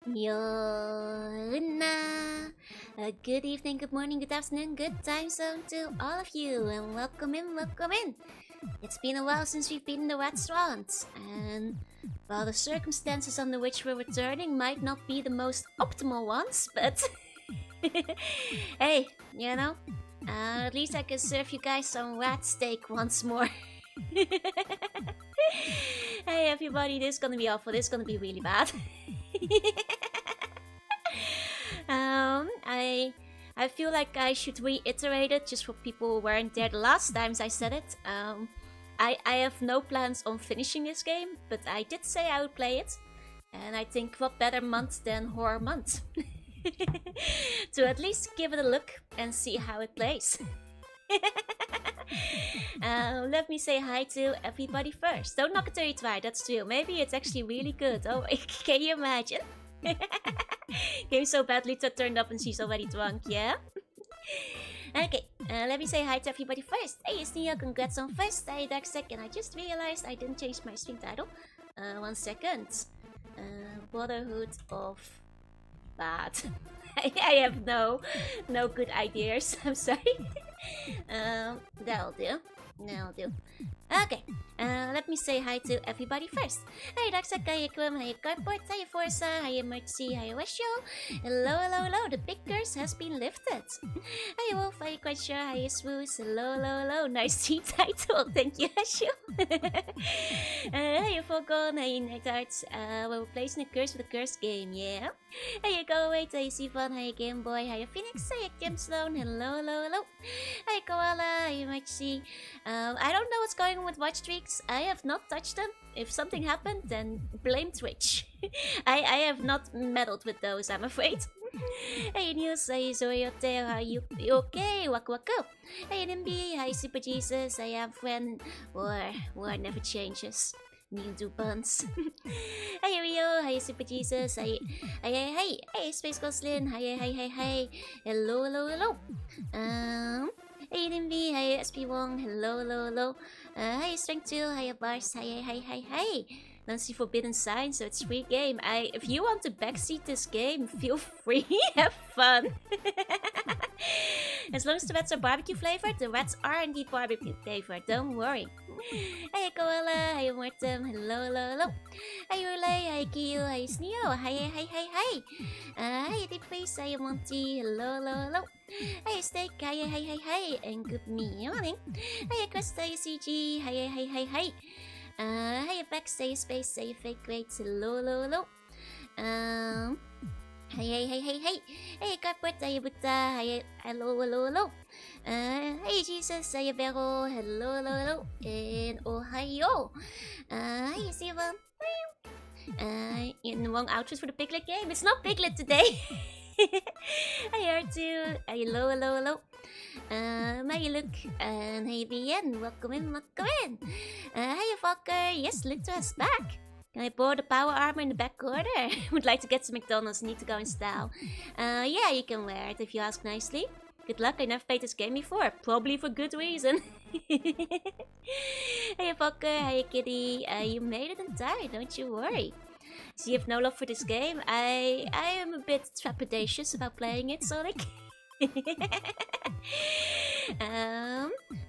Jorunna. Good evening, good morning, good afternoon, good time zone to all of you, and welcome in, welcome in. It's been a while since we've been in the restaurant, and while the circumstances under which we're returning might not be the most optimal ones, but hey, at least I can serve you guys some rat steak once more. Hey everybody, this is gonna be awful, this is gonna be really bad. I feel like I should reiterate it just for people who weren't there the last times I said it. I have no plans on finishing this game, but I did say I would play it. And I think what better month than Horror Month to at least give it a look and see how it plays. Let me say hi to everybody first. Don't knock it till you try, that's true. Maybe it's actually really good. Oh, can you imagine? Game so badly turned up and she's already drunk, yeah? Okay, let me say hi to everybody first. Hey, it's Nia, congrats on first. Hey, Dark Second, I just realized I didn't change my stream title. 1 second. Brotherhood of Bad. I have no good ideas, I'm sorry. That'll do. Okay, let me say hi to everybody first. Hi Darkseid, hi Quim, hi Cardboard, hi Forza, hi Mercy, hi Wesho. Hello, the big curse has been lifted. Hi Wolf, hi Quadsure, hi Swoos, hello, nice team title, thank you Wesho. Hi Falcon, hi Nightarts, we're replacing a curse with a curse game, yeah? Hi Go Away, hi Sivan, hi Game Boy, hi Phoenix, hi Kim Sloan, hello. Hi Koala, hi Mercy. I don't know what's going on with watch streaks. I have not touched them. If something happened, then blame Twitch. I have not meddled with those, I'm afraid. Hey News, hey Zoyote, are you okay? Waku. Hey Nimby, hi Super Jesus, I am friend. War never changes. New do buns. Hey Rio, hi Super Jesus, hey Space Ghost Lin, hi. Hello. Hey Nimby, hi SP Wong, hello. Hi Strength 2, hi Bars, hi. Nancy Forbidden Sign, so it's free game. If you want to backseat this game, feel free, have fun. As long as the rats are barbecue flavored, the rats are indeed barbecue flavored, don't worry. Hey Koala, hi Mortem, hello. Hi Relay, hi Kiyo, hi Sneo, hi. Hi Deep Face, hi Monty, hello. Hi Steak, hi, and good morning. Hi Quest, hi CG, hi. Hi Beck, say Space, say Fake Great, hello. Hey. Hey Carpet, hi Buddha, hi, hello. Hey Jesus, hi Vero, hello. And Ohio. Hi Sivan. In the wrong outfit for the Piglet game. It's not Piglet today. Hi R2, hello. My look, and hey BN, welcome in. Hi Falker, yes, Litera's back. Can I borrow the power armor in the back corner? Would like to get some McDonald's, need to go in style. Yeah, you can wear it if you ask nicely. Good luck, I never played this game before, probably for good reason. Hey Falker, hi Kitty, you made it in time, don't you worry. So you have no love for this game? I am a bit trepidatious about playing it, Sonic.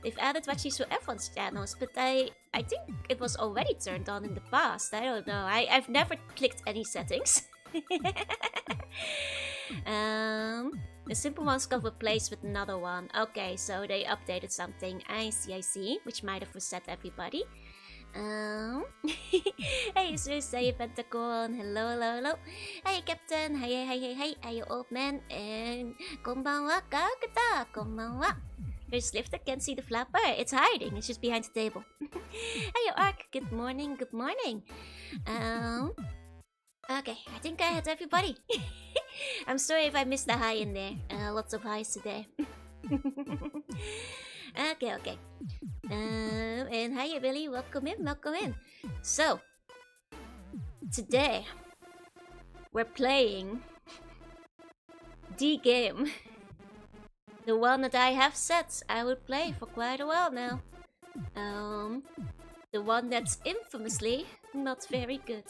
They've added watches to everyone's channels, but I think it was already turned on in the past. I don't know. I've never clicked any settings. The simple ones got replaced with another one. Okay, so they updated something. I see. Which might have reset everybody. Hey Zeus, hey Pentagon, hello. Hey Captain, hey old man, and konbanwa kakata, konbanwa. There's Lifter, can't see the flapper, it's hiding, it's just behind the table. Hey Ark, good morning. Okay, I think I had everybody. I'm sorry if I missed a hi in there, lots of highs today. Okay. And hi Billy, welcome in. So, today, we're playing the game. The one that I have said I would play for quite a while now. The one that's infamously not very good.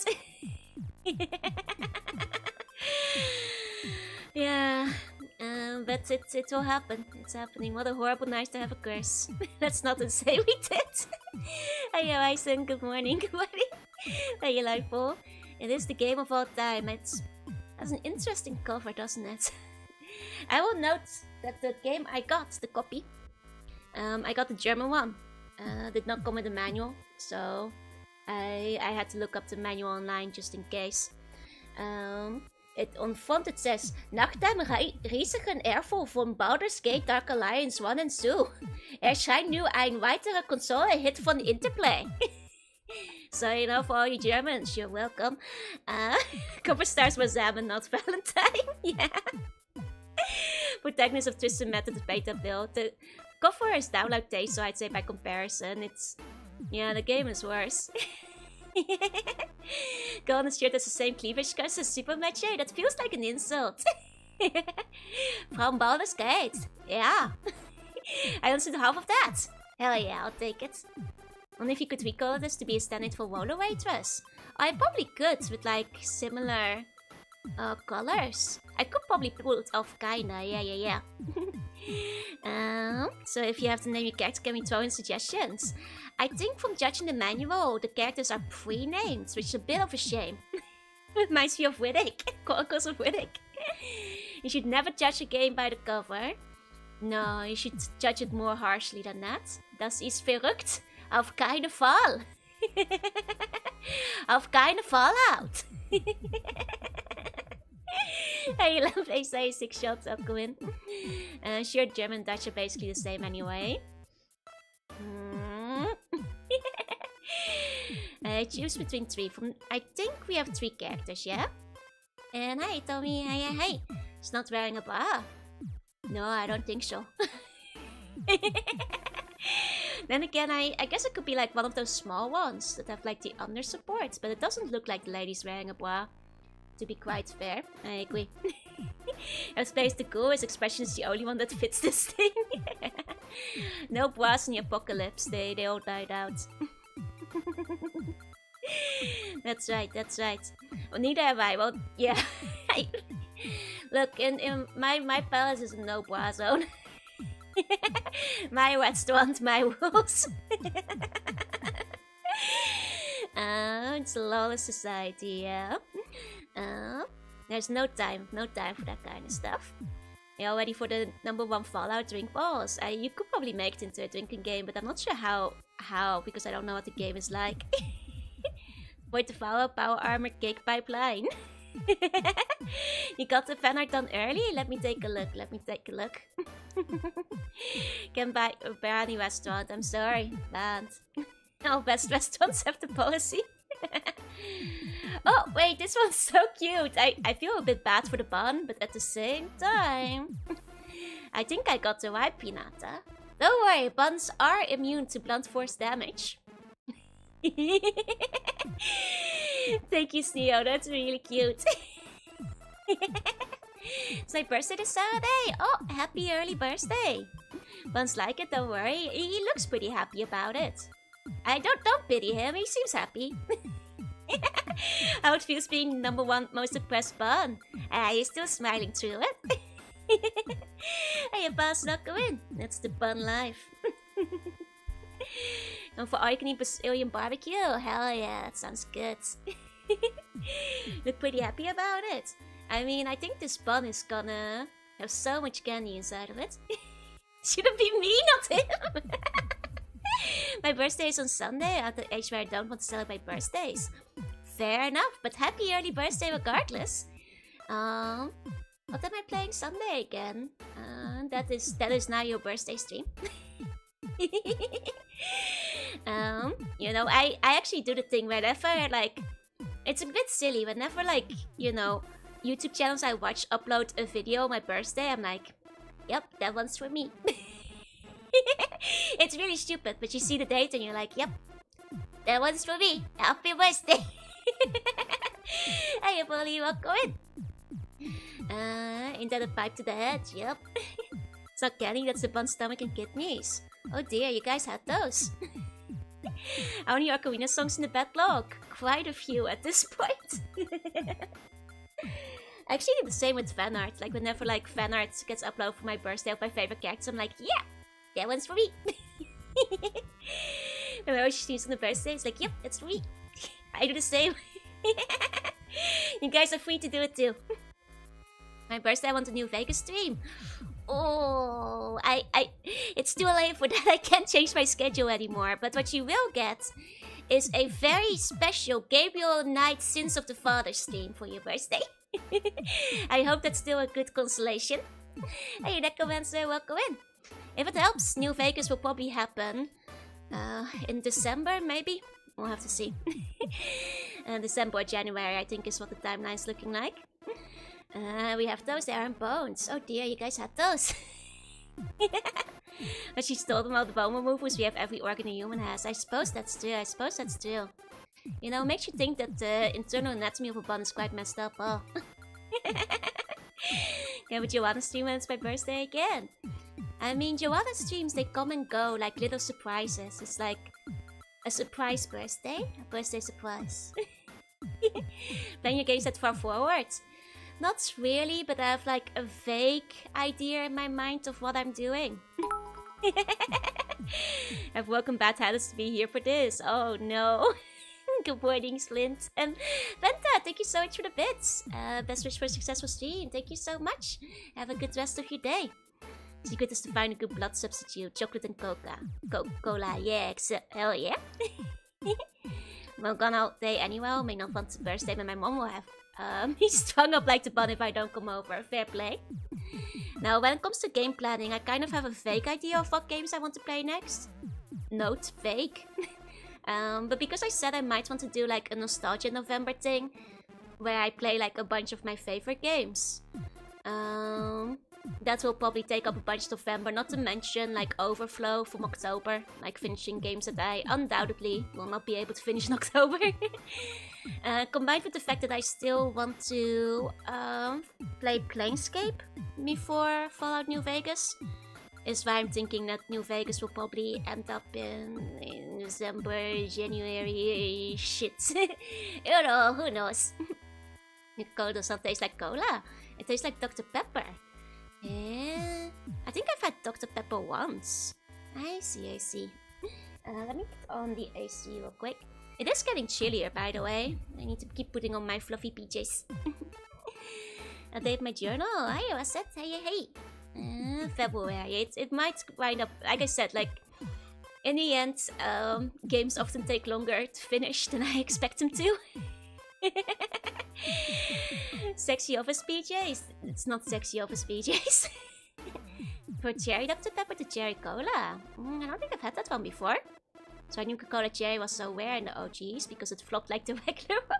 it will happen. It's happening. What a horrible night to have a curse. Let's not say we did. Hey, Eisen, good morning. Good morning. Hey, Lightful. It is the game of all time. It has an interesting cover, doesn't it? I will note that the game I got, the copy, I got the German one. Did not come with a manual, so I had to look up the manual online just in case. On front it says, nach dem riesigen Erfolg von Baldur's Gate Dark Alliance 1 and 2 erscheint nu ein weiterer Konsole-Hit von Interplay. So, you know, for all you Germans, you're welcome. Cover stars was Sam and not Valentine. Yeah. Protagonist of Twisted Metal, the beta build. The cover is download taste, so I'd say by comparison, it's... Yeah, the game is worse. Go on the shirt has the same cleavage curse as Super Macho. That feels like an insult. From Baldur's Gate. Yeah. I understood half of that. Hell yeah, I'll take it. Wonder if you could recolor this to be a stand-in for Roller Waitress. I probably could with like similar colors. I could probably pull it off kinda, yeah. So if you have to name your character, can we throw in suggestions? I think from judging the manual, the characters are pre-named, which is a bit of a shame. Reminds me of Riddick, Chronicles of Riddick. You should never judge a game by the cover. No, you should judge it more harshly than that. Das ist verrückt. Auf keinen Fall. Auf keinen Fall out. Hey, love say 6 shots up, Gwyn. Sure, German and Dutch are basically the same anyway. Choose between 3. I think we have 3 characters, yeah? And hey, Tommy, hey. It's not wearing a bra. No, I don't think so. Then again, I guess it could be like one of those small ones that have like the under supports, but it doesn't look like the lady's wearing a bra. To be quite fair, I agree. As plays the cool, his expression is the only one that fits this thing. No bras in the apocalypse, they all died out. That's right. Well, neither have I. Well, yeah. Look, in my palace is a no bra zone. My restaurant, my rules. It's a lawless society, yeah. There's no time for that kind of stuff. You're all ready for the #1 Fallout Drink Balls. You could probably make it into a drinking game, but I'm not sure how because I don't know what the game is like. Void the Fallout Power Armor Cake Pipeline. You got the fan art done early? Let me take a look. Can buy a brand new restaurant. I'm sorry, banned. All best restaurants have the policy. Oh, wait, this one's so cute. I feel a bit bad for the bun, but at the same time... I think I got the right pinata. Don't worry, buns are immune to blunt force damage. Thank you, Sneo. That's really cute. It's my birthday this Saturday. Oh, happy early birthday. Buns like it, don't worry. He looks pretty happy about it. I don't pity him. He seems happy. How it feels being #1 most depressed bun. He's still smiling through it. Hey, boss, not go in. That's the bun life. And for all you can eat Brazilian barbecue. Hell yeah, that sounds good. Look pretty happy about it. I mean, I think this bun is gonna have so much candy inside of it. Shouldn't be me, not him. My birthday is on Sunday, at the age where I don't want to celebrate birthdays. Fair enough, but happy early birthday regardless. What am I playing Sunday again? That is now your birthday stream. You know, I actually do the thing whenever, like, it's a bit silly. Whenever, like, you know, YouTube channels I watch upload a video on my birthday, I'm like, yep, that one's for me. It's really stupid, but you see the date and you're like, yep, that one's for me. Happy birthday. Hey, Polly, welcome in. Ain't that a pipe to the head? Yep. It's not kidding, that's the bun stomach and kidneys. Oh dear, you guys had those. How many Ocarina songs in the backlog? Quite a few at this point. I actually do the same with fan art. Like whenever like fan art gets uploaded for my birthday of my favorite character, I'm like, yeah, that one's for me. Whenever she streams on the birthday, it's like, yep, it's for me. I do the same. You guys are free to do it too. My birthday, I want a New Vegas stream. Oh, it's too late for that. I can't change my schedule anymore. But what you will get is a very special Gabriel Knight Sins of the Father stream for your birthday. I hope that's still a good consolation. Hey, that comments there, welcome in. If it helps, New Vegas will probably happen in December, maybe. We'll have to see. December or January, I think, is what the timeline's looking like. We have those there and bones. Oh dear, you guys had those. But she stole them all the bone removals we have every organ a human has. I suppose that's true. You know, makes you think that the internal anatomy of a bun is quite messed up. Oh. Yeah, but Joanna stream when it's my birthday again. I mean, Joanna streams, they come and go like little surprises. It's like a surprise birthday. A birthday surprise. Playing your games that far forward? Not really, but I have like a vague idea in my mind of what I'm doing. I've woken bad habits to be here for this. Oh no. Good morning, Slint. And Benta, thank you so much for the bits. Best wish for a successful stream. Thank you so much. Have a good rest of your day. Secret is to find a good blood substitute. Chocolate and Coca-Cola. Yeah, hell yeah. I'm gone all day anyway. I'll make no fun to birthday, but my mom will have. He's strung up like the bun if I don't come over. Fair play. Now, when it comes to game planning, I kind of have a vague idea of what games I want to play next. Note, vague. But because I said I might want to do like a Nostalgia November thing, where I play like a bunch of my favorite games. That will probably take up a bunch of November, not to mention like overflow from October, like finishing games that I undoubtedly will not be able to finish in October. Combined with the fact that I still want to play Planescape before Fallout New Vegas, is why I'm thinking that New Vegas will probably end up in December, January, shit. You know, who knows? Cola does not taste like cola. It tastes like Dr. Pepper. Yeah, I think I've had Dr. Pepper once. I see. Let me put on the AC real quick. It is getting chillier, by the way. I need to keep putting on my fluffy PJs. Update my journal. Hi, what's that? Hey. February. It might wind up, like I said, like in the end, games often take longer to finish than I expect them to. Sexy office PJs. It's not sexy office PJs. For cherry Dr. Pepper to cherry cola. I don't think I've had that one before. So I knew Coca-Cola cherry was so rare in the OGs because it flopped like the regular one.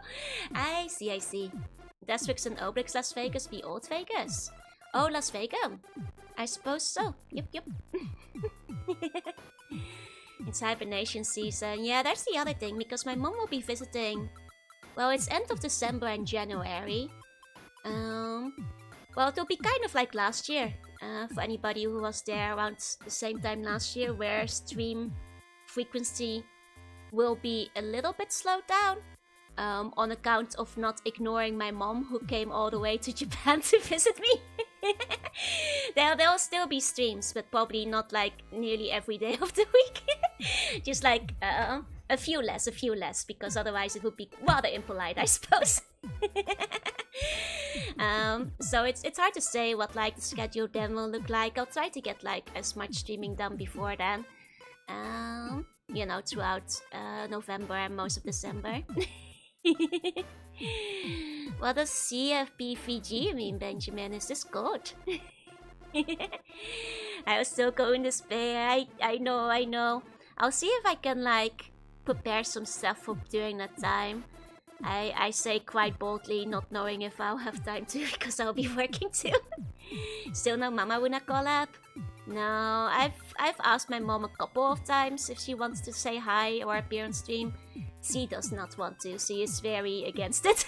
I see. Destrix and Obelix Las Vegas be Old Vegas. Oh, Las Vegas. I suppose so. Yep. It's hibernation season. Yeah, that's the other thing, because my mom will be visiting. Well, it's end of December and January. Well, it'll be kind of like last year. For anybody who was there around the same time last year, where stream frequency will be a little bit slowed down. On account of not ignoring my mom, who came all the way to Japan to visit me. There'll still be streams, but probably not like nearly every day of the week. Just like a few less, because otherwise it would be rather impolite, I suppose. So it's hard to say what like the schedule then will look like. I'll try to get like as much streaming done before then. You know, throughout November and most of December. What does CFP3G mean, Benjamin? Is this good? I was still going to despair. I know. I'll see if I can like prepare some stuff for during that time. I say quite boldly, not knowing if I'll have time to, because I'll be working too. Still no Mama Wuna collab? No, I've asked my mom a couple of times if she wants to say hi or appear on stream. She does not want to. She is very against it.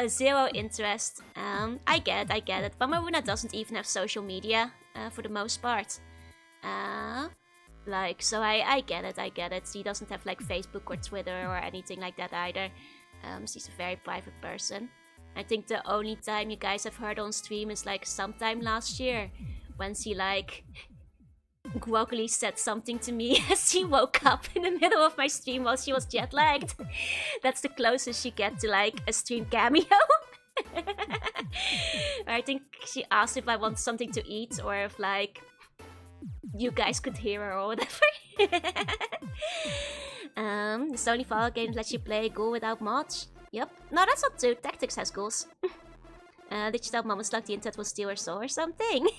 Zero interest. I get it. Mama Wuna doesn't even have social media for the most part. So I get it. She doesn't have like Facebook or Twitter or anything like that either. She's a very private person. I think the only time you guys have heard on stream is like sometime last year, when she like groggily said something to me as she woke up in the middle of my stream while she was jet lagged. That's the closest she gets to like a stream cameo. I think she asked if I want something to eat or if like you guys could hear her or whatever. The Sony Fall games lets you play Ghoul without mods. Yep. No, that's not true. Tactics has ghouls. Did you tell Mama Slug the internet will steal her soul or something?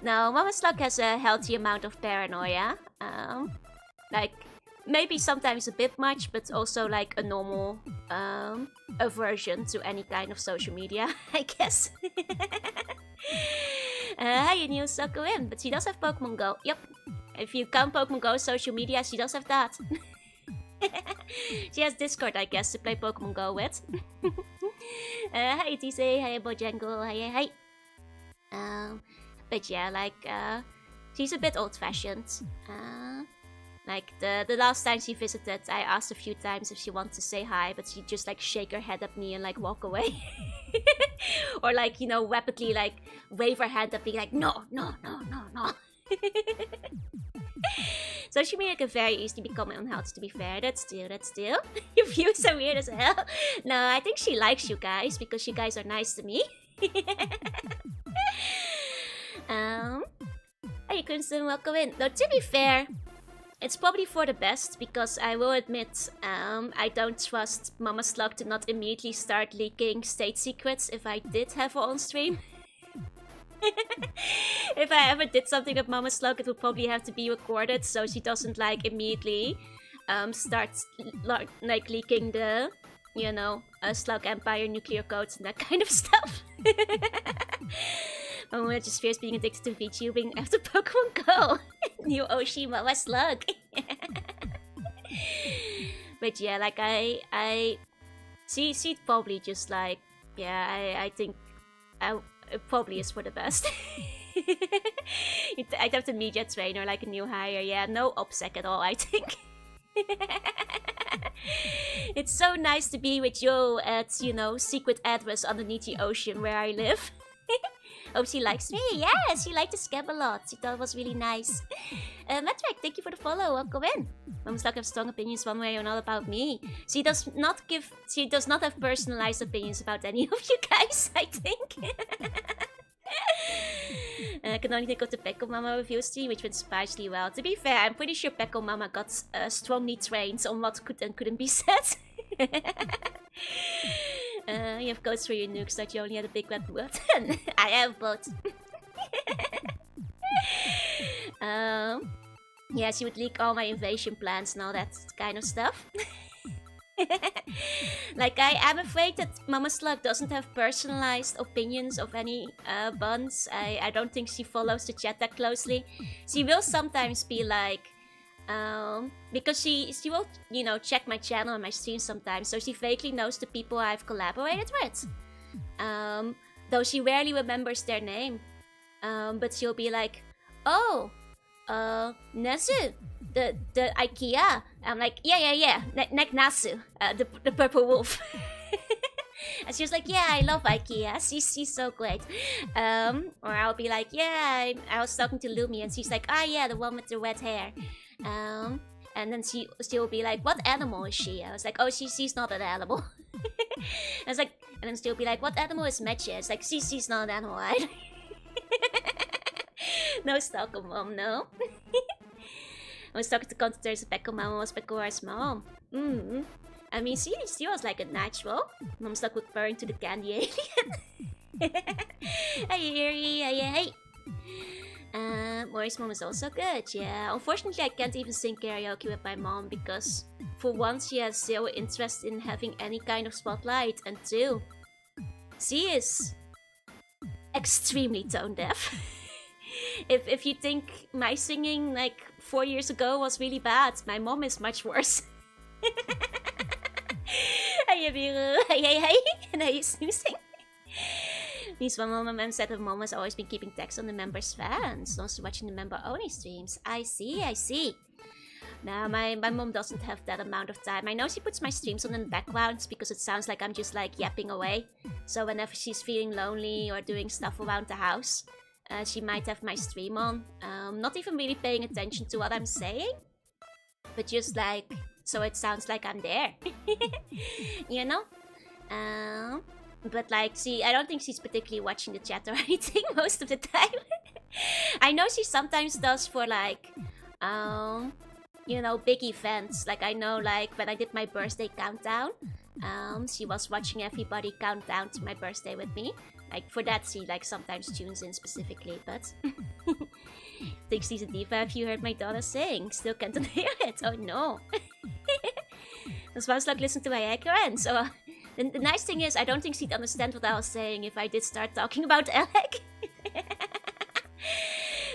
No, Mama Slug has a healthy amount of paranoia. Like, maybe sometimes a bit much, but also like a normal aversion to any kind of social media, I guess. Hi, new sucker in, but she does have Pokemon Go. Yep. If you count Pokemon Go social media, she does have that. She has Discord, I guess, to play Pokemon Go with. Hi, TC. Hi, Bojangle. Hi. But yeah, like, she's a bit old-fashioned. Like, the last time she visited, I asked a few times if she wanted to say hi, but she'd just, like, shake her head at me and, like, walk away. Or, like, you know, rapidly, like, wave her hand at me, like, no. Social media can very easily become unhealthy, to be fair. That's true. Your views are weird as hell. No, I think she likes you guys, because you guys are nice to me. You couldn't still welcome in. Though, to be fair, it's probably for the best, because I will admit, I don't trust Mama Slug to not immediately start leaking state secrets if I did have her on stream. If I ever did something with Mama Slug, it would probably have to be recorded, so she doesn't, like, immediately start, like, leaking the, you know, Slug Empire nuclear codes and that kind of stuff. Mama just fears being addicted to VTubing after Pokemon Go. New Oshi Mama Slug. But yeah, like, she'd probably just, like, yeah, I think it probably is for the best. I'd have to media train or like a new hire. Yeah, no OPSEC at all, I think. It's so nice to be with you at, you know, secret address underneath the ocean where I live. Hope she likes me. Yeah, she liked the scab a lot. She thought it was really nice. Metric, thank you for the follow. Welcome in. Mom Slug have strong opinions one way or another about me. She does not have personalized opinions about any of you guys, I think. I can only think of the Pecco Mama review stream, which went surprisingly well. To be fair, I'm pretty sure Pecco Mama got strongly trained on what could and couldn't be said. You have codes for your nukes, that you only had a big red button. I have both. Yeah, she would leak all my invasion plans and all that kind of stuff. Like, I am afraid that Mama Slug doesn't have personalized opinions of any buns. I don't think she follows the chat that closely. She will sometimes be like, because she will, you know, check my channel and my stream sometimes, so she vaguely knows the people I've collaborated with. Though she rarely remembers their name. But she'll be like, oh, Nasu, the IKEA. I'm like, yeah, Nasu, the purple wolf. And she was like, yeah, I love IKEA. She's so great. Or I'll be like, yeah, I was talking to Lumi, and she's like, ah, yeah, the one with the red hair. And then she'll be like, what animal is she? I was like, oh, she's not an animal. I was like, and then she'll be like, what animal is Mecha? It's like, she's not an animal either. No stalker mom, no. I was talking to commentators, Pecco Mama was Pecco's mom. I mean, she was like a natural. Mom stuck with purring to the candy alien. Hey, Yuri, hey. Mori's mom is also good, yeah. Unfortunately, I can't even sing karaoke with my mom because, for one, she has zero interest in having any kind of spotlight, and two, she is extremely tone deaf. If you think my singing like 4 years ago was really bad, my mom is much worse. Hey, Abiru. Hey. And are you snoozing? Means one mom said her mom has always been keeping tabs on the members' fans, also watching the member-only streams. I see. No, my mom doesn't have that amount of time. I know she puts my streams on in the background because it sounds like I'm just like yapping away. So whenever she's feeling lonely or doing stuff around the house, she might have my stream on. Not even really paying attention to what I'm saying, but just like, so it sounds like I'm there. You know? But like, I don't think she's particularly watching the chat or anything most of the time. I know she sometimes does for like, you know, big events. Like I know, like when I did my birthday countdown, she was watching everybody count down to my birthday with me. Like for that, she like sometimes tunes in specifically. But thinks she's a diva. Have you heard my daughter sing? Still can't hear it. Oh no. This was like listen to my again. So the nice thing is, I don't think she'd understand what I was saying if I did start talking about Alec.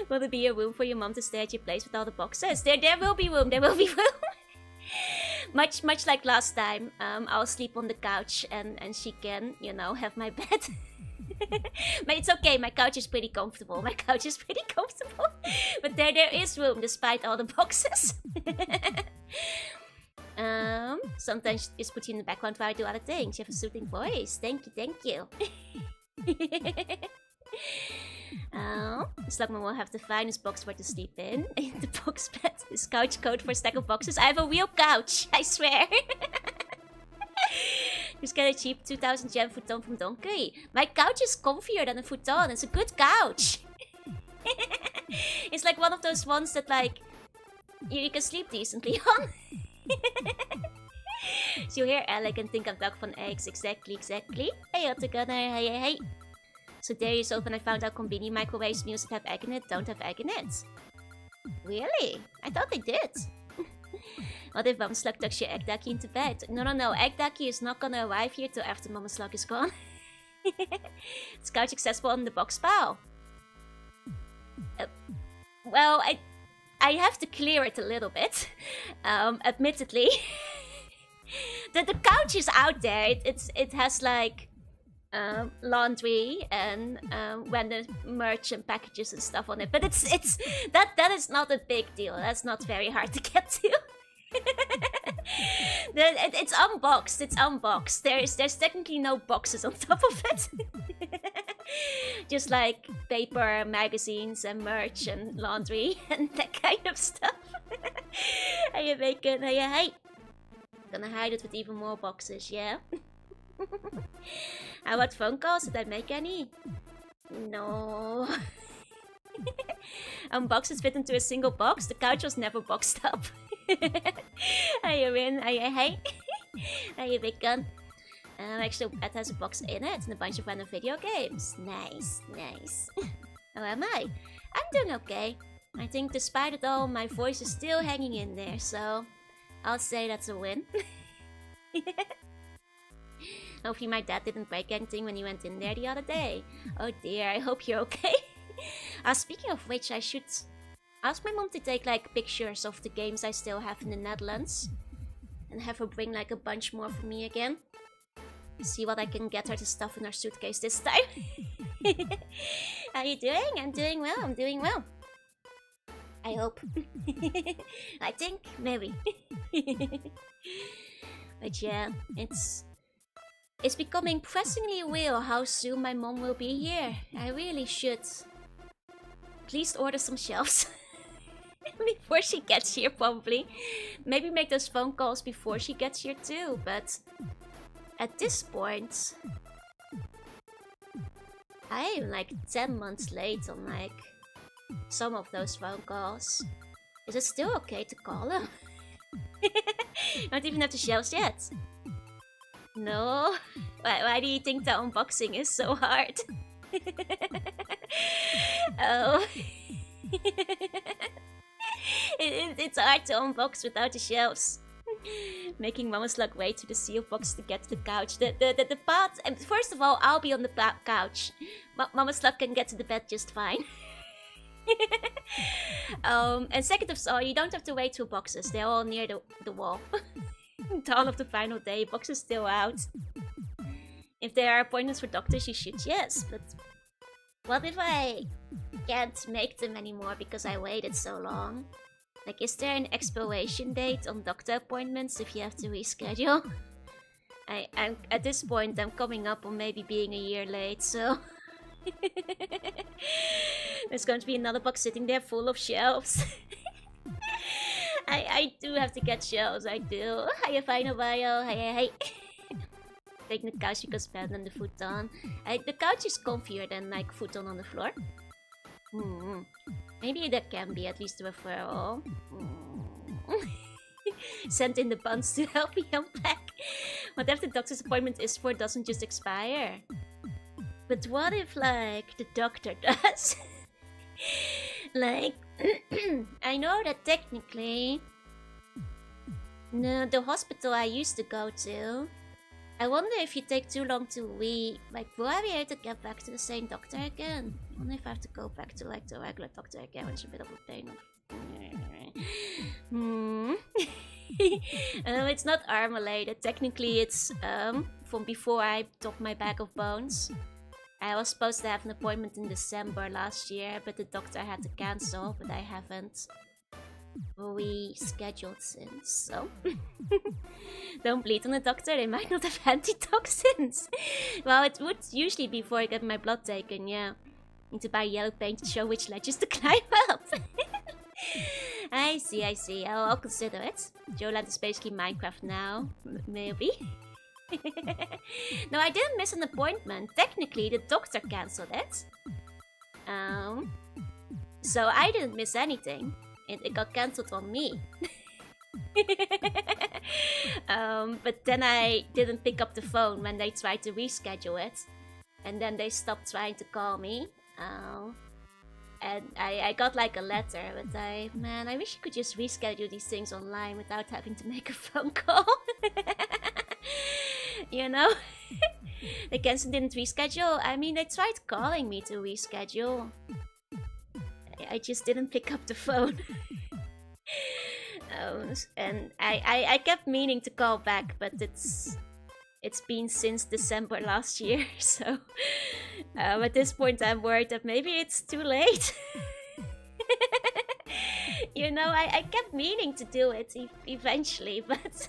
Will there be a room for your mom to stay at your place with all the boxes? There will be room. There will be room. much like last time. I'll sleep on the couch and she can, you know, have my bed. But it's okay. My couch is pretty comfortable. But there is room despite all the boxes. Sometimes just put you in the background while I do other things. You have a soothing voice. Thank you. It's like my mom have the finest box for to sleep in. The box bed is couch code for a stack of boxes. I have a real couch, I swear. Just get a cheap 2000 gem futon from Donkey. My couch is comfier than a futon. It's a good couch. It's like one of those ones that like you can sleep decently on. So you hear Alec and think I'm talking from eggs. Exactly. Hey, Otagunner. Hey. So there you go when I found out convenient microwaves meals that have egg in it don't have egg in it. Really? I thought they did. What if Mama Slug tucks your egg ducky into bed? No. Egg ducky is not gonna arrive here till after Mama Slug is gone. It's couch accessible on the box pile. Well, I have to clear it a little bit. Admittedly. The couch is out there. It has like laundry and random merch and packages and stuff on it. But that is not a big deal. That's not very hard to get to. It's unboxed. There's technically no boxes on top of it. Just like paper, magazines, and merch and laundry and that kind of stuff. Hey, bacon. Hey. Gonna hide it with even more boxes, yeah? How about phone calls? Did I make any? No. Boxes fit into a single box. The couch was never boxed up. Hey, Rin. Hey. Hey, bacon. Actually, it has a box in it and a bunch of random video games. Nice. How am I? I'm doing okay. I think despite it all, my voice is still hanging in there, so I'll say that's a win. Hopefully my dad didn't break anything when he went in there the other day. Oh dear, I hope you're okay. Speaking of which, I should ask my mom to take like pictures of the games I still have in the Netherlands. And have her bring like a bunch more for me again. See what I can get her to stuff in her suitcase this time. How you doing? I'm doing well. I hope. I think, maybe. But yeah, it's becoming pressingly real how soon my mom will be here. I really should at least order some shelves. Before she gets here, probably. Maybe make those phone calls before she gets here too, but at this point I am like 10 months late on like some of those phone calls. Is it still okay to call them? Don't even have the shelves yet. No? Why do you think the unboxing is so hard? Oh. It's hard to unbox without the shelves. Making Mama Slug wait to the sealed box to get to the couch. The part... First of all, I'll be on the couch. Mama Slug can get to the bed just fine. And second of all, you don't have to wait for boxes. They're all near the wall. All of the final day, boxes still out. If there are appointments for doctors, you should, yes. But what if I can't make them anymore because I waited so long? Like, is there an expiration date on doctor appointments if you have to reschedule? I'm at this point, I'm coming up on maybe being a year late, so... There's going to be another box sitting there full of shelves. I do have to get shelves, I do. Hiya, Final Bio. Hi. Taking the couch because better than the futon. The couch is comfier than like futon on the floor. Maybe that can be at least a referral. Send in the buns to help me unpack. Whatever the doctor's appointment is for doesn't just expire. But what if, like, the doctor does? Like, I know that technically... No, the hospital I used to go to... I wonder if you take too long to like, will I be able to get back to the same doctor again? I wonder if I have to go back to, like, the regular doctor again, which is a bit of a pain. It's not arm related. Technically, it's from before I took my bag of bones. I was supposed to have an appointment in December last year, but the doctor had to cancel, but I haven't rescheduled since, so... Don't bleed on the doctor, they might not have antitoxins. Well, it would usually be before I get my blood taken, yeah. Need to buy yellow paint to show which ledges to climb up. I see. I'll consider it. Joland is basically Minecraft now. Maybe. No, I didn't miss an appointment. Technically, the doctor cancelled it. So I didn't miss anything. It got cancelled on me. But then I didn't pick up the phone when they tried to reschedule it. And then they stopped trying to call me. And I got like a letter, but man, I wish you could just reschedule these things online without having to make a phone call. You know? They didn't reschedule. I mean, they tried calling me to reschedule. I just didn't pick up the phone. And I kept meaning to call back, but it's been since December last year, so at this point I'm worried that maybe it's too late. You know, I kept meaning to do it eventually, but...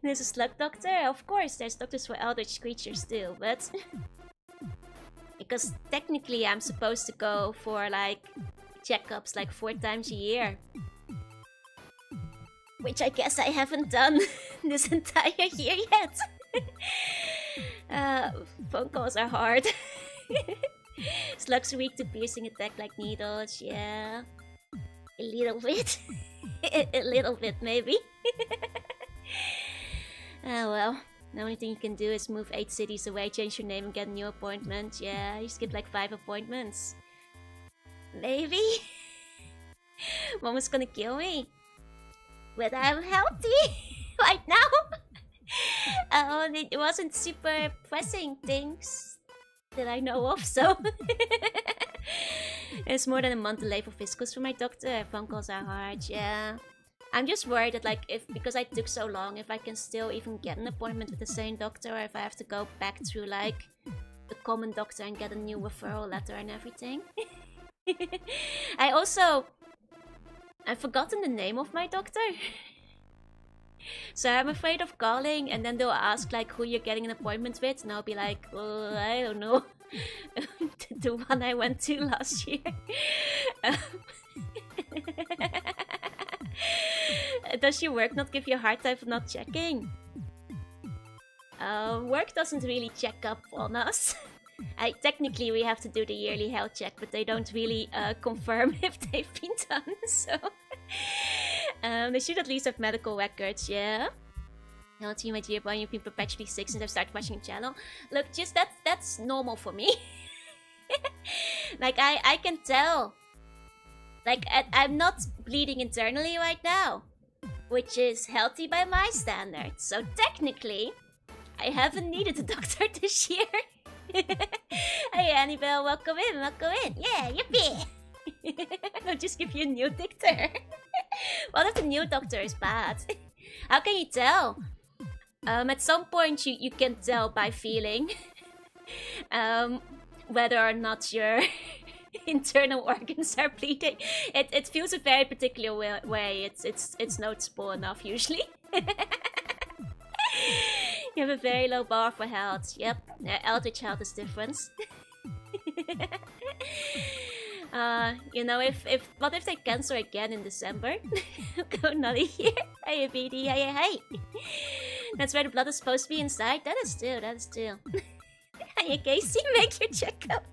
There's a slug doctor? Of course, there's doctors for eldritch creatures too, but... Because technically I'm supposed to go for like checkups like 4 times a year. Which I guess I haven't done this entire year yet. Phone calls are hard. Slugs are weak to piercing attack like needles, yeah. A little bit. A little bit, maybe. Oh well. The only thing you can do is move 8 cities away, change your name and get a new appointment. Yeah, you skip like 5 appointments. Maybe? Mom was gonna kill me. But I'm healthy right now. It wasn't super pressing things that I know of, so... It's more than a month delay for physicals for my doctor. Phone calls are hard, yeah. I'm just worried that, like, because I took so long, if I can still even get an appointment with the same doctor, or if I have to go back through, like, the common doctor and get a new referral letter and everything. I've forgotten the name of my doctor. So I'm afraid of calling, and then they'll ask, like, who you're getting an appointment with, and I'll be like, oh, I don't know. The one I went to last year. Does your work not give you a hard time for not checking? Work doesn't really check up on us. Technically we have to do the yearly health check, but they don't really confirm if they've been done, so... they should at least have medical records, yeah? Healthy, my dear boy, you've been perpetually sick since I've started watching your channel. Look, just that's normal for me. Like, I can tell. Like, I'm not bleeding internally right now, which is healthy by my standards. So technically, I haven't needed a doctor this year. Hey Annabelle, welcome in, yeah, yippee. I'll just give you a new doctor. What if the new doctor is bad? How can you tell? At some point you can tell by feeling whether or not you're internal organs are bleeding. It feels a very particular way. It's noticeable enough usually. You have a very low bar for health. Yep, eldritch health is different. You know, what if they cancel again in December? Go another year. Hey, BD, hey. That's where the blood is supposed to be inside. That is true. Hey, Casey, make your checkup.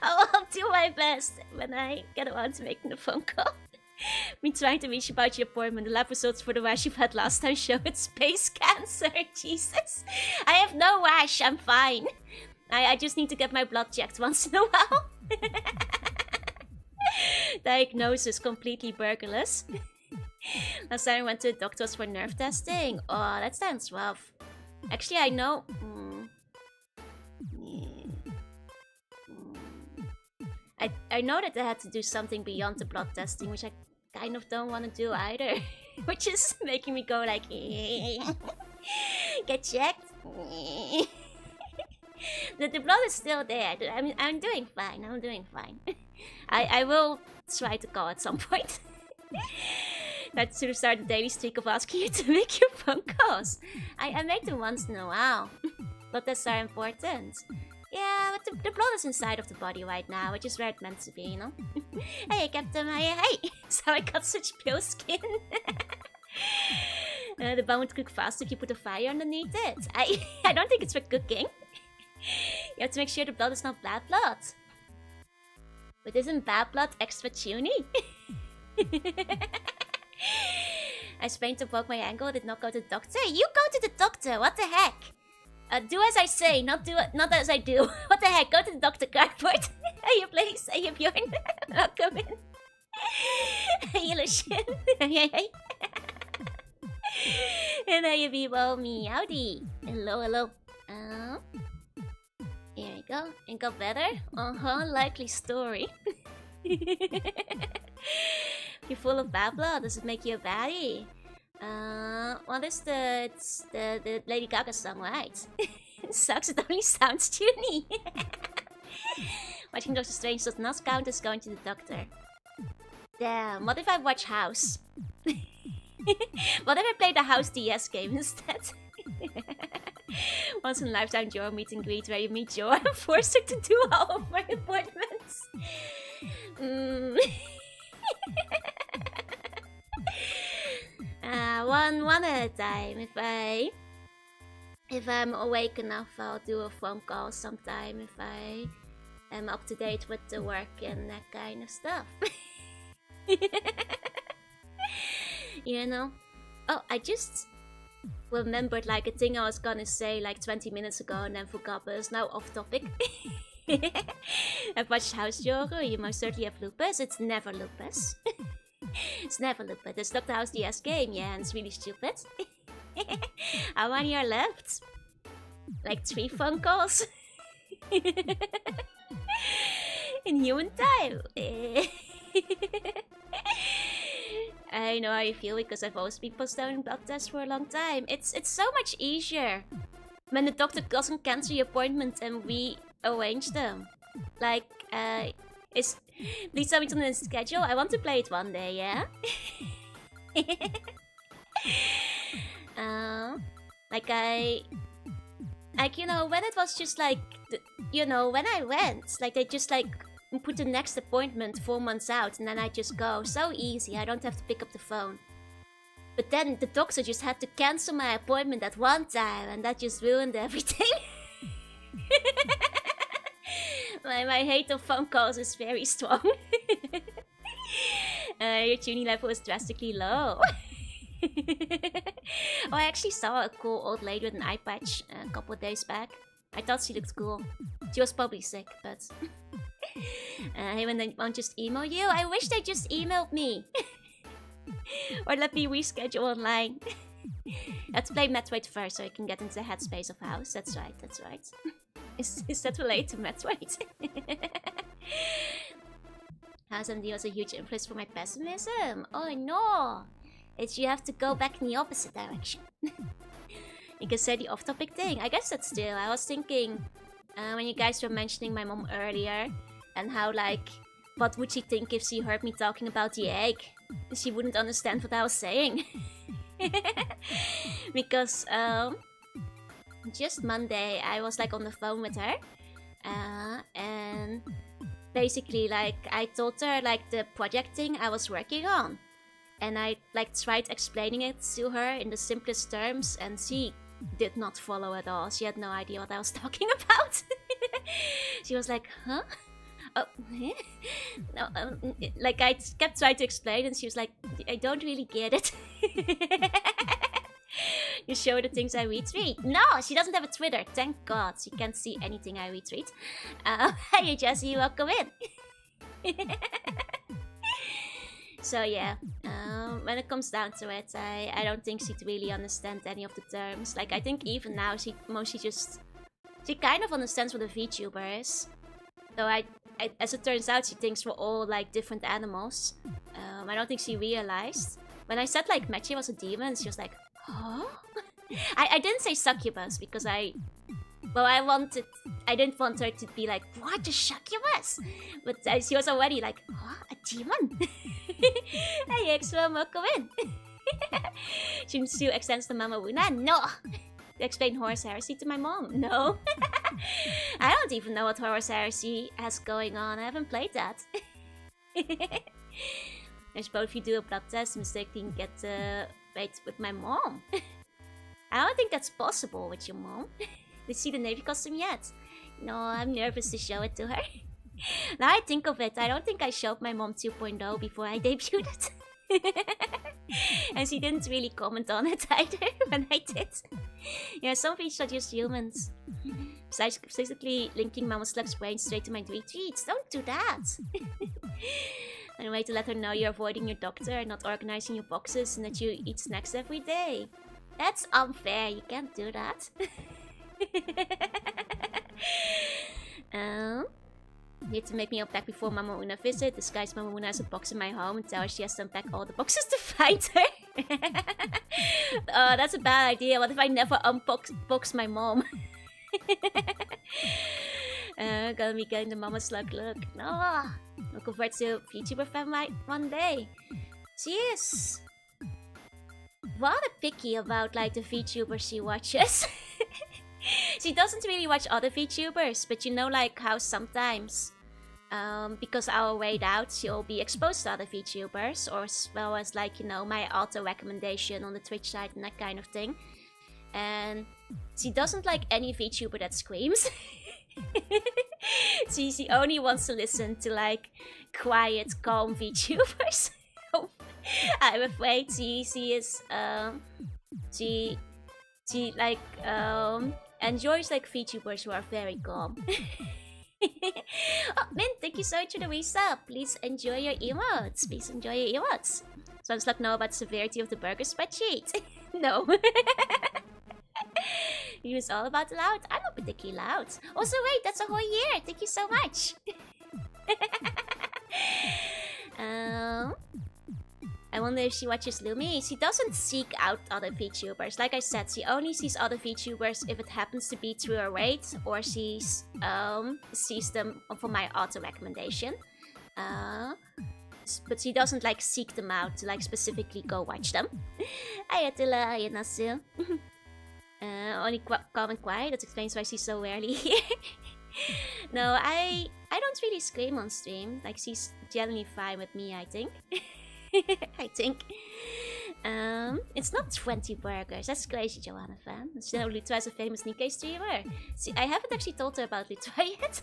I'll do my best when I get around to making the phone call. Me trying to reach about your appointment. The lab results for the rash you've had last time show it's space cancer. Jesus. I have no rash. I'm fine. I just need to get my blood checked once in a while. Diagnosis completely burgerless. Last time I went to the doctors for nerve testing. Oh, that sounds rough. Actually, I know. I know that they had to do something beyond the blood testing, which I kind of don't want to do either. Which is making me go like, get checked. The blood is still there. I'm doing fine. I will try to call at some point. That's to start the daily streak of asking you to make your phone calls. I make them once in a while. Blood tests are important. Yeah, but the blood is inside of the body right now, which is where it's meant to be, you know? Hey, Captain, hey! So I got such pale skin. The bone would cook fast if you put a fire underneath it. I don't think it's for cooking. You have to make sure the blood is not bad blood. But isn't bad blood extra tuny? I sprained and broke my ankle, did not go to the doctor. You go to the doctor, what the heck? Do as I say, not as I do. What the heck? Go to the doctor, cardboard. Hey, please. Hey, Bjorn. Welcome in. Hey, Lucian. Hey. And hey, Vivo, me, howdy. Hello. Here we go. It got better? Likely story. You're full of bad blood. Does it make you a baddie? Well, it's the Lady Gaga song, right? It sucks, it only sounds tuney. Watching Doctor Strange does not count as going to the doctor. Damn, what if I watch House? What if I play the House DS game instead? Once in a lifetime Joe meet and greet where you meet Joe and force her to do all of my appointments. One at a time. If I'm awake enough, I'll do a phone call sometime. If I am up to date with the work and that kind of stuff. You know? Oh, I just remembered like a thing I was gonna say like 20 minutes ago and then forgot, but it's now off topic. I've watched House Jorunna. You most certainly have lupus. It's never lupus. It's never lupus. It's Dr. House DS game, yeah, and it's really stupid. How many are left? Like 3 phone calls? In human time. I know how you feel because I've always been postponing blood tests for a long time. It's so much easier when the doctor doesn't cancel your appointment and we arrange them. Like, please tell me on the schedule. I want to play it one day, yeah? Like, you know, when it was just like, you know, when I went, like, they just like put the next appointment 4 months out and then I just go. So easy, I don't have to pick up the phone. But then the doctor just had to cancel my appointment at one time and that just ruined everything. My hate of phone calls is very strong. Your tuning level is drastically low. Oh, I actually saw a cool old lady with an eye patch a couple of days back. I thought she looked cool. She was probably sick, but... Hey, when they won't just email you? I wish they just emailed me. Or let me reschedule online. Let's play Metroid first so I can get into the headspace of House. That's right. Is that related to Metroid? House MD was a huge influence for my pessimism. Oh no! You have to go back in the opposite direction. You can say the off-topic thing. I guess that's still. I was thinking when you guys were mentioning my mom earlier and how like what would she think if she heard me talking about the egg? She wouldn't understand what I was saying. Because just Monday I was like on the phone with her, and basically like I told her like the project thing I was working on, and I like tried explaining it to her in the simplest terms, and she did not follow at all. She had no idea what I was talking about. She was like, huh? Oh, no, like I kept trying to explain, and she was like, I don't really get it. You show her the things I retweet. No, she doesn't have a Twitter. Thank God. She can't see anything I retweet. Hey, Jessie, welcome in. So yeah, when it comes down to it, I don't think she'd really understand any of the terms. Like, I think even now she kind of understands what a VTuber is. Though as it turns out, she thinks we're all like different animals. I don't think she realized. When I said like Matchy was a demon, she was like, huh? I didn't say succubus because I didn't want her to be like, what, a succubus? But she was already like, huh, a demon? Hey, X-Mom, welcome in. She still extends to Mama Wuna? No! To explain Horus Heresy to my mom? No. I don't even know what Horus Heresy has going on. I haven't played that. I suppose if you do a blood test, mistakenly get weight with my mom. I don't think that's possible with your mom. Did you see the Navy costume yet? No, I'm nervous to show it to her. Now I think of it, I don't think I showed my mom 2.0 before I debuted it. And she didn't really comment on it either when I did. Yeah, some fish are just humans. Besides physically linking Mama Slug's brain straight to my retweets. Don't do that. And a way to let her know you're avoiding your doctor and not organizing your boxes and that you eat snacks every day. That's unfair, you can't do that. You have to make me unpack before Mama Una visit. Disguise Mama Una as a box in my home and tell her she has to unpack all the boxes to find her. Oh, that's a bad idea. What if I never unbox my mom? Gonna be getting the Mama Slug look. No, I'll convert to VTuber fan one day. She is rather picky about like the VTubers she watches. She doesn't really watch other VTubers, but you know like how sometimes because our weight out, she'll be exposed to other VTubers, or as well as like, you know, my auto recommendation on the Twitch side and that kind of thing. And she doesn't like any VTuber that screams. She only wants to listen to like quiet, calm VTubers. I'm afraid she is she like enjoys like VTubers who are very calm. Oh, Mint, thank you so much for the resub. Please enjoy your emotes. Please enjoy your emotes. Sounds like know about the severity of the burger spreadsheet. No. He was all about loud. I'm not particularly loud. Also, wait, that's a whole year. Thank you so much. I wonder if she watches Lumi. She doesn't seek out other VTubers. Like I said, she only sees other VTubers if it happens to be through her raid, or sees them for my auto recommendation. But she doesn't like seek them out to like specifically go watch them. Hi Attila, hi Nasil. Only calm and quiet. That explains why she's so rarely here. No, I don't really scream on stream. Like, she's generally fine with me, I think. I think. It's not 20 burgers. That's crazy, Joanna fan. She knows Lutra is a famous Nikkei streamer. See, I haven't actually told her about Lutra yet.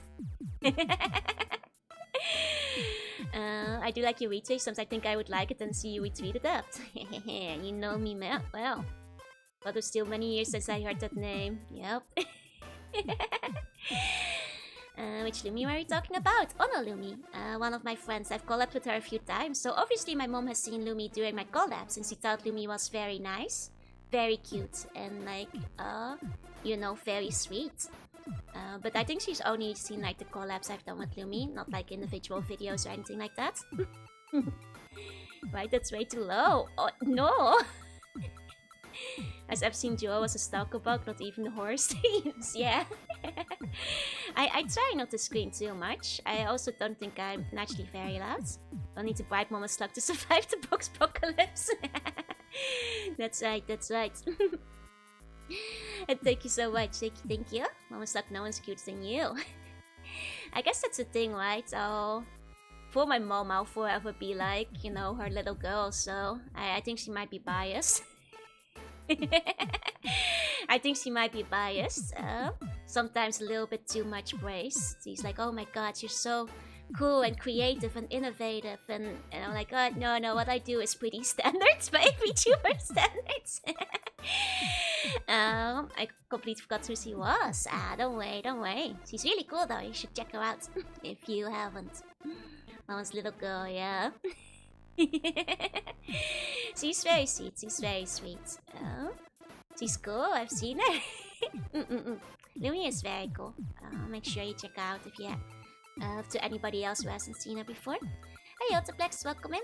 I do like your retweet. Sometimes I think I would like it and see you retweet it up. You know me well. But it was still many years since I heard that name. Yep. Which Lumi were we talking about? Oh no, Lumi. One of my friends. I've collabed with her a few times. So obviously my mom has seen Lumi during my collabs, and she thought Lumi was very nice. Very cute. And like, you know, very sweet. But I think she's only seen like the collabs I've done with Lumi. Not like individual videos or anything like that. Right, that's way too low. Oh, no! As I've seen Joe as a stalker bug, not even the horror streams. Yeah. I try not to scream too much. I also don't think I'm naturally very loud. I'll need to bite Mama Slug to survive the box apocalypse. That's right, that's right. And thank you so much, thank you. Mama Slug, no one's cuter than you. I guess that's the thing, right? So, for my mom, I'll forever be like, you know, her little girl, so I think she might be biased. I think she might be biased. Sometimes a little bit too much praise. She's like, oh my god, you're so cool and creative and innovative. And I'm like, oh, no, what I do is pretty standards, by VTuber standards. I completely forgot who she was. Don't worry. She's really cool though, you should check her out if you haven't. Mama's little girl, yeah. She's very sweet, she's cool, I've seen her. Lumi is very cool. Make sure you check her out if you to anybody else who hasn't seen her before. Hey Otaplex, welcome in.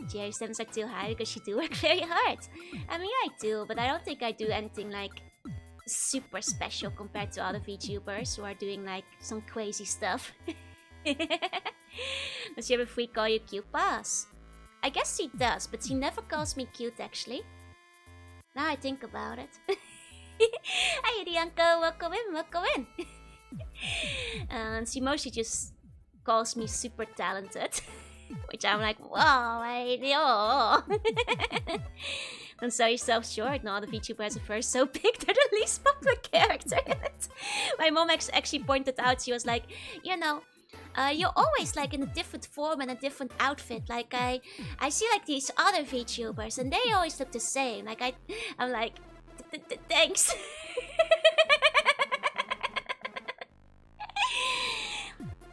Jerry stems are too high because you do work very hard. I mean, I do, but I don't think I do anything like super special compared to other VTubers who are doing like some crazy stuff. Does she have a free call you cute pass? I guess she does, but she never calls me cute actually. Now I think about it. Hi Dianco, welcome in. And she mostly just calls me super talented. Which I'm like, wow, don't sell yourself short. No, the VTuber has a first so big, they're the least popular character in it. My mom actually pointed out, she was like, you know, you're always like in a different form and a different outfit. Like I see like these other VTubers and they always look the same. Like I'm like, thanks.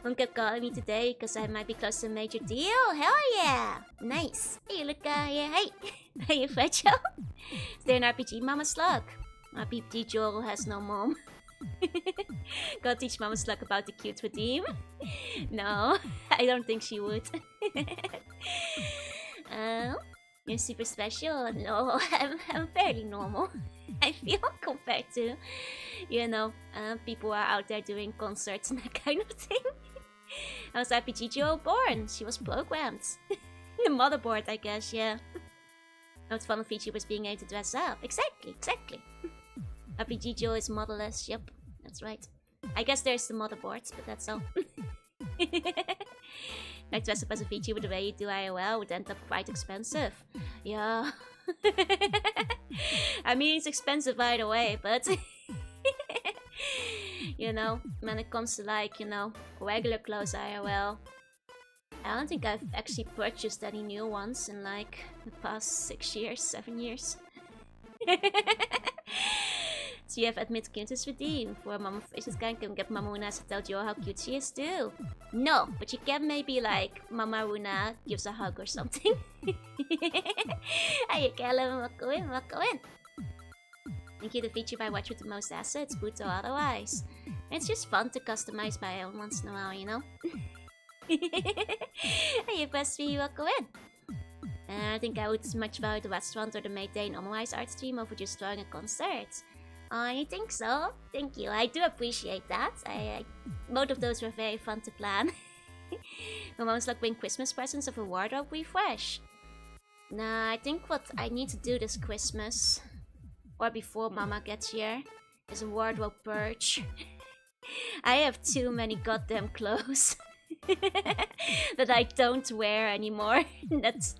Mom kept calling me today because I might be close to a major deal. Hell yeah! Nice. Hey, look, yeah, hey. Hey, Fletcho. Is there an RPG, Mama Slug? RPG Joel has no mom. Gotta teach Mama Slug about the cute redeem. No, I don't think she would. You're super special. No, I'm fairly normal. I feel compared to, you know, people who are out there doing concerts and that kind of thing. I was RPG Joe born. She was programmed. The motherboard, I guess, yeah. Not fun of VTubers being able to dress up. Exactly. RPG Joe is modelless, yep. That's right. I guess there's the motherboards, but that's all. Like dress up as a VTuber the way you do IOL would end up quite expensive. Yeah. I mean, it's expensive either way, but... You know, when it comes to like, you know, regular clothes IRL, I don't think I've actually purchased any new ones in like the past 6 years, 7 years. So you have admit cuteness redeem for Mama Fishes can get Mama Una to tell Joe how cute she is too. No, but you can maybe like Mama Una gives a hug or something. Hey, Callum, welcome in. Thank you, the feature I watch with the most assets, boot or otherwise. It's just fun to customize my own once in a while, you know? Hey, Best3, welcome in. I think I would much value the restaurant or the Mayday normalized art stream over just throwing a concert. I think so. Thank you. I do appreciate that. Both of those were very fun to plan. My mom's like bring Christmas presents of a wardrobe refresh. Nah, I think what I need to do this Christmas, or before Mama gets here, is a wardrobe purge. I have too many goddamn clothes that I don't wear anymore. That's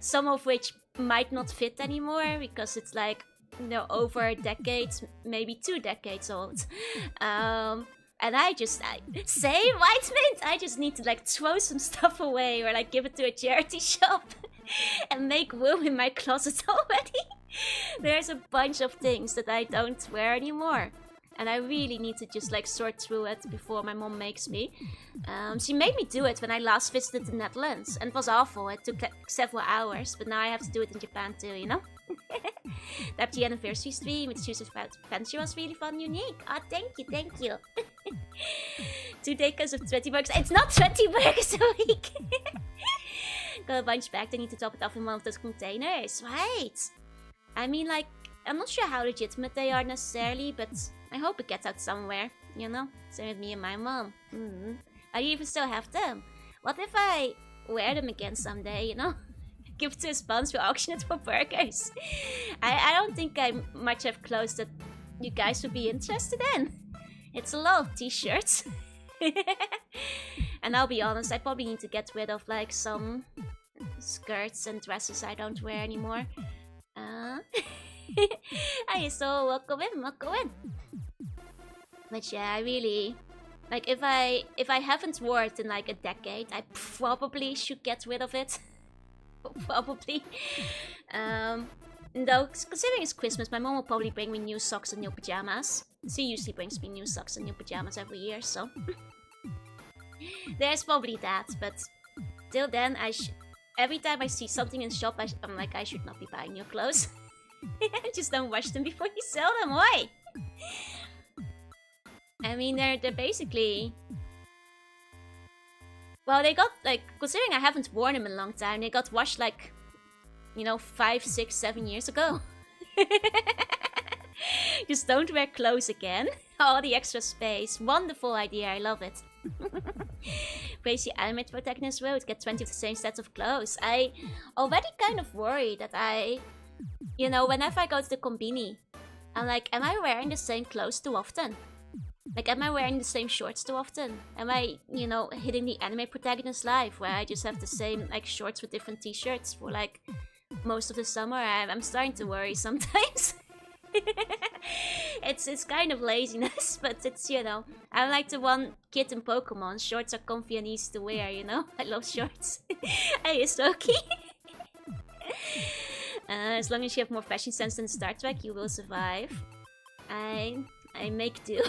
some of which might not fit anymore because it's like, you know, over decades, maybe 2 decades old. And same white mint. I just need to like throw some stuff away or like give it to a charity shop and make room in my closet already. There's a bunch of things that I don't wear anymore. And I really need to just like sort through it before my mom makes me. She made me do it when I last visited the Netherlands. And it was awful. It took like several hours. But now I have to do it in Japan too, you know? The FG anniversary stream with Choose about Adventure was really fun and unique. Ah, thank you. 2 days of 20 bucks. It's not 20 bucks a week. Got a bunch back, they need to top it off in one of those containers. Right. I mean, like, I'm not sure how legitimate they are necessarily, but I hope it gets out somewhere, you know? Same with me and my mom. I even still have them. What if I wear them again someday, you know? Give it to a sponsor, auction it for burgers. I don't think I much have clothes that you guys would be interested in. It's a lot of t-shirts. And I'll be honest, I probably need to get rid of like some skirts and dresses I don't wear anymore. Hey, so welcome in. But yeah, I really like if I haven't worn it in like a decade, I probably should get rid of it. Probably. Though considering it's Christmas, my mom will probably bring me new socks and new pajamas. She usually brings me new socks and new pajamas every year, so there's probably that. But till then, every time I see something in shop, I'm like, I should not be buying new clothes. Just don't wash them before you sell them. Why? I mean, they're basically. Well, they got like, considering I haven't worn them in a long time, they got washed like, you know, 5, 6, 7 years ago. Just don't wear clothes again. All the extra space. Wonderful idea, I love it. Crazy animate protagonist road, get 20 of the same sets of clothes. I already kind of worry that you know, whenever I go to the combini, I'm like, am I wearing the same clothes too often? Like, am I wearing the same shorts too often? Am I, you know, hitting the anime protagonist life where I just have the same, like, shorts with different t-shirts for, like, most of the summer? I'm starting to worry sometimes. It's kind of laziness, but it's, you know, I'm like the one kid in Pokemon. Shorts are comfy and easy to wear, you know? I love shorts. Hey, Soki. As long as you have more fashion sense than Star Trek, you will survive. I make do.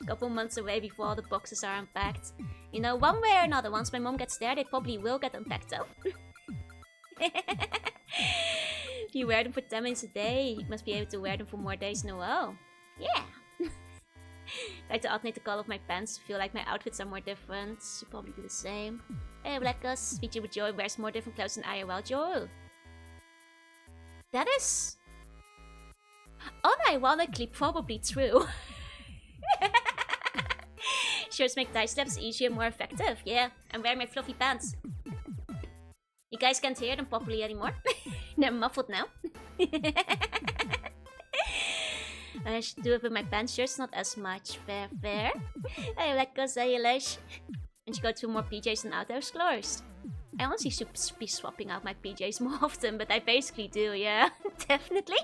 Couple months away before all the boxes are unpacked. You know, one way or another, once my mom gets there, they probably will get unpacked though. If you wear them for 10 minutes a day, you must be able to wear them for more days in a row. Yeah. I like to alternate the color of my pants to feel like my outfits are more different. You probably do the same. Hey, Blackers, VTuber Joy wears more different clothes than IRL Joy. That is unironically probably true. Shirts make dice slaps easier and more effective. Yeah, I'm wearing my fluffy pants. You guys can't hear them properly anymore. They're muffled now. I should do it with my pants shirts, not as much. Fair. Hey, Blackers, hey, Elish. And you go to more PJs than outdoors clothes. I honestly should be swapping out my PJs more often, but I basically do, yeah. Definitely.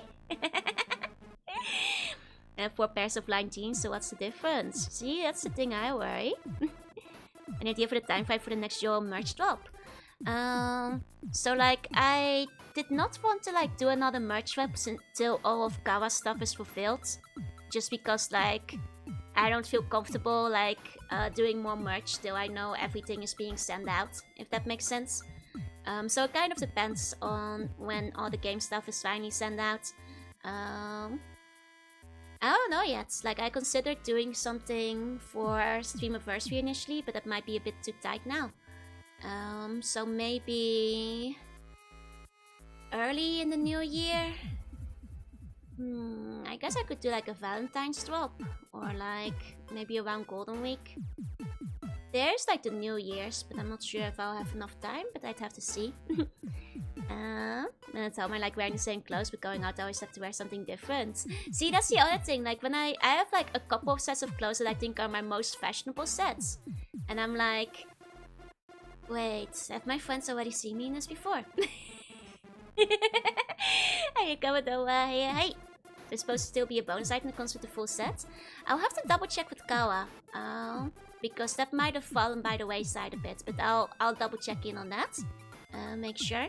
I have 4 pairs of line jeans, so what's the difference? See, that's the thing I worry. An idea for the time frame for the next Joel merch drop. So like, I did not want to like do another merch drop until all of Kawa's stuff is fulfilled. Just because like, I don't feel comfortable like doing more merch till I know everything is being sent out, if that makes sense. So it kind of depends on when all the game stuff is finally sent out. I don't know yet. Like, I considered doing something for Streamiversary initially, but that might be a bit too tight now. So maybe early in the new year. I guess I could do like a Valentine's drop, or like maybe around Golden Week. There's like the New Year's, but I'm not sure if I'll have enough time, but I'd have to see. And at home I like wearing the same clothes, but going out I always have to wear something different. See, that's the other thing, like when I have like a couple of sets of clothes that I think are my most fashionable sets. And I'm like, wait, have my friends already seen me in this before? Hey, hey. There's supposed to still be a bonus item that comes with the full set. I'll have to double check with Kawa. Because that might have fallen by the wayside a bit, but I'll double check in on that. Make sure.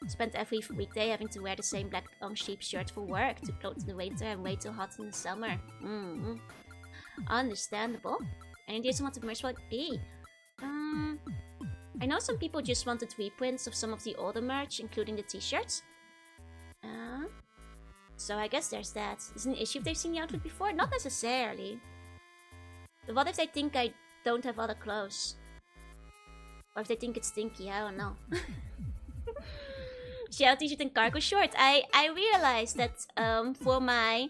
Spent every weekday having to wear the same black sheep shirt for work, too cold in the winter and way too hot in the summer. Understandable. Any ideas on what the merch will be? I know some people just wanted reprints of some of the older merch, including the t-shirts. So I guess there's that. Is it an issue if they've seen the outfit before? Not necessarily. But what if they think I don't have other clothes? Or if they think it's stinky, I don't know. Shadow t-shirt and cargo shorts. I realized that for my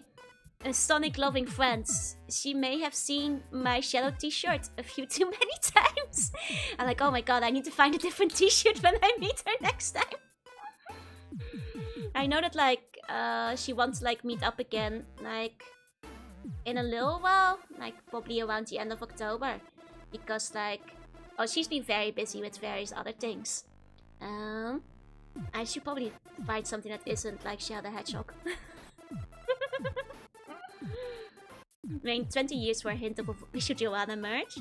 Sonic loving friends, she may have seen my Shadow t-shirt a few too many times. I'm like, oh my god, I need to find a different t-shirt when I meet her next time. I know that like she wants to like meet up again like in a little while, like probably around the end of October, because like she's been very busy with various other things. I should probably find something that isn't like Shadow the Hedgehog. I mean, 20 years for a hint of official Jorunna merch.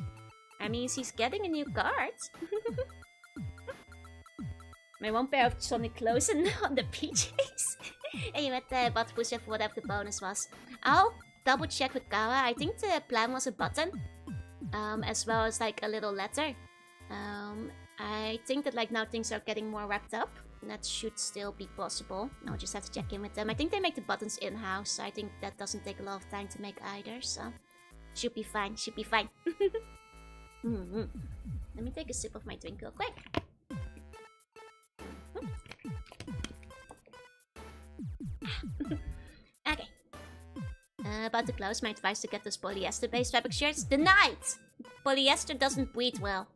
I mean, she's getting a new card. My one pair of Sonic clothes and on the PJs. And you met the butt push-up for whatever the bonus was. I'll double check with Kawa. I think the plan was a button. As well as like a little letter. I think that like now things are getting more wrapped up. That should still be possible. I'll just have to check in with them. I think they make the buttons in-house, so I think that doesn't take a lot of time to make either, so should be fine, should be fine. Let me take a sip of my drink real quick. Okay. About to close, my advice to get those polyester-based fabric shirts. Denied! Polyester doesn't breathe well.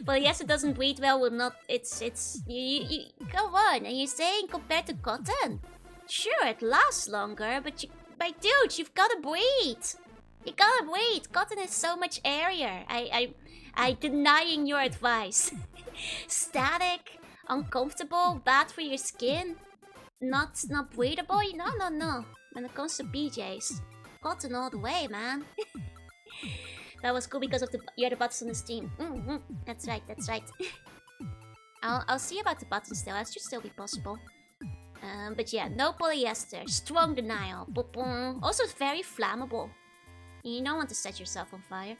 Polyester doesn't breathe well, will not. You go on. Are you saying compared to cotton? Sure, it lasts longer, but dude, you've gotta breathe. You gotta breathe. Cotton is so much airier. I denying your advice. Static, uncomfortable, bad for your skin, not breathable. No. When it comes to PJs, cotton all the way, man. That was cool because of the buttons on the steam. That's right, that's right. I'll see about the buttons still. That should still be possible. But yeah, no polyester. Strong denial. Also, it's very flammable. You don't want to set yourself on fire.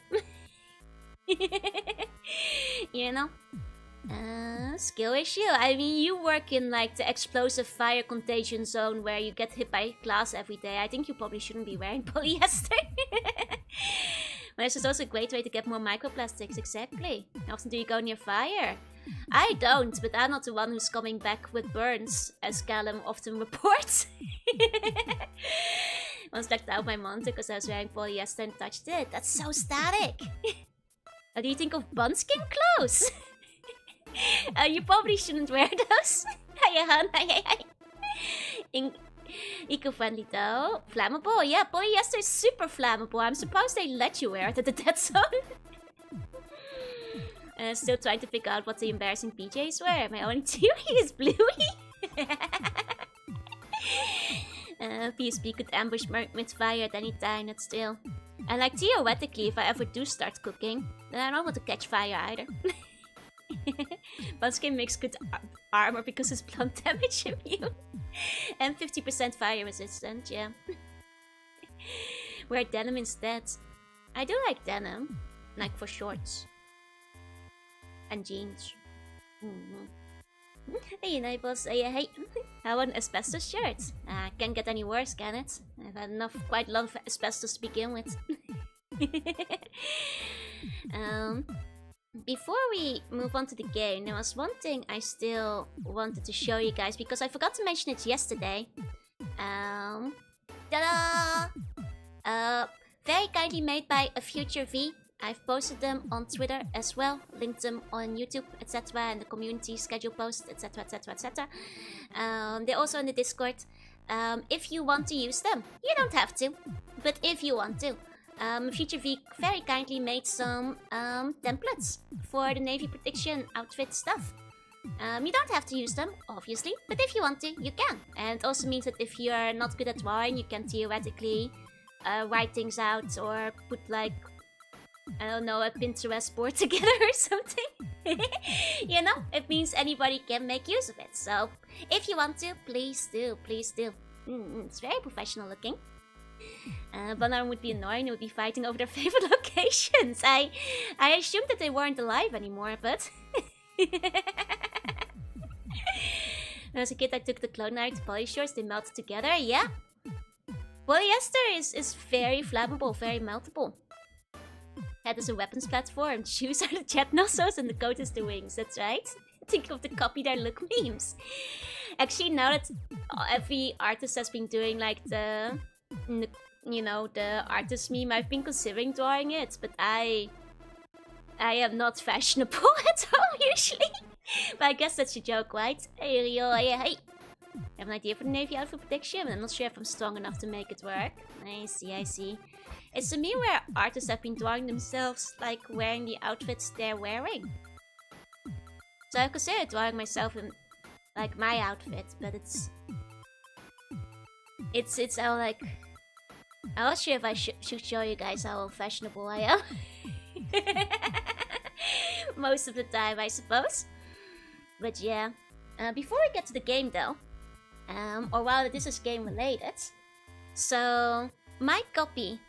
You know? Skill issue. I mean, you work in like the explosive fire contagion zone where you get hit by glass every day. I think you probably shouldn't be wearing polyester. But this is also a great way to get more microplastics, exactly. How often do you go near fire? I don't, but I'm not the one who's coming back with burns, as Callum often reports. Once blacked out my monitor because I was wearing polyester and touched it. That's so static. What do you think of bunskin clothes? You probably shouldn't wear those. Eco-friendly though. Flammable? Yeah, polyester is super flammable. I'm surprised they let you wear it at the dead zone. Still trying to figure out what the embarrassing PJs were. My only theory is Bluey. PSP could ambush with fire at any time, that's still. And like theoretically, if I ever do start cooking, then I don't want to catch fire either. Bunskin makes good armor because it's blunt damage immune. And 50% fire resistant, yeah. Wear denim instead. I do like denim. Like for shorts. And jeans. Hey neighbors, hey. How about an asbestos shirt? Can't get any worse, can it? I've had quite a lot of asbestos to begin with. Before we move on to the game, there was one thing I still wanted to show you guys because I forgot to mention it yesterday. Ta-da! Very kindly made by a Future V. I've posted them on Twitter as well, linked them on YouTube, etc. and the community schedule post, etc, etc, etc. They're also in the Discord. If you want to use them, you don't have to, but if you want to. Future V very kindly made some templates for the Navy Prediction outfit stuff. You don't have to use them, obviously, but if you want to, you can. And it also means that if you're not good at drawing, you can theoretically write things out or put like, I don't know, a Pinterest board together or something. You know, it means anybody can make use of it. So if you want to, please do, please do. It's very professional looking. Banner would be annoying, they would be fighting over their favorite locations. I assumed that they weren't alive anymore, but... As a kid, I took the clone knife to polish shorts, they melted together, yeah. Polyester is very flammable, very meltable. Head is a weapons platform, shoes are the jet nozzles, and the coat is the wings. That's right. Think of the copy there look memes. Actually, now that every artist has been doing like the artist meme, I've been considering drawing it, but I am not fashionable at all usually. But I guess that's a joke, right? Hey Rio, hey. I have an idea for the Navy outfit prediction, but I'm not sure if I'm strong enough to make it work. I see. It's a meme where artists have been drawing themselves like wearing the outfits they're wearing. So I considered drawing myself in like my outfit, but it's all like, I'm not sure if I should show you guys how fashionable I am. Most of the time, I suppose. But yeah, before we get to the game though, or while this is game related, so my copy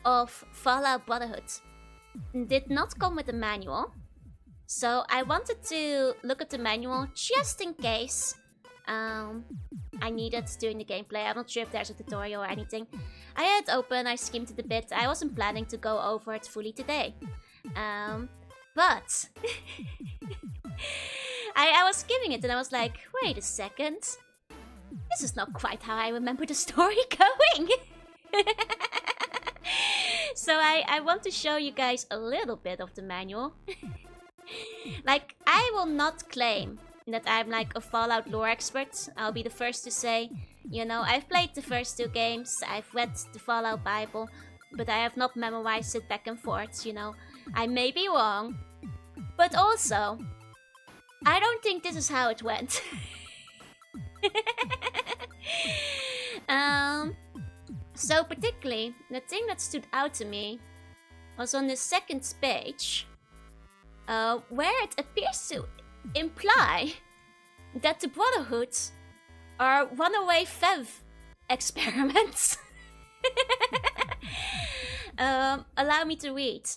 of Fallout Brotherhood did not come with a manual. So I wanted to look at the manual just in case I need it during the gameplay. I'm not sure if there's a tutorial or anything. I had it open, I skimmed it a bit. I wasn't planning to go over it fully today. But I was skimming it and I was like, wait a second. This is not quite how I remember the story going. So I want to show you guys a little bit of the manual. Like, I will not claim that I'm like a Fallout lore expert. I'll be the first to say, you know, I've played the first 2 games, I've read the Fallout Bible, but I have not memorized it back and forth, you know. I may be wrong, but also, I don't think this is how it went. So particularly, the thing that stood out to me was on the second page, where it appears to imply that the Brotherhood are runaway Fev experiments. Allow me to read.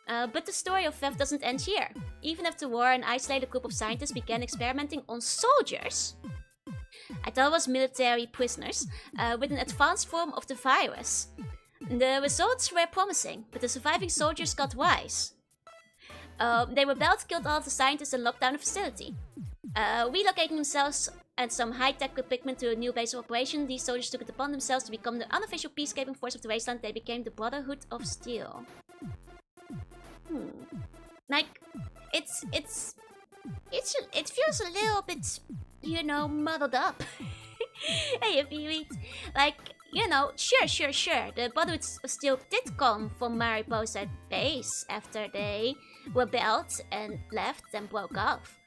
But the story of Fev doesn't end here. Even after war, an isolated group of scientists began experimenting on soldiers. I thought it was military prisoners, with an advanced form of the virus. The results were promising, but the surviving soldiers got wise. They rebelled, killed all of the scientists, and locked down the facility. Relocating themselves and some high-tech equipment to a new base of operation, these soldiers took it upon themselves to become the unofficial peacekeeping force of the wasteland. They became the Brotherhood of Steel. Like, it feels a little bit, you know, muddled up. Hey, if you read, like, you know, sure. The Brotherhood of Steel did come from Mariposa base after they rebelled and left and broke off.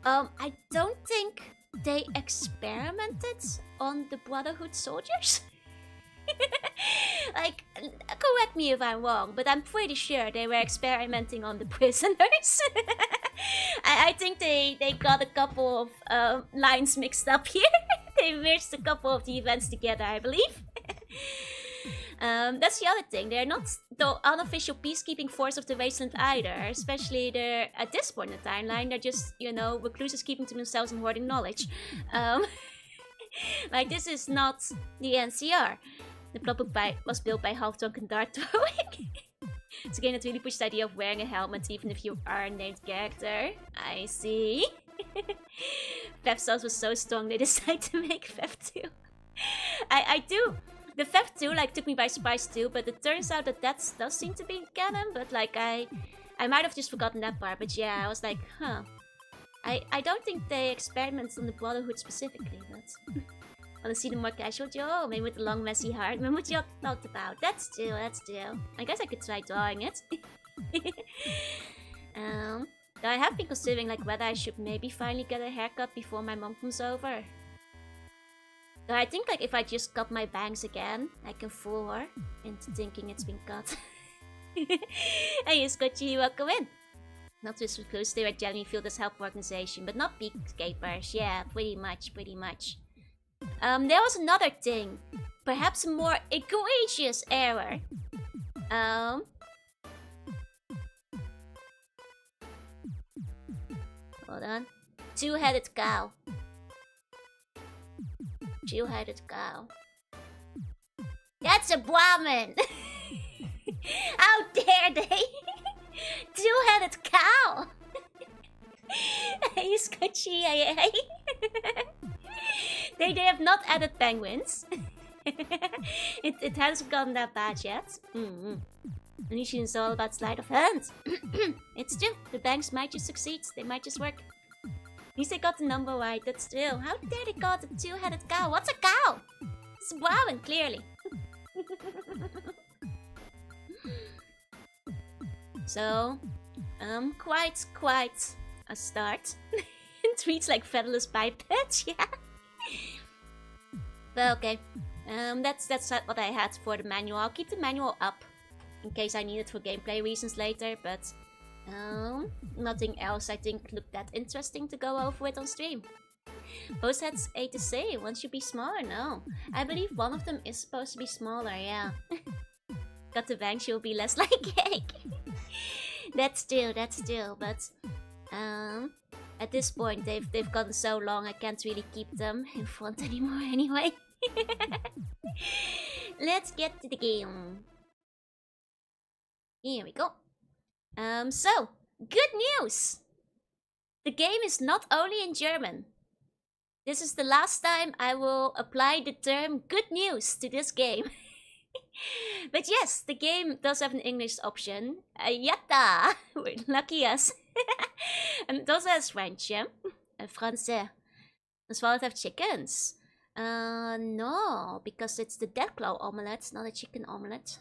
I don't think they experimented on the Brotherhood soldiers. Like, correct me if I'm wrong, but I'm pretty sure they were experimenting on the prisoners. I think they got a couple of lines mixed up here. They merged a couple of the events together, I believe. That's the other thing. They're not the unofficial peacekeeping force of the wasteland either. Especially they're, at this point in the timeline, they're just, you know, recluses keeping to themselves and hoarding knowledge. Like, this is not the NCR. The plot book was built by half-drunken dart throwing. It's a game that really pushes the idea of wearing a helmet even if you are a named character. I see. Fev Sauce was so strong they decided to make Fev 2. I do. The Fev 2 like took me by surprise too, but it turns out that does seem to be canon, but like I might have just forgotten that part, but yeah, I was like, huh. I don't think they experimented on the Brotherhood specifically, but wanna see the more casual Joe? Maybe with the long messy heart. Remember what you talked about? That's true. I guess I could try drawing it. Though I have been considering like whether I should maybe finally get a haircut before my mom comes over. Though I think like if I just cut my bangs again, I can fool her into thinking it's been cut. Hey, Scotchy, welcome in. Not just recluse, they were genuinely feel this help organization, but not peacekeepers. Yeah, pretty much. There was another thing. Perhaps a more egregious error. Hold on. Two-headed cow. Two-headed cow. That's a Brahmin! How dare they? Two-headed cow! Hey, Scotchy, hey. They have not added penguins. it hasn't gotten that bad yet. Elysian is all about sleight of hand. It's true. The banks might just succeed. They might just work. At least they got the number right. That's true. How dare they call it a two-headed cow? What's a cow? It's Brahmin, clearly. So, quite a start. It reads like featherless biped, yeah. But okay, that's what I had for the manual. I'll keep the manual up in case I need it for gameplay reasons later, but nothing else I think looked that interesting to go over with on stream. Both sets A to C. One should be smaller, no. I believe one of them is supposed to be smaller, yeah. Got the bank, she'll be less like cake. That's true, but at this point they've gotten so long I can't really keep them in front anymore anyway. Let's get to the game. Here we go. So, good news! The game is not only in German. This is the last time I will apply the term good news to this game. But yes, the game does have an English option. Yatta! We're lucky us. And it also has French, yeah? Français. As well as have chickens. No, because it's the Deathclaw omelette, not a chicken omelette.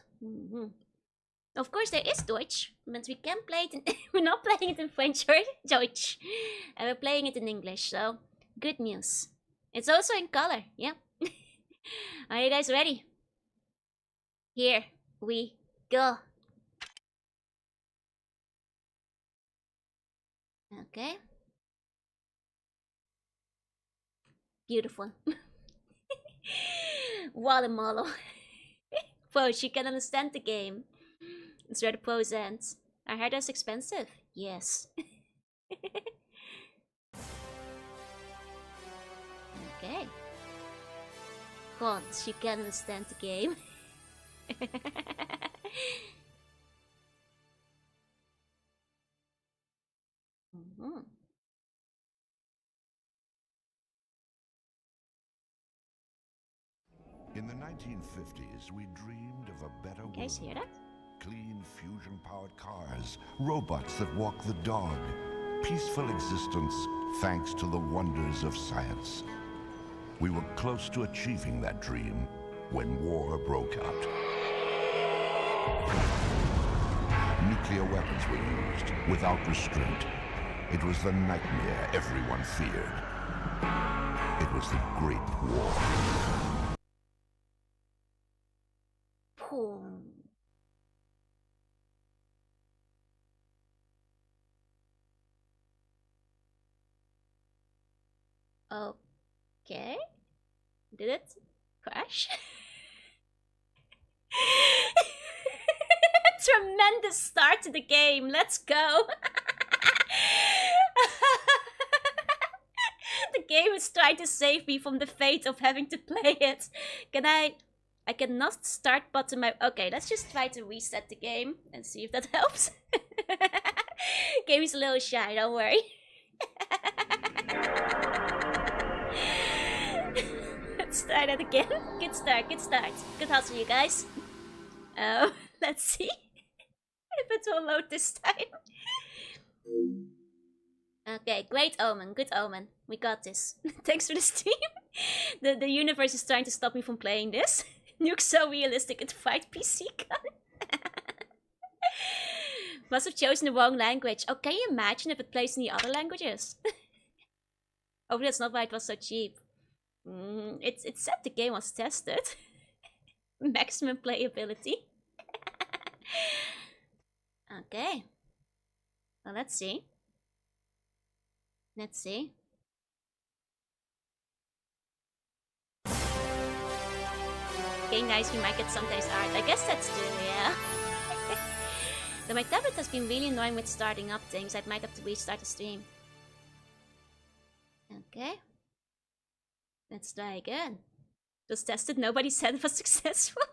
Of course, there is Deutsch, but we can't play it in we're not playing it in French or Deutsch. And we're playing it in English, so good news. It's also in color, yeah. Are you guys ready? Here we go. Okay. Beautiful. Watermelon. Whoa, she can understand the game. It's where the pros end. I heard that's expensive. Yes. Okay. God, she can understand the game. In the 1950s, we dreamed of a better world. Guys hear that? Clean fusion-powered cars, robots that walk the dog, peaceful existence thanks to the wonders of science. We were close to achieving that dream when war broke out. Nuclear weapons were used without restraint. It was the nightmare everyone feared. It was the Great War. Okay. Did it crash? Tremendous start to the game. Let's go. The game is trying to save me from the fate of having to play it. Can I cannot start button my... Okay, let's just try to reset the game and see if that helps. Game is a little shy, don't worry. Let's try that again. Good start, good start. Good hustle, you guys. Let's see if it will load this time. Okay, great omen, good omen. We got this. Thanks for the stream. The universe is trying to stop me from playing this. Nuke's so realistic it fight PC gun. Must have chosen the wrong language. Oh, can you imagine if it plays in the other languages? Oh, that's not why it was so cheap. It said the game was tested. Maximum playability. Okay. Well, let's see. Let's see. Okay, nice, we might get sometimes art. I guess that's true, yeah. Though my tablet has been really annoying with starting up things, I might have to restart the stream. Okay. Let's try again. Just tested, nobody said it was successful.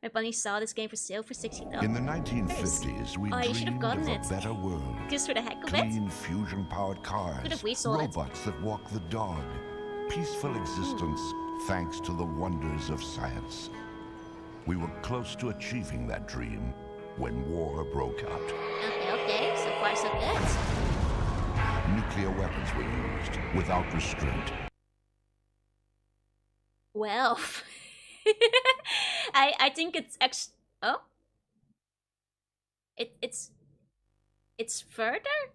My bunny saw this game for sale for $60. In the 1950s, we you should have dreamed gotten of a it. better world. Just for the heck of it. Clean, fusion-powered cars, Could have resold it. robots that walk the dog, peaceful existence thanks to the wonders of science. We were close to achieving that dream when war broke out. Okay, so far so good. Nuclear weapons were used without restraint. Well, I think it's actually... Oh? It's further?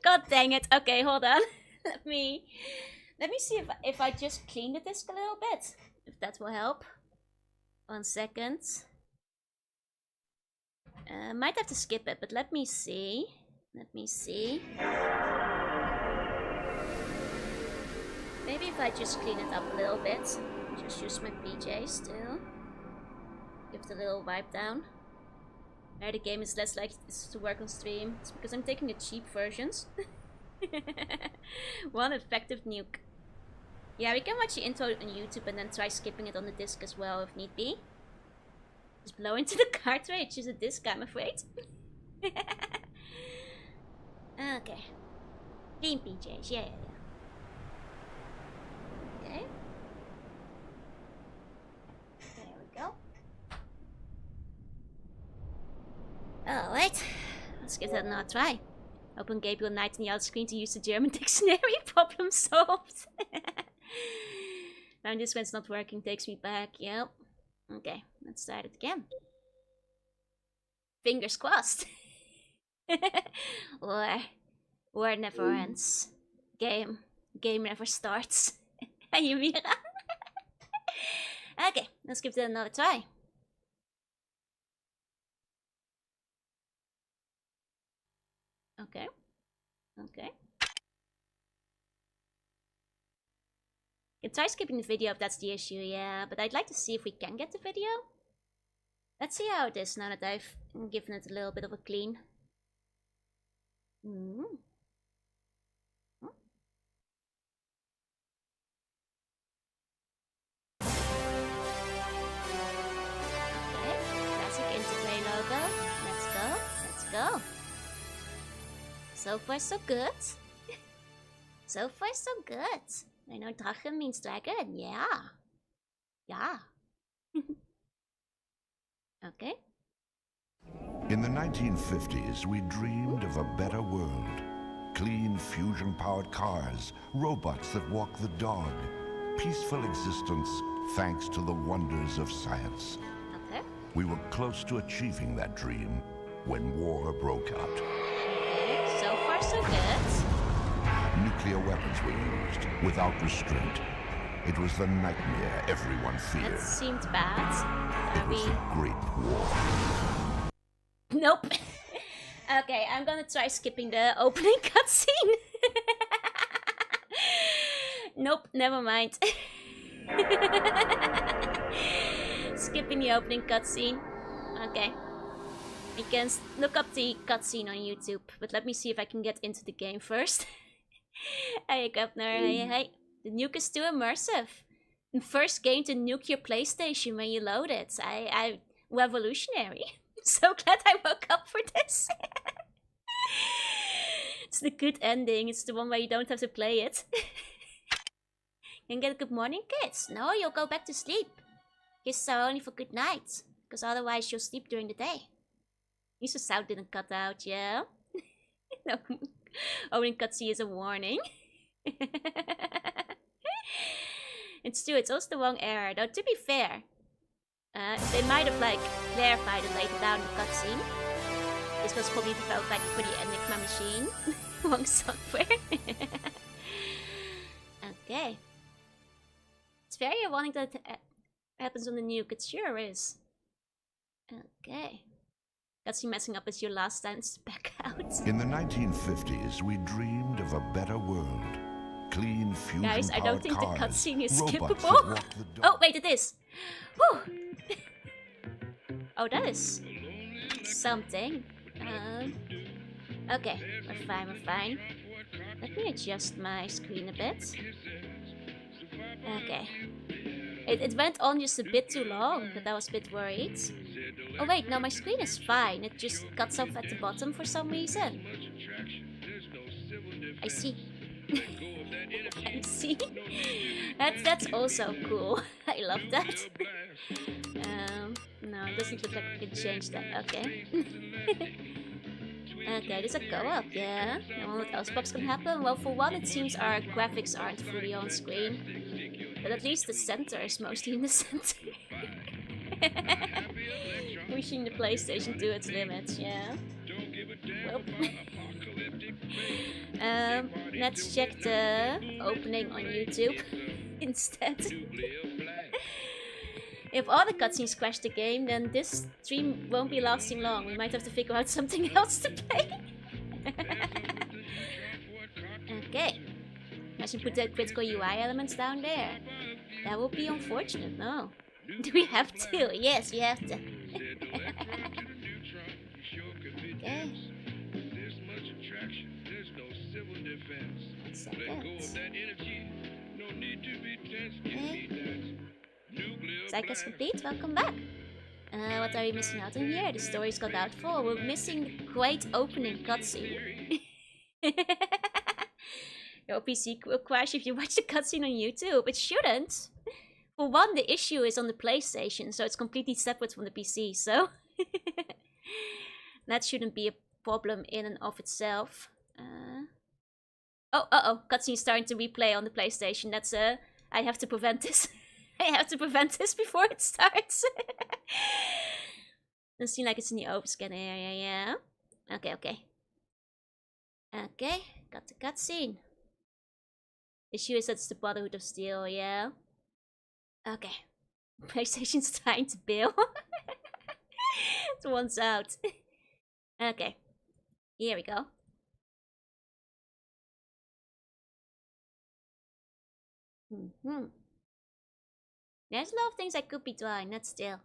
God dang it. Okay, hold on. Let me see if I just clean the disc a little bit. If that will help. 1 second. Might have to skip it, but let me see. Maybe if I just clean it up a little bit. Just use my PJs too. Give it a little wipe down. Now the game is less likely to work on stream. It's because I'm taking the cheap versions. One effective nuke. Yeah, we can watch the intro on YouTube and then try skipping it on the disc as well if need be. Just blow into the cartridge. Use a disc, I'm afraid. Okay. Clean PJs, yeah. Okay. There we go. Alright. Let's give that another try. Open Gabriel Knight in the outer screen to use the German dictionary. Problem solved. Now this one's not working, takes me back. Yep. Okay, let's start it again. Fingers crossed. War never ends. Game never starts. You Mira? Okay, let's give it another try. Okay. You can try skipping the video if that's the issue, yeah, but I'd like to see if we can get the video. Let's see how it is now that I've given it a little bit of a clean. Okay, classic interplay logo. Let's go. So far so good. So far so good. I know Drachen means dragon, yeah. Okay. In the 1950s, we dreamed of a better world. Clean, fusion-powered cars, robots that walk the dog, peaceful existence thanks to the wonders of science. Okay. We were close to achieving that dream when war broke out. Okay, so far so good. Nuclear weapons were used without restraint. It was the nightmare everyone feared. That seemed bad. It was the Great War. Nope. Okay, I'm gonna try skipping the opening cutscene. Nope, never mind. Skipping the opening cutscene. Okay. We can look up the cutscene on YouTube, but let me see if I can get into the game first. Hey, Governor. Hey. The nuke is too immersive. The first game to nuke your PlayStation when you load it. I revolutionary. So glad I woke up for this. It's the good ending. It's the one where you don't have to play it. Can get a good morning, kids? No, you'll go back to sleep. Kisses are only for good nights, because otherwise you'll sleep during the day. At least the sound didn't cut out, yeah? No. Opening cutscene is a warning. It's true, it's also the wrong error. Though to be fair, they might have like clarified it later down in the cutscene. This was probably developed like for the Enigma machine. Wrong software. Okay. It's very ironic that it happens on the nuke. It sure is. Okay. Cutscene messing up is your last chance to back out. In the 1950s, we dreamed of a better world. Clean, fusion-powered Guys, I don't think cars, the cutscene is robots that skippable. walk the dog. Oh, wait, it is. Whew. Oh, that is something. Okay, we're fine. Let me adjust my screen a bit. Okay. It went on just a bit too long, but I was a bit worried. Oh wait, no, my screen is fine. It just cuts off at the bottom for some reason. I see. I see. That's also cool. I love that. No, it doesn't look like I can change that. Okay. Okay, there's a co-op, yeah. And what else box can happen? Well, for one, it seems our graphics aren't fully on screen. But at least the center is mostly in the center. Pushing the PlayStation to its limits, yeah. Well. Let's check the opening on YouTube instead. If all the cutscenes crash the game, then this stream won't be lasting long. We might have to figure out something else to play. Okay. I should put the critical UI elements down there. That would be unfortunate, no. Do we have to? Yes, you have to. Okay. 1 second. Okay. Cycle is complete, welcome back. What are we missing out on here? The story's got doubtful. We're missing the great opening cutscene. Your PC will crash if you watch the cutscene on YouTube. It shouldn't. For one, the issue is on the PlayStation, so it's completely separate from the PC, so... that shouldn't be a problem in and of itself. Oh, uh-oh, cutscene's starting to replay on the PlayStation. That's, I have to prevent this. I have to prevent this before it starts. Doesn't seem like it's in the overscan area, yeah. Okay, okay. Okay, got the cutscene. Issue is that it's the Brotherhood of Steel, yeah. Okay. PlayStation's trying to bail. It one's out. Okay. Here we go. There's a lot of things I could be trying, not still.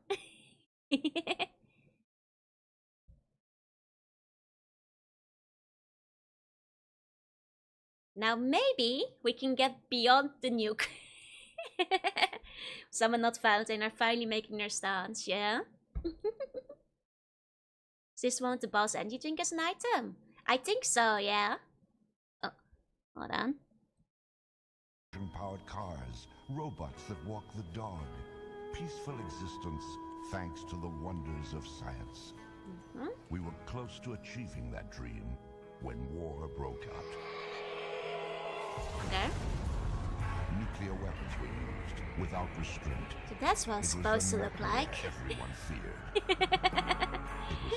Now maybe we can get beyond the nuke. Someone not Valentine are finally making their stance, yeah? Is this one of the boss energy drink as an item? I think so, yeah. Oh, hold on. Powered cars, robots that walk the dog. Peaceful existence thanks to the wonders of science. We were close to achieving that dream when war broke out. Okay. Nuclear weapons were used without restraint. So that's what it's supposed to look like. Everyone feared. It was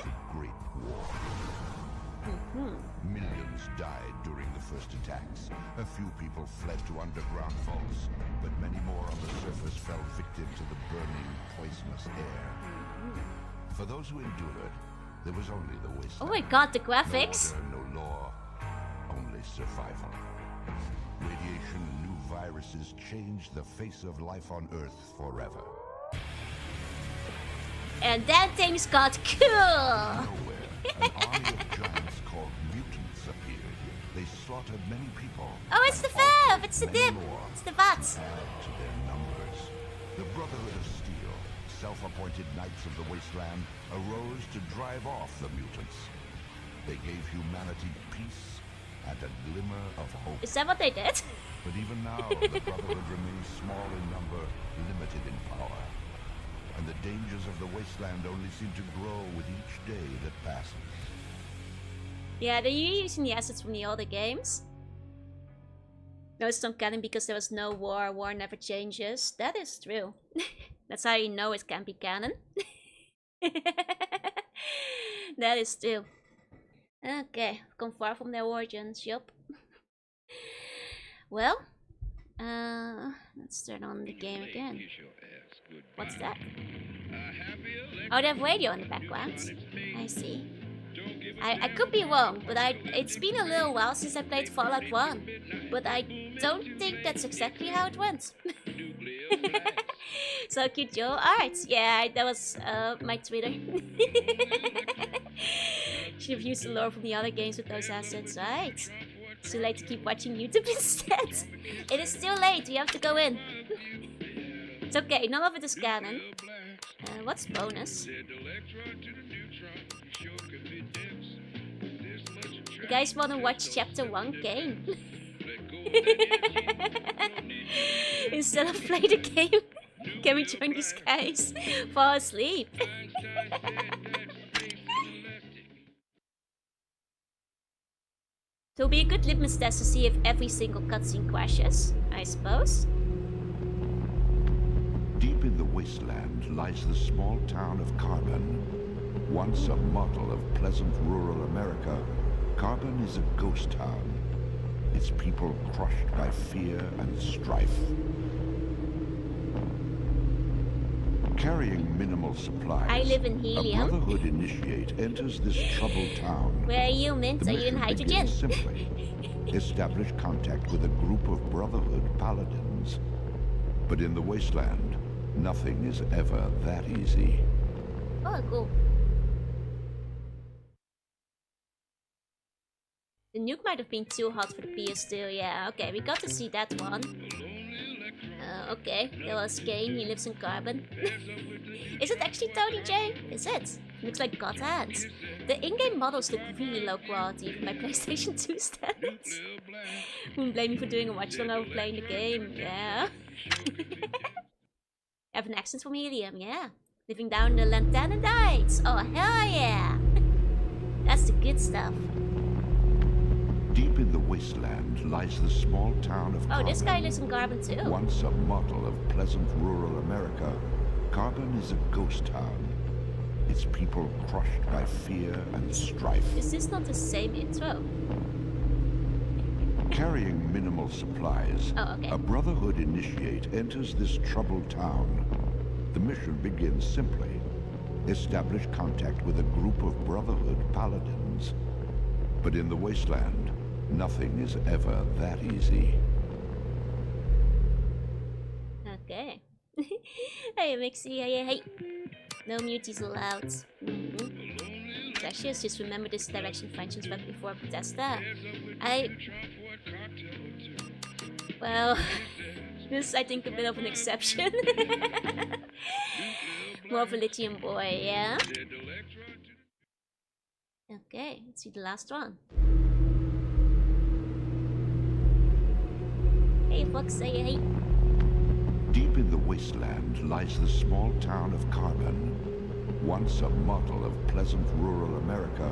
the Great War. Millions died during the first attacks. A few people fled to underground vaults, but many more on the surface fell victim to the burning, poisonous air. For those who endured, there was only the wasteland. Oh my god, the graphics! No order, no law, only survival. Radiation and new viruses changed the face of life on Earth forever. And then things got cool! Nowhere, an army of giants called mutants appeared. They slaughtered many people. Oh, it's the Fab! It's the dip! It's the Vats! Add to their numbers. The Brotherhood of Steel, self-appointed knights of the wasteland, arose to drive off the mutants. They gave humanity peace and a glimmer of hope. Is that what they did? But even now, the Brotherhood remains small in number, limited in power. And the dangers of the wasteland only seem to grow with each day that passes. Yeah, they're using the assets from the older games. No, it's not canon because there was no war. War never changes. That is true. That's how you know it can be canon. That is true. Okay, come far from their origins, yup. Well, let's turn on the game again. What's that? Oh, they have radio in the background. I see. I could be wrong, but it's been a little while since I played Fallout 1. But I don't think that's exactly how it went. So cute, Joe. Alright, yeah, that was my Twitter. Should have used the lore from the other games with those assets, right? It's too late to keep watching YouTube instead. It is still late, we have to go in. It's okay, none of it is canon. What's bonus? You guys wanna watch chapter 1 game? Instead of play the game, can we join these guys? Fall asleep. It will be a good litmus test to see if every single cutscene crashes, I suppose. Deep in the wasteland lies the small town of Carbon. Once a model of pleasant rural America, Carbon is a ghost town. Its people crushed by fear and strife. Carrying minimal supplies, I live in a helium. Brotherhood initiate enters this troubled town. Where are you, Mint? The Are you in mission hydrogen? begins simply. Establish contact with a group of Brotherhood paladins. But in the wasteland, nothing is ever that easy. Oh, cool. The nuke might have been too hot for the PS2, yeah. Okay, we got to see that one. Okay, there was Kane, he lives in Carbon. Is it actually Tony J? Is it? Looks like God hands. The in-game models look really low quality even by PlayStation 2 standards. Wouldn't blame me for doing a watch-along over playing the game, yeah. Have an accent from helium, yeah. Living down the Lantana Heights. Oh, hell yeah! That's the good stuff. Deep in the wasteland lies the small town of Carbon. Oh, this guy lives in Carbon too. Once a model of pleasant rural America, Carbon is a ghost town. Its people crushed by fear and strife. Is this not the same intro? Carrying minimal supplies, Oh, okay. a Brotherhood initiate enters this troubled town. The mission begins simply. Establish contact with a group of Brotherhood paladins. But in the wasteland, nothing is ever that easy. Okay. Hey, Mixie, hey. No muties allowed. Precious, just remember this direction functions went before Bethesda. Well, this is, I think, a bit of an exception. More of a lithium boy, yeah? Okay, let's see the last one. Hey, Fox, hey. Deep in the wasteland lies the small town of Carbon. Once a model of pleasant rural America,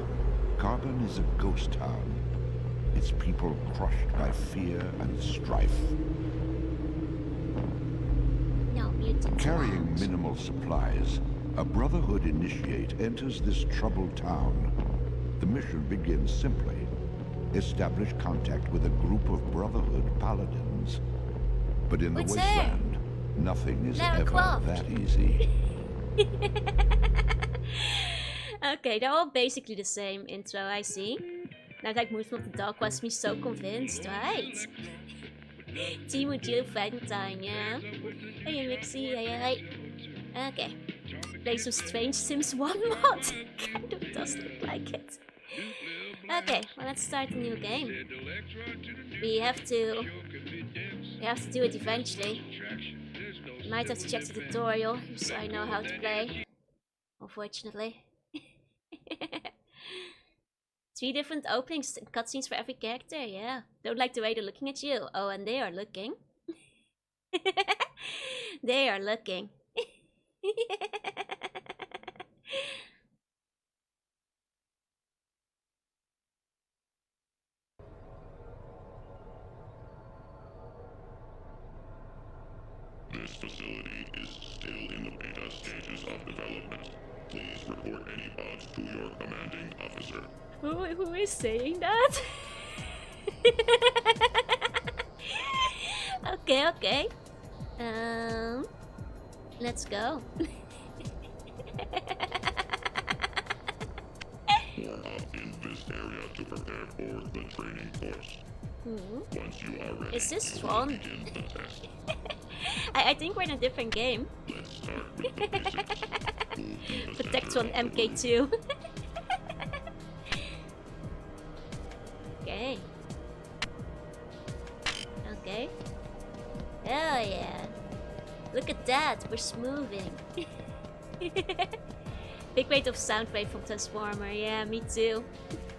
Carbon is a ghost town. Its people crushed by fear and strife. No mutants Carrying allowed. minimal supplies, a Brotherhood initiate enters this troubled town. The mission begins simply. Establish contact with a group of Brotherhood paladins. But in the What's wasteland, nothing is Lara ever Croft. that easy. Okay, they're all basically the same intro, I see. Now that Movement of the Dog was me so convinced, right? Timo, Jill, Valentine, yeah. Hey, Mixie, hey. Okay. Play some strange Sims 1 mod. Kind of does look like it. Okay, well, let's start a new game. We have to do it eventually. Might have to check the tutorial so I know how to play. Unfortunately. 3 different openings and cutscenes for every character, yeah. Don't like the way they're looking at you. Oh, and they are looking. They are looking. This facility is still in the beta stages of development. Please report any bugs to your commanding officer. Who is saying that? Okay. Let's go. Warm up in this area to prepare for the training course. Once you are ready, Is this you will fun? begin the test. I think we're in a different game. Let's start with the basics. Who in the Protect center on of the room? MK2. Okay. Hell yeah. Look at that, we're smoothing. Big weight of sound wave from Transformer, yeah, me too.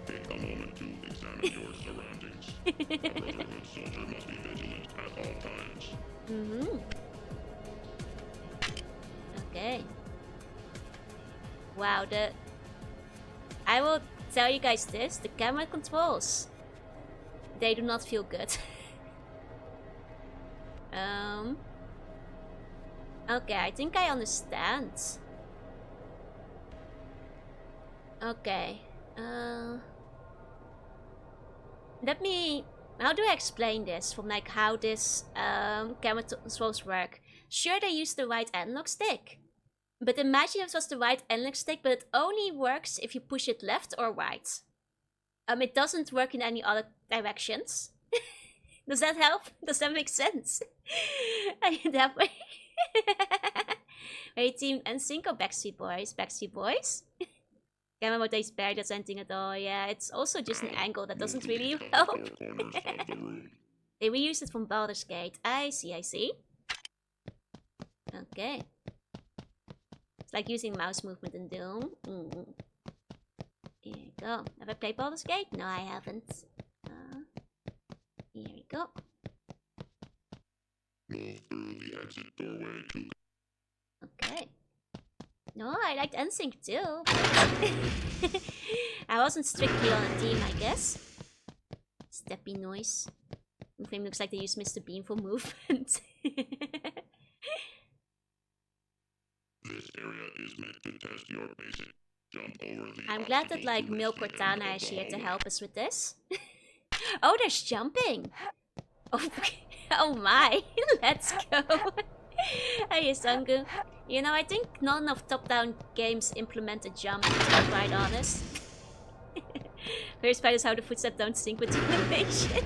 Take a moment to examine your surroundings. A Brotherhood soldier must be vigilant at all times. Okay. Wow, I will tell you guys this, the camera controls, they do not feel good. Okay, I think I understand. Okay. How do I explain this from like how this camera controls work? Sure, they use the right analog stick. But imagine if it was the right analog stick, but it only works if you push it left or right. It doesn't work in any other directions. Does that help? Does that make sense? That way. Hey, Team NSYNC or Backstreet Boys? Backstreet Boys? Camera mode is barely does anything at all. Yeah, it's also just an angle that doesn't really help. They reused it from Baldur's Gate. I see, I see. Okay. It's like using mouse movement in Doom. Here we go. Have I played Baldur's Gate? No, I haven't. Here we go. Move through the exit doorway to... Okay. No, I liked NSYNC too. I wasn't strictly on a team, I guess. Steppy noise. The frame looks like they used Mr. Bean for movement. This area is meant to test your basic jump over the... I'm glad that like Mil Cortana is here to help us with this. Oh, there's jumping! Oh, oh my! Let's go! Hey, Sangu. You know, I think none of top-down games implement a jump, to be quite honest. First part is how the footsteps don't sync with the animation.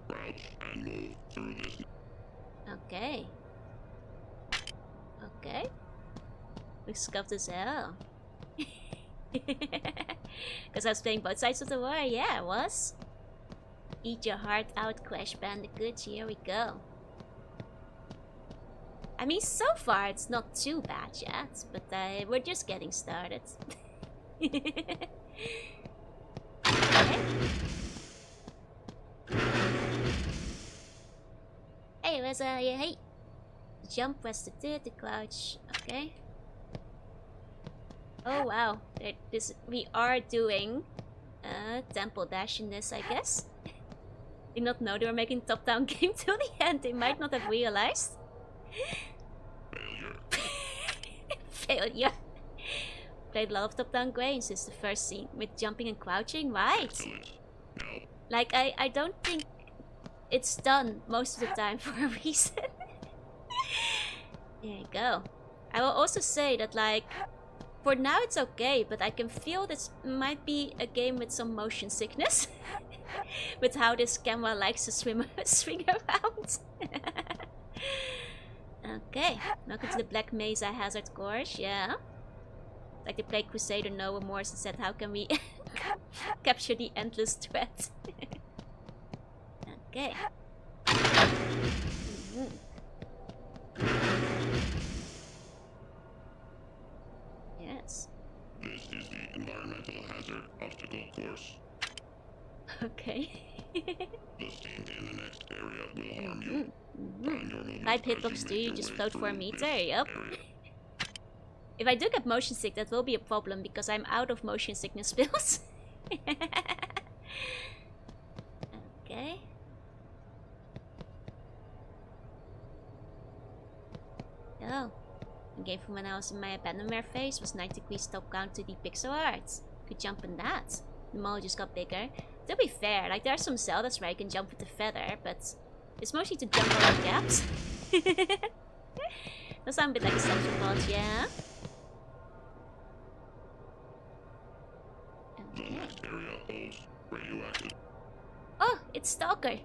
Crouch and move through this... Okay. Okay. Looks scuffed as hell. Because I was playing both sides of the war? Yeah, I was. Eat your heart out, Crash Bandicoot. Here we go. I mean, so far it's not too bad yet, but we're just getting started. Okay. Hey, where's hey? Jump, press the T, to crouch. Okay. Oh wow, we are doing temple dash in this, I guess. Did not know they were making top-down game till the end. They might not have realized. Failure. Failure. Played a lot of top-down games since the first scene with jumping and crouching, right? Excellent. Now, Like I don't think it's done most of the time for a reason. There you go. I will also say that like for now it's okay, but I can feel this might be a game with some motion sickness. With how this camera likes to swing around. Okay, welcome to the Black Mesa Hazard course, yeah. Like they played Crusader No Remorse and said, how can we capture the endless threat? Okay. Yes. this is the environmental hazard obstacle course. Okay. The steam in the next area will harm you. Plan your movements 5 as hitbox you do make you your just way float for a through meter? this Yep. area. If I do get motion sick, that will be a problem because I'm out of motion sickness pills. Okay. Oh. The game from when I was in my abandonware phase was 90 degrees top count to the pixel art. Could jump in that. The mall just got bigger. To be fair, like there are some Zeldas where I can jump with the feather, but it's mostly to jump over gaps. That sounds a bit like a central pod, yeah? The next area holds radioactive. Oh, it's Stalker!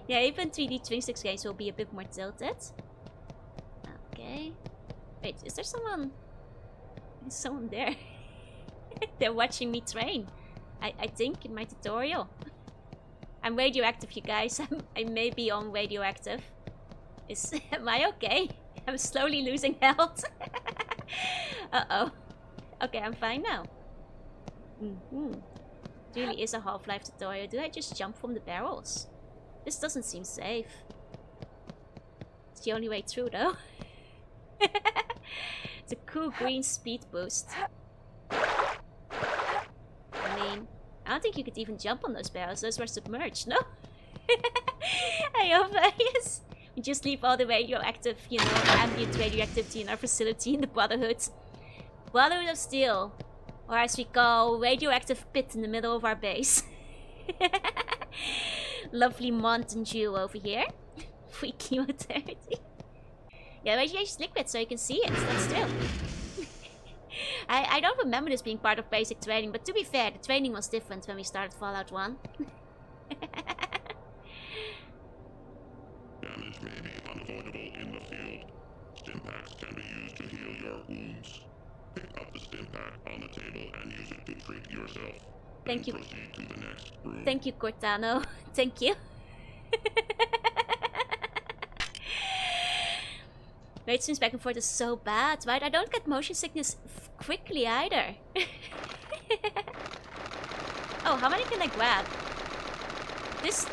Yeah, even 3D Twin Sticks games will be a bit more tilted. Okay. Wait, is there someone? There's someone there. They're watching me train. I think in my tutorial. I'm radioactive, you guys. I may be on radioactive. Am I okay? I'm slowly losing health. Uh-oh. Okay, I'm fine now. It really is a Half-Life tutorial. Do I just jump from the barrels? This doesn't seem safe. It's the only way through, though. It's a cool green speed boost. I mean, I don't think you could even jump on those barrels. Those were submerged, no? I hope yes. We just leave all the radioactive, you know, ambient radioactivity in our facility in the Brotherhood. Brotherhood of Steel. Or as we call, radioactive pit in the middle of our base. Lovely Mountain Dew over here. Free chemotherapy. Yeah, radiation liquid so you can see it. That's true. I don't remember this being part of basic training, but to be fair, the training was different when we started Fallout 1. Damage may be unavoidable in the field. Stimpaks can be used to heal your wounds. Pick up the stimpak on the table and use it to treat yourself. Thank you. Proceed to the next room. Thank you, Cortano. Thank you. Rage swings back and forth is so bad, right? I don't get motion sickness quickly either. Oh, how many can I grab? This...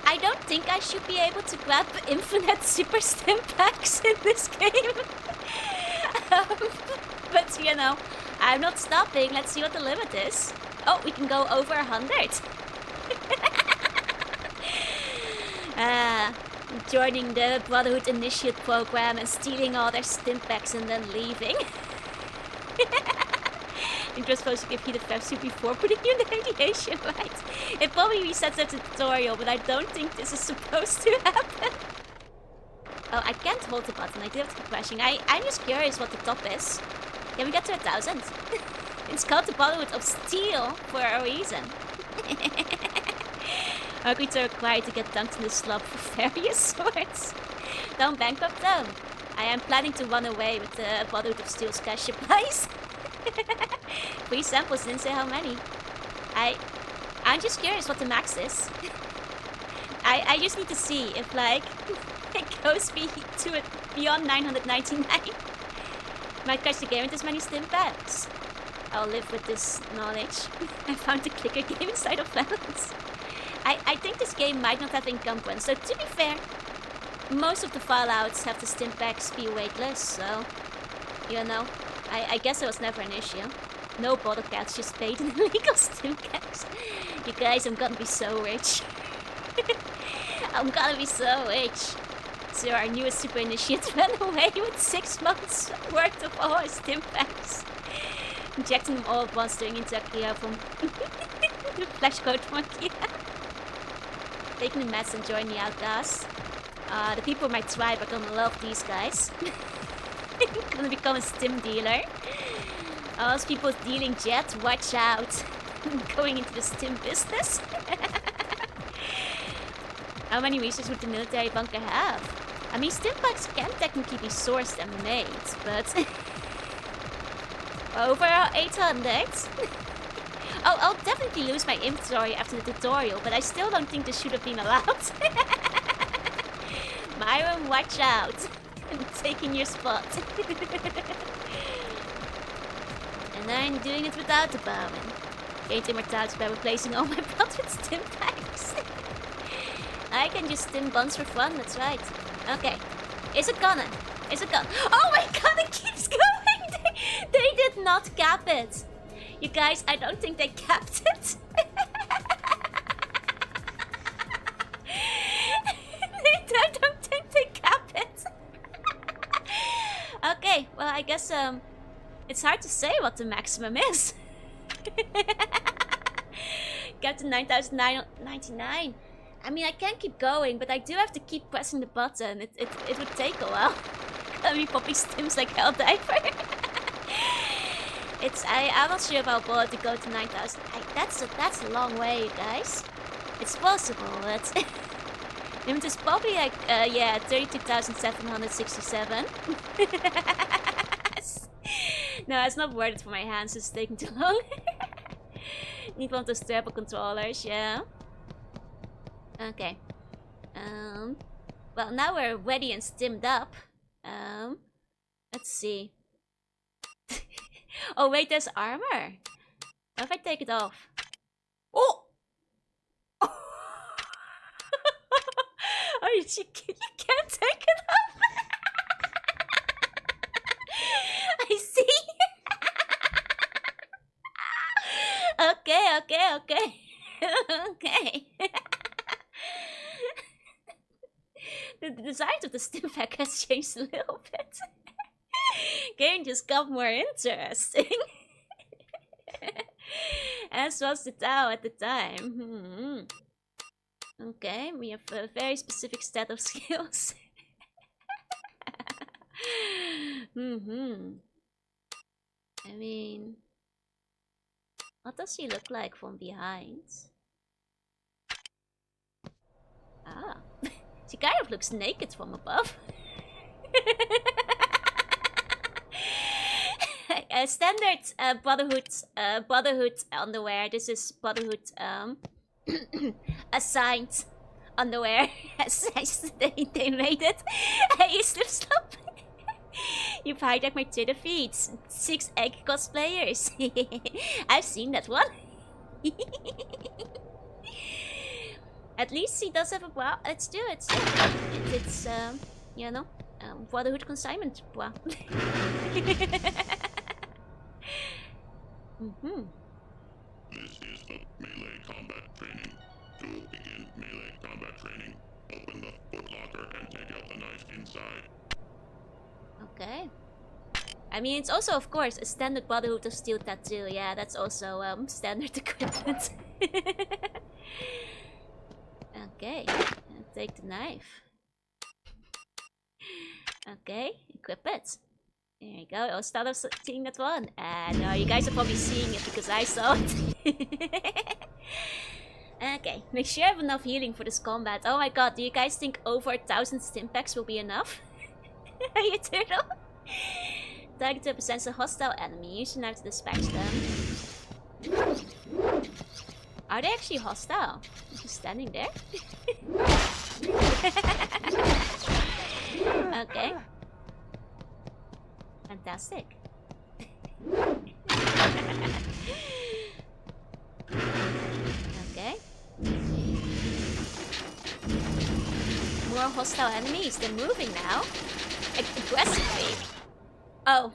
I don't think I should be able to grab infinite super stimpaks in this game. But, you know, I'm not stopping. Let's see what the limit is. Oh, we can go over 100. Joining the Brotherhood Initiate program and stealing all their stimpaks and then leaving. It was supposed to give you the FEV before putting you in the radiation, right? It probably resets the tutorial, but I don't think this is supposed to happen. Oh, I can't hold the button. I do have to keep crashing. I'm just curious what the top is. Can we get to 1,000? It's called the Brotherhood of Steel for a reason. Upgrades are required to get dunked in the slump for various sorts. Don't bankrupt them. I am planning to run away with the Brotherhood of Steel's cash supplies. 3 samples, didn't say how many. I'm just curious what the max is. I just need to see if, like, it goes beyond 999. Might crash the game with this many stimpaks. I'll live with this knowledge. I found the clicker game inside of Valence. I think this game might not have encumbrance, so to be fair, most of the Fallouts have the stimpaks be weightless, so, you know, I guess it was never an issue. No bottle cats just paid in illegal stimpaks. You guys, I'm gonna be so rich. I'm gonna be so rich. So our newest super initiate ran away with 6 months worth of all our stimpaks. Injecting them all at once, doing Intakia from the flashcode monkey. Taking the meds and joining the outcasts. The people in my tribe are gonna love these guys. Gonna become a stim dealer. All those people dealing jet, watch out. Going into the stim business. How many research would the military bunker have? I mean, stimpaks can technically be sourced and made, but... over 800? Oh, I'll definitely lose my inventory after the tutorial, but I still don't think this should have been allowed. Myron, watch out. I'm taking your spot. And I'm doing it without the bowman. Gained immortality by replacing all my blood with stimpaks. I can just stim buns for fun, that's right. Okay. Is it gonna? Is it gonna? Oh my god, it keeps going! They did not cap it. You guys, I don't think they capped it. I don't think they capped it. Okay, well, I guess it's hard to say what the maximum is. Got to 9,999. I mean, I can keep going, but I do have to keep pressing the button. It would take a while. Gonna be popping stims like Helldiver. I'm not sure about bullet to go to 9,000. That's a long way, you guys. It's possible, but limit is probably like yeah, 32,767. No, it's not worth it for my hands. It's taking too long. Need one of those turbo controllers, yeah. Okay. Well, now we're ready and stimmed up. Let's see. Oh wait, there's armor. What if I take it off? Oh! Oh, you can't take it off. I see. Okay. Okay. The design of the stim pack has changed a little bit. Game just got more interesting. As was the Tao at the time. Okay, we have a very specific set of skills. I mean, what does she look like from behind? Ah, she kind of looks naked from above. Standard Brotherhood underwear. This is Brotherhood assigned underwear. They made it. Hey, slip slop. You've hijacked my Twitter feeds. 6 egg cosplayers. I've seen that one. At least he does have a bra. Let's do it. It's you know, Brotherhood consignment bra. This is the melee combat training. To begin melee combat training, open the footlocker and take out the knife inside. Okay. I mean, it's also, of course, a standard Brotherhood of Steel tattoo. Yeah, that's also standard equipment. Okay, and take the knife. Okay, equip it. There you go. I'll start off seeing that one. No, you guys are probably seeing it because I saw it. Okay, make sure I have enough healing for this combat. Oh my god, do you guys think over 1,000 stim packs will be enough? Are you turtle? Target represents a hostile enemy. You should now to dispatch them. Are they actually hostile? Just standing there? Okay. Fantastic. Okay. More hostile enemies. They're moving now. Aggressively. Oh.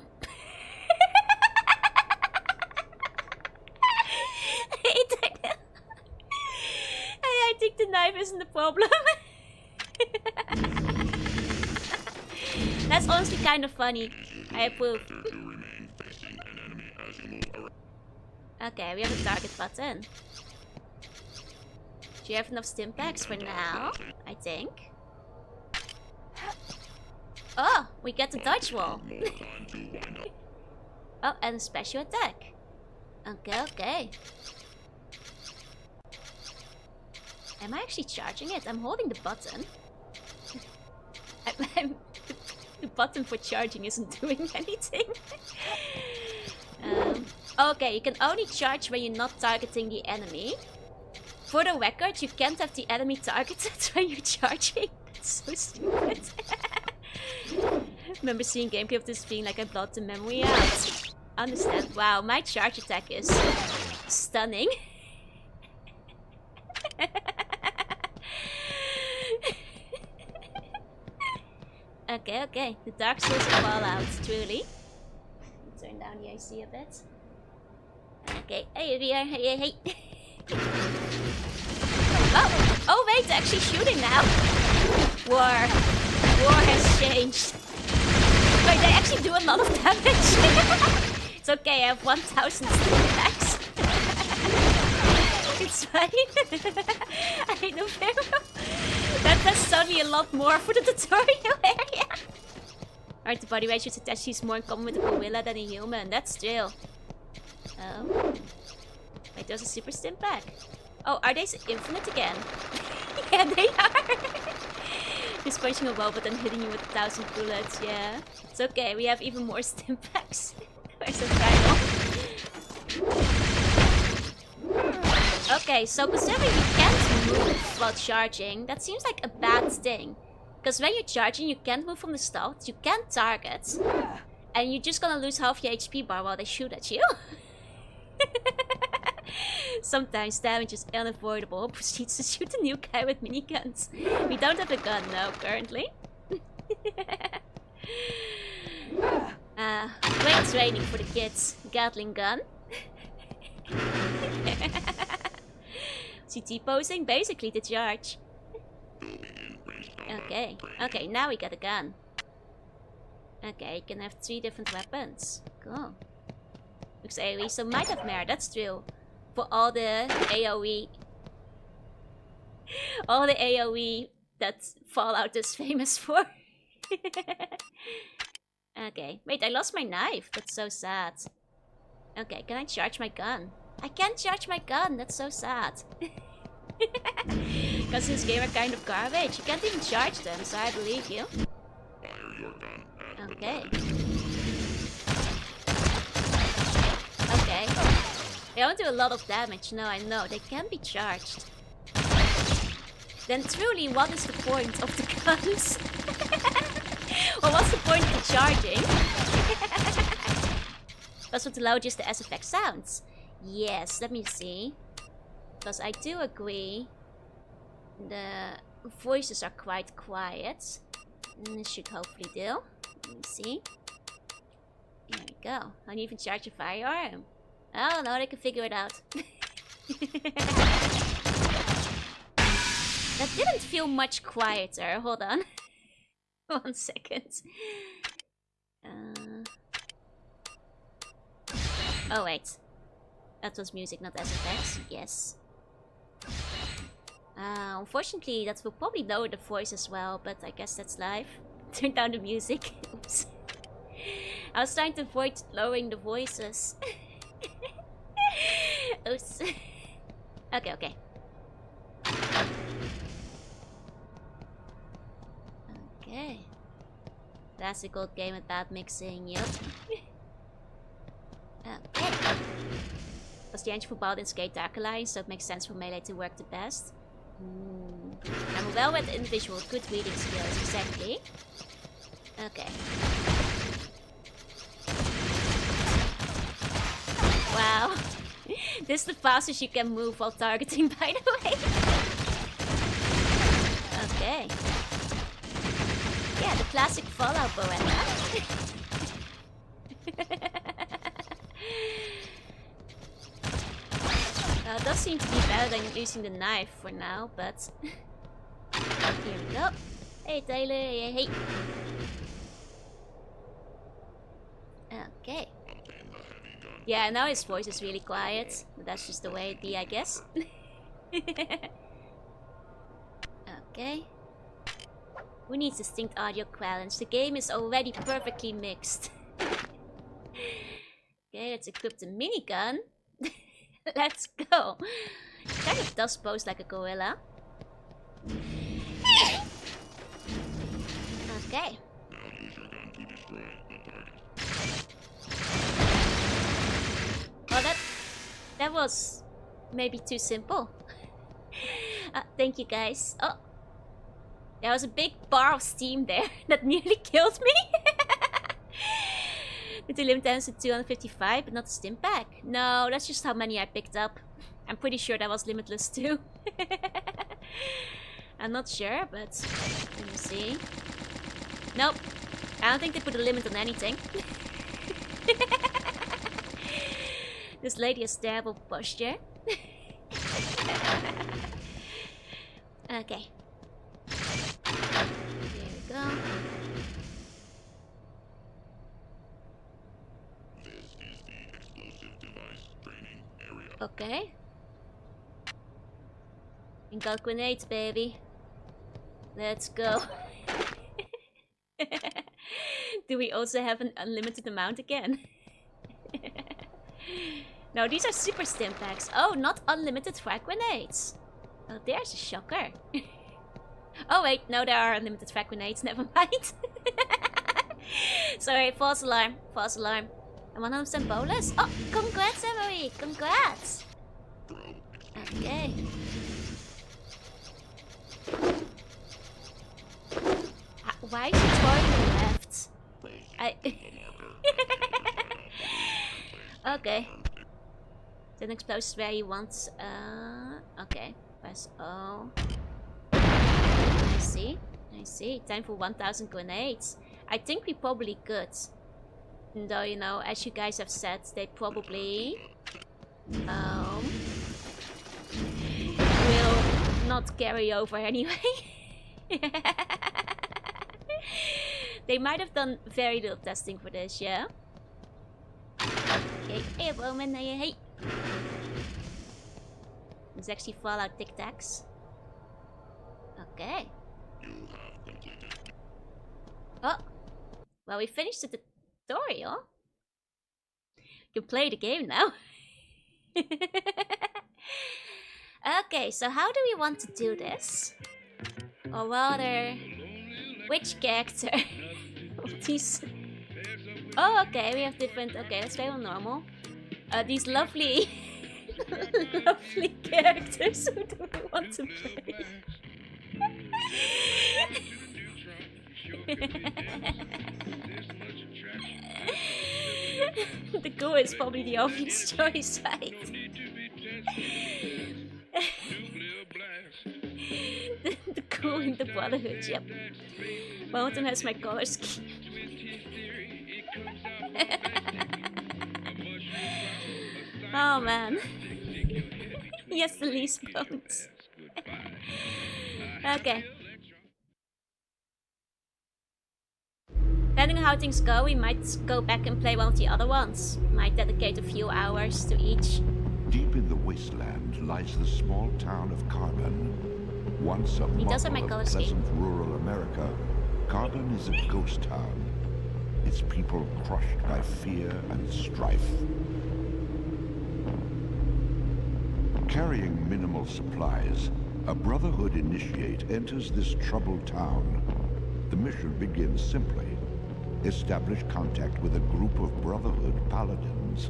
I think the knife isn't the problem. That's honestly kind of funny. I approve. Okay, we have a target button. Do you have enough stim packs for now? I think. Oh, we get the dodge wall. Oh, and a special attack. Okay. Am I actually charging it? I'm holding the button. The button for charging isn't doing anything. Okay, you can only charge when you're not targeting the enemy. For the record, you can't have the enemy targeted when you're charging. That's so stupid. Remember seeing gameplay of this being like I blocked the memory out. Understand. Wow, my charge attack is stunning. Okay. The Dark Souls of Fallout, truly. Turn down the AC a bit. Okay, hey. Oh wait, they're actually shooting now. War has changed. Wait, they actually do a lot of damage. It's okay, I have 1,000 stacks. It's fine. I know very well. That's suddenly a lot more for the tutorial area. Alright, the body weight should suggest she's more in common with a gorilla than a human. That's true. Oh. Wait, there's a super stim pack. Oh, are they infinite again? Yeah, they are. Just punching a robot and hitting you with 1,000 bullets, yeah. It's okay, we have even more stim packs. Where's the final? Okay, so considering you can't move while charging, that seems like a bad thing. Because when you're charging, you can't move from the start, you can't target, and you're just gonna lose half your HP bar while they shoot at you. Sometimes damage is unavoidable. Proceeds to shoot a new guy with miniguns. We don't have a gun now, currently. Great training for the kids. Gatling gun. CT posing, basically the charge. Okay, okay, now we got a gun. Okay, you can have 3 different weapons. Cool. Looks AoE, so might have merit, that's true. For all the AoE. All the AoE that Fallout is famous for. Okay, wait, I lost my knife. That's so sad. Okay, can I charge my gun? I can't charge my gun, that's so sad. Because this game are kind of garbage. You can't even charge them, so I believe you. Okay. Okay. They don't do a lot of damage, no, I know. They can be charged. Then truly, what is the point of the guns? Well, what's the point of the charging? That's what allows just the SFX sounds. Yes, let me see. Because I do agree. The voices are quite quiet. And this should hopefully do. Let me see. There we go. Don't even charge a firearm. Oh no, they can figure it out. That didn't feel much quieter. Hold on. 1 second. Oh wait. That was music, not SFX. Yes. Unfortunately, that will probably lower the voice as well, but I guess that's life. Turn down the music. Oops. I was trying to avoid lowering the voices. Oops. Okay, okay. Okay. Classic old game with bad mixing, yep. Okay. Was the engine for Baldur's Gate Dark Alliance, so it makes sense for melee to work the best. I'm a well-read individual with good reading skills, exactly. Okay. Wow. This is the fastest you can move while targeting, by the way. Okay. Yeah, the classic Fallout Beretta. It does seem to be better than using the knife for now, but... Here we go. Hey Taylor, hey. Okay. Yeah, now his voice is really quiet, but that's just the way it be, I guess. Okay. Who needs distinct audio quality? The game is already perfectly mixed. Okay, let's equip the minigun. Let's go. Kind of does pose like a gorilla. Okay. Well, that was maybe too simple. Thank you guys. Oh, there was a big bar of steam there that nearly killed me. Did the limit times to 255, but not the stim pack? No, that's just how many I picked up. I'm pretty sure that was limitless too. I'm not sure, but let me see. Nope, I don't think they put a limit on anything. This lady has terrible posture. Okay. There we go. Okay. And got grenades, baby. Let's go. Do we also have an unlimited amount again? No, these are super stim packs. Oh, not unlimited frag grenades. Oh, there's a shocker. Oh wait, no, there are unlimited frag grenades. Never mind. Sorry, false alarm. False alarm. I'm 100% bonus. Oh, congrats, Emery. Congrats. Okay. Why is he towing left? Okay. Then explodes where he wants. Okay. Press O. I see. I see. Time for 1000 grenades. I think we probably could. Though, you know, as you guys have said, they probably will not carry over anyway. They might have done very little testing for this, yeah? Okay, hey Roman, hey. It's actually Fallout Tic Tacs. Okay. You have completed. Oh, well, we finished the tutorial. You can play the game now. Okay, so how do we want to do this? Or rather, which character of these? Oh, okay, we have different. Okay, let's play on normal. These lovely, lovely characters. Who do we want to play? The ghoul is probably the obvious choice, right? the ghoul in the Brotherhood, yep. One of them has my color scheme. Oh man. He has the least bones. Okay. Depending on how things go, we might go back and play one of the other ones. Might dedicate a few hours to each. Deep in the wasteland lies the small town of Carbon. Once a model of pleasant rural America, Carbon is a ghost town. Its people crushed by fear and strife. Carrying minimal supplies, a Brotherhood initiate enters this troubled town. The mission begins simply. Establish contact with a group of Brotherhood paladins.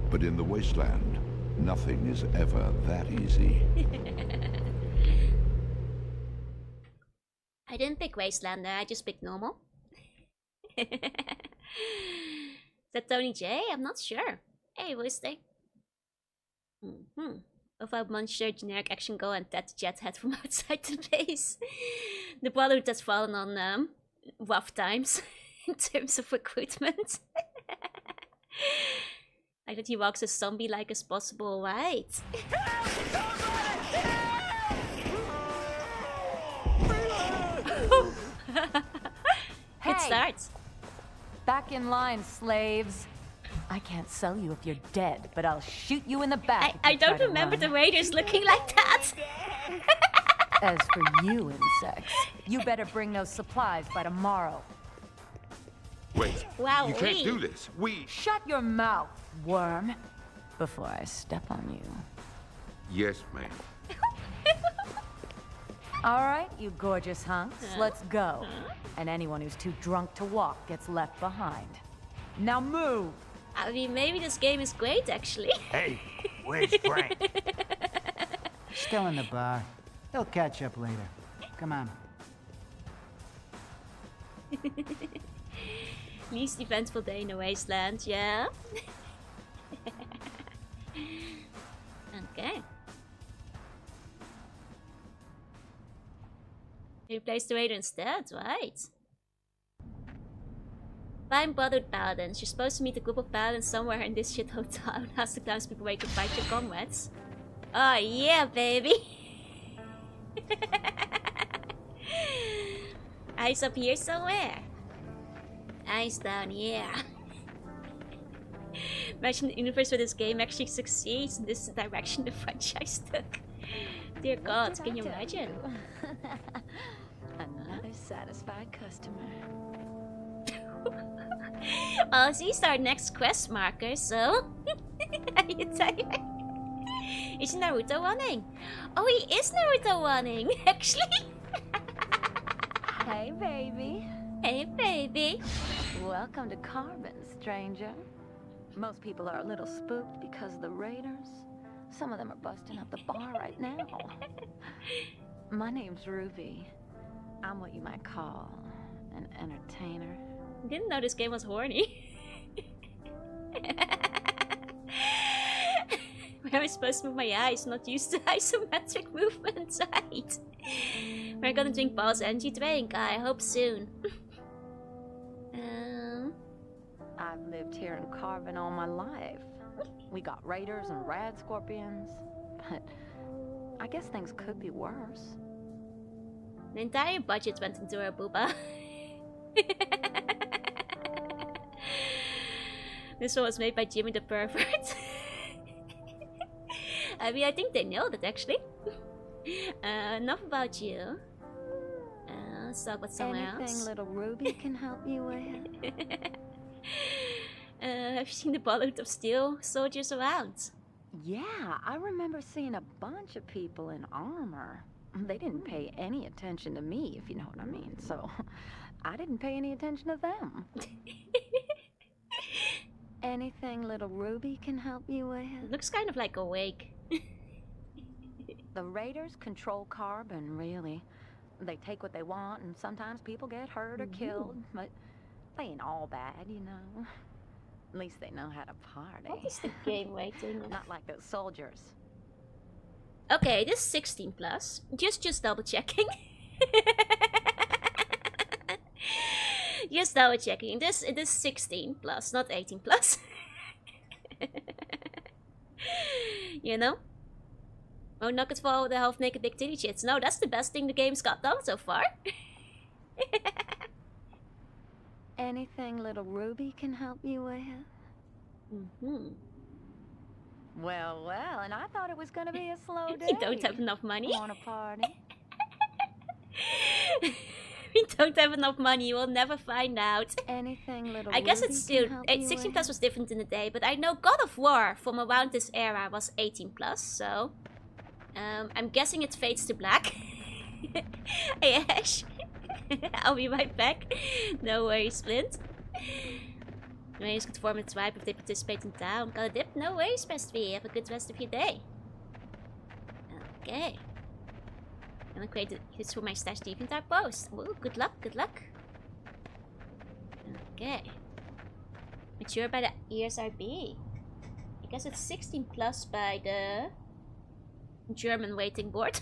But in the wasteland, nothing is ever that easy. I didn't pick Wastelander, I just picked normal. Is that Tony J? I'm not sure. Hey, voice thing. Without Muncher, generic action go and that jet head from outside the base. The Brotherhood has fallen on rough times in terms of recruitment. Like that he walks as zombie-like as possible, right? Good start. Back in line, slaves. I can't sell you if you're dead, but I'll shoot you in the back. I don't remember the raiders looking like that. As for you, insects, you better bring those supplies by tomorrow. Wait, wow, you can't do this. Shut your mouth, worm, before I step on you. Yes, ma'am. All right, you gorgeous hunks, let's go. And anyone who's too drunk to walk gets left behind. Now move! I mean, maybe this game is great, actually. Hey, where's Frank? Still in the bar. He'll catch up later. Come on. Least eventful day in the wasteland, yeah? Okay. Replace the raider instead, right? Find Brotherhood paladins. You're supposed to meet a group of paladins somewhere in this shithole town. Ask the townspeople where you can fight your comrades. Oh yeah, baby! Ice up here somewhere. Ice down here. Imagine the universe where this game actually succeeds. This is the direction the franchise took. Dear God, can you imagine? Another satisfied customer. Well, these are our next quest markers, so... Is Naruto running? Oh, he is Naruto running, actually! Hey, baby. Hey, baby. Welcome to Carbon, stranger. Most people are a little spooked because of the raiders, Some of them are busting up the bar right now. My name's Ruby. I'm what you might call an entertainer. Didn't know this game was horny. Where am I supposed to move my eyes? Not used to isometric movements, right? We're gonna drink Paul's energy drink. I hope soon. I've lived here in Carbon all my life. We got raiders and rad scorpions, but I guess things could be worse. The entire budget went into our booba. This one was made by Jimmy the Pervert. I mean, I think they know that actually. Enough about you. Let's talk about someone else. Anything little Ruby can help you with? Have you seen the Brotherhood of Steel soldiers around? Yeah, I remember seeing a bunch of people in armor. They didn't pay any attention to me, if you know what I mean, so I didn't pay any attention to them. Anything little Ruby can help you with? Looks kind of like awake. The raiders control Carbon, really. They take what they want, and sometimes people get hurt or killed, but they ain't all bad, you know. At least they know how to party. What is the game rating? Not like those soldiers. Okay, this is 16 plus. Just double checking. Just double checking. It is 16 plus, not 18 plus. You know? Oh, nuggets for the half naked big titty chits. No, that's the best thing the game's got done so far. Anything little Ruby can help you with? Well, and I thought it was gonna be a slow day. You don't have enough money. Want a party? We don't have enough money. You will never find out. Anything little I guess Ruby it's still... can help you 16 with? plus was different in the day, but I know God of War from around this era was 18 plus, so... I'm guessing it fades to black. Hey Ash. I'll be right back. No worries, Splint. Raiders could form a tribe if they participate in town. Got a dip? No worries, Best V. Have a good rest of your day. Okay. Gonna create hits for my stash DeviantArt post. Ooh, good luck, good luck. Okay. Mature by the ESRB. I guess it's 16 plus by the German waiting board.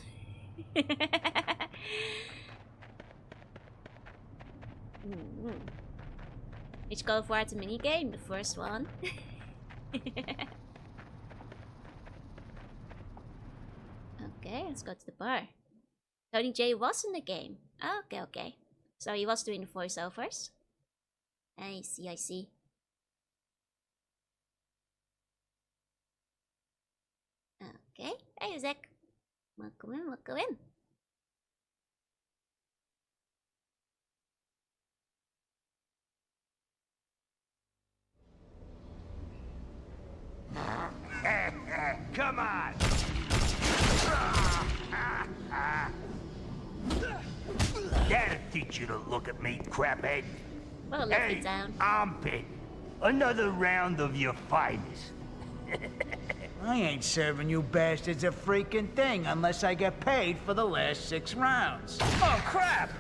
Each God of War had a mini game, the first one. Okay, let's go to the bar. Tony J was in the game. Okay, okay. So he was doing the voiceovers. I see, I see. Okay, hey Zach. Welcome in, welcome in. Come on! That'll teach you to look at me, craphead. Well, let me down. Armpit. Another round of your finest. I ain't serving you bastards a freaking thing unless I get paid for the last 6 rounds. Oh, crap!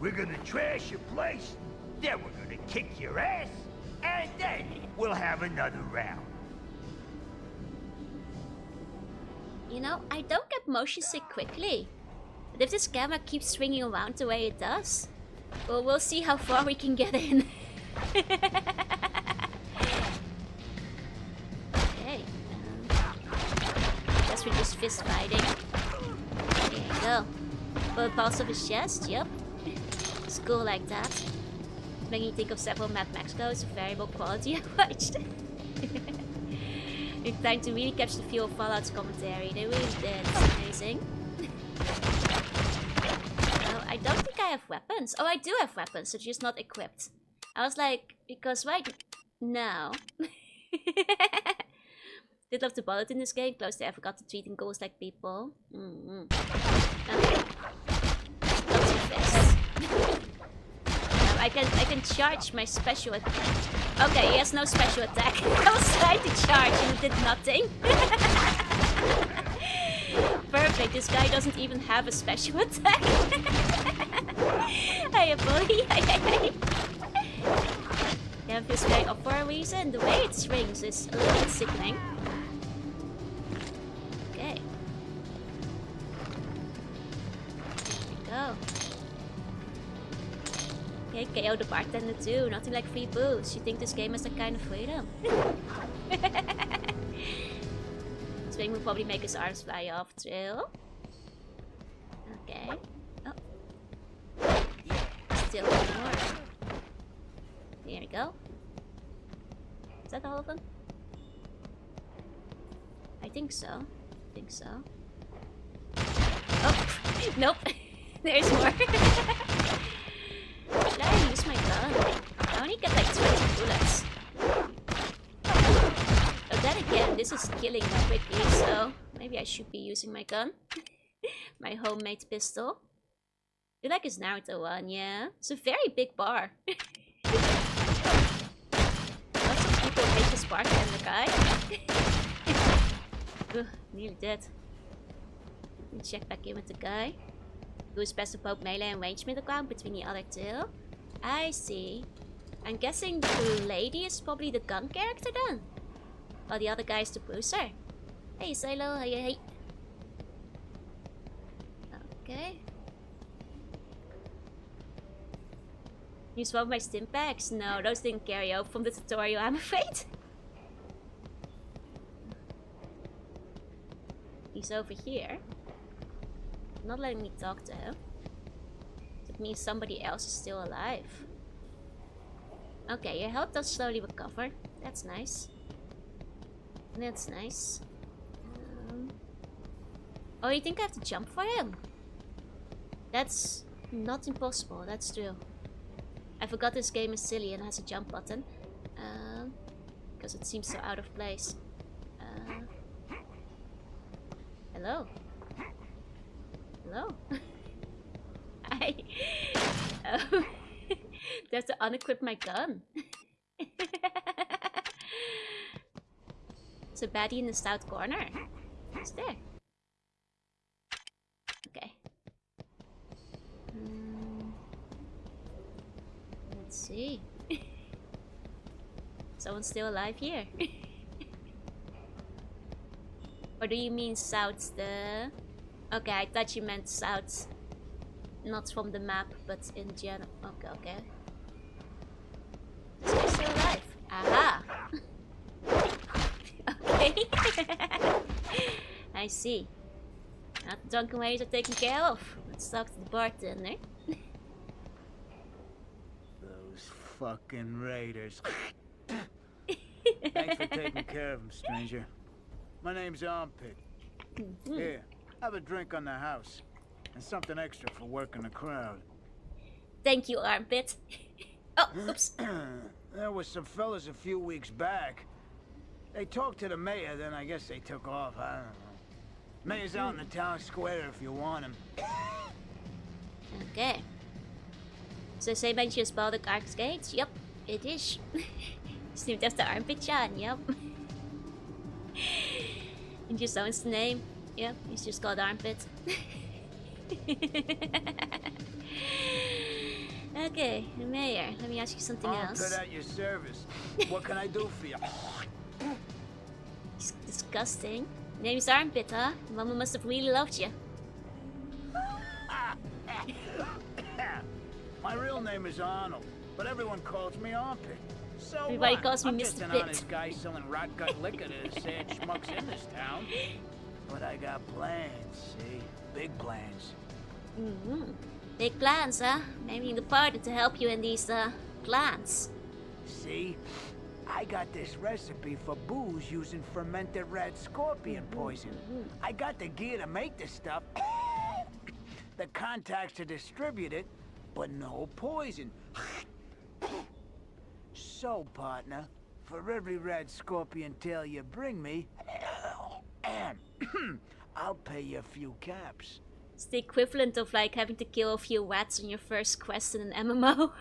We're gonna trash your place, then we're gonna kick your ass, and then we'll have another round. You know, I don't get motion sick quickly. But if this camera keeps swinging around the way it does, well, we'll see how far we can get in. Okay. Guess we're just fist fighting. There you go. Bullet pulse of his chest, yep. It's cool like that. Making you think of several Mad Max goes, a variable quality I watched. It's time to really catch the feel of Fallout's commentary. They really did. It's amazing. I don't think I have weapons. Oh, I do have weapons, so just not equipped. I was like, because right now... Did love the bullet in this game. Close to I forgot to treating ghouls like people. Okay. Lots of fists. I can charge my special attack. Okay, he has no special attack. I was trying to charge and it did nothing. Perfect, this guy doesn't even have a special attack. Hey, bully. You have this guy up for a reason. The way it swings is a little bit sickening. Okay. There we go. Okay, KO the bartender too. Nothing like free booze. You think this game has that kind of freedom? Swing will probably make his arms fly off too. Okay. Oh. Still one more. There we go. Is that all of them? I think so. Oh! Nope! There's more. Should I use my gun? I only get like 20 bullets. But then again, this is killing me quickly, so maybe I should be using my gun. My homemade pistol. I feel like it's Naruto one, yeah? It's a very big bar. Lots of people hate this bartender guy. Ugh, nearly dead. Let me check back in with the guy. Who is best of both melee and ranged middle ground between the other two? I see. I'm guessing the lady is probably the gun character then? While the other guy is the bruiser. Hey Silo, hey. Okay. Use one of my stim packs? No, those didn't carry over from the tutorial, I'm afraid. He's over here. Not letting me talk to him. That means somebody else is still alive. Okay, your health does slowly recover. That's nice. That's nice. Oh, you think I have to jump for him? That's not impossible, that's true. I forgot this game is silly and has a jump button. Because it seems so out of place. Hello? Hello? I... Oh. Do I have to unequip my gun? It's a baddie in the south corner. Who's there? Okay. Let's see. Someone's still alive here. Or do you mean south the... Okay, I thought you meant south. Not from the map, but in general. Okay. This guy's still alive. Aha! Okay. I see. Now the drunken ways are taken care of. Let's talk to the bartender. Those fucking raiders. Thanks for taking care of them, stranger. My name's Armpit. Here, have a drink on the house. And something extra for working the crowd. Thank you, Armpit. Oh, oops. There was some fellas a few weeks back. They talked to the mayor, then I guess they took off. I don't know. Mayor's out in the town square if you want him. Okay. So say Benji's Baltic Arcs Gates? Yup, it is. It's named after Armpit Chan, yup. And just owns the name. Yep, he's just called Armpit. Okay, Mayor, let me ask you something else. Armpit at your service. What can I do for you? It's disgusting. Name's Armpit, huh? Mama must have really loved you. My real name is Arnold, but everyone calls me Armpit. So everybody what? calls me I'm Mr. just an Pitt. honest guy selling rot gut liquor to the sad schmucks in this town. But I got plans, see? Big plans. Big plans, huh? Maybe in the party to help you in these, plans. See? I got this recipe for booze using fermented red scorpion poison. I got the gear to make this stuff, the contacts to distribute it, but no poison. So, partner, for every red scorpion tail you bring me, I'll pay you a few caps. It's the equivalent of like having to kill a few rats on your first quest in an MMO.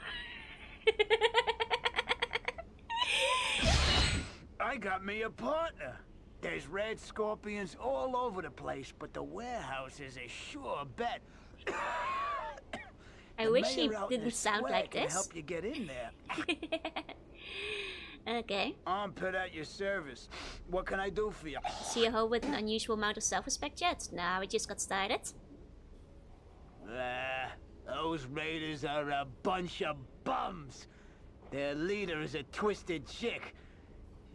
I got me a partner. There's red scorpions all over the place, but the warehouse is a sure bet. I The wish he mayor out in the didn't sound square like can this. help you get in there. Okay. Armpit at your service. What can I do for you? See a hoe with an unusual amount of self-respect yet? Nah, we just got started. Those raiders are a bunch of bums. Their leader is a twisted chick.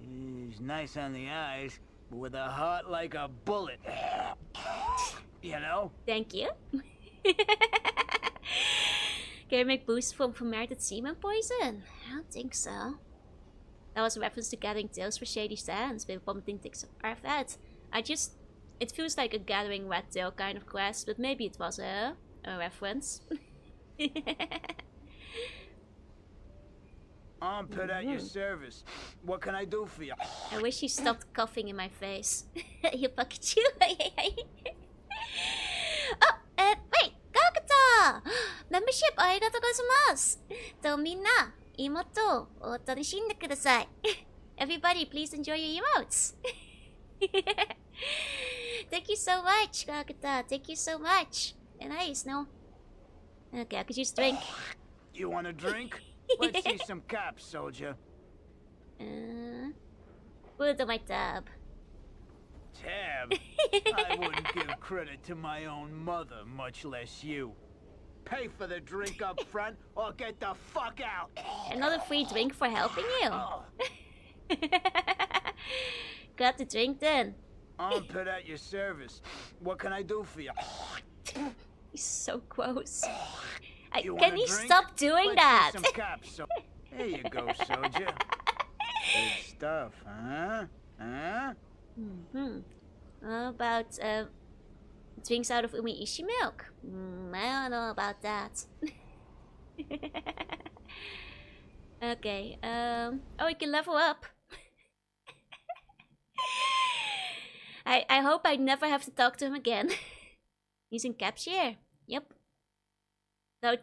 She's nice on the eyes, but with a heart like a bullet. You know? Thank you. Can I make boosts from fermented semen poison? I don't think so. That was a reference to gathering tails for shady sands, but Bomb didn't think so. That. It feels like a gathering red tail kind of quest, but maybe it was a reference. Armpit at your service. What can I do for you? I wish he stopped coughing in my face. You fucked you. Oh, wait! Gakuta! Membership ありがとうございます。みんな、emote を楽しんでください。Everybody, please enjoy your emotes. Thank you so much, Gakuta. Thank you so much. Nice, no? Okay, I could use drink. You want a drink? Let's see some caps, soldier. Put on my tab. Tab? I wouldn't give credit to my own mother, much less you. Pay for the drink up front or get the fuck out. Another free drink for helping you. Got the drink then. Armpit at your service. What can I do for you? He's so gross. You Can want a he drink? stop doing Let's that? see some caps, there you go, soldier. Good stuff, huh? Huh? How about drinks out of Umiishi milk? I don't know about that. Okay. Oh, we can level up. I hope I never have to talk to him again. He's in Capture. Yep. So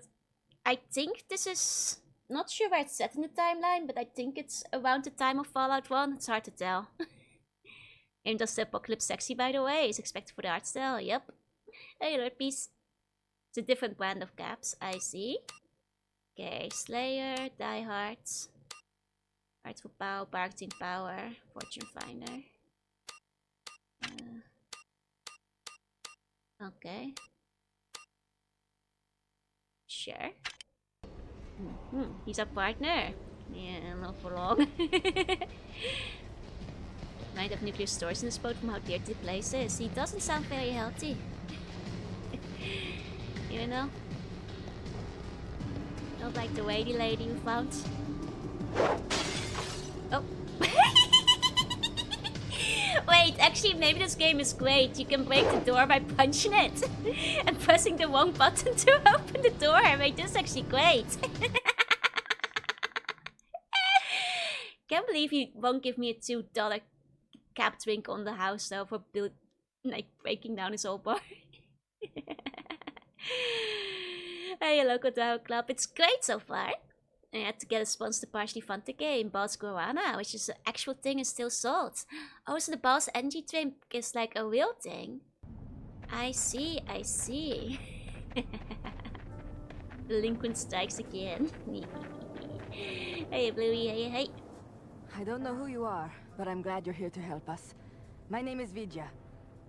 I think this is not sure where it's set in the timeline, but I think it's around the time of Fallout 1. It's hard to tell. And does the apocalypse sexy, by the way? Is expected for the art style. Yep. Hey, Lord Peace. It's a different brand of caps. I see. Okay, Slayer, Die Hearts, Artful Power, Bargaining Power, Fortune Finder. Okay. Sure. He's a partner. Yeah, not for long. Might have nuclear stores in this boat from how dirty the place is. He doesn't sound very healthy. You know? Don't like the weighty lady you found. Oh. Wait, actually maybe this game is great. You can break the door by punching it. And pressing the wrong button to open the door. Wait, this is actually great. Can't believe you won't give me a $2 cap drink on the house though for breaking down his whole bar. Hey, local Dow Club. It's great so far. I had to get a sponsor to partially fund the game, Boss Jorunna, which is an actual thing and still sold. Oh, so the Boss NG drink is like a real thing. I see, I see. Delinquent strikes again. Hey, Bluey, hey. I don't know who you are, but I'm glad you're here to help us. My name is Vidya.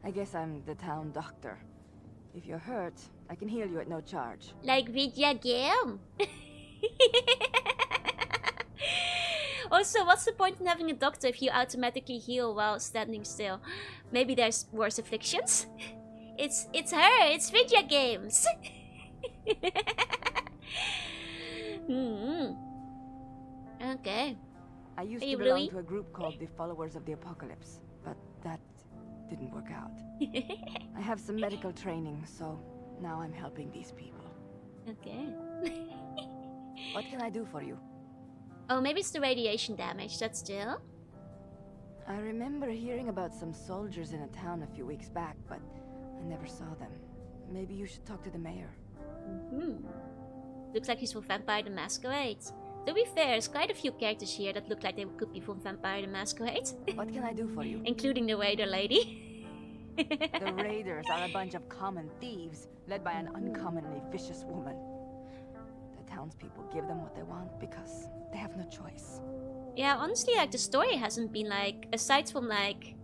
I guess I'm the town doctor. If you're hurt, I can heal you at no charge. Like Vidya game. Also, what's the point in having a doctor if you automatically heal while standing still? Maybe there's worse afflictions? It's her, it's Vidya games. Okay. I used Hey, to belong Bluey. to a group called the Followers of the Apocalypse, but that didn't work out. I have some medical training, so now I'm helping these people. Okay. What can I do for you? Oh, maybe it's the radiation damage, that's still. I remember hearing about some soldiers in a town a few weeks back, but I never saw them. Maybe you should talk to the mayor. Looks like he's from Vampire the Masquerade. To be fair, there's quite a few characters here that look like they could be from Vampire the Masquerade. What can I do for you? Including the Raider lady. The Raiders are a bunch of common thieves, led by an uncommonly vicious woman. The townspeople give them what they want because they have no choice. Yeah, honestly, like, the story hasn't been, like, aside from, like,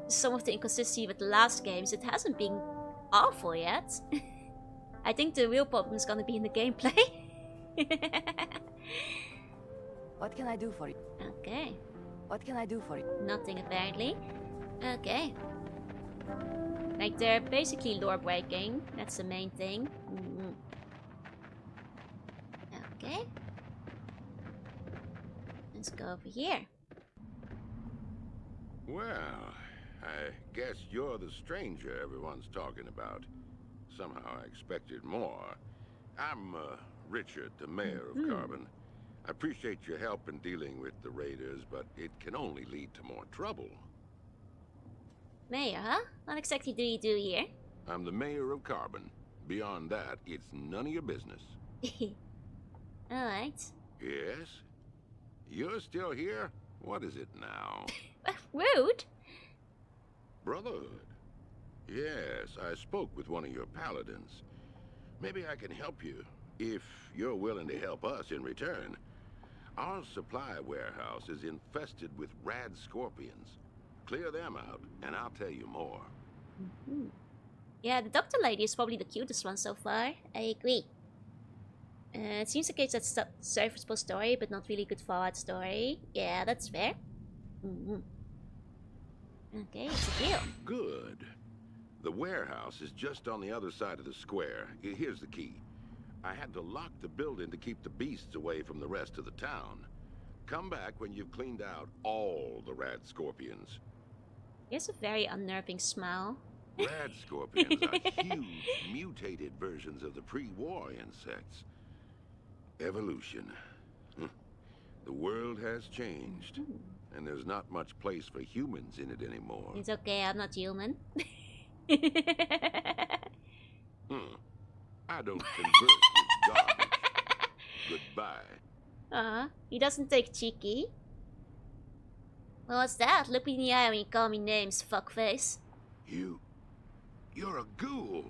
some of the inconsistency with the last games, it hasn't been awful yet. I think the real problem is gonna be in the gameplay. What can I do for you? Okay. What can I do for you? Nothing, apparently. Okay. Like, they're basically lore breaking. That's the main thing. Okay. Let's go over here. Well, I guess you're the stranger everyone's talking about. Somehow I expected more. I'm Richard, the mayor of Carbon. I appreciate your help in dealing with the raiders, but it can only lead to more trouble. Mayor, huh? What exactly do you do here? I'm the mayor of Carbon. Beyond that, it's none of your business. Alright. Yes? You're still here? What is it now? Rude? Brotherhood? Yes, I spoke with one of your paladins. Maybe I can help you, if you're willing to help us in return. Our supply warehouse is infested with rad scorpions. Clear them out, and I'll tell you more. Yeah, the doctor lady is probably the cutest one so far. I agree. It seems like it's a serviceable story, but not really good Fallout story. Yeah, that's fair. Okay, it's a deal. Good. The warehouse is just on the other side of the square. Here's the key. I had to lock the building to keep the beasts away from the rest of the town. Come back when you've cleaned out all the rad scorpions. He has a very unnerving smile. Rad scorpions are huge, mutated versions of the pre-war insects. Evolution. The world has changed, and there's not much place for humans in it anymore. It's okay, I'm not human. I don't converse with God. Goodbye. He doesn't take cheeky. Well, what's that? Look me in the eye when you call me names, fuckface. You're a ghoul.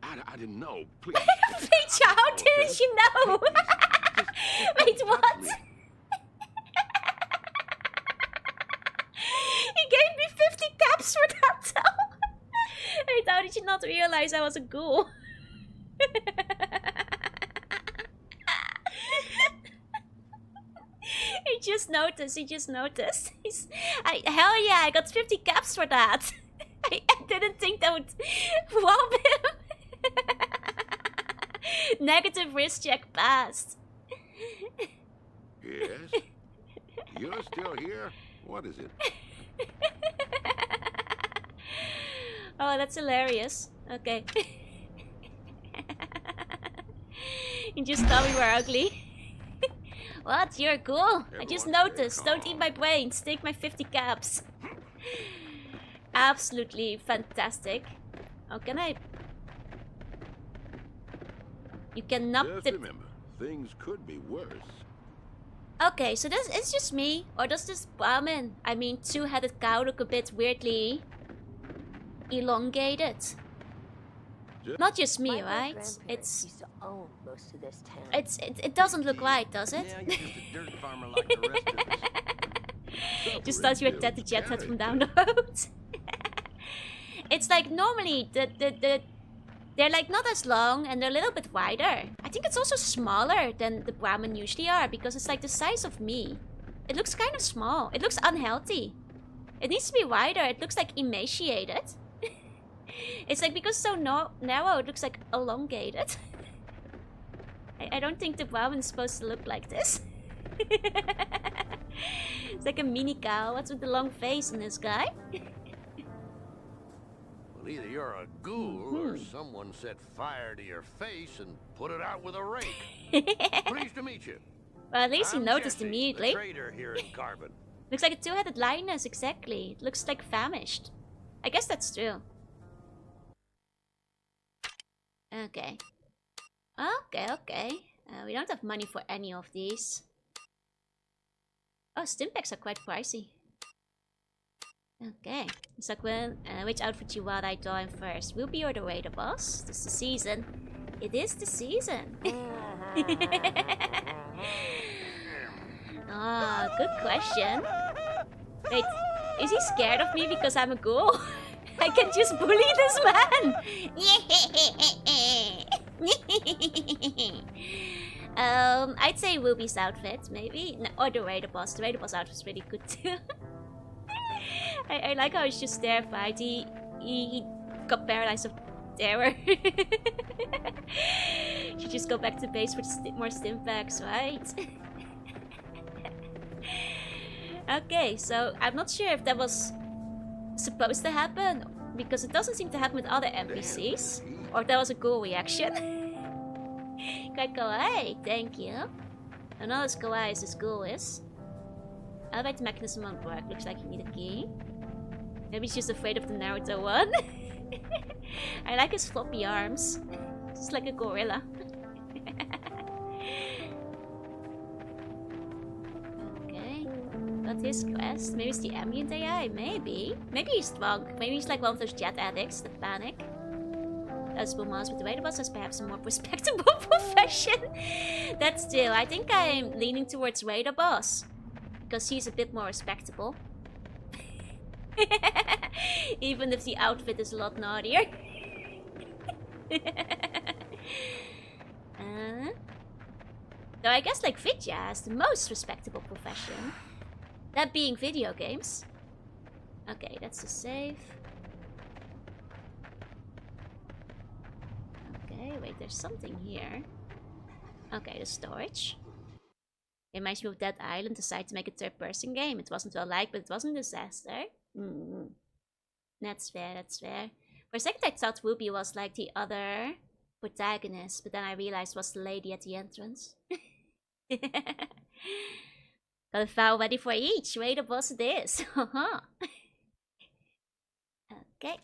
I didn't know. Please. Bitch, how did you know? Wait, what? He gave me 50 caps for that though. Wait, how did you not realize I was a ghoul? He just noticed. Hell yeah, I got 50 caps for that. I didn't think that would whoop him. Negative wrist check passed. Yes? You're still here? What is it? Oh, that's hilarious. Okay. You just thought we were ugly. What? You're cool. I just noticed. Don't eat my brains. Take my 50 caps. Absolutely fantastic. Oh, can I? You cannot. Just remember, things could be worse. Okay, so this is just me, or does this Brahmin, I mean two-headed cow, look a bit weirdly elongated? Not just me, right? It's used to own most of this town. it doesn't look right, does it? Yeah, you're just a dirt farmer like the rest of us. Just thought you were dead to Jethead from down the road. It's like normally they're like not as long and they're a little bit wider. I think it's also smaller than the Brahmin usually are because it's like the size of me. It looks kind of small. It looks unhealthy. It needs to be wider. It looks like emaciated. It's like because so narrow, it looks like elongated. I don't think the Brahmin's supposed to look like this. It's like a mini cow. What's with the long face in this guy? Well, either you're a ghoul or someone set fire to your face and put it out with a rake. Pleased to meet you. Well, at least he I'm noticed Jesse, immediately. the trader here in Carbon. Looks like a two-headed lioness, exactly. It looks like famished. I guess that's true. Okay. Okay. We don't have money for any of these. Oh, stimpaks are quite pricey. Okay. So which outfit you want I draw in first? Will be or the Raider boss? This is the season. It is the season. Ah, good question. Wait, is he scared of me because I'm a ghoul? I can just bully this man! I'd say Ruby's outfit, maybe. No, or the Raider boss. The Raider boss outfit's really good too. I like how he's just terrified. He got paralyzed of terror. Should just go back to base for more stimpaks, right? Okay, so I'm not sure if that was supposed to happen, because it doesn't seem to happen with other NPCs, or if that was a ghoul reaction. Quite kawaii, thank you. And not as kawaii as this ghoul is. Elevate mechanism won't work, looks like you need a key. Maybe he's just afraid of the Naruto one. I like his floppy arms. Just like a gorilla. Okay. Got his quest. Maybe it's the ambient AI. Maybe. Maybe he's drunk. Maybe he's like one of those jet addicts that panic. As Bomas with the Raider boss has perhaps a more respectable profession. That's true. I think I'm leaning towards Raider boss. Because he's a bit more respectable. Even if the outfit is a lot naughtier. So I guess like Vidya has the most respectable profession. That being video games. Okay, that's the save. Okay, wait, there's something here. Okay, the storage. It reminds me of Dead Island decided to make a third-person game. It wasn't well liked, but it wasn't a disaster. That's fair, that's fair. For a second I thought Ruby was like the other protagonist, but then I realized it was the lady at the entrance. Got a file ready for each. Raider boss it is. Okay.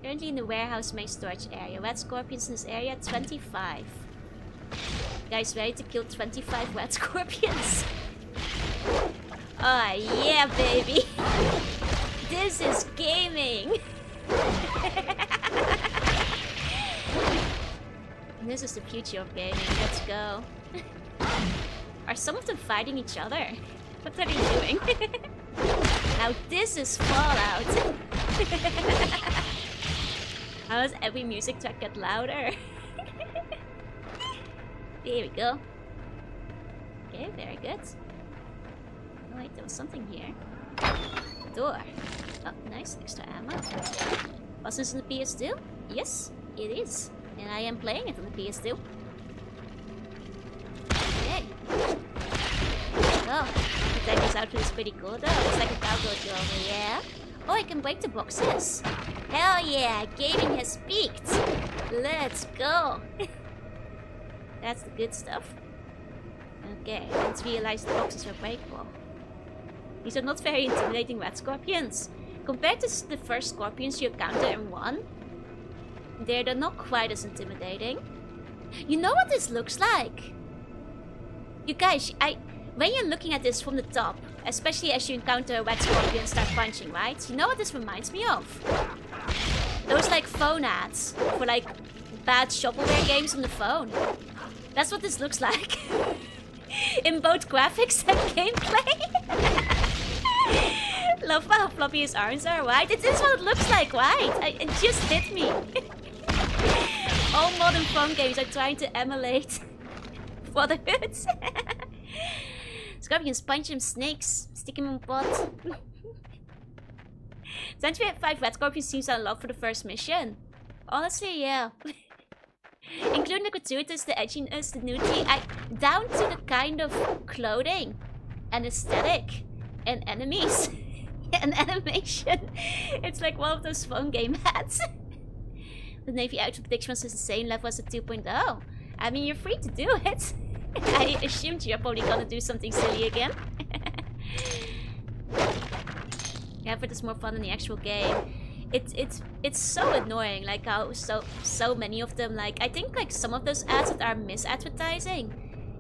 Currently in the warehouse main storage area. Red scorpions in this area, 25. Guys, ready to kill 25 red scorpions? Oh yeah, baby! This is gaming! This is the future of gaming, let's go. Are some of them fighting each other? What are they doing? Now this is Fallout! How does every music track get louder? There we go. Okay, very good. Oh wait, there was something here. Door. Oh, nice, extra ammo. Was this on the PS2? Yes, it is. And I am playing it on the PS2. Okay. Oh, the Tiger's outfit is pretty cool though. It's like a cowboy over, yeah? Oh, I can break the boxes. Hell yeah, gaming has peaked. Let's go. That's the good stuff. Okay, let's realize the boxes are breakable. These are not very intimidating red scorpions. Compared to the first scorpions you encounter in 1, they're not quite as intimidating. You know what this looks like? You guys, when you're looking at this from the top, especially as you encounter a red scorpion and start punching, right? You know what this reminds me of? Those like phone ads for like bad shovelware games on the phone. That's what this looks like. In both graphics and gameplay. Love how floppy his arms are, right? It is what it looks like, right? It just hit me. All modern phone games are trying to emulate Brotherhood. Scorpions punch him, snakes, stick him in pot. 25 red scorpions seems to unlock for the first mission. Honestly, yeah. Including the gratuitous, the edginess, the nudity, down to the kind of clothing and aesthetic and enemies and animation. It's like one of those phone game hats. The Navy outfit prediction is the same level as the 2.0. I mean, you're free to do it. I assumed you're probably gonna do something silly again. Yeah, but it's more fun than the actual game. it's so annoying, like how so many of them, like I think like some of those ads that are mis-advertising,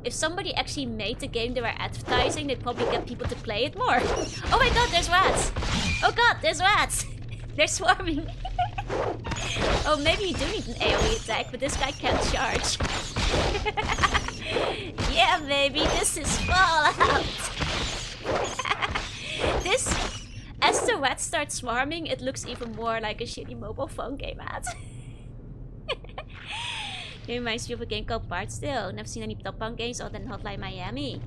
if somebody actually made the game they were advertising, they'd probably get people to play it more. Oh my god, there's rats! Oh god, there's rats! They're swarming. Oh, maybe you do need an AoE attack, but this guy can't charge. Yeah, baby, this is Fallout. This, as the rats start swarming, it looks even more like a shitty mobile phone game ad. It reminds me of a game called Part Still. Never seen any Top Punk games other than Hotline Miami.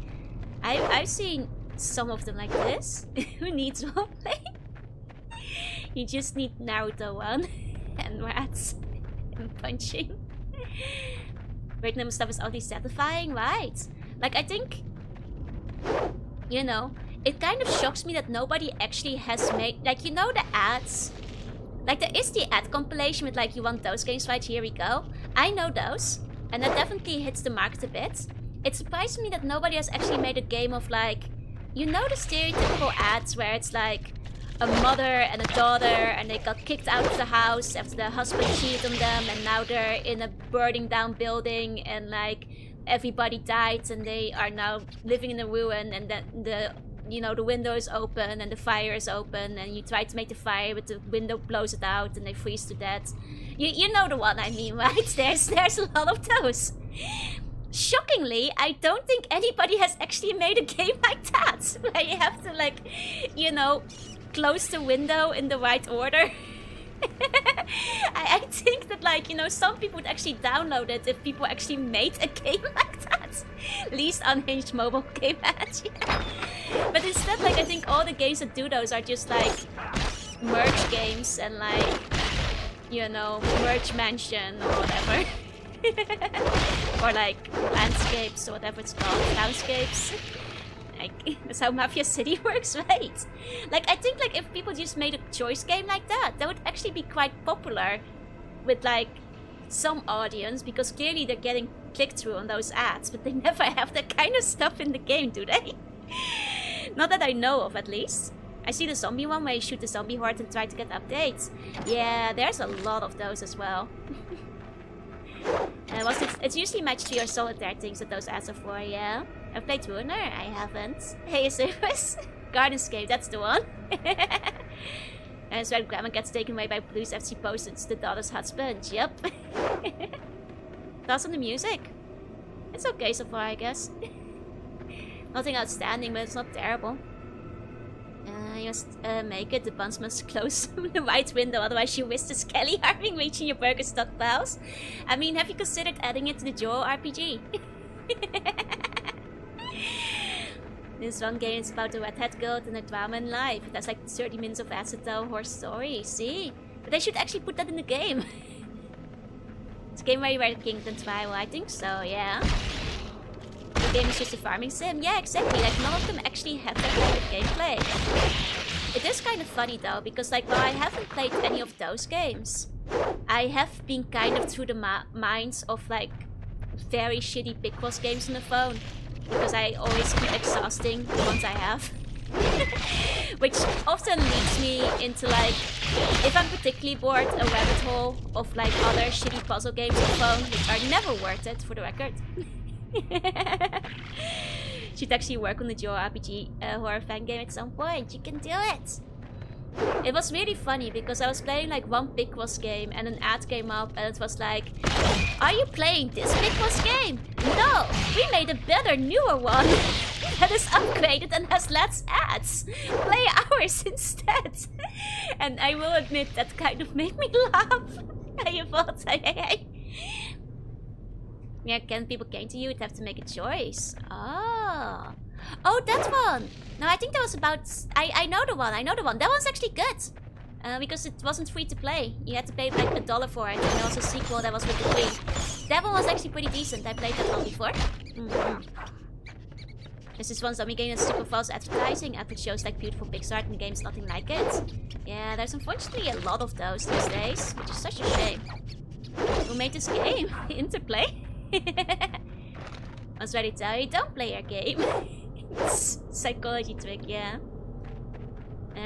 I've seen some of them like this. Who needs roleplay? You just need Naruto 1 and rats and punching. Random stuff is oddly satisfying, right? Like I think, you know, it kind of shocks me that nobody actually has made, like, you know, the ads. Like there is the ad compilation with like, you want those games, right? Here we go. I know those, and that definitely hits the market a bit. It surprised me that nobody has actually made a game of like, you know, the stereotypical ads where it's like a mother and a daughter and they got kicked out of the house after the husband cheated on them, and now they're in a burning down building and like everybody died and they are now living in a ruin, and then the, you know, the window is open and the fire is open and you try to make the fire but the window blows it out and they freeze to death. You know the one I mean, right? There's a lot of those. Shockingly, I don't think anybody has actually made a game like that, where you have to like, you know, close the window in the right order. I think that, like, you know, some people would actually download it if people actually made a game like that. Least unhinged mobile game ads. Yeah. But instead, like, I think all the games that do those are just like merge games and like, you know, merge mansion or whatever. Or like landscapes or whatever it's called. Landscapes. Like, that's how Mafia City works, right? Like, I think, like, if people just made a choice game like that, that would actually be quite popular with, like, some audience, because clearly they're getting click-through on those ads, but they never have that kind of stuff in the game, do they? Not that I know of, at least. I see the zombie one where you shoot the zombie horde and try to get updates. Yeah, there's a lot of those as well. It's usually match 3 or solitaire things that those ads are for, yeah? I've played Jorunna, I haven't. Hey, Service. Gardenscape, that's the one. And it's where grandma gets taken away by police after she posted the daughter's husband. Yep. Thoughts on the music? It's okay so far, I guess. Nothing outstanding, but it's not terrible. You must make it. The buns must close the right window, otherwise you risk the skelly harming reaching your burger stockpiles. I mean, have you considered adding it to the Joe RPG? This one game is about the redhead girl and a drama in life. It has like 30 minutes of acetone horror story. See? But they should actually put that in the game. It's a game where you wear the Kingdom Tribal, I think so, yeah. The game is just a farming sim. Yeah, exactly. Like, none of them actually have that kind of gameplay. It is kind of funny though, because like, while I haven't played any of those games, I have been kind of through the minds of like very shitty Picross games on the phone, because I always keep exhausting the ones I have. Which often leads me into like, if I'm particularly bored, a rabbit hole of like other shitty puzzle games on the phone, which are never worth it, for the record. Should actually work on the Joe RPG horror fan game at some point. You can do it! It was really funny because I was playing like one Picross game and an ad came up and it was like, are you playing this Picross game? No! We made a better, newer one that is upgraded and has less ads. Play ours instead. And I will admit that kind of made me laugh. I thought, hey. Yeah, can people came to you? You'd have to make a choice. Oh. Oh, that one! No, I think that was about... I know the one, That one's actually good. Because it wasn't free to play. You had to pay like $1 for it. And there was a sequel that was with the Queen. That one was actually pretty decent. I played that one before. There's this one zombie game that's super false advertising. It shows like beautiful pixel art and the game's nothing like it. Yeah, there's unfortunately a lot of those these days. Which is such a shame. Who made this game? Interplay? I was ready to tell you, don't play your game. Psychology trick, yeah.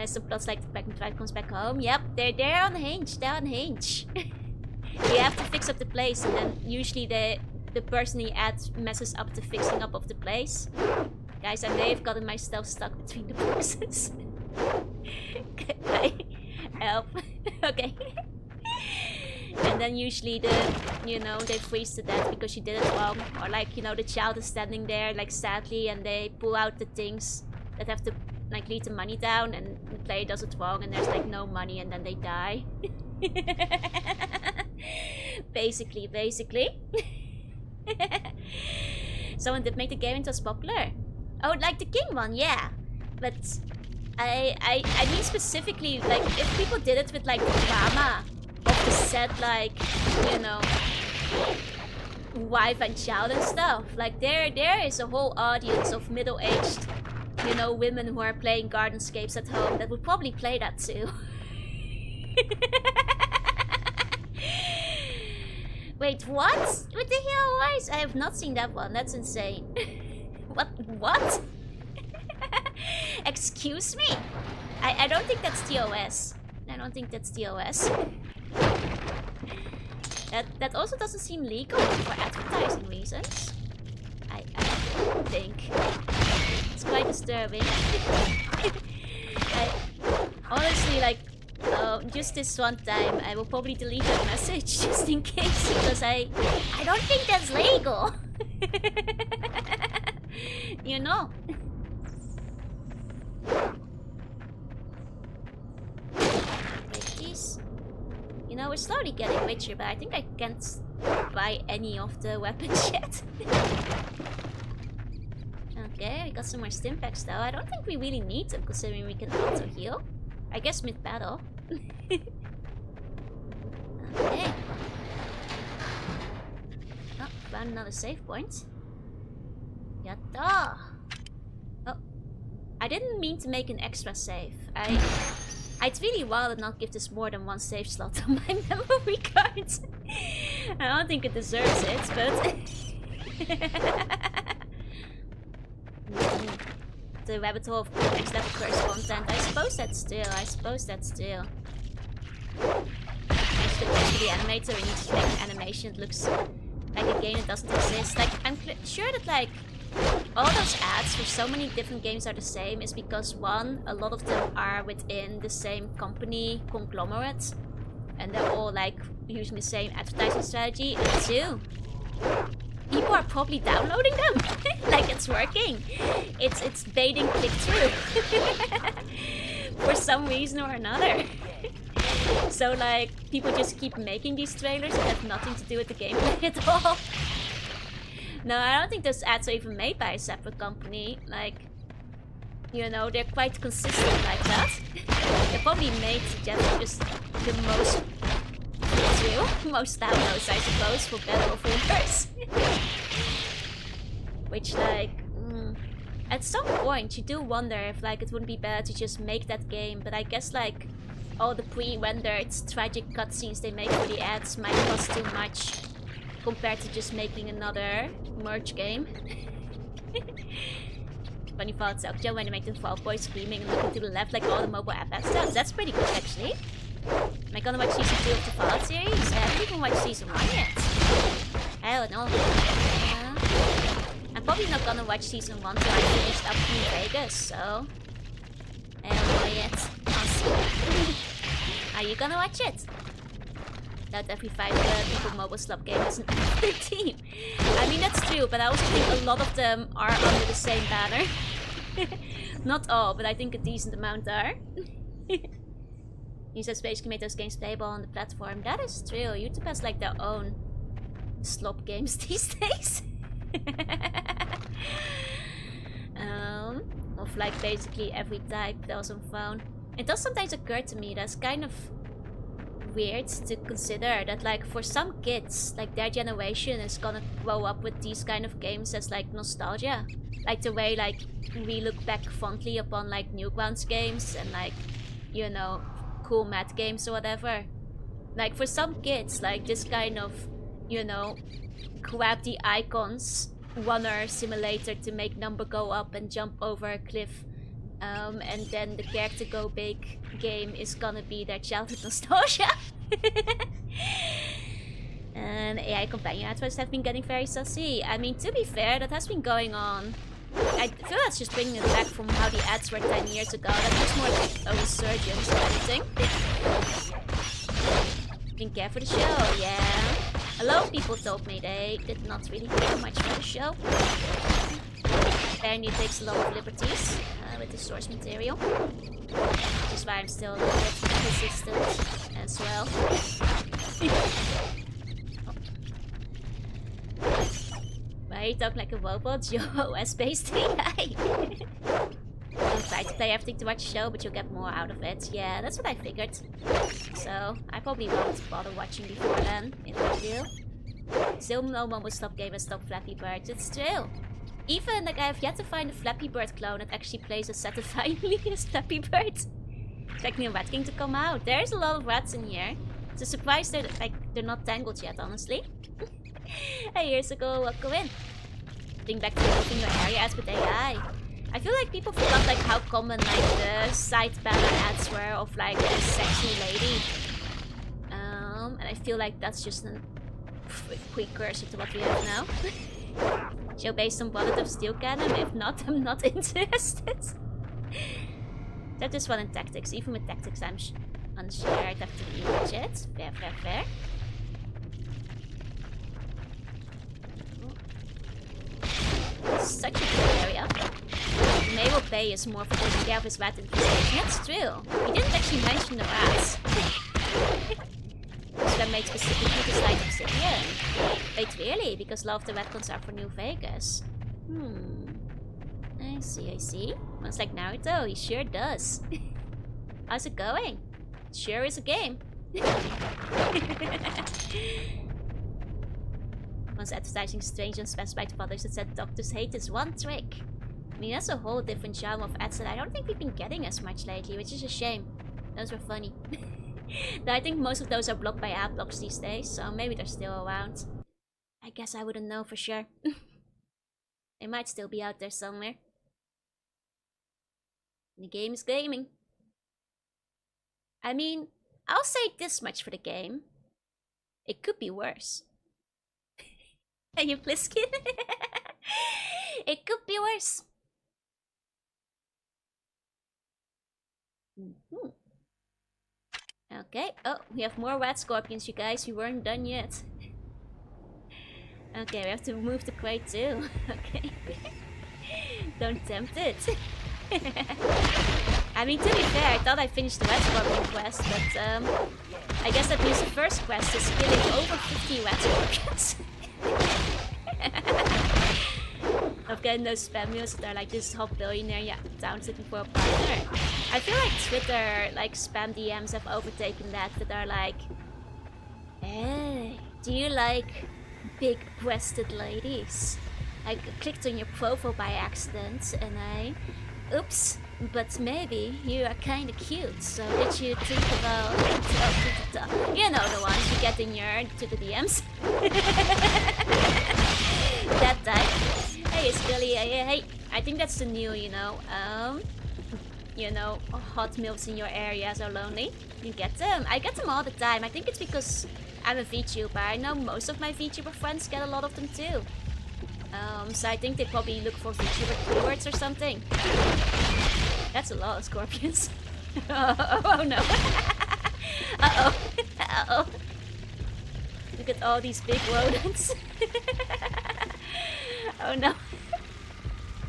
Some plots like the pregnant wife comes back home. Yep, they're on hinge. They're on hinge. You have to fix up the place, and then usually the person he adds messes up the fixing up of the place. Guys, I may have gotten myself stuck between the boxes. Help. Okay. And then usually they freeze to death because you did it wrong. Or like, the child is standing there like sadly and they pull out the things that have to like lead the money down and the player does it wrong and there's like no money and then they die. Basically. Someone did make the game into popular. Oh, like the king one, yeah. But I mean specifically, like, if people did it with like the drama of the set, like, wife and child and stuff. Like there is a whole audience of middle-aged, women who are playing Gardenscapes at home that would probably play that too. Wait, what? What the hell was? I have not seen that one. That's insane. What? Excuse me? I don't think that's TOS. I don't think that's TOS. That also doesn't seem legal for advertising reasons. I think. It's quite disturbing. Honestly, like, just this one time, I will probably delete that message just in case, because I don't think that's legal. Wait, these... we're slowly getting richer, but I think I can't buy any of the weapons yet. Okay, we got some more stim packs though. I don't think we really need them, considering we can auto heal. I guess mid-battle. Okay. Oh, found another save point. Yatta! Oh. I didn't mean to make an extra save. I'd really rather not give this more than one save slot on my memory card. I don't think it deserves it, but... The rabbit hole of next level curse content. I suppose that's still. Nice to for the animator, we need to make an animation that looks like a game that doesn't exist. Like, I'm sure that like all those ads for so many different games are the same is because one, a lot of them are within the same company conglomerate and they're all like using the same advertising strategy, and two, people are probably downloading them. Like, it's working. It's baiting click-through. For some reason or another. So, like, people just keep making these trailers that have nothing to do with the gameplay at all. No, I don't think those ads are even made by a separate company. Like, they're quite consistent like that. They're probably made to get just the most downloads, I suppose, for better or for worse. Which, like, at some point you do wonder if, like, it wouldn't be better to just make that game, but I guess, like, all the pre-rendered tragic cutscenes they make for the ads might cost too much compared to just making another merge game. Funny thoughts, Joe, when they make the Fall Boy screaming and looking to the left like all the mobile app stuff. That's pretty good, actually. Am I gonna watch season 2 of the Fallout series? I haven't even watched season 1 yet. I don't know. I'm probably not gonna watch season 1 till I finished up in Vegas, so... I don't know yet. I'll see. Are you gonna watch it? Not every 5 people mobile slot game is an active team. I mean, that's true, but I also think a lot of them are under the same banner. Not all, but I think a decent amount are. Users basically made those games playable on the platform. That is true. YouTube has like their own slop games these days. Of like basically every type that was on phone. It does sometimes occur to me that's kind of weird to consider that, like, for some kids, like, their generation is gonna grow up with these kind of games as like nostalgia. Like the way like we look back fondly upon like Newgrounds games and like, cool math games or whatever. Like, for some kids, like, this kind of, grab the icons runner simulator to make number go up and jump over a cliff And then the character go big game is gonna be their childhood nostalgia. And AI companion adverts have been getting very sussy. I mean, to be fair, that has been going on. I feel that's just bringing it back from how the ads were 10 years ago. That's just more like a resurgence or anything. Didn't care for the show, yeah. A lot of people told me they did not really care much for the show. Apparently it takes a lot of liberties with the source material. Which is why I'm still a little bit resistant as well. Why you talk like a robot? Yo, OS-based AI. Don't try to play everything to watch the show, but you'll get more out of it. Yeah, that's what I figured. So, I probably won't bother watching before then, if I do. Still no one will stop game and stop Flappy Bird. It's true. Even, like, I have yet to find a Flappy Bird clone that actually plays as satisfyingly as Flappy Bird. Expecting a Rat King to come out. There's a lot of rats in here. It's a surprise they're not tangled yet, honestly. Hey, here's a go, welcome in. Think back to open your area ads with AI. I feel like people forgot like how common like the side banner ads were of like a sexy lady. And I feel like that's just a precursor to what we have now. Show based on Brotherhood of Steel Cannon. If not, I'm not interested. That is one in tactics. Even with tactics, I'm unsure. I'd have to rewatch it. Fair, fair, fair. Such a good area. Mabel Bay is more for taking care of his rat infestation. That's true. He didn't actually mention the rats. So that makes specifically the site obsidian. Wait, really? Because a lot of the retcons are for New Vegas. I see, I see. Looks like Naruto, he sure does. How's it going? Sure is a game. Once advertising strange and specified products that said doctors hate is one trick. I mean, that's a whole different genre of ads that I don't think we've been getting as much lately, which is a shame. Those were funny. Though I think most of those are blocked by ad blocks these days, so maybe they're still around. I guess I wouldn't know for sure. They might still be out there somewhere. The game is gaming. I mean, I'll say this much for the game. It could be worse. Are you Pliskin? It could be worse. Okay. Oh, we have more rat scorpions, you guys. We weren't done yet. Okay, we have to move the crate too. Okay. Don't tempt it. I mean, to be fair, I thought I finished the rat scorpion quest, but I guess that means the first quest is killing over 50 rat scorpions. Of getting those spam meals that are like this hot billionaire town's looking for a partner. I feel like Twitter, like spam DMs have overtaken that are like, hey, do you like big-breasted ladies? I clicked on your profile by accident and oops, but maybe you are kinda cute, so did you think about, you know the ones you get in your Twitter DMs? That type. Hey, it's Billy. Hey, I think that's the new, hot milfs in your areas are lonely. You get them. I get them all the time. I think it's because I'm a VTuber. I know most of my VTuber friends get a lot of them too. So I think they probably look for VTuber keywords or something. That's a lot of scorpions. Oh no. Uh-oh. Uh-oh. Look at all these big rodents. Oh no.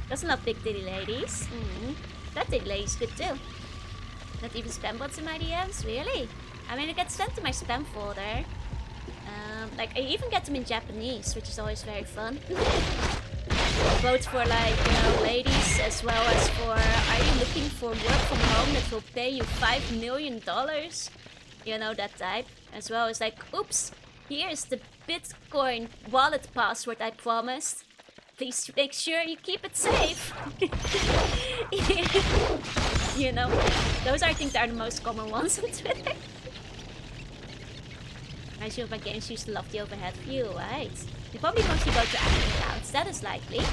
That's not big titty ladies. That titty lady's good too. Not even spam bots in my DMs? Really? I mean, it gets sent to my spam folder. Like, I even get them in Japanese, which is always very fun. Both for, like, ladies, as well as for, are you looking for work from home that will pay you $5 million? You know, that type. As well as, like, oops, here's the Bitcoin wallet password I promised. Please make sure you keep it safe. You know, those I think are the most common ones on Twitter. I assume my games used to love the overhead view, right? You probably mostly go to admin accounts, that is likely.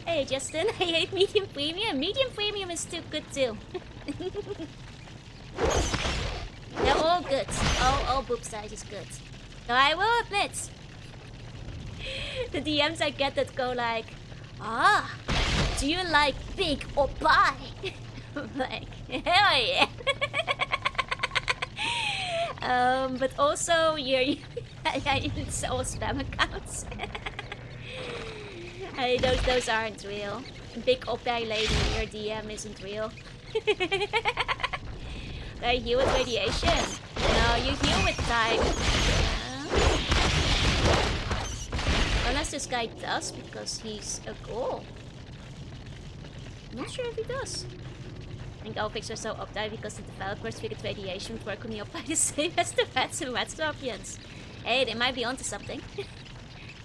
Hey Justin, I hate medium premium. Medium premium is too good too. They're all good. All boob size is good. So I will admit, the DMs I get that go like, do you like big or pie? I'm like, hell yeah. But also it's all spam accounts. Those aren't real. Big or pie lady in your DM isn't real. I heal with radiation. No, you heal with time. Unless this guy does, because he's a ghoul. I'm not sure if he does. I think Alphix are so uptight because the developers figured radiation would work on the uptight the same as the rats and rat scorpions. Hey, they might be onto something.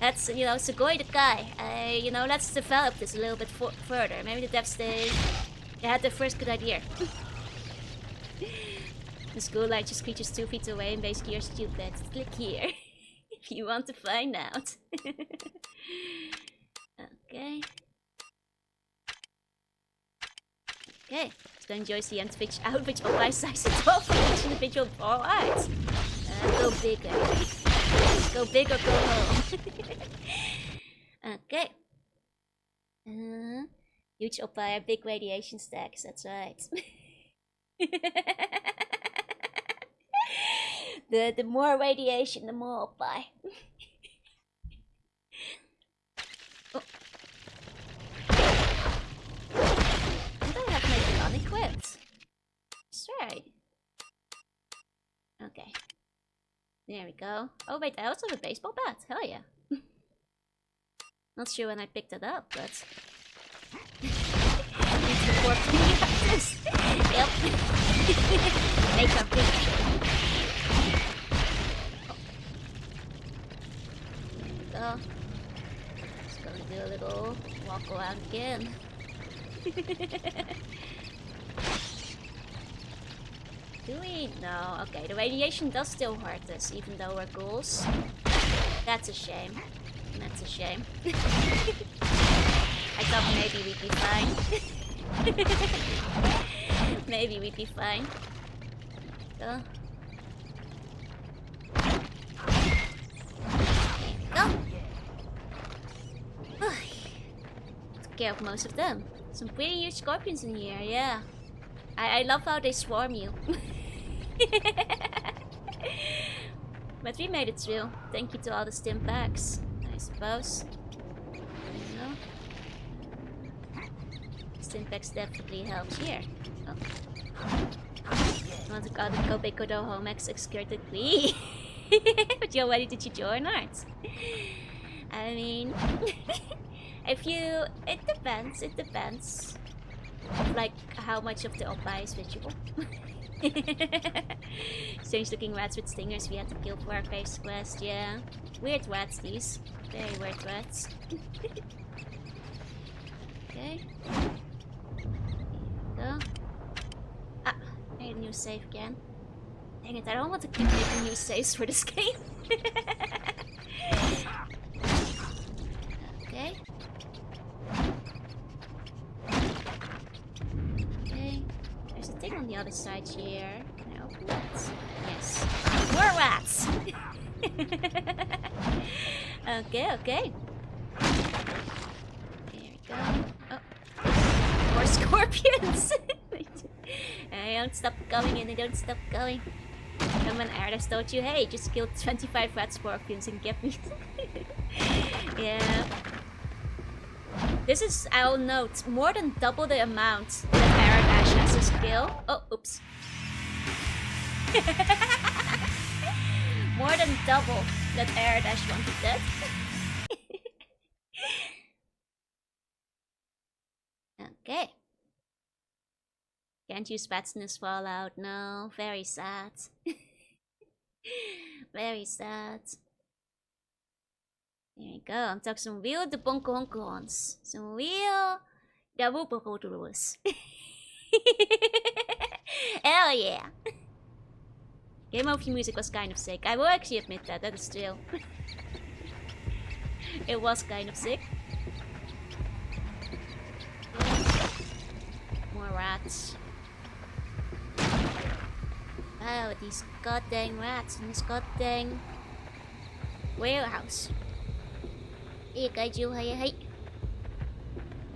That's, Sugoi the guy. Let's develop this a little bit further. Maybe the devs, they had their first good idea. The school lights creatures 2 feet away and basically you're stupid. Click here if you want to find out. Okay. Okay, let's go enjoy the Twitch outfit of my size 12 for each individual ball art. Go bigger. Go big or go home. Okay. Huge fire, big radiation stacks, that's right. The more radiation, the more I'll buy. Oh. I have my gun equipped. That's right. Okay. There we go. Oh wait, I also have a baseball bat. Hell yeah. Not sure when I picked it up, but... It's the 4 practice. Yep. Make a big... Go. Just gonna do a little walk around again. Do we? No. Okay, the radiation does still hurt us, even though we're ghouls. That's a shame. That's a shame. I thought maybe we'd be fine. Maybe we'd be fine. Go. Go! Took care of most of them. Some pretty huge scorpions in here, yeah. I love how they swarm you. But we made it through. Thank you to all the stim packs, I suppose. No. Stim packs definitely helps here. Oh. I want to call the Kobe Kodo home executed me. But you already did you join art? I mean, it depends. Like how much of the Oppa is visual. Strange looking rats with stingers we had to kill for our face quest, yeah. Weird rats these. Very weird rats. Okay. Go. Ah, I made a new save again. Dang it, I don't want to keep making new saves for this game. Okay. Okay. There's a thing on the other side here. Can I open that? Yes. More rats! Okay. There we go. Oh. More scorpions! I don't stop going and I don't stop going. Someone Erders told you, hey, just killed 25 rat scorpions and get me. Yeah. This is, I'll note, more than double the amount that Paradash has to skill. Oh, oops. More than double that Paradash wanted that. Okay. Can't use bats in this Fallout, no. Very sad. Very sad. There you go. I'm talking some real debunkerhonkers. Some real dabubarodurus. Hell yeah! Game over music was kind of sick. I will actually admit that. That is true. It was kind of sick. rats. Oh, these goddamn rats in this goddamn warehouse. Hey, kaiju, hey.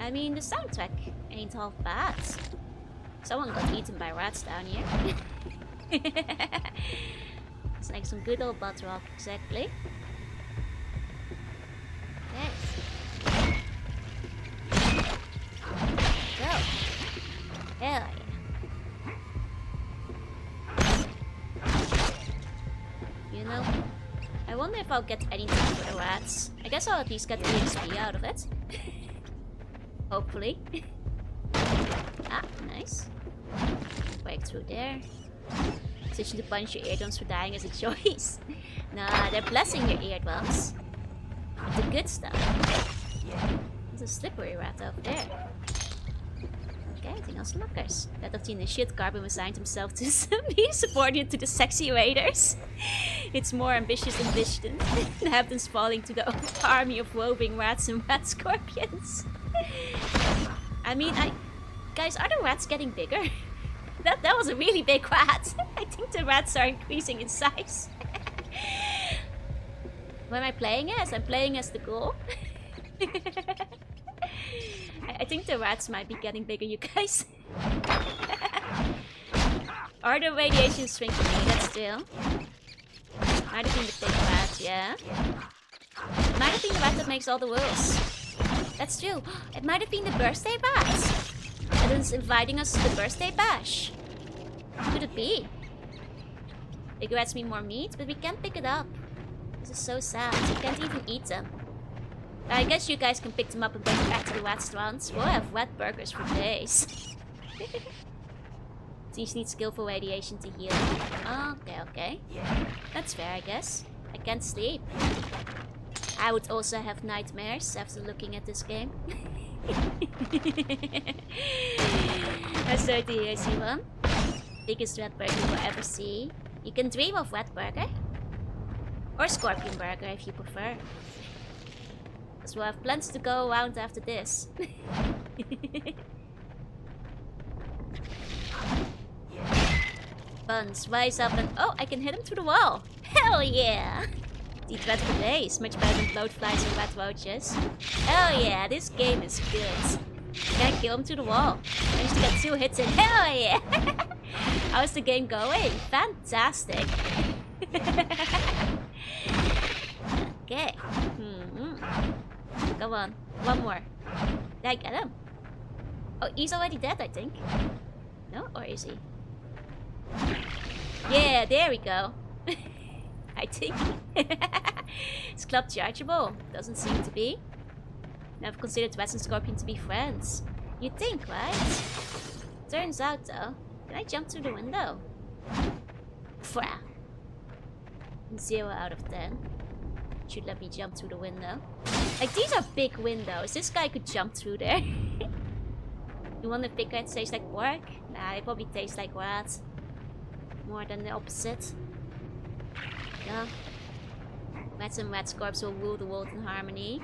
I mean, the soundtrack ain't half bad. Someone got eaten by rats down here. It's like some good old butt rock, exactly. Okay. Go. Hell yeah. You know, I wonder if I'll get anything for the rats. I guess I'll at least get the XP out of it. Hopefully. Ah, nice. Break through there. Decision to punish your eardrums for dying is a choice. Nah, they're blessing your eardrums. The good stuff. There's a slippery rat over there. Okay, anything else lockers? That of the initiate, Carbon assigned himself to be subordinate to the sexy raiders. It's more ambitious ambition than Hampton's falling to the army of roving rats and rat scorpions. I mean, guys, are the rats getting bigger? That was a really big rat. I think the rats are increasing in size. What am I playing as? I'm playing as the ghoul. I think the rats might be getting bigger, you guys. Or the radiation shrinking me, that's still. Might have been the big rat, yeah. Might have been the rat that makes all the rules. That's true. It might have been the birthday rat. And it's inviting us to the birthday bash. Could it be? Big rats mean more meat, but we can't pick it up. This is so sad. We can't even eat them. I guess you guys can pick them up and bring them back to the restaurants. We'll have rat burgers for days. These need skillful radiation to heal. Okay. That's fair, I guess. I can't sleep. I would also have nightmares after looking at this game. I start the easy one. Biggest rat burger you will ever see. You can dream of rat burger. Or scorpion burger if you prefer. Because we'll have plans to go around after this. Buns, rise up and... Oh, I can hit him through the wall! Hell yeah! Eat rat for days, much better than bloatflies and rat roaches. Hell yeah, this game is good. Can't kill him through the wall. Managed to get 2 hits in. Hell yeah! How's the game going? Fantastic! Okay. Come on, one more. Did I get him? Oh, he's already dead, I think. No? Or is he? Yeah, there we go. I think. Is club chargeable? Doesn't seem to be. Never considered rats and scorpion to be friends. You'd think, right? Turns out though. Can I jump through the window? Pfah. 0 out of 10. Should let me jump through the window. Like, these are big windows. This guy could jump through there. You want to pick rat taste like pork? Nah, it probably tastes like rat. More than the opposite. Yeah. Rats and rat scorps will rule the world in harmony.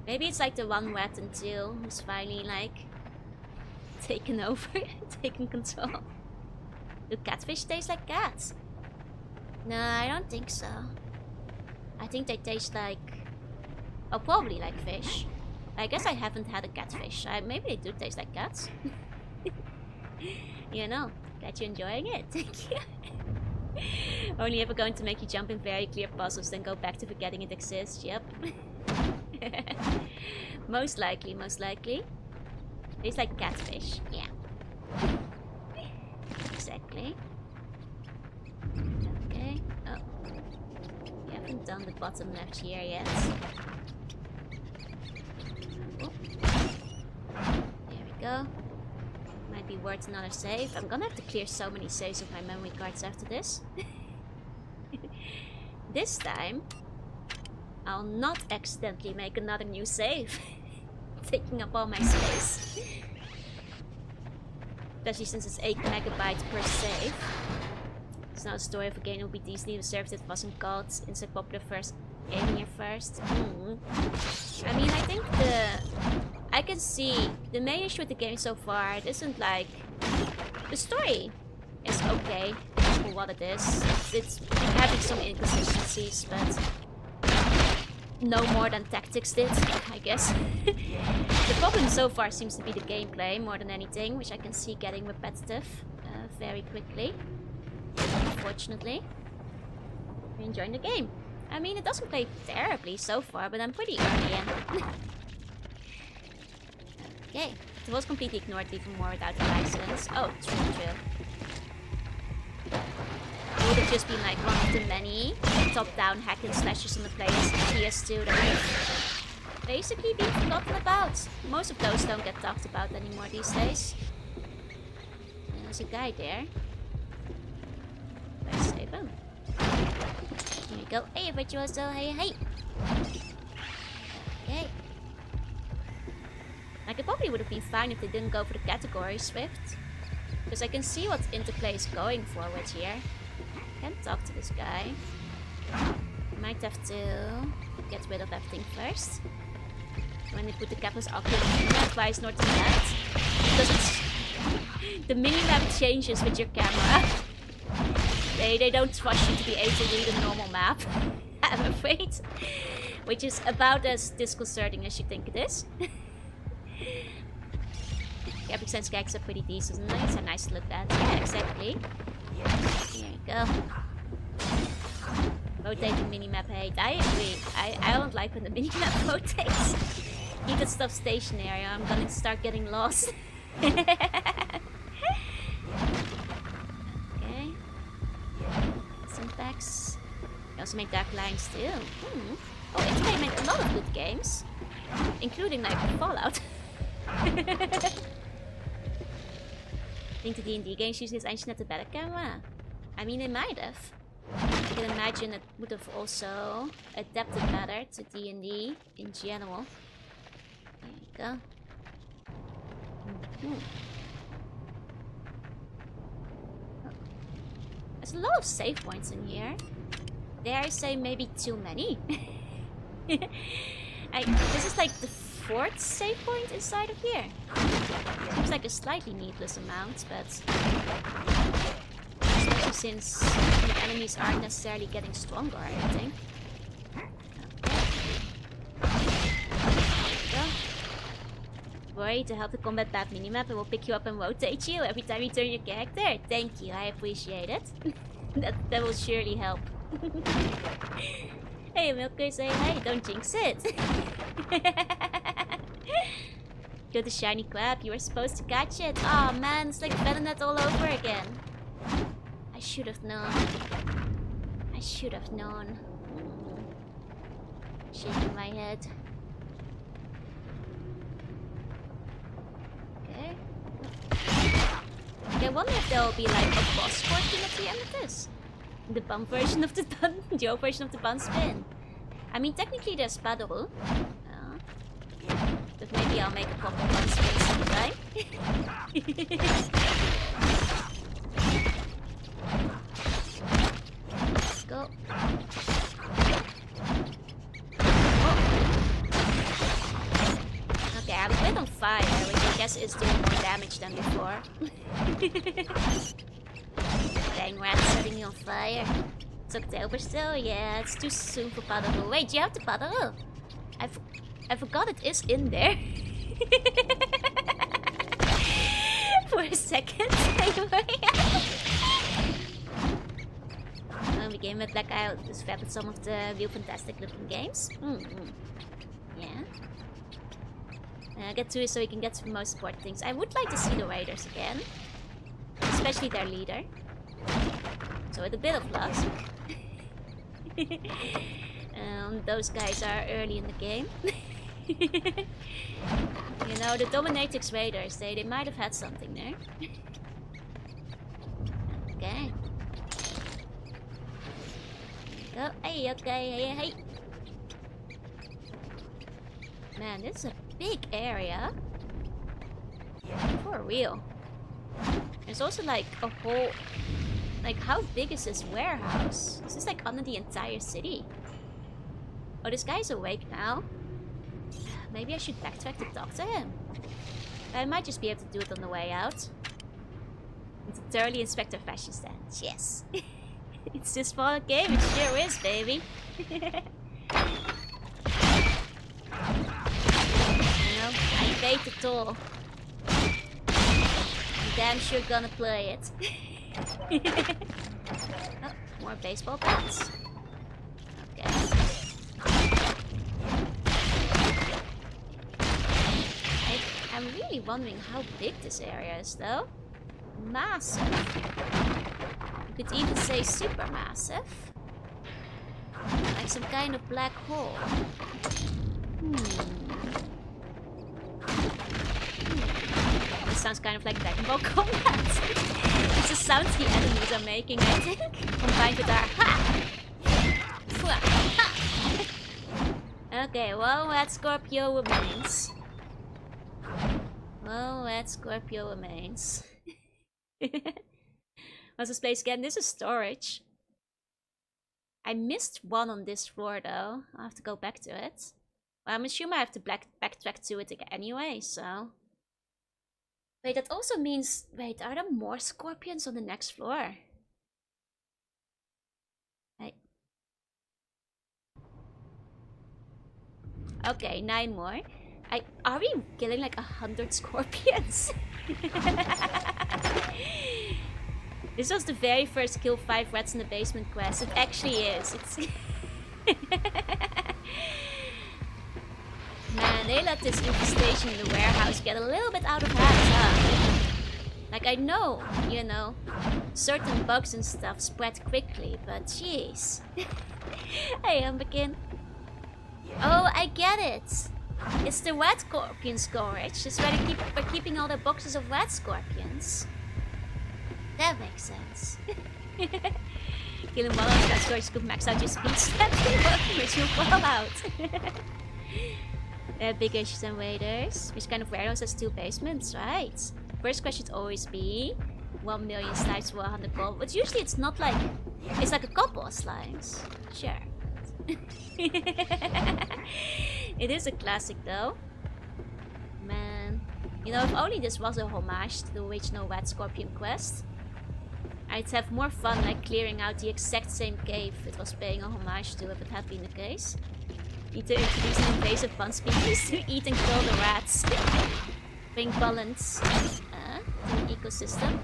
Maybe it's like the one rat and 2 who's finally like taken over, taken control. Do catfish taste like cats? No, I don't think so. I think they taste like... Oh, probably like fish. I guess I haven't had a catfish. Maybe they do taste like cats. You know, glad you're enjoying it. Thank you. Only ever going to make you jump in very clear puzzles, then go back to forgetting it exists. Yep. Most likely, most likely. Tastes like catfish. Yeah. Exactly. Okay. Oh. We haven't done the bottom left here yet. Oh. There we go. Might be worth another save. I'm gonna have to clear so many saves of my memory cards after this. This time, I'll not accidentally make another new save. Taking up all my space. Especially since it's 8 megabytes per save. It's now a story of a game that would be decently observed if it wasn't called inside popular first game here first. I mean, I think I can see the main issue with the game so far. It isn't like the story is okay for what it is. It's having some inconsistencies, but no more than tactics did, I guess. The problem so far seems to be the gameplay more than anything, which I can see getting repetitive very quickly. Unfortunately, I'm enjoying the game. I mean, it doesn't play terribly so far, but I'm pretty early in. Okay, it was completely ignored even more without the license. Oh, true. It would have just been like one of the many top-down hack and slashes on the PS2 that have basically been forgotten about. Most of those don't get talked about anymore these days. There's a guy there. Let's save him. Here we go. Hey, Virtuoso, hey. Okay. Like, it probably would have been fine if they didn't go for the category Swift. Because I can see what Interplay is going forward here. Can't talk to this guy. Might have to get rid of everything first. When they put the campus oculus twice north and left. Because it's... the minimap changes with your camera. They don't trust you to be able to read a normal map, I'm afraid. Which is about as disconcerting as you think it is. The Epic Sense gags are pretty decent and these are nice to look at. Yeah, exactly. Here you go. Rotating minimap hate. I agree. I don't like when the minimap rotates. Keep that stuff stationary, I'm gonna start getting lost. Okay. Syntax. They also make Dark Lines too. Oh, Interplay made a lot of good games. Including like Fallout. I think the D&D games use this engine at a better camera. I mean, it might have. I can imagine it would have also adapted better to D&D in general. There you go. There's a lot of save points in here. Dare I say maybe too many? This is like the 4th save point inside of here. Seems like a slightly needless amount, but especially since the enemies aren't necessarily getting stronger, I think. Okay. Worry, to help the combat path minimap, it will pick you up and rotate you every time you turn your character. Thank you, I appreciate it. that will surely help. Hey, Milker, say hey, don't jinx it. Kill the shiny crab, you were supposed to catch it. Aw, oh, man, it's like Venomnet all over again. I should have known. Shaking my head. Okay. I wonder if there will be like a boss portion at the end of this. The bum version of the bun, Joe version of the bun spin. I mean, technically there's paddle. But maybe I'll make a proper bun spin sometime. Let's go. Oh. Okay, I'm a bit on fire, which I guess is doing more damage than before. Dang rat setting you on fire. It's October still? Yeah, it's too soon for paddle. Wait, you have to paddle? I forgot it is in there. For a second, anyway. We game with Black Eye to swap at some of the real fantastic looking games. Yeah. Get to it so you can get to the most important things. I would like to see the Raiders again. Especially their leader. So with a bit of luck. Those guys are early in the game. You know, the Dominatrix Raiders, they might have had something there. Okay. Oh, hey, okay, hey. Man, this is a big area. For real. There's also like a whole... Like, how big is this warehouse? Is this like under the entire city? Oh, this guy's awake now. Maybe I should backtrack to talk to him. I might just be able to do it on the way out. It's a thoroughly Inspector fashion stance. Yes. It's this fall game, it sure is, baby. You know, I paid the toll. I'm damn sure gonna play it. Oh, more baseball bats. Okay. I'm really wondering how big this area is, though. Massive. You could even say super massive. Like some kind of black hole. This sounds kind of like Dragon Ball combat. It's the sounds the enemies are making, I think. Combined with our ha! Ha! Okay, well, that Scorpio remains. Well, that Scorpio remains. What's this place again? This is storage. I missed one on this floor though. I'll have to go back to it. Well, I'm assuming I have to backtrack to it again anyway, so... Wait, that also means... Wait, are there more scorpions on the next floor? Hey. Okay, 9 more. Are we killing like 100 scorpions? This was the very first kill 5 rats in the basement quest. It actually is. It's Man, they let this infestation in the warehouse get a little bit out of hand, huh? Like, I know, you know, certain bugs and stuff spread quickly, but jeez. Hey, Humberkin. Oh, I get it. It's the rat scorpion storage. That's why they're keeping all the boxes of rat scorpions. That makes sense. Killing one of rat scorpions could max out your speed stats, which will fall out. Big issues and waiters. Which kind of warehouse has 2 basements, right? First question should always be 1 million slimes for 100 gold. But usually it's not like... It's like a couple of slimes. Sure. It is a classic though. Man. You know, if only this was a homage to the original Red Scorpion quest, I'd have more fun like clearing out the exact same cave it was paying a homage to if it had been the case. Need to introduce an invasive fun species to eat and kill the rats. Bring balance to the ecosystem.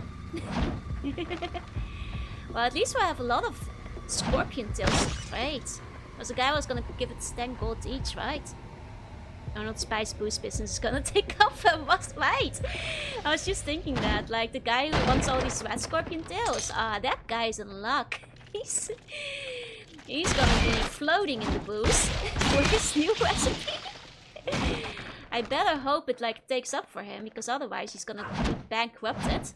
Well, at least we'll have a lot of scorpion tails to trade. Because the guy was gonna give it 10 gold each, right? Oh, not Spice Boost business is gonna take off a must, right? I was just thinking that, like, the guy who wants all these red scorpion tails, that guy's in luck. He's gonna be floating in the boost for his new recipe. I better hope it, like, takes up for him, because otherwise he's gonna be bankrupted.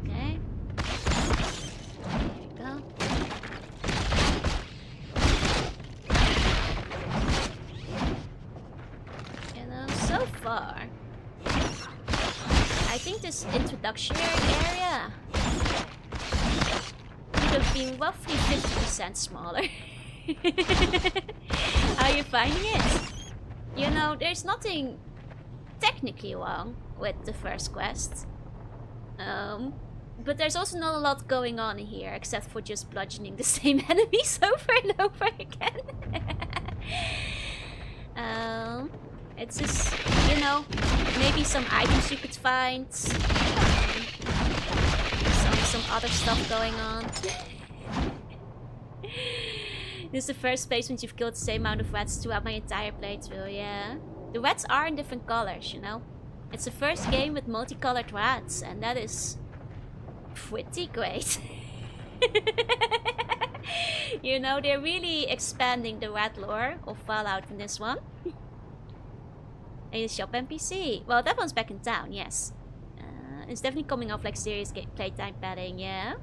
Okay. Go. You know, so far, I think this introductory area would have been roughly 50% smaller. How are you finding it? You know, there's nothing technically wrong with the first quest. But there's also not a lot going on here, except for just bludgeoning the same enemies over and over again. It's just, you know, maybe some items you could find. Some other stuff going on. This is the first basement you've killed the same amount of rats throughout my entire playthrough, yeah. The rats are in different colors, you know. It's the first game with multicolored rats, and that is pretty great. You know, they're really expanding the rat lore of Fallout in this one. A shop NPC. Well, that one's back in town, yes. It's definitely coming off like serious playtime padding, yeah.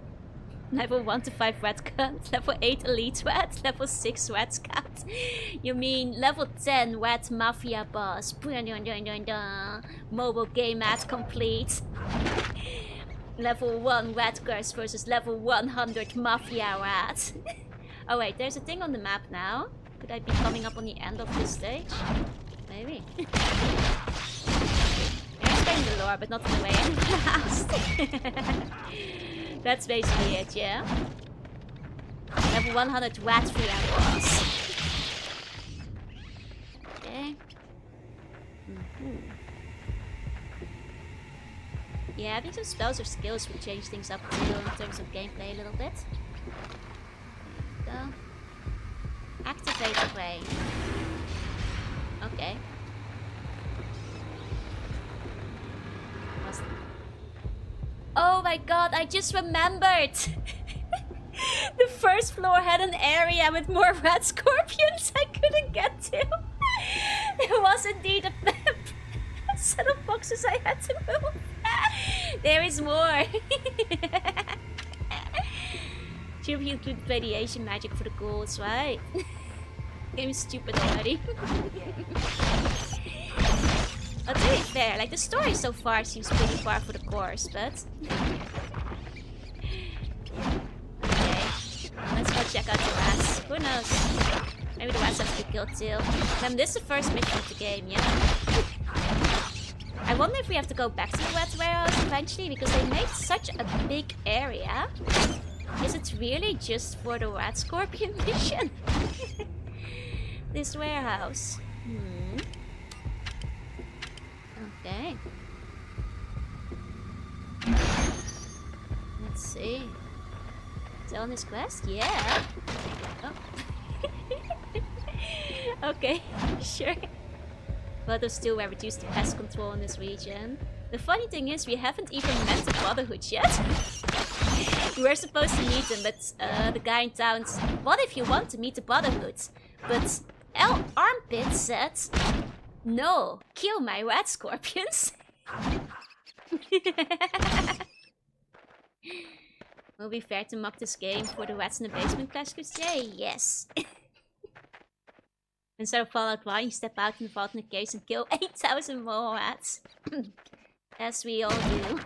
Level 1 to 5 rat cunt, level 8 elite rat, level 6 rat scout. You mean level 10 rat mafia boss. Mobile game mat complete. Level 1 rat curse versus level 100 mafia rat. Oh wait, there's a thing on the map now. Could I be coming up on the end of this stage? Maybe. I'm explaining the lore, but not in the way I'm last. That's basically it, yeah? Level 100 rat free I was. Okay. Yeah, I think some spells or skills would change things up too in terms of gameplay a little bit. There you go. Activate the brain. Okay. Oh my god, I just remembered! The first floor had an area with more red scorpions I couldn't get to. There was indeed a set of boxes I had to move. There is more. Should we include radiation magic for the ghouls, right? Game is stupid already. But to be fair, like the story so far seems pretty far for the course, but okay. Let's go check out the rats. Who knows? Maybe the rats have to be killed too. Then this is the first mission of the game, yeah? I wonder if we have to go back to the rat warehouse eventually, because they made such a big area. Is it really just for the rat scorpion mission? This warehouse. Okay. Let's see. Is it on this quest? Yeah. Oh. Okay, sure. But those still were reduced to pest control in this region. The funny thing is, we haven't even met the Brotherhood yet. We were supposed to meet them, but the guy in town's, what if you want to meet the Brotherhood? But Armpit said, no, kill my rat scorpions. Will be fair to mock this game for the rats in the basement clash crusade? Yes. Instead of Fallout 1, you step out in the vault in the case and kill 8,000 more rats. As we all do.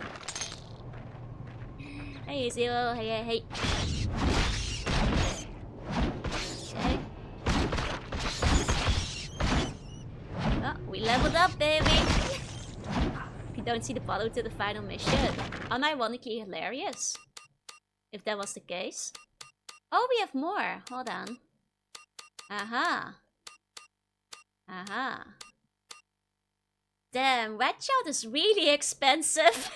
Hey, Zero. Hey, hey. Okay. Oh, we leveled up, baby! If you don't see the follow to the final mission. Unironically hilarious. If that was the case. Oh, we have more. Hold on. Aha. Aha. Damn, Red Child is really expensive.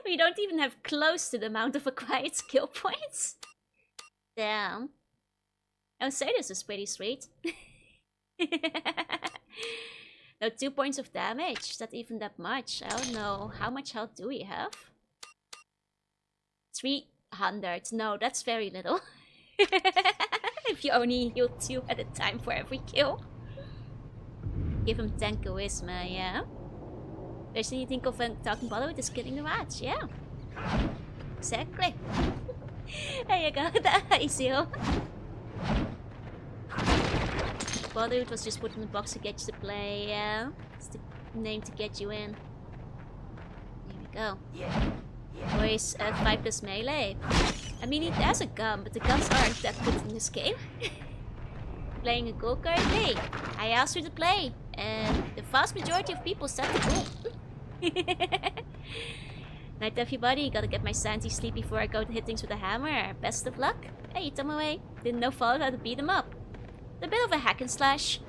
We don't even have close to the amount of acquired skill points. Damn. I would say this is pretty sweet. No, 2 points of damage. Is that even that much? I don't know. How much health do we have? 300. No, that's very little. If you only heal 2 at a time for every kill. Give him 10 charisma, yeah. First thing you think of when talking Brotherhood is killing the rats, yeah. Exactly. There you go, the Seal. Brotherhood was just put in the box to get you to play, yeah. It's the name to get you in. Here we go. Boys, 5+ melee. I mean, it has a gun, but the guns aren't that good in this game. Playing a ghoul currently. I asked you to play, and the vast majority of people said to ghoul. Night everybody, gotta get my sanity sleep before I go to hit things with a hammer. Best of luck. Hey, Tomoe. Didn't know Fallout how to beat them up. It's a bit of a hack and slash.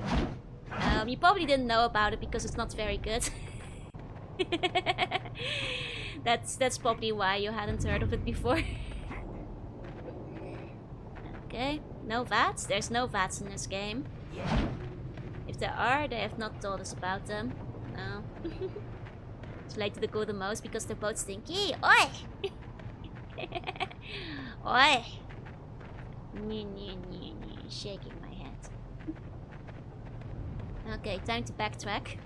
You probably didn't know about it because it's not very good. That's probably why you hadn't heard of it before. Okay, no VATs? There's no VATs in this game. If there are, they have not told us about them. No. It's late to the go the most because they're both stinky. Oi! Oi! Shaking my head. Okay, time to backtrack.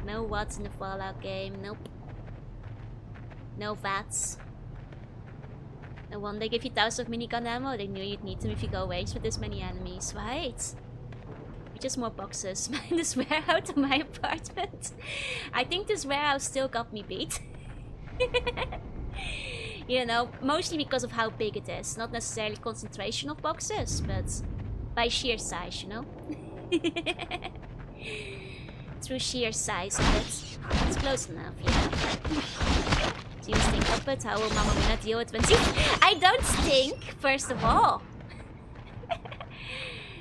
No WATs in the Fallout game, nope. No VATs. No wonder they give you thousands of minigun ammo. They knew you'd need them if you go waste with this many enemies, right? Just more boxes. This warehouse to my apartment. I think this warehouse still got me beat. You know, mostly because of how big it is. Not necessarily concentration of boxes, but by sheer size, you know? Through sheer size of it. It's close enough, yeah. Do you stink up it? How will Mama Mina deal with when she... I don't stink, first of all.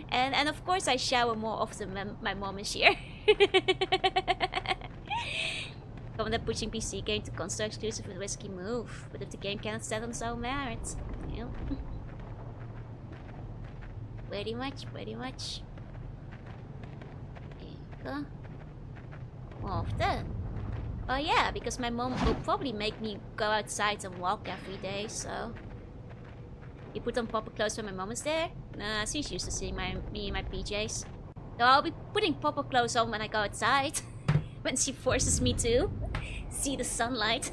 and of course I shower more often when my mom is here. From the pushing PC game to console exclusive with risky move. But if the game cannot stand on its own merit. Yeah. Pretty much. There you go. More often. Oh yeah, because my mom will probably make me go outside and walk every day, so... You put on proper clothes when my mom is there? Nah, she's used to seeing me in my PJs. So I'll be putting proper clothes on when I go outside. When she forces me to. See the sunlight.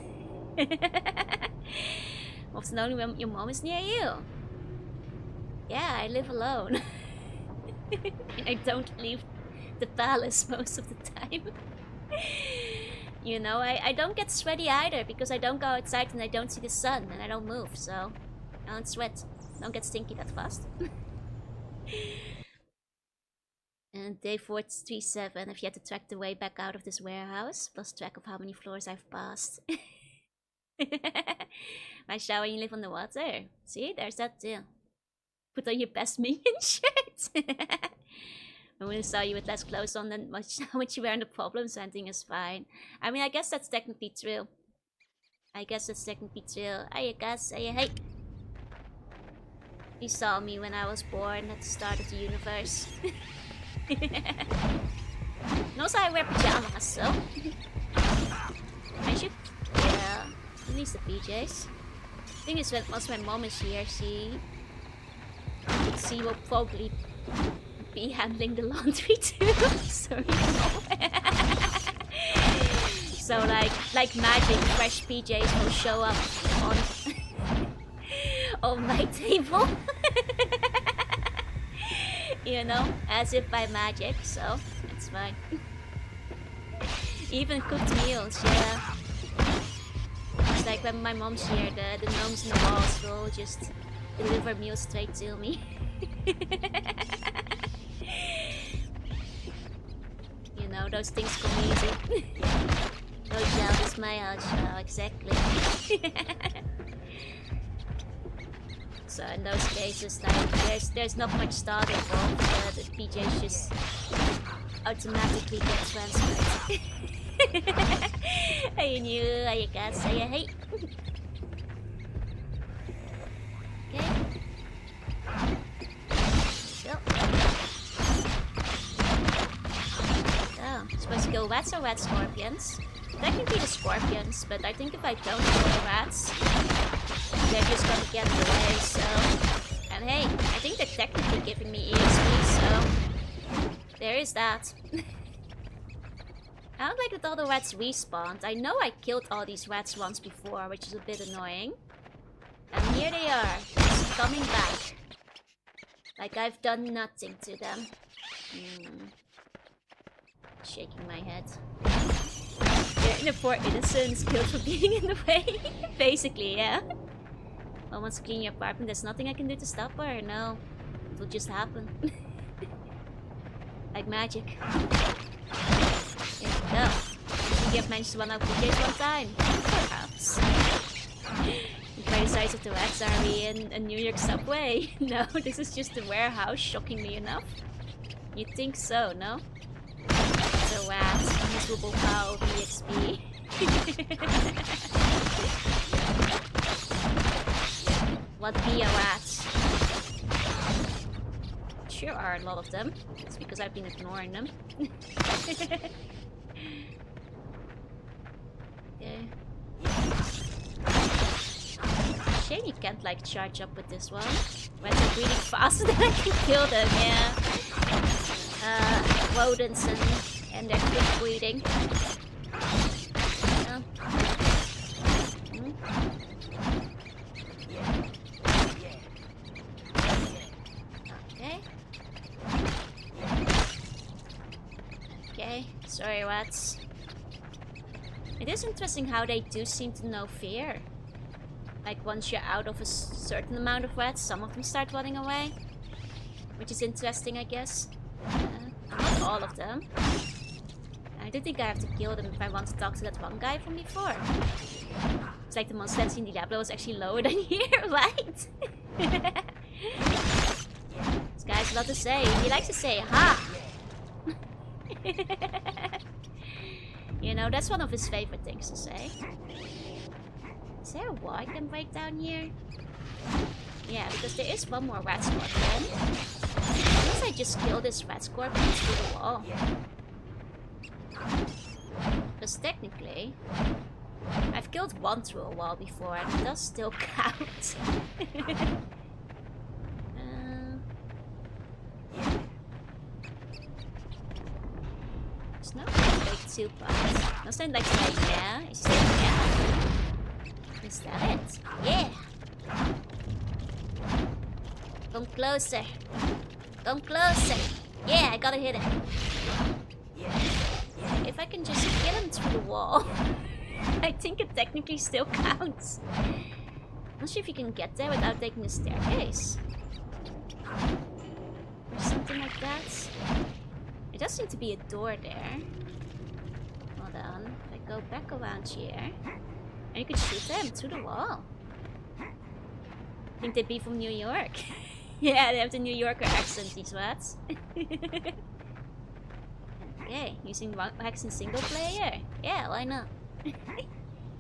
Often only when your mom is near you. Yeah, I live alone. I don't leave the palace most of the time. You know, I don't get sweaty either because I don't go outside and I don't see the sun and I don't move, so I don't sweat. Don't get stinky that fast. And day 437, I've yet to track the way back out of this warehouse, plus track of how many floors I've passed. Nice shower when you live on the water. See, there's that too. Put on your best minion shirt. I wouldn't saw you with less clothes on than how much you wear in the problems, so anything is fine. I mean, I guess that's technically true. Hey, you saw me when I was born at the start of the universe. And also I wear pajamas, so... I should... Yeah, at least the PJs. Thing is, once my mom is here, she will probably be handling the laundry too. So, you know. So like magic, fresh PJs will show up on my table. You know, as if by magic, so it's fine. Even cooked meals, yeah. It's like when my mom's here, the gnomes in the walls will just deliver meals straight to me. You know, those things come easy. No doubt is my house now, exactly. So in those cases, like, there's not much thought involved. The PJs just automatically get transferred. I knew I can't say hey. Okay. So. Supposed to go rats or rat scorpions? Technically the scorpions, but I think if I don't go the rats, they're just gonna get in the way, so... And hey, I think they're technically giving me EXP, so... There is that. I don't like that all the rats respawned. I know I killed all these rats once before, which is a bit annoying. And here they are, just coming back. Like I've done nothing to them. Shaking my head. They're in a poor innocence, killed for being in the way. Basically, yeah. Mom wants to clean your apartment, there's nothing I can do to stop her. No, it will just happen. Like magic. There we go. You get managed to run out of PJs one time. Perhaps. By the size of the rats, are we in a New York subway? No, this is just a warehouse, shockingly enough. You'd think so, no? It's a rat, miserable cow, EXP. What be a rat? Sure are a lot of them. It's because I've been ignoring them. Okay. Shame you can't like charge up with this one. Rats are breeding faster than I can kill them, yeah. Rodents and their quick breeding. Yeah. Okay. Okay, sorry rats. It is interesting how they do seem to know fear. Like once you're out of a certain amount of rats, some of them start running away. Which is interesting, I guess. Not all of them. I do think I have to kill them if I want to talk to that one guy from before. It's like the monster that's in Diablo was actually lower than here, right? This guy has a lot to say. He likes to say, ha! You know, that's one of his favorite things to say. Is there a wall I can break down here? Yeah, because there is one more rat scorpion. Unless I just kill this rat scorpion through the wall. Because technically, I've killed one through a wall before and it does still count. There's no like 2 parts. No sound like yeah. Is that yeah? Is that it? Yeah! Come closer. Come closer. Yeah, I gotta hit it. If I can just get him through the wall, I think it technically still counts. Not sure if you can get there without taking a staircase. Or something like that. There does seem to be a door there. Hold on. If I go back around here, and you could shoot them through the wall. I think they'd be from New York. Yeah, they have the New Yorker accent, these rats. Okay, using hacks in single player. Yeah, why not?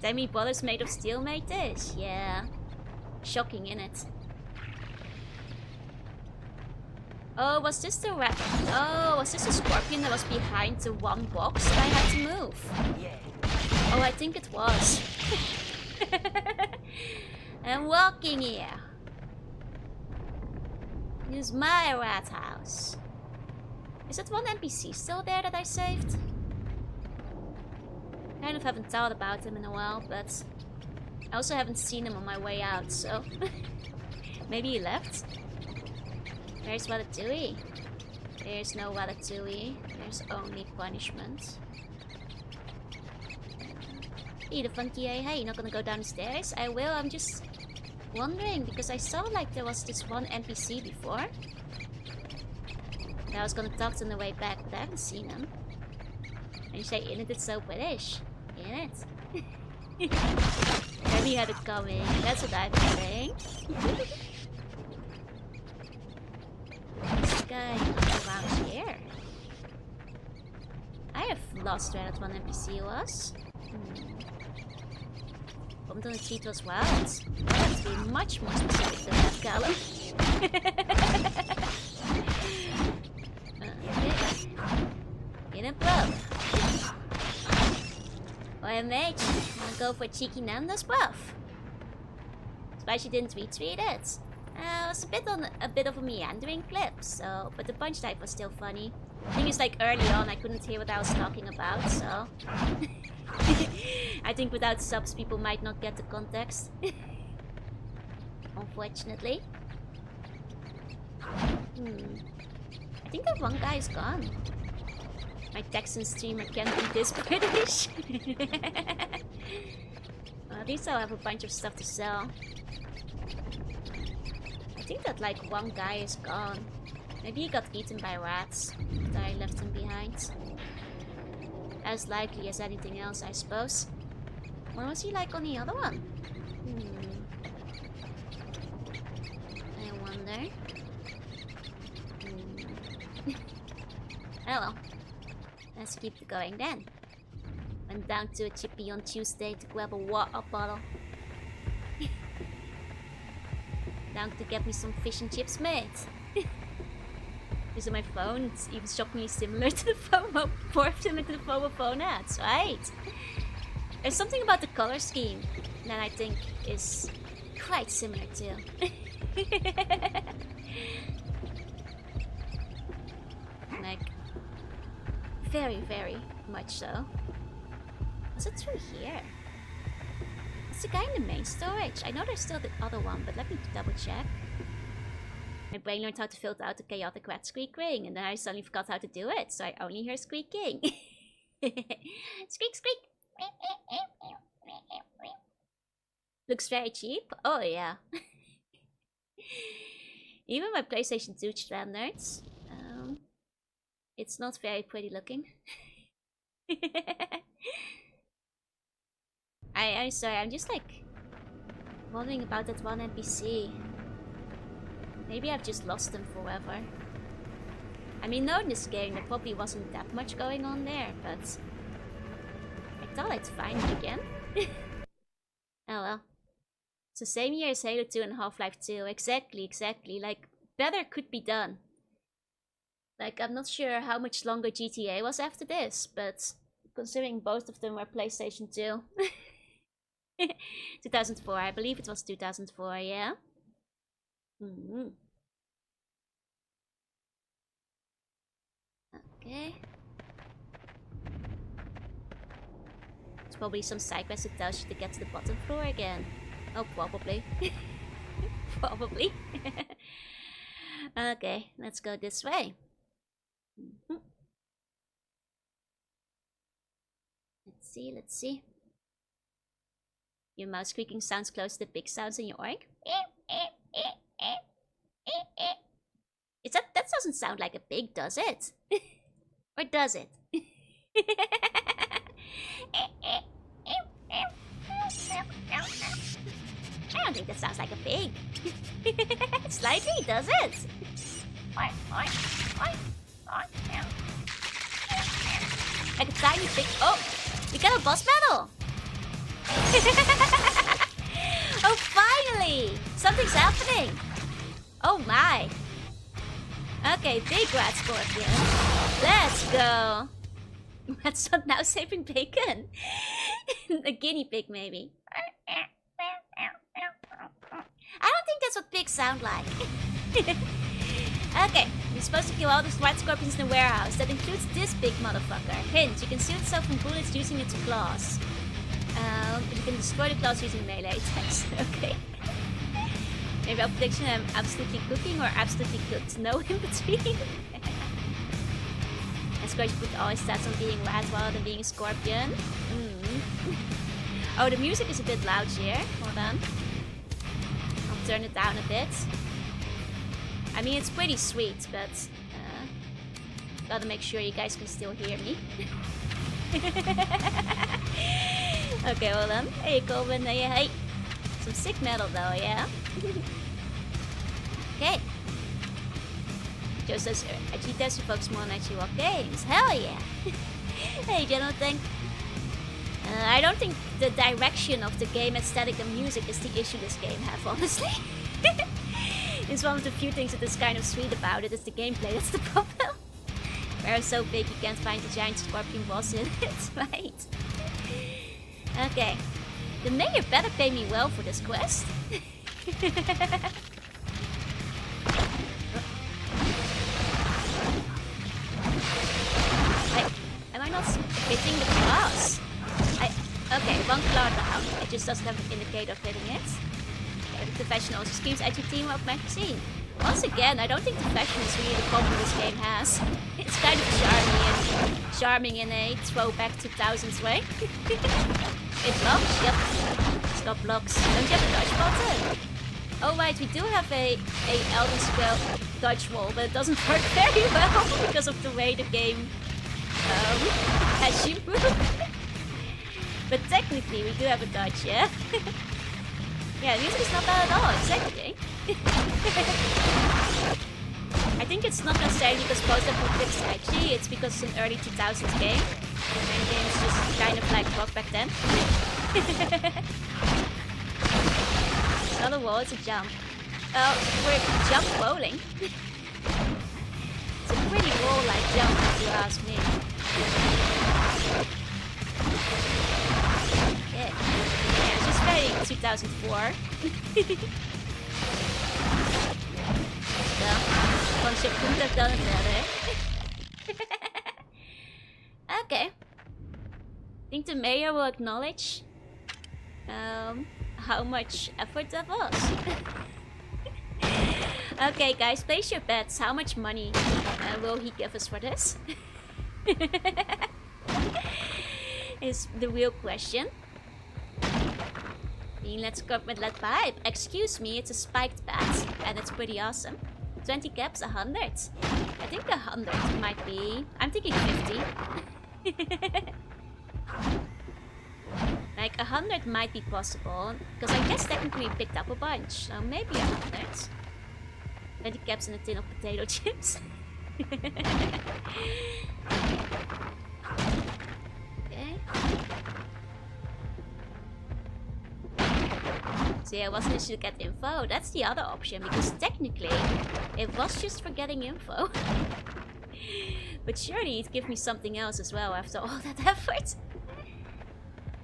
Tell me bullets made of steel made this? Yeah. Shocking, innit? Oh, was this the rat? Oh, was this a scorpion that was behind the one box that I had to move? Oh, I think it was. I'm walking here. Use my rat house. Is that one NPC still there that I saved? Kind of haven't thought about him in a while, but I also haven't seen him on my way out, so maybe he left? There's Ratatouille. There's no Ratatouille. There's only punishment. Hey, the funky hey, you're not gonna go down the stairs? I will, I'm just wondering, because I saw like there was this one NPC before. And I was gonna talk to him on the way back, but I haven't seen him. And you say, innit, it's so British. Innit? Maybe you had it coming. That's what I'm saying. This guy around here. I have lost where that one NPC was. Bumped on the cheat was wild. I have to be much more specific than that, Callum. In a buff. Well, mate, wanna go for cheeky Nando's buff? Surprised you didn't retweet it. It was a bit of a meandering clip, so but the punch type was still funny. The thing is, like early on, I couldn't hear what I was talking about, so I think without subs, people might not get the context. Unfortunately. I think that one guy is gone. My Texan streamer can't be this British. Well, at least I'll have a bunch of stuff to sell. I think that like one guy is gone. Maybe he got eaten by rats, but I left him behind. As likely as anything else, I suppose. What was he like on the other one? I wonder. Oh well. Let's keep going then. Went down to a chippy on Tuesday to grab a water bottle. Down to get me some fish and chips, mate. Using my phone, it's even shockingly similar to the FOMO, more similar to the FOMO phone ads, right? There's something about the color scheme that I think is quite similar to. Like, very, very much so. Was it through here? It's the guy in the main storage. I know there's still the other one, but let me double check. My brain learned how to filter out the chaotic rat squeaking, and then I suddenly forgot how to do it, so I only hear squeaking. Squeak, squeak! Looks very cheap. Oh yeah. Even my PlayStation 2 standards, it's not very pretty looking. I'm sorry, I'm just like wondering about that one NPC. Maybe I've just lost them forever. I mean, no, in this game there probably wasn't that much going on there, but I thought I'd find it again. Oh well. It's the same year as Halo 2 and Half-Life 2. Exactly. Like, better could be done. Like, I'm not sure how much longer GTA was after this, but considering both of them were PlayStation 2. 2004, I believe it was 2004, yeah? Okay. There's probably some side quest that tells you to get to the bottom floor again. Oh, probably. Probably. Okay, let's go this way. Let's see. Your mouse squeaking sounds close to the big sounds in your org. That doesn't sound like a pig, does it? Or does it? I don't think that sounds like a pig. Slightly, does it? Like a tiny pig. Oh, we got a boss battle. Oh, finally! Something's happening. Oh my. Okay, big rat scorpion. Let's go. That's not now saving bacon. A guinea pig, maybe. I don't think that's what pigs sound like. Okay, you're supposed to kill all the rat scorpions in the warehouse. That includes this big motherfucker. Hint, you can shield yourself from bullets using its claws. You can destroy the claws using melee attacks. Okay. Maybe our prediction I'm absolutely cooking or absolutely cooked. No in between. And Scorch put all his stats on being rat rather than being a scorpion. Oh, the music is a bit loud here. Hold on. I'll turn it down a bit. I mean, it's pretty sweet, but gotta make sure you guys can still hear me. Okay, hold on. Hey, Colvin. Hey. Some sick metal, though, yeah? Okay. Just as actually does you focus more on actually what games. Hell yeah! Hey, Jonathan. I don't think the direction of the game aesthetic and music is the issue this game has, honestly. It's one of the few things that is kind of sweet about it. It's the gameplay that's the problem. Where it's so big you can't find the giant scorpion boss in it, right? Okay. The mayor better pay me well for this quest. Am I not hitting the claws? Okay, one claw down. It just doesn't have an indicator of hitting it. Okay, the fashion also screams at your team of magazine. Once again, I don't think the fashion is really the problem this game has. It's kind of charming in a throwback 2000s way. It blocks? Yep. Stop blocks. Don't you have a dodge button? Oh right, we do have a Elder Scrolls dodge wall, but it doesn't work very well because of the way the game has you move. But technically we do have a dodge, yeah? Yeah, the music is not bad at all, exactly. I think it's not necessarily because post-apocalypse edgy, it's because it's an early 2000s game. And games just kind of like rock back then. It's not a wall, it's a jump. Oh, we're jump rolling. It's a pretty wall-like jump if you ask me. Yeah, it's just very 2004. Well, concept couldn't have done it better. Okay. I think the mayor will acknowledge how much effort that was. Okay, guys, place your bets. How much money will he give us for this? Is the real question. Let's go with lead pipe. Excuse me, it's a spiked bat, and it's pretty awesome. 20 caps, 100. I think 100 might be... I'm thinking 50. Like 100 might be possible, because I guess technically we picked up a bunch, so maybe 100. 20 caps and a tin of potato chips. Okay. So yeah, it wasn't issue to get info. That's the other option, because technically it was just for getting info. But surely it'd give me something else as well after all that effort.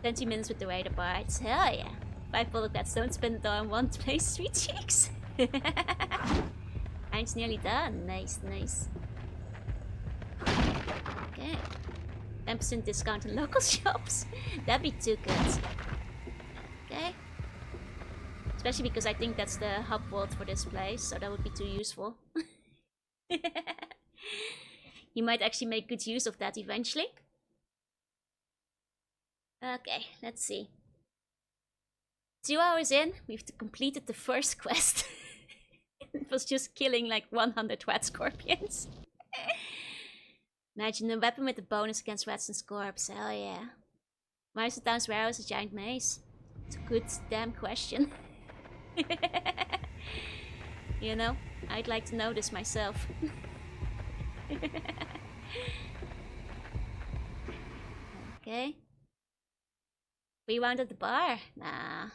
20 minutes with the radar parts. Hell yeah. 5 bullet bats, don't spend it all in one place, sweet cheeks. Mine's nearly done. Nice, nice. Okay. 10% discount in local shops. That'd be too good. Okay. Especially because I think that's the hub world for this place, so that would be too useful. You might actually make good use of that eventually. Okay, let's see. 2 hours in, we've completed the first quest. It was just killing like 100 rat scorpions. Imagine a weapon with a bonus against rats and scorps. Hell yeah. Why is the town's warehouse a giant maze? It's a good damn question. You know, I'd like to know this myself. Okay. Rewound at the bar? Nah.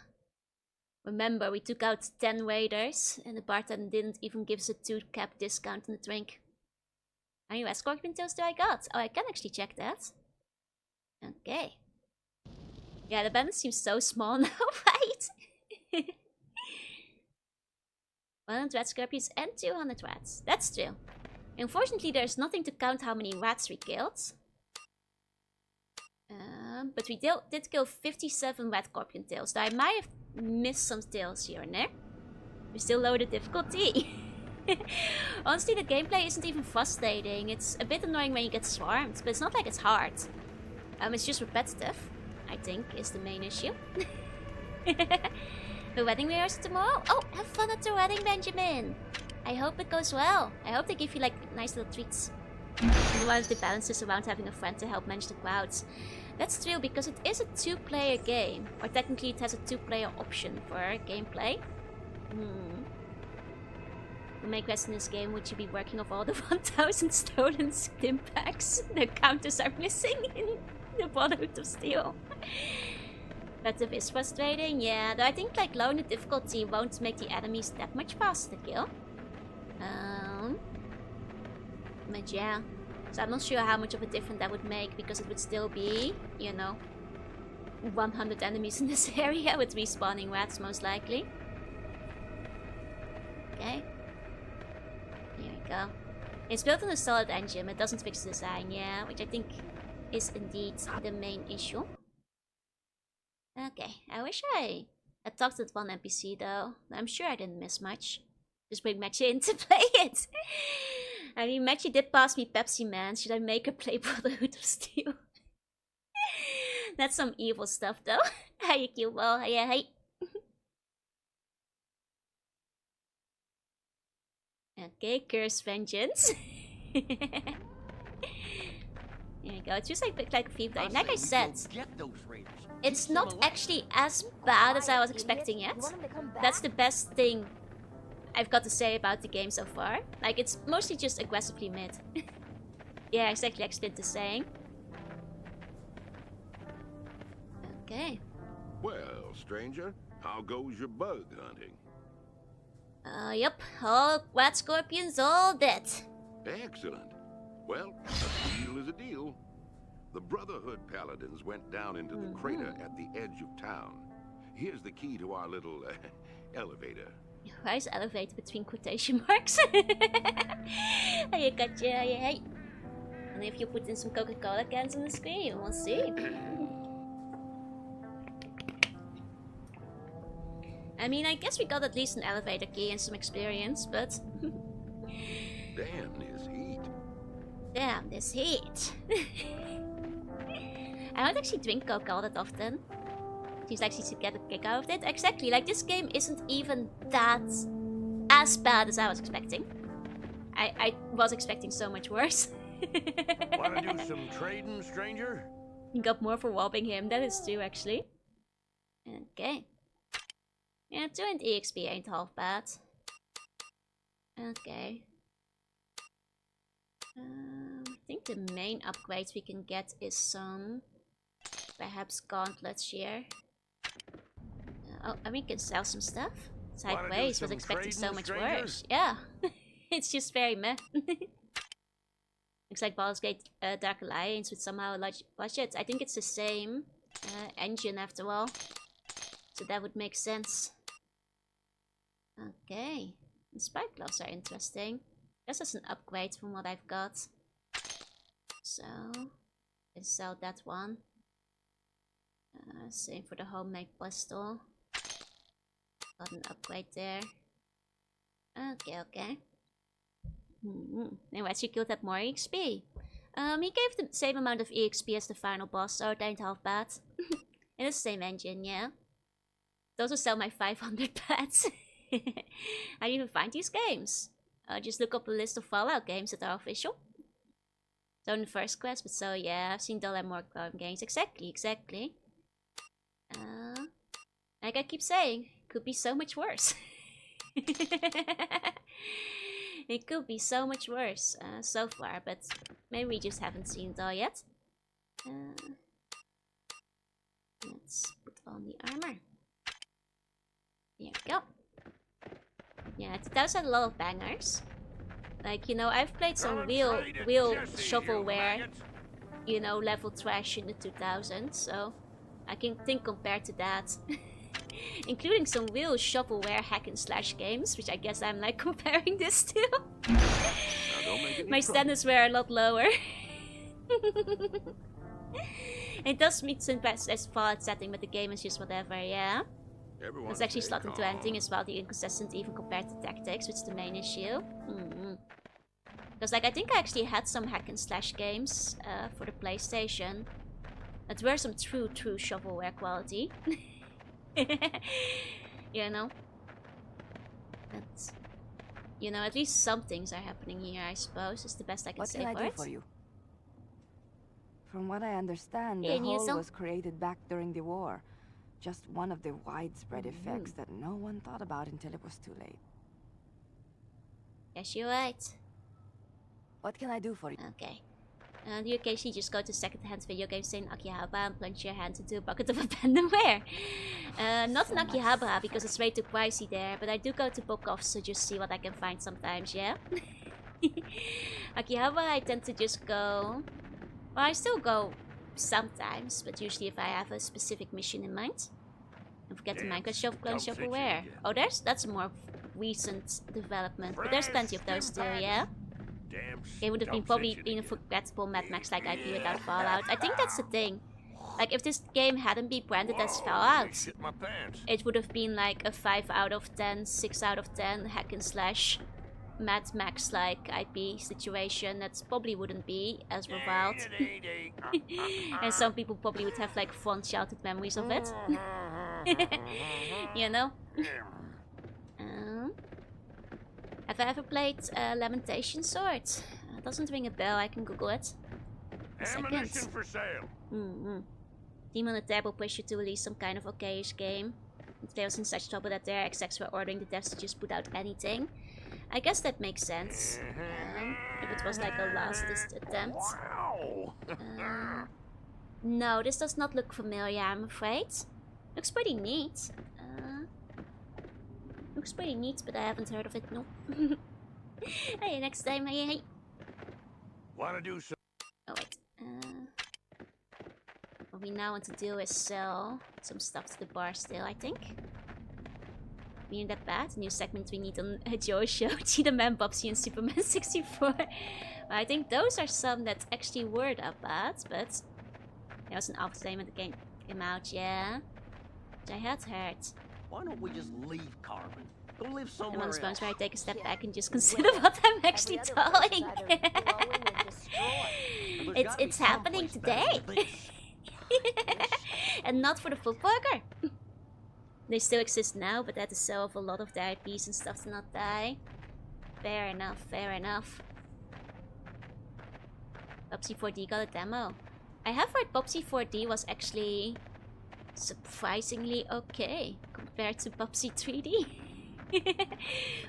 Remember, we took out 10 waiters, and the bartender didn't even give us a 2 cap discount on the drink. How many scorpion tails do I got? Oh, I can actually check that. Okay. Yeah, the band seems so small now, right? 100 rat scorpions and 200 rats. That's true. Unfortunately, there's nothing to count how many rats we killed. But we did kill 57 rat scorpion tails. Though I might have missed some tails here and there. We still low the difficulty. Honestly, the gameplay isn't even frustrating. It's a bit annoying when you get swarmed, but it's not like it's hard. It's just repetitive, I think, is the main issue. The wedding rehearsal tomorrow? Oh, have fun at the wedding, Benjamin! I hope it goes well. I hope they give you, like, nice little treats. And one of the balances around having a friend to help manage the crowds. That's true, because it is a 2-player game. Or technically it has a 2-player option for gameplay. The main question in this game, would you be working off all the 1000 stolen stim packs the counters are missing in the Brotherhood of Steel? That is frustrating, yeah. Though I think like lowering the difficulty won't make the enemies that much faster to kill. But yeah. So I'm not sure how much of a difference that would make, because it would still be, you know, 100 enemies in this area with respawning rats most likely. Okay. Here we go. It's built on a solid engine, it doesn't fix the design, yeah, which I think is indeed the main issue. Okay, I wish I had talked with one NPC though. I'm sure I didn't miss much. Just bring Matchy in to play it. I mean, Matchy did pass me Pepsi Man. Should I make her play Brotherhood of Steel? That's some evil stuff though. How you cute well? Yeah, hey. Okay, curse vengeance. There you go. It's just like a thief day. Like I said, it's not actually as bad as I was expecting it. That's the best thing I've got to say about the game so far. Like, it's mostly just aggressively mid. Yeah, exactly like Splint is saying. Okay. Well, stranger, how goes your bug hunting? Yep. All rat scorpions all dead. Excellent. Well, a deal is a deal. The Brotherhood paladins went down into the crater at the edge of town. Here's the key to our little elevator. Why is elevator between quotation marks? I got you. Hey. And if you put in some Coca-Cola cans on the screen, we'll see. I mean, I guess we got at least an elevator key and some experience, but... Damn this heat. Damn this heat. I don't actually drink Coke all that often. Seems like she should get a kick out of it. Exactly, like this game isn't even that as bad as I was expecting. I was expecting so much worse. Wanna do some trading, stranger? Got more for robbing him, that is true actually. Okay. Yeah, 200 EXP ain't half bad. Okay. I think the main upgrades we can get is some... perhaps gauntlets here. Oh, and we can sell some stuff. Sideways, was expecting so much worse. Yeah. It's just very meh. Looks like Baldur's Gate Dark Alliance with somehow a large budget. I think it's the same engine after all. So that would make sense. Okay. The spike gloves are interesting. Guess that's an upgrade from what I've got. So, let's sell that one. Same for the homemade pistol. Got an upgrade there. Okay. Anyway, she killed that more EXP. He gave the same amount of EXP as the final boss, so it ain't half bad. And it's the same engine, yeah. I'd also sell my 500 pets. How do you even find these games? Just look up a list of Fallout games that are official. So in the first quest, but so yeah, I've seen Dollar more games. Exactly. Like I keep saying, could be so much worse. It could be so much worse so far, but maybe we just haven't seen it all yet. Let's put on the armor. There we go. Yeah, it does have a lot of bangers. Like, you know, I've played some real shovelware, you know, level trash in the 2000s, so I can think compared to that. Including some real shovelware hack and slash games, which I guess I'm like comparing this to. My standards were a lot lower. It does meet some best as Fallout setting, but the game is just whatever, yeah. It's actually slot into anything as well, the inconsistent even compared to tactics, which is the main issue. Because like I think I actually had some hack and slash games for the PlayStation. That were some true shovelware quality. You know? But, you know, at least some things are happening here, I suppose, is the best I can say for it. What can I do for you? From what I understand, the hole was created back during the war. Just one of the widespread effects that no one thought about until it was too late. Yes, you're right. What can I do for you? Okay. You occasionally just go to second-hand video games in Akihabara and plunge your hands into a bucket of abandonware. Not in Akihabara because it's way too pricey there, but I do go to book-offs to just see what I can find sometimes, yeah? Akihabara I tend to just go... Well, I still go sometimes, but usually if I have a specific mission in mind. Don't forget the Minecraft shovelware. Oh, that's a more recent development, but there's plenty of those too, yeah? It would have probably been a forgettable Mad Max-like IP without Fallout. I think that's the thing. Like, if this game hadn't been branded as Fallout, it would have been like a 5 out of 10, 6 out of 10 hack and slash Mad Max-like IP situation. That probably wouldn't be as reviled. And some people probably would have like fond childhood memories of it. You know? Have I ever played Lamentation Sword? Doesn't ring a bell, I can Google it. Ammunition for sale. Team on the table pushed you to release some kind of okayish game. If they was in such trouble that their execs were ordering the devs to just put out anything. I guess that makes sense. If it was like a last attempt. No, this does not look familiar, I'm afraid. Looks pretty neat. Looks pretty neat, but I haven't heard of it, no. Hey, next time, hey. Wanna do some... Oh, wait. What we now want to do is sell some stuff to the bar still, I think. Being that bad, new segment we need on Joe's show, Cheetah Man, Bobsy, and Superman 64. Well, I think those are some that actually were that bad, but there was an aftertainment that came out, yeah. Which I had heard. Why don't we just leave Carbon? Go live somewhere I'm on the else. where I take a step back and just consider what I'm actually telling. It's happening today. And not for the full burger. They still exist now, but that is so of a lot of their IPs and stuff to not die. Fair enough, fair enough. Popsy 4D got a demo. I have heard Popsy 4D was actually surprisingly okay compared to Popsy 3D.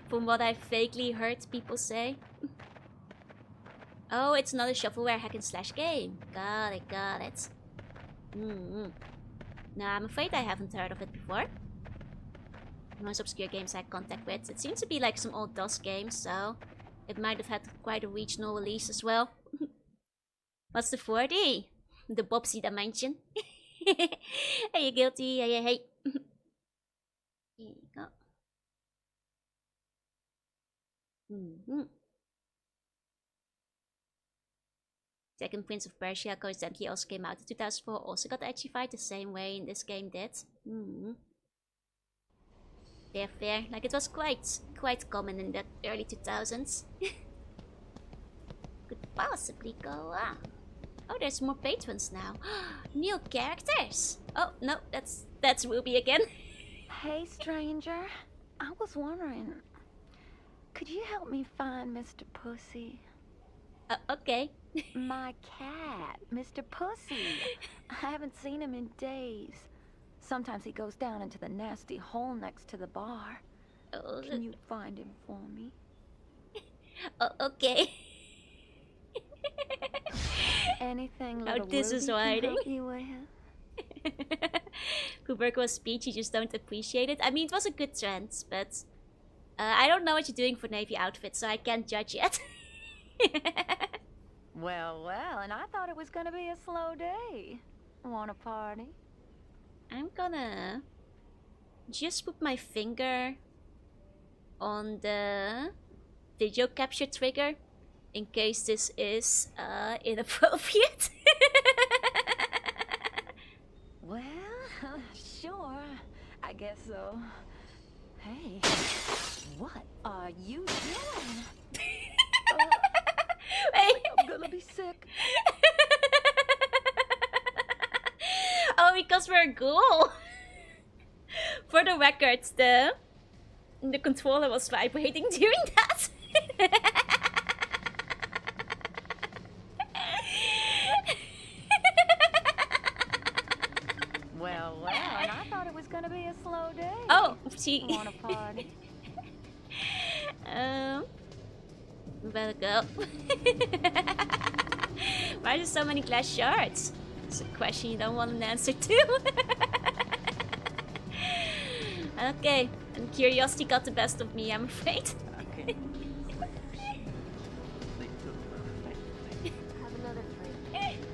From what I've vaguely heard people say. Oh, it's not a shovelware hack and slash game. Got it, got it. No, I'm afraid I haven't heard of it before. Most obscure games I had contact with. It seems to be like some old DOS games, so it might have had quite a regional release as well. What's the 4D? The Bobsy dimension. Hey, you guilty? Hey, hey. Here you go. Second Prince of Persia coincidentally also came out in 2004. Also got edgified the same way in this game did. Fair, fair. Like it was quite common in the early 2000s. Could possibly go on. Oh, there's more patrons now. New characters. Oh no, that's Ruby again. Hey, stranger. I was wondering, could you help me find Mr. Pussy? Okay. My cat, Mr. Pussy. I haven't seen him in days. Sometimes he goes down into the nasty hole next to the bar. Oh, can you find him for me? Okay. Anything now little this Ruby is can writing. help you with? Kuberko's speech, you just don't appreciate it. I mean, it was a good trend, but I don't know what you're doing for Navy outfits, so I can't judge yet. Well, and I thought it was gonna be a slow day. Want a party? I'm gonna just put my finger on the video capture trigger in case this is inappropriate. Well, sure. I guess so. Hey, what are you doing? Wait. I'm gonna be sick. Oh, because we're a ghoul. For the record, the controller was vibrating during that. Well, and I thought it was gonna be a slow day. Oh, she. Want a party? We better go. Why are there so many glass shards? It's a question you don't want an answer to. Okay, and curiosity got the best of me, I'm afraid. Okay. Have another drink.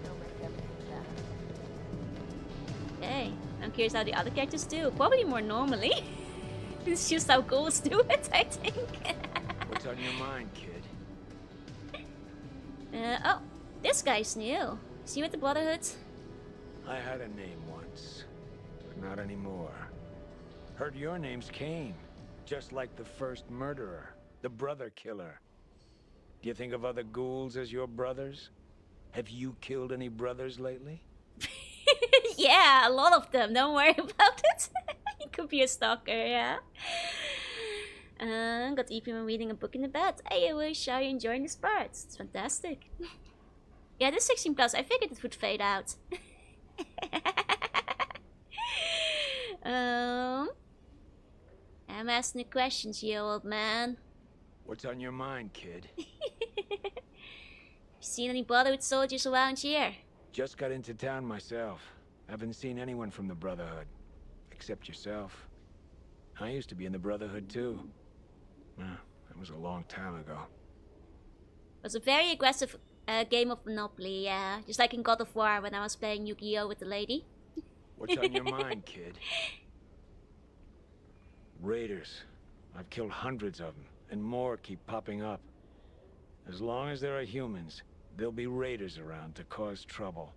Don't make everything better. Okay, I'm curious how the other characters do. Probably more normally. It's just how ghouls do it, I think. What's on your mind, kid? Oh, this guy's new. Is he with the Brotherhood? I had a name once, but not anymore. Heard your name's Cain, just like the first murderer, the brother killer. Do you think of other ghouls as your brothers? Have you killed any brothers lately? Yeah, a lot of them. Don't worry about it. He could be a stalker, yeah. Got EP when reading a book in the bed. Hey, I wish are you enjoying this part? It's fantastic. Yeah, this 16 plus. I figured it would fade out. I'm asking the questions, you old man. What's on your mind, kid? You seen any Brotherhood soldiers around here? Just got into town myself. Haven't seen anyone from the Brotherhood. Except yourself. I used to be in the Brotherhood too. That was a long time ago. It was a very aggressive game of Monopoly, yeah. Just like in God of War when I was playing Yu-Gi-Oh! With the lady. What's on your mind, kid? Raiders. I've killed hundreds of them, and more keep popping up. As long as there are humans, there'll be raiders around to cause trouble.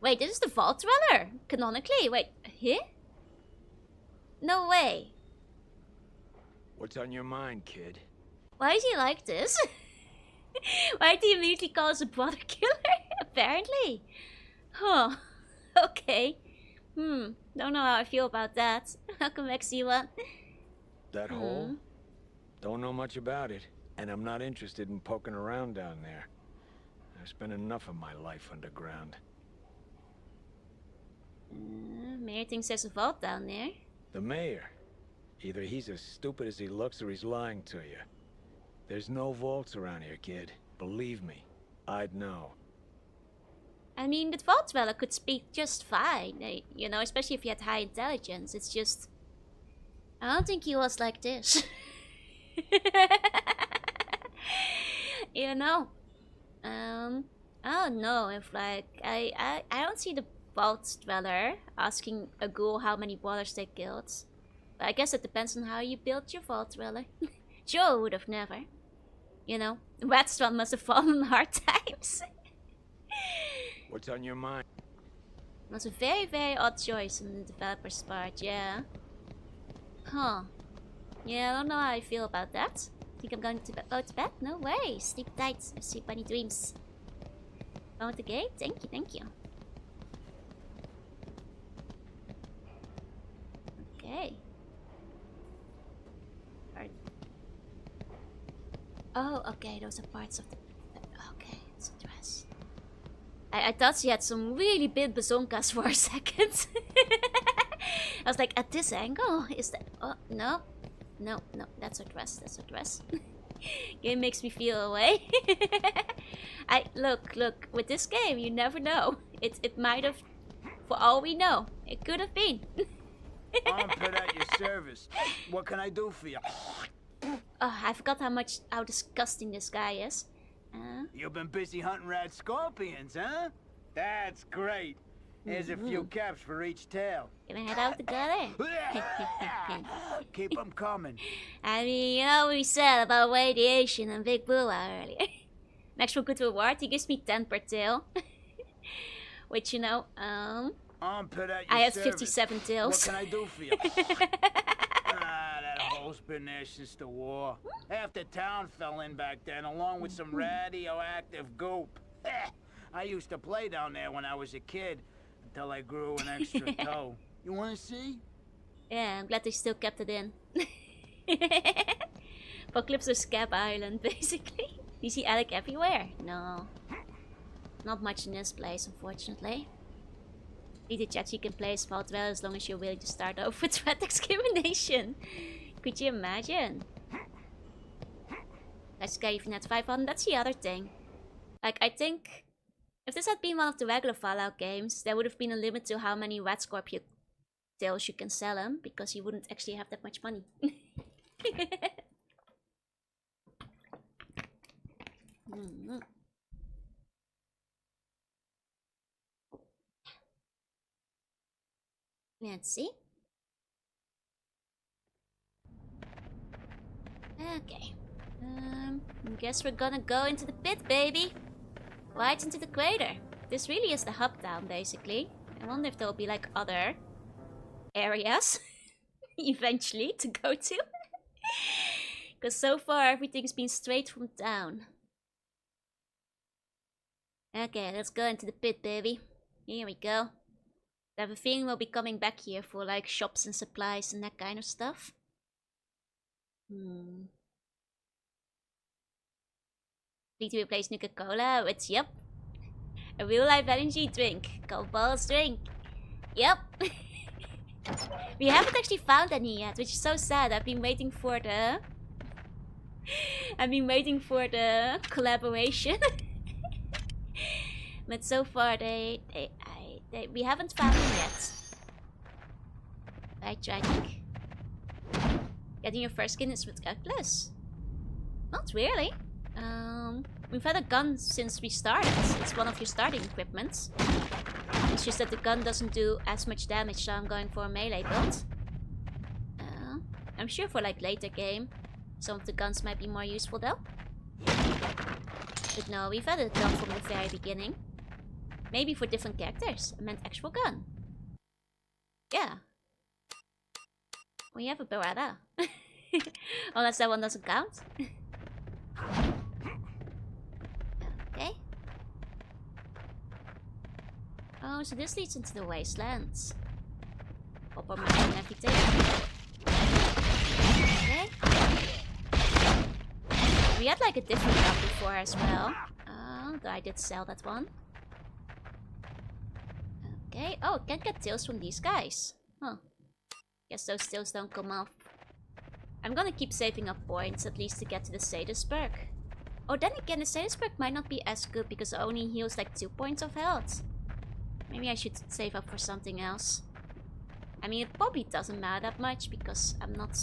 Wait, this is the Vault Dweller? Canonically? Wait, here? No way. What's on your mind, kid? Why is he like this? Why did he immediately call us a brother killer? Apparently. Huh. Okay. Don't know how I feel about that. Welcome back, C1. That hole? Don't know much about it, and I'm not interested in poking around down there. I've spent enough of my life underground. Mayor thinks there's a vault down there. The mayor? Either he's as stupid as he looks or he's lying to you. There's no vaults around here, kid. Believe me, I'd know. I mean, the vault dweller could speak just fine, you know, especially if he had high intelligence. It's just... I don't think he was like this. You know? I don't know if, like, I don't see the vault dweller asking a ghoul how many brothers they killed. But I guess it depends on how you build your vault dweller. Joe would have never. You know, Redstone must have fallen on hard times. What's on your mind? It was a very, very odd choice on the developer's part, yeah. Huh. Yeah, I don't know how I feel about that. Think I'm going to go to bed? No way. Sleep tight. Sleep bunny dreams. Going with the gate? Thank you, thank you. Okay. Oh, okay, those are parts of the... Okay, it's a dress. I thought she had some really big bazonkas for a second. I was like, at this angle? Is that... Oh, no. No, that's a dress, that's a dress. Game makes me feel away. Look, with this game, you never know. It might have... For all we know, it could have been. I'm put at your service. What can I do for you? Oh, I forgot how disgusting this guy is. You've been busy hunting rad scorpions, huh? That's great. Here's a few caps for each tail. Can I head out together? Keep them coming. I mean, you know what we said about radiation and Big Booa earlier. Next one good reward, he gives me 10 per tail. Which, you know, I'm put at your I had service. 57 tails. What can I do for you? That hole's been there since the war. Half the town fell in back then, along with some radioactive goop. I used to play down there when I was a kid, until I grew an extra toe. You wanna see? Yeah, I'm glad they still kept it in. Apocalypse of Scab Island, basically. You see Alec everywhere? No. Not much in this place, unfortunately. Peter chat you can play as Vault well as long as you're willing to start over with threat discrimination. Could you imagine? Let's go even at 500, that's the other thing. Like, I think if this had been one of the regular Fallout games, there would have been a limit to how many red scorpion tails you can sell them, because you wouldn't actually have that much money. Let's see. Okay. I guess we're gonna go into the pit, baby. Right into the crater. This really is the hub town, basically. I wonder if there'll be like other areas eventually to go to. Because so far everything's been straight from town. Okay, let's go into the pit, baby. Here we go. I have a feeling we'll be coming back here for like shops and supplies and that kind of stuff. Need to replace Nuka-Cola with, yep, a real life energy drink. Cold balls drink. Yep. We haven't actually found any yet, which is so sad. I've been waiting for the collaboration. But so far we haven't found them yet. Right, tragic. Getting your first skin is with Plus. Not really. We've had a gun since we started. It's one of your starting equipments. It's just that the gun doesn't do as much damage, so I'm going for a melee build. I'm sure for like later game, some of the guns might be more useful though. But no, we've had a gun from the very beginning. Maybe for different characters. I meant actual gun. Yeah. We have a Beretta. Unless that one doesn't count. Okay. Oh, so this leads into the wastelands. pop on my and everything. Okay. We had like a different gun before as well. Though I did sell that one. Okay. Oh, can't get tails from these guys. Huh. Guess those tails don't come off. I'm gonna keep saving up points at least to get to the Sadist perk. Oh, then again, the Sadist perk might not be as good because it only heals like 2 points of health. Maybe I should save up for something else. I mean, it probably doesn't matter that much because I'm not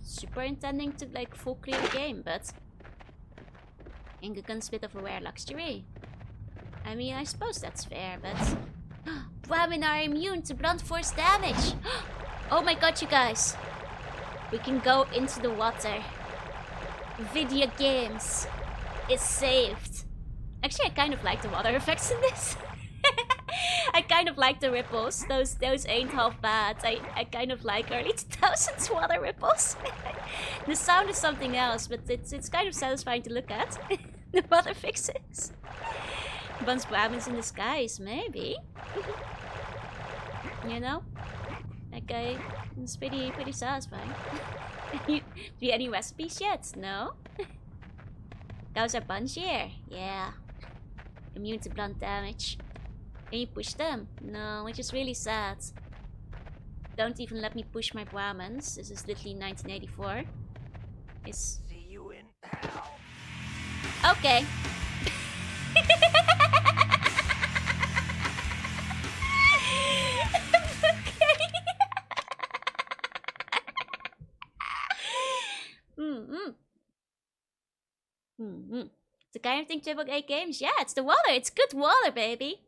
super intending to like full clear the game, but Ingegun's a bit of a rare luxury. I mean, I suppose that's fair, but women are immune to blunt force damage. Oh my god, you guys. We can go into the water. Video games is saved. Actually, I kind of like the water effects in this. I kind of like the ripples. Those ain't half bad. I kind of like early 2000s water ripples. The sound is something else, but it's kind of satisfying to look at. The water fixes. Buns Brahmins in the skies, maybe. You know? Okay, it's pretty satisfying. Do you any recipes yet? No? Those are Bunchier. Yeah. Immune to blunt damage. Can you push them? No, which is really sad. Don't even let me push my Brahmins. This is literally 1984. See you in hell. Okay. It's the kind of thing AAA games. Yeah, it's the water. It's good water, baby.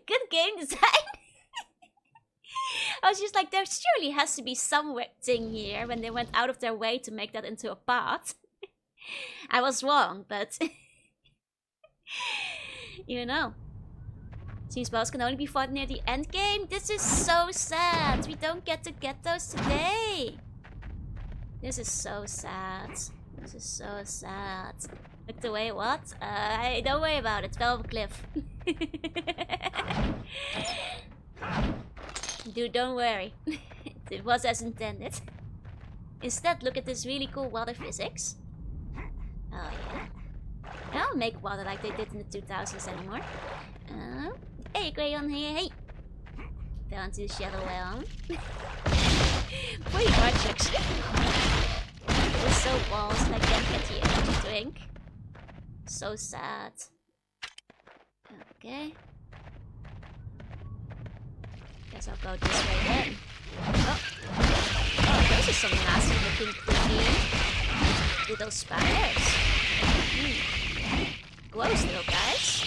Good game design. I was just like, there surely has to be some thing here when they went out of their way to make that into a pot. I was wrong, but you know. Seems boss can only be fought near the end game. This is so sad. We don't get to get those today. This is so sad. This is so sad. Looked away, what? Don't worry about it. Fell off a cliff. Dude, don't worry. It was as intended. Instead, look at this really cool water physics. Oh, yeah. I don't make water like they did in the 2000s anymore. Hey, Crayon here, hey! Down to the Shadow Realm. Pretty much, actually. It was so balls that I can't get the energy drink. So sad. Okay. Guess I'll go this way then. Oh, those are some nasty looking creepy little spiders. Gross little guys.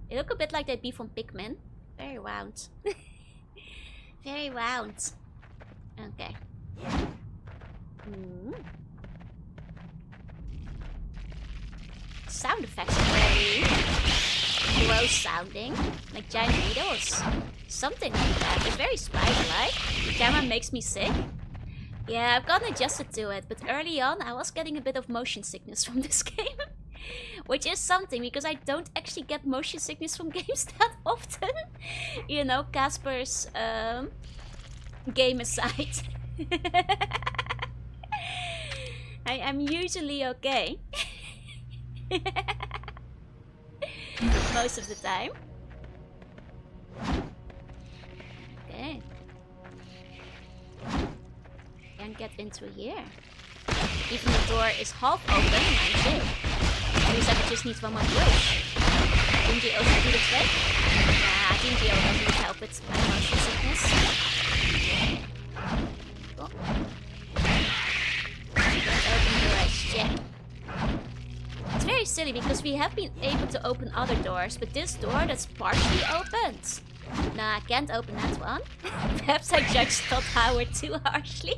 They look a bit like they'd be from Pikmin. Very round. Very round. Okay. Sound effects are very gross sounding. Like giant needles. Something like that. It's very spider-like. The camera makes me sick. Yeah, I've gotten adjusted to it, but early on I was getting a bit of motion sickness from this game. Which is something, because I don't actually get motion sickness from games that often. You know, Casper's game aside. I'm usually okay. Most of the time. Okay. Can't get into here. Even the door is half open, mind you. Looks like it just needs one more push. Dingy O should do the trick. Nah, Dingy O doesn't need help with my motion sickness. Cool. Don't open the right shit. It's very silly because we have been able to open other doors, but this door that's partially opened. Nah, I can't open that one. Perhaps I judged Todd Howard too harshly.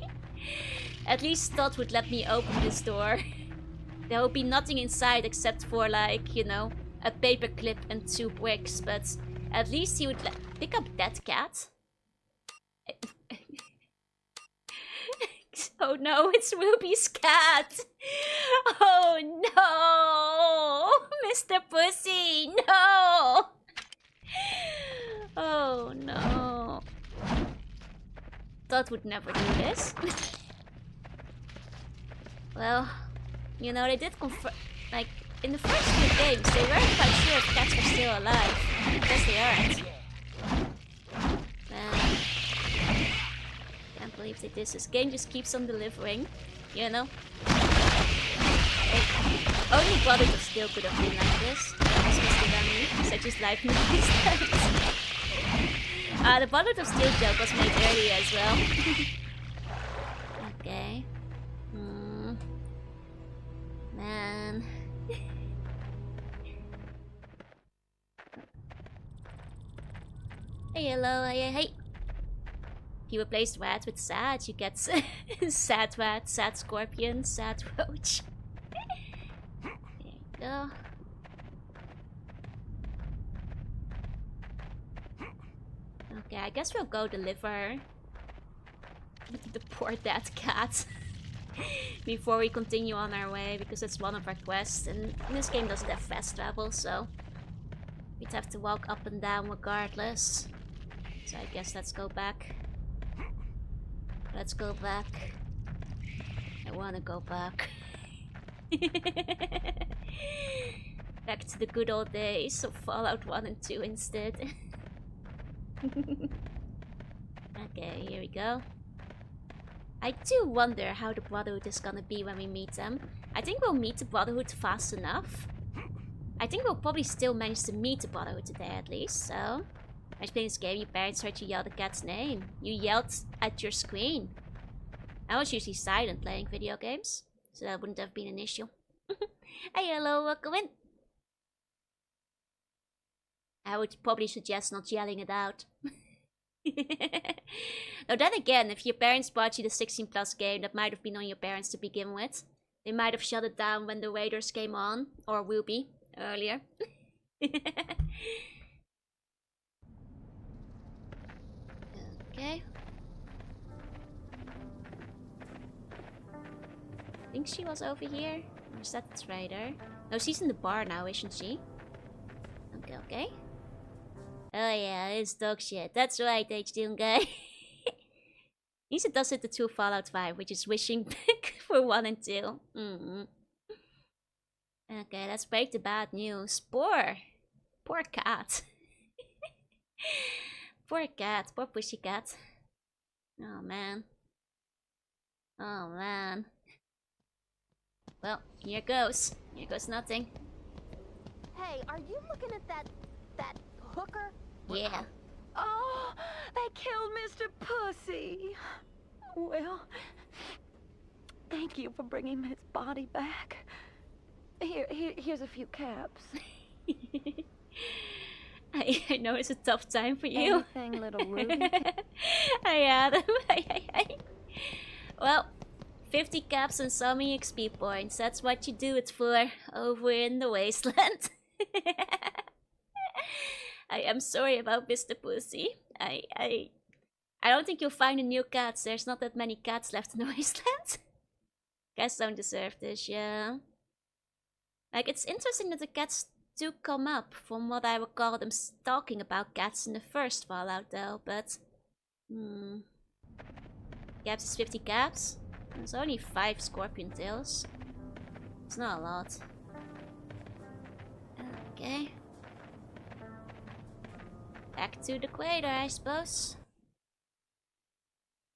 At least Todd would let me open this door. There would be nothing inside except for, like, you know, a paperclip and 2 bricks, but at least he would pick up that cat. Oh no, it's Ruby's cat! Oh no! Mr. Pussy, no! Oh no. Todd would never do this. Well, you know, they did confirm, like, in the first few games, they weren't quite sure if cats were still alive. I guess they aren't. Can't believe they did this. This game just keeps on delivering, you know? Only Brotherhood still could have been like this. This was the dummy, such as life movies. The Brotherhood of Steel joke was made earlier as well. Okay. Man. Hey, hello, hey. If you replace rat with sad, you get sad rat, sad scorpion, sad roach. There you go. Okay, I guess we'll go deliver the poor dead cat before we continue on our way, because it's one of our quests, and this game doesn't have fast travel, so we'd have to walk up and down regardless. So I guess let's go back. Let's go back. I wanna go back. Back to the good old days of Fallout 1 and 2 instead. Okay, here we go. I do wonder how the Brotherhood is gonna be when we meet them. I think we'll meet the Brotherhood fast enough. I think we'll probably still manage to meet the Brotherhood today at least, so... I was playing this game, your parents heard you yell the cat's name. You yelled at your screen. I was usually silent playing video games, so that wouldn't have been an issue. Hey, hello, welcome in. I would probably suggest not yelling it out. Now then again, if your parents bought you the 16+ game, that might have been on your parents to begin with. They might have shut it down when the Raiders came on, or will be, earlier. Okay. I think she was over here. Or is that the trader? No, she's in the bar now, isn't she? Okay, okay. Oh yeah, it's dog shit. That's right, H-Doom guy. At least it does it the 2 Fallout 5, which is wishing back for 1 and 2. Okay, let's break the bad news. Poor cat. Poor cat, poor pussycat. Oh man. Oh man. Well, here goes. Here goes nothing. Hey, are you looking at that hooker? Yeah. Oh, they killed Mr. Pussy. Well, thank you for bringing his body back. Here's a few caps. I know it's a tough time for you. Anything, little Ruby? Hi, Adam. Hi. Well, 50 caps and some EXP points. That's what you do it for over in the wasteland. I am sorry about Mr. Pussy. I don't think you'll find a new cats. There's not that many cats left in the wasteland. Cats don't deserve this, yeah. Like, it's interesting that the cats do come up, from what I recall them talking about cats in the first Fallout though, but... Caps is 50 caps. There's only 5 scorpion tails. It's not a lot. Okay. Back to the equator, I suppose.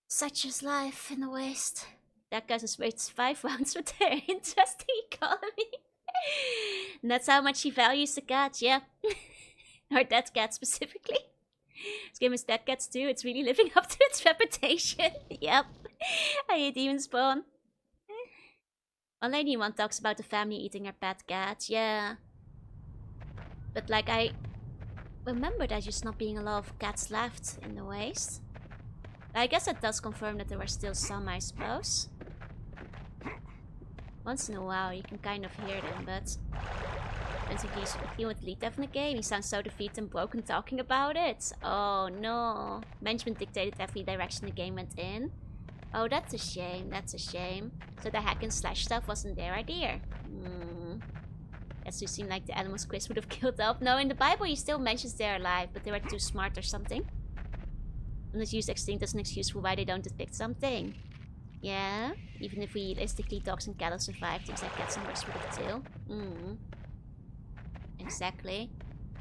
Such is life in the waste. That guy just waits 5 rounds for their interesting economy. And that's how much he values the cat, yeah. Or that cat specifically. This game is dead cats too. It's really living up to its reputation. Yep. I hate Demon Spawn. One lady one talks about the family eating her pet cat, yeah. But like, I remember there just not being a lot of cats left in the waste. I guess that does confirm that there were still some, I suppose. Once in a while you can kind of hear them, but... I think he would lead in the game. He sounds so defeated and broken talking about it. Oh no. Management dictated every direction the game went in. Oh, that's a shame. That's a shame. So the hack and slash stuff wasn't their idea. Guess it seemed like the animals quiz would have killed up. No, in the Bible he still mentions they're alive, but they were too smart or something. Unless use extinct as an excuse for why they don't depict something. Yeah, even if realistically dogs and cattle survive, things like cats and horses would have too. Exactly.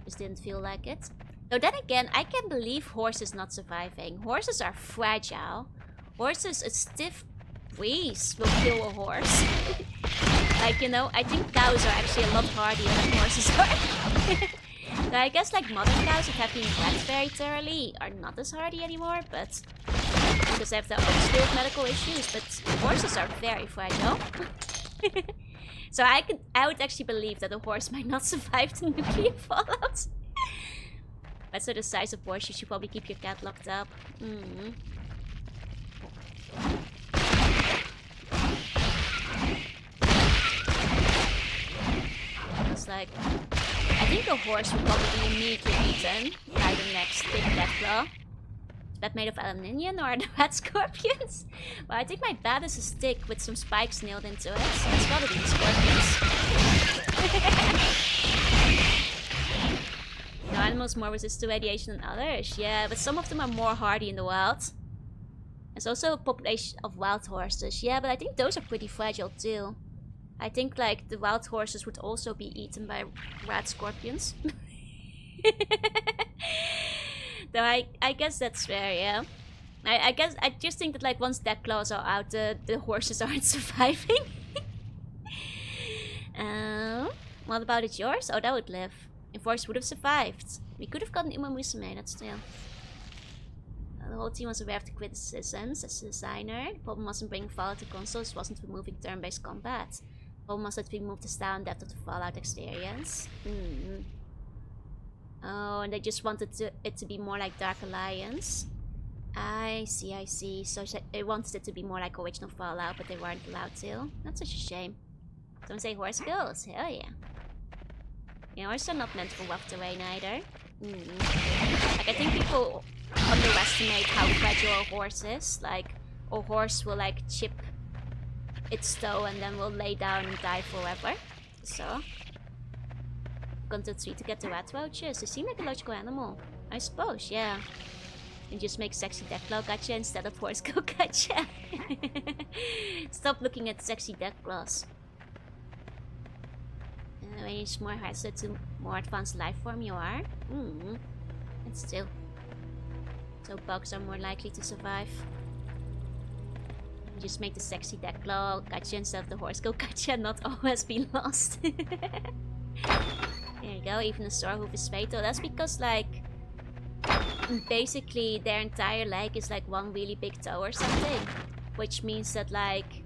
Just didn't feel like it. Though then again, I can believe horses not surviving. Horses are fragile. Horses, a stiff breeze will kill a horse. Like, you know, I think cows are actually a lot hardier than horses are. So I guess like modern cows that have been bred very thoroughly are not as hardy anymore, but because they have their own still medical issues, but horses are very fragile. So I would actually believe that a horse might not survive the nuclear fallout. But so the size of horse, you should probably keep your cat locked up. It's like, I think a horse would probably be immediately eaten by the next big deathclaw. Is that made of aluminium or the red scorpions? Well, I think my bat is a stick with some spikes nailed into it, so it's gotta be the scorpions. No, animals more resist to radiation than others. Yeah, but some of them are more hardy in the wild. There's also a population of wild horses. Yeah, but I think those are pretty fragile too. I think like the wild horses would also be eaten by rat scorpions. Though I guess that's fair, yeah. I just think that like once death claws are out, the horses aren't surviving. What about it yours? Oh, that would live. If horse would have survived. We could have gotten Uma Musume, that's still. The whole team was aware of the criticisms as a designer. The problem wasn't bringing Fallout to consoles, it wasn't removing turn-based combat. The problem was that we moved the style and depth of the Fallout experience. Oh, and they just wanted it to be more like Dark Alliance. I see. So they wanted it to be more like original Fallout, but they weren't allowed to. That's such a shame. Don't say horse girls, hell yeah. Yeah, horses are not meant for rough terrain either. Like, I think people underestimate how fragile a horse is. Like, a horse will like chip its toe and then will lay down and die forever. So, gone to 3 to get the rat roaches. They seem like a logical animal. I suppose, yeah. And just make sexy deathclaw gotcha instead of horse go gotcha. Stop looking at sexy deathclaws. Range more hazard to more advanced life form you are. And still. So bugs are more likely to survive. Just make the sexy deathclaw gotcha instead of the horse go gotcha not always be lost. There you go, even a sore hoof is fatal. That's because like basically their entire leg is like one really big toe or something. Which means that like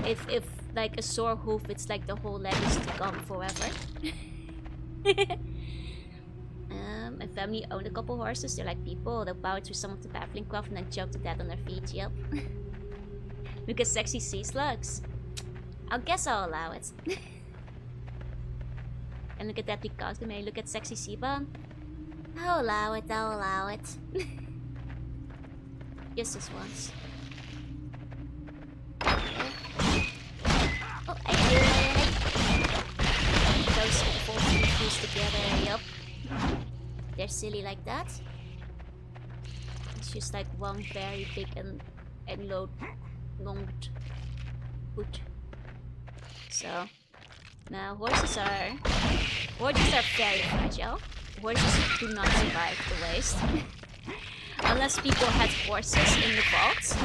if like a sore hoof, it's like the whole leg is gone forever. My family owned a couple horses. They're like people. They'll power through some of the baffling craft and then choke to death on their feet. Yep. Look at sexy sea slugs. I guess I'll allow it. And look at that Picasme. Look at sexy Sivan. I'll allow it. Just this once. Oh, I did it! Those four fused together, yup. They're silly like that. It's just like one very big and long foot. So, now horses are very fragile. Horses do not survive the waste. Unless people had horses in the vault.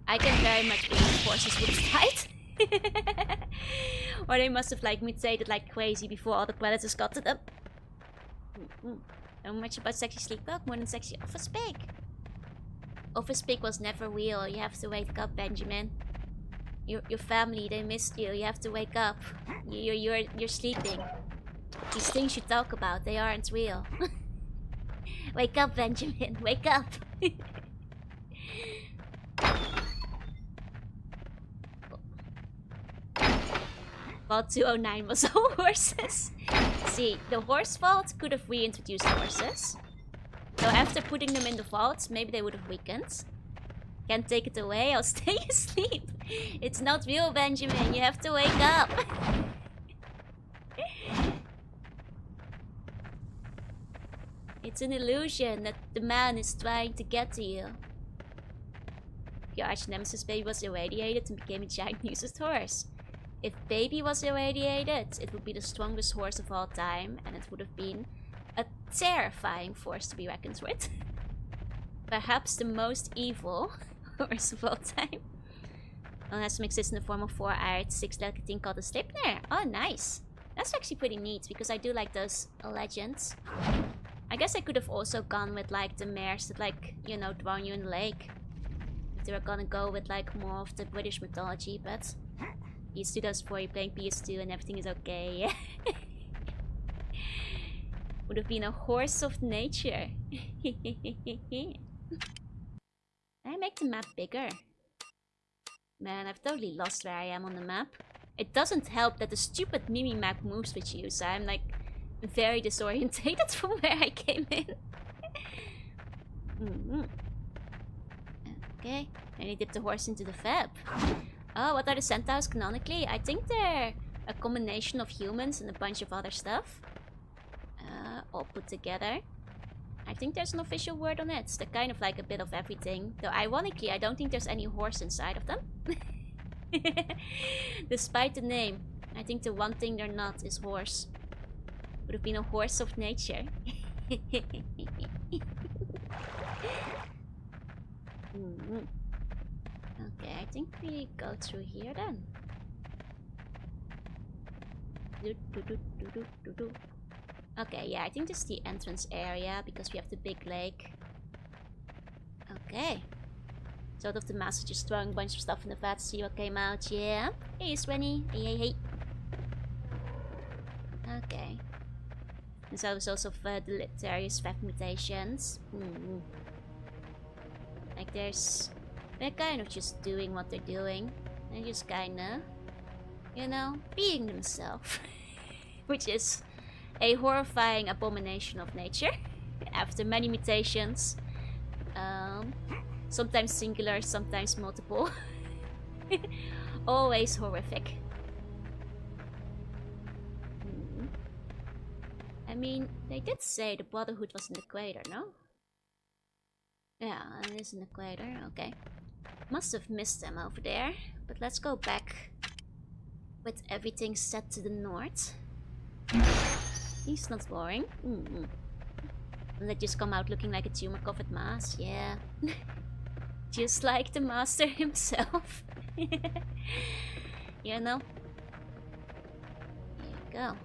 I can very much believe horses would fight. Or they must have like mutated like crazy before all the predators got to them. Know much about sexy sleepwalk more than sexy office pig. Office pig was never real. You have to wake up, Benjamin. Your family, they missed you. You have to wake up. You're sleeping. These things you talk about, they aren't real. Wake up, Benjamin. Wake up. Vault 209 was all horses. See, the horse vault could have reintroduced horses. So after putting them in the vault, maybe they would have weakened. Can't take it away, I'll stay asleep. It's not real, Benjamin. You have to wake up. It's an illusion that the man is trying to get to you. Your arch nemesis baby was irradiated and became a giant useless horse. If baby was irradiated, it would be the strongest horse of all time, and it would have been a terrifying force to be reckoned with. Perhaps the most evil horse of all time. Unless it exists in the form of 4-eyed, 6-legged thing called a Sleipnir. Oh, nice. That's actually pretty neat, because I do like those legends. I guess I could have also gone with, like, the mares that, like, you know, drown you in the lake. If they were gonna go with, like, more of the British mythology, but... PS2 does for you playing PS2 and everything is okay. Would have been a horse of nature. I make the map bigger. Man, I've totally lost where I am on the map. It doesn't help that the stupid Mimi map moves with you, so I'm like very disorientated from where I came in. Okay, and he dipped the horse into the fab. Oh, what are the centaurs canonically? I think they're a combination of humans and a bunch of other stuff. All put together. I think there's an official word on it. They're kind of like a bit of everything. Though ironically, I don't think there's any horse inside of them. Despite the name, I think the one thing they're not is horse. Would have been a horse of nature. Okay, I think we go through here then. Okay, yeah, I think this is the entrance area because we have the big lake. Okay. Sort of the master just throwing a bunch of stuff in the vat to see what came out. Yeah. Hey, Svenny. Hey. Okay. And so there's also deleterious vat mutations. Like they're kind of just doing what they're doing. They're just kinda, you know, being themselves. Which is a horrifying abomination of nature. After many mutations. Sometimes singular, sometimes multiple. Always horrific. I mean, they did say the Brotherhood was in the crater, no? Yeah, it is in the crater, okay. Must have missed them over there. But let's go back with everything set to the north. He's not boring. And they just come out looking like a tumor-covered mass, yeah. Just like the master himself. You know? There you go.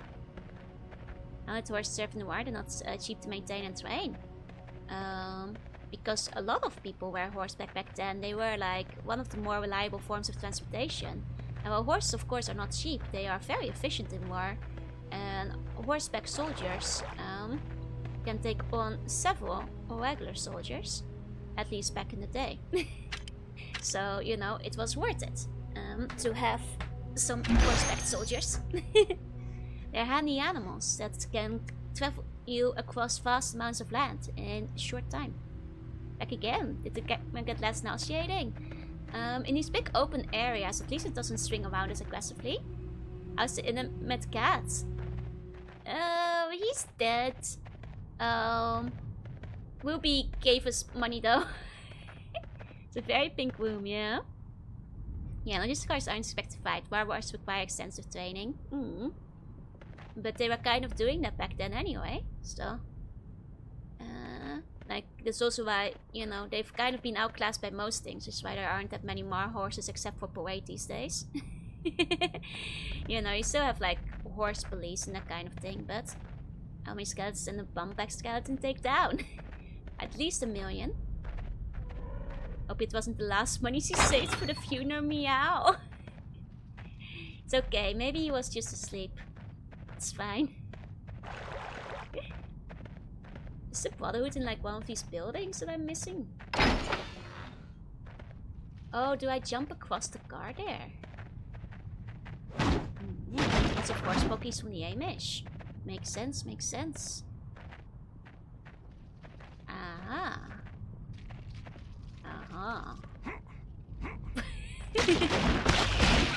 Now the horses serve in the war, they're not cheap to maintain and train. Because a lot of people were horseback back then. They were like one of the more reliable forms of transportation. And while horses of course are not cheap, they are very efficient in war. And horseback soldiers can take on several regular soldiers. At least back in the day. So, you know, it was worth it to have some horseback soldiers. They're handy animals that can travel you across vast amounts of land in a short time. Back again, did the man get less nauseating? In these big open areas, at least it doesn't swing around as aggressively. How's the inner met cat? He's dead. Ruby gave us money though. It's a very pink room, yeah? Yeah, no, these cars aren't expected to fight. Warriors require extensive training. But they were kind of doing that back then anyway, so... like, that's also why, you know, they've kind of been outclassed by most things. Which is why there aren't that many Mar horses except for parade these days. You know, you still have like horse police and that kind of thing, but... how many skeletons and a bumpback skeleton take down? At least 1 million. Hope it wasn't the last money she saved for the funeral, meow. It's okay, maybe he was just asleep. It's fine. Is the Brotherhood in like one of these buildings that I'm missing? Oh, do I jump across the car there? That's of course Pockies from the Amish. Makes sense, makes sense. Aha.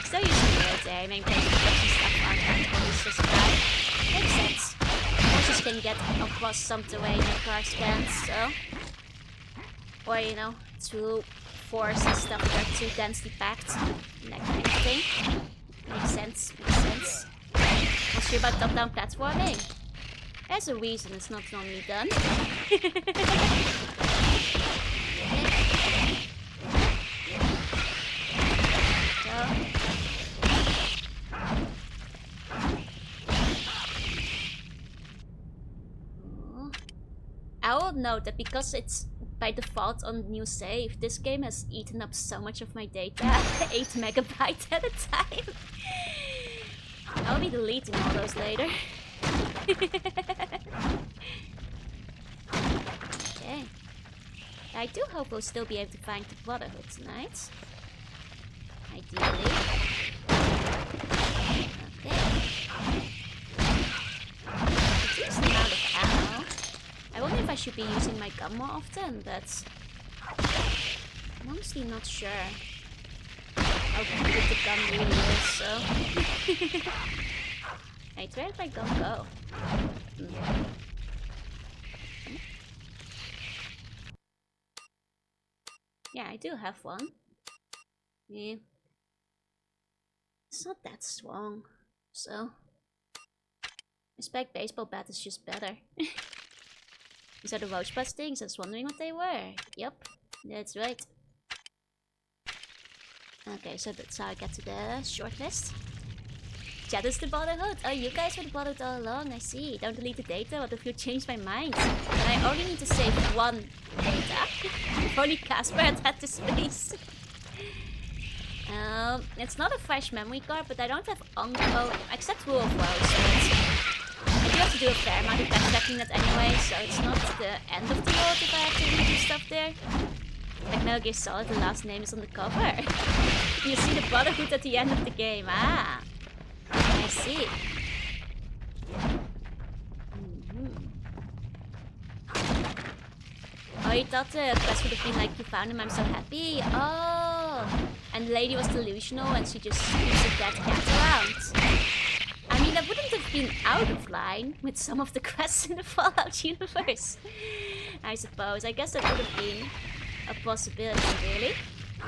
Still using the military, main place to put some stuff on and police just about. Makes sense. More just can get across some terrain that cars can't, so... Or, you know, two forests and stuff that are too densely packed. And that kind of thing. Makes sense, makes sense. What's your about top-down platforming? There's a reason it's not normally done. I will note that because it's by default on new save, this game has eaten up so much of my data, 8 megabytes at a time. I'll be deleting all those later. Okay. I do hope we'll still be able to find the Brotherhood tonight. Ideally. Okay. Decent amount of ammo. I wonder if I should be using my gun more often, but I'm honestly not sure how good the gun really is, so... Hey, where did my gun go? Yeah, I do have one. Yeah. It's not that strong, so... My spec baseball bat is just better. These are the roachbuds things, I was wondering what they were. Yep, that's right. Okay, so that's how I get to the shortlist. Chat is the Brotherhood. Oh, you guys were the Brotherhood all along, I see. Don't delete the data, what if you change my mind? And I only need to save one data. If only Casper had had the space. It's not a fresh memory card, but I don't have except Rule of Woes. I do have to do a fair amount of backtracking that anyway, so it's not the end of the world if I have to redo stuff there. Like Metal Gear Solid, the last name is on the cover. You see the Brotherhood at the end of the game. Ah, I see. Oh, you thought the quest would have been like, you found him, I'm so happy? Oh, and the lady was delusional and she just keeps a dead cat around. I mean, that wouldn't have been out of line with some of the quests in the Fallout universe. I suppose. I guess that would have been a possibility, really. A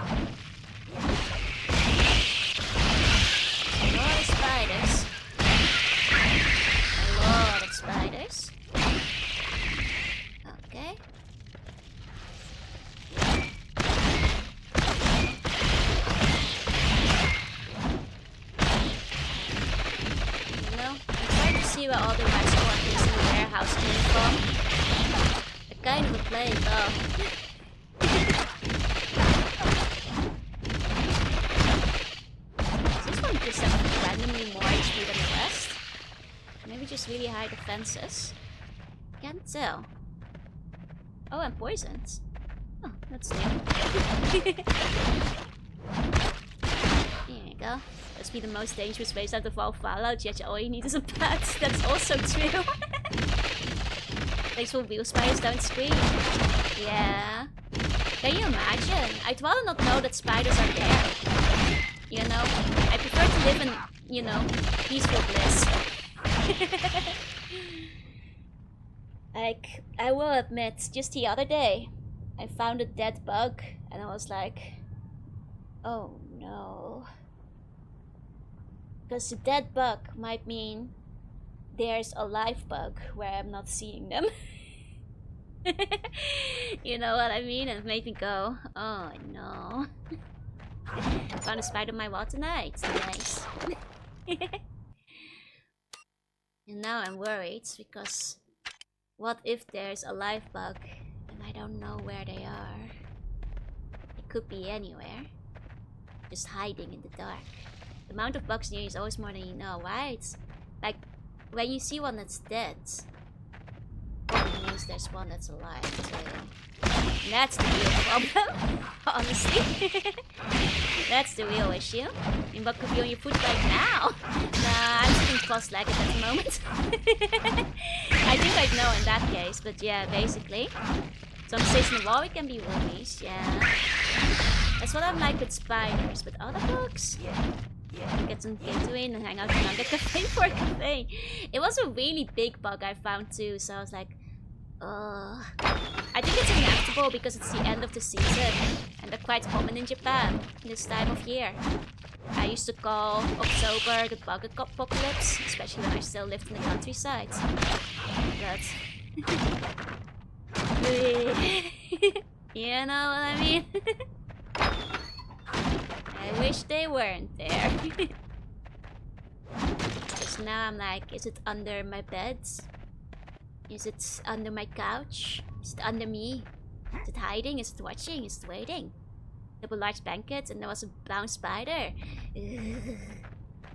lot of spiders. A lot of spiders. Okay. See where all the rats things in the warehouse came from. A kind of a play, though. Does this one just have randomly more HP than the rest? Maybe just really high defenses? Can't tell. Oh, and poisons. Oh, that's new. Here you go. Must be the most dangerous place out of all Fallout, yet all you need is a bat. That's also true. Thanks for wheel spiders don't scream. Yeah. Can you imagine? I'd rather not know that spiders are there. You know? I prefer to live in, you know, peaceful bliss. Like, I will admit, just the other day, I found a dead bug, and I was like, oh no. Because a dead bug might mean there's a live bug where I'm not seeing them. You know what I mean? And it made me go, oh no. Found a spider in my wall tonight. Nice. And now I'm worried because what if there's a live bug and I don't know where they are? It could be anywhere. Just hiding in the dark. The amount of bugs near you is always more than you know, right? Like, when you see one that's dead, it means there's one that's alive too. And that's the real problem, honestly. That's the real issue. I mean, what could be on your foot right now? Nah, I'm sitting cross-legged at the moment. I think I'd know in that case, but yeah, basically. Some stays in the wall, it can be roomies, yeah. That's what I'm like with spiders, but other bugs? Yeah. get some Gatorade and hang out in the cafe for a cafe. It was a really big bug I found too, so I was like, ugh. I think it's inevitable because it's the end of the season and they're quite common in Japan this time of year. I used to call October the bug apocalypse, especially when I still lived in the countryside. But you know what I mean? I wish they weren't there. Because now I'm like, is it under my bed? Is it under my couch? Is it under me? Is it hiding? Is it watching? Is it waiting? Double large blankets and there was a brown spider. Ugh.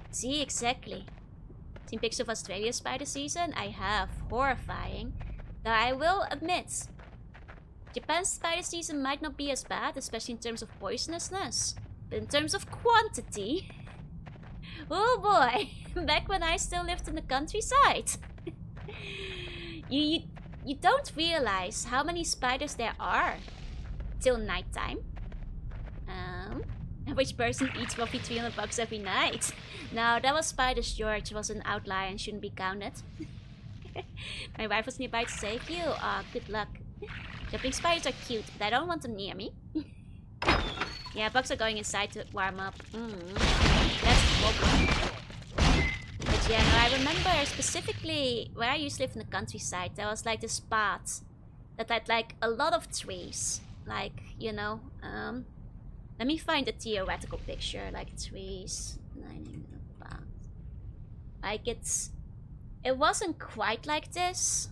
See, exactly. Seen pictures of Australia spider season? I have. Horrifying. Though I will admit, Japan's spider season might not be as bad, especially in terms of poisonousness. But in terms of quantity... oh boy! Back when I still lived in the countryside. You don't realize how many spiders there are till nighttime. Average person eats roughly 300 bucks every night. No, that was Spiders George, was an outlier and shouldn't be counted. My wife was nearby to save you. Ah, good luck. Jumping spiders are cute, but I don't want them near me. Yeah, bugs are going inside to warm up. That's the problem. But yeah, no, I remember specifically where I used to live in the countryside, there was like this spot that had like a lot of trees. Like, you know, let me find a theoretical picture, like trees lining the path. Like it wasn't quite like this.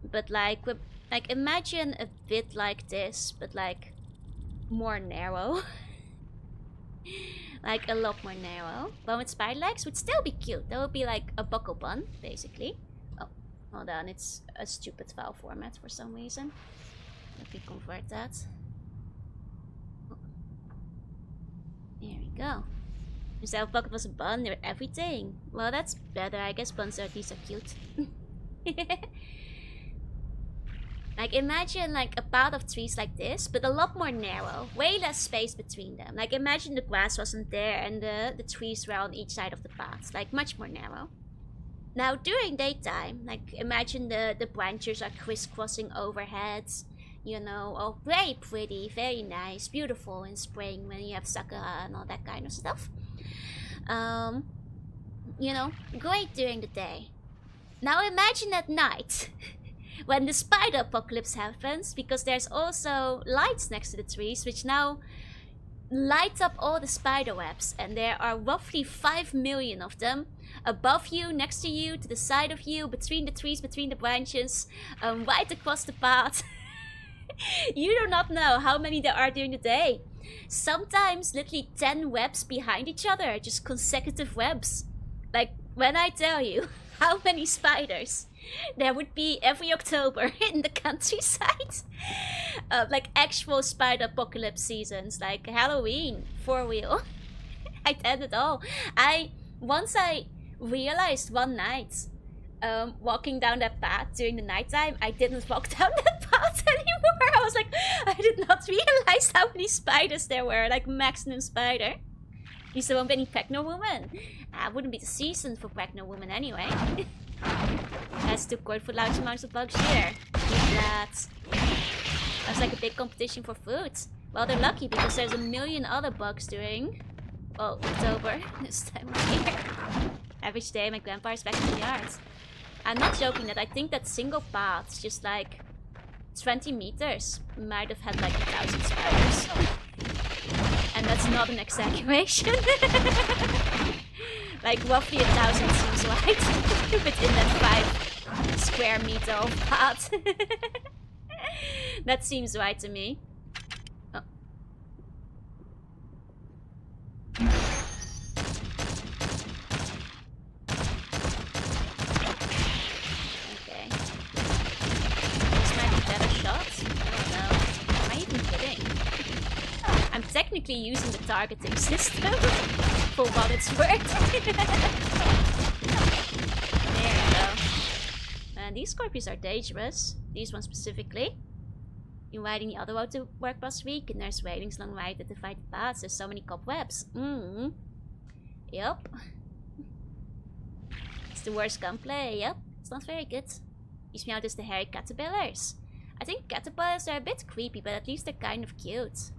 But like imagine a bit like this, but like more narrow. Like a lot more narrow. But with spider legs would still be cute. That would be like a buckle bun, basically. Oh, hold on, it's a stupid file format for some reason. Let me convert that. There we go. Instead of bucket was a bun, they're everything. Well, that's better. I guess buns are at least cute. Like imagine like a path of trees like this, but a lot more narrow. Way less space between them. Like imagine the grass wasn't there and the trees were on each side of the path. Like much more narrow. Now during daytime, like imagine the branches are crisscrossing overhead. You know, oh very pretty, very nice, beautiful in spring when you have sakura and all that kind of stuff. You know, great during the day. Now imagine at night. When the spider apocalypse happens, because there's also lights next to the trees, which now light up all the spider webs, and there are roughly 5 million of them, above you, next to you, to the side of you, between the trees, between the branches, right across the path. You do not know how many there are during the day. Sometimes literally 10 webs behind each other, just consecutive webs. Like, when I tell you how many spiders there would be every October in the countryside. Like actual spider apocalypse seasons, like Halloween, 4-wheel. I did it all. Once I realized one night, walking down that path during the nighttime, I didn't walk down that path anymore. I was like, I did not realize how many spiders there were, like maximum spider. At least there won't be any pregnant woman. Wouldn't be the season for pregnant women anyway. Has to court for large amounts of bugs here. That's like a big competition for food. Well, they're lucky because there's a million other bugs during, well, October this time of year. Average day, my grandpa is back in the yard. I'm not joking that I think that single path, just like 20 meters, might have had like 1,000 spiders. And that's not an exaggeration. Like roughly 1,000 seems right within that 5 square meter of path. That seems right to me. Oh. Okay. This might be better shots? I don't know. Am I even kidding? I'm technically using the targeting system for what it's worth. There we go. And these scorpions are dangerous. These ones specifically. In riding the other road to work last week, and there's railings along right that divide the paths. There's so many cobwebs. Yep. It's the worst gunplay. Yep. It's not very good. These meowed as the hairy caterpillars. I think caterpillars are a bit creepy, but at least they're kind of cute.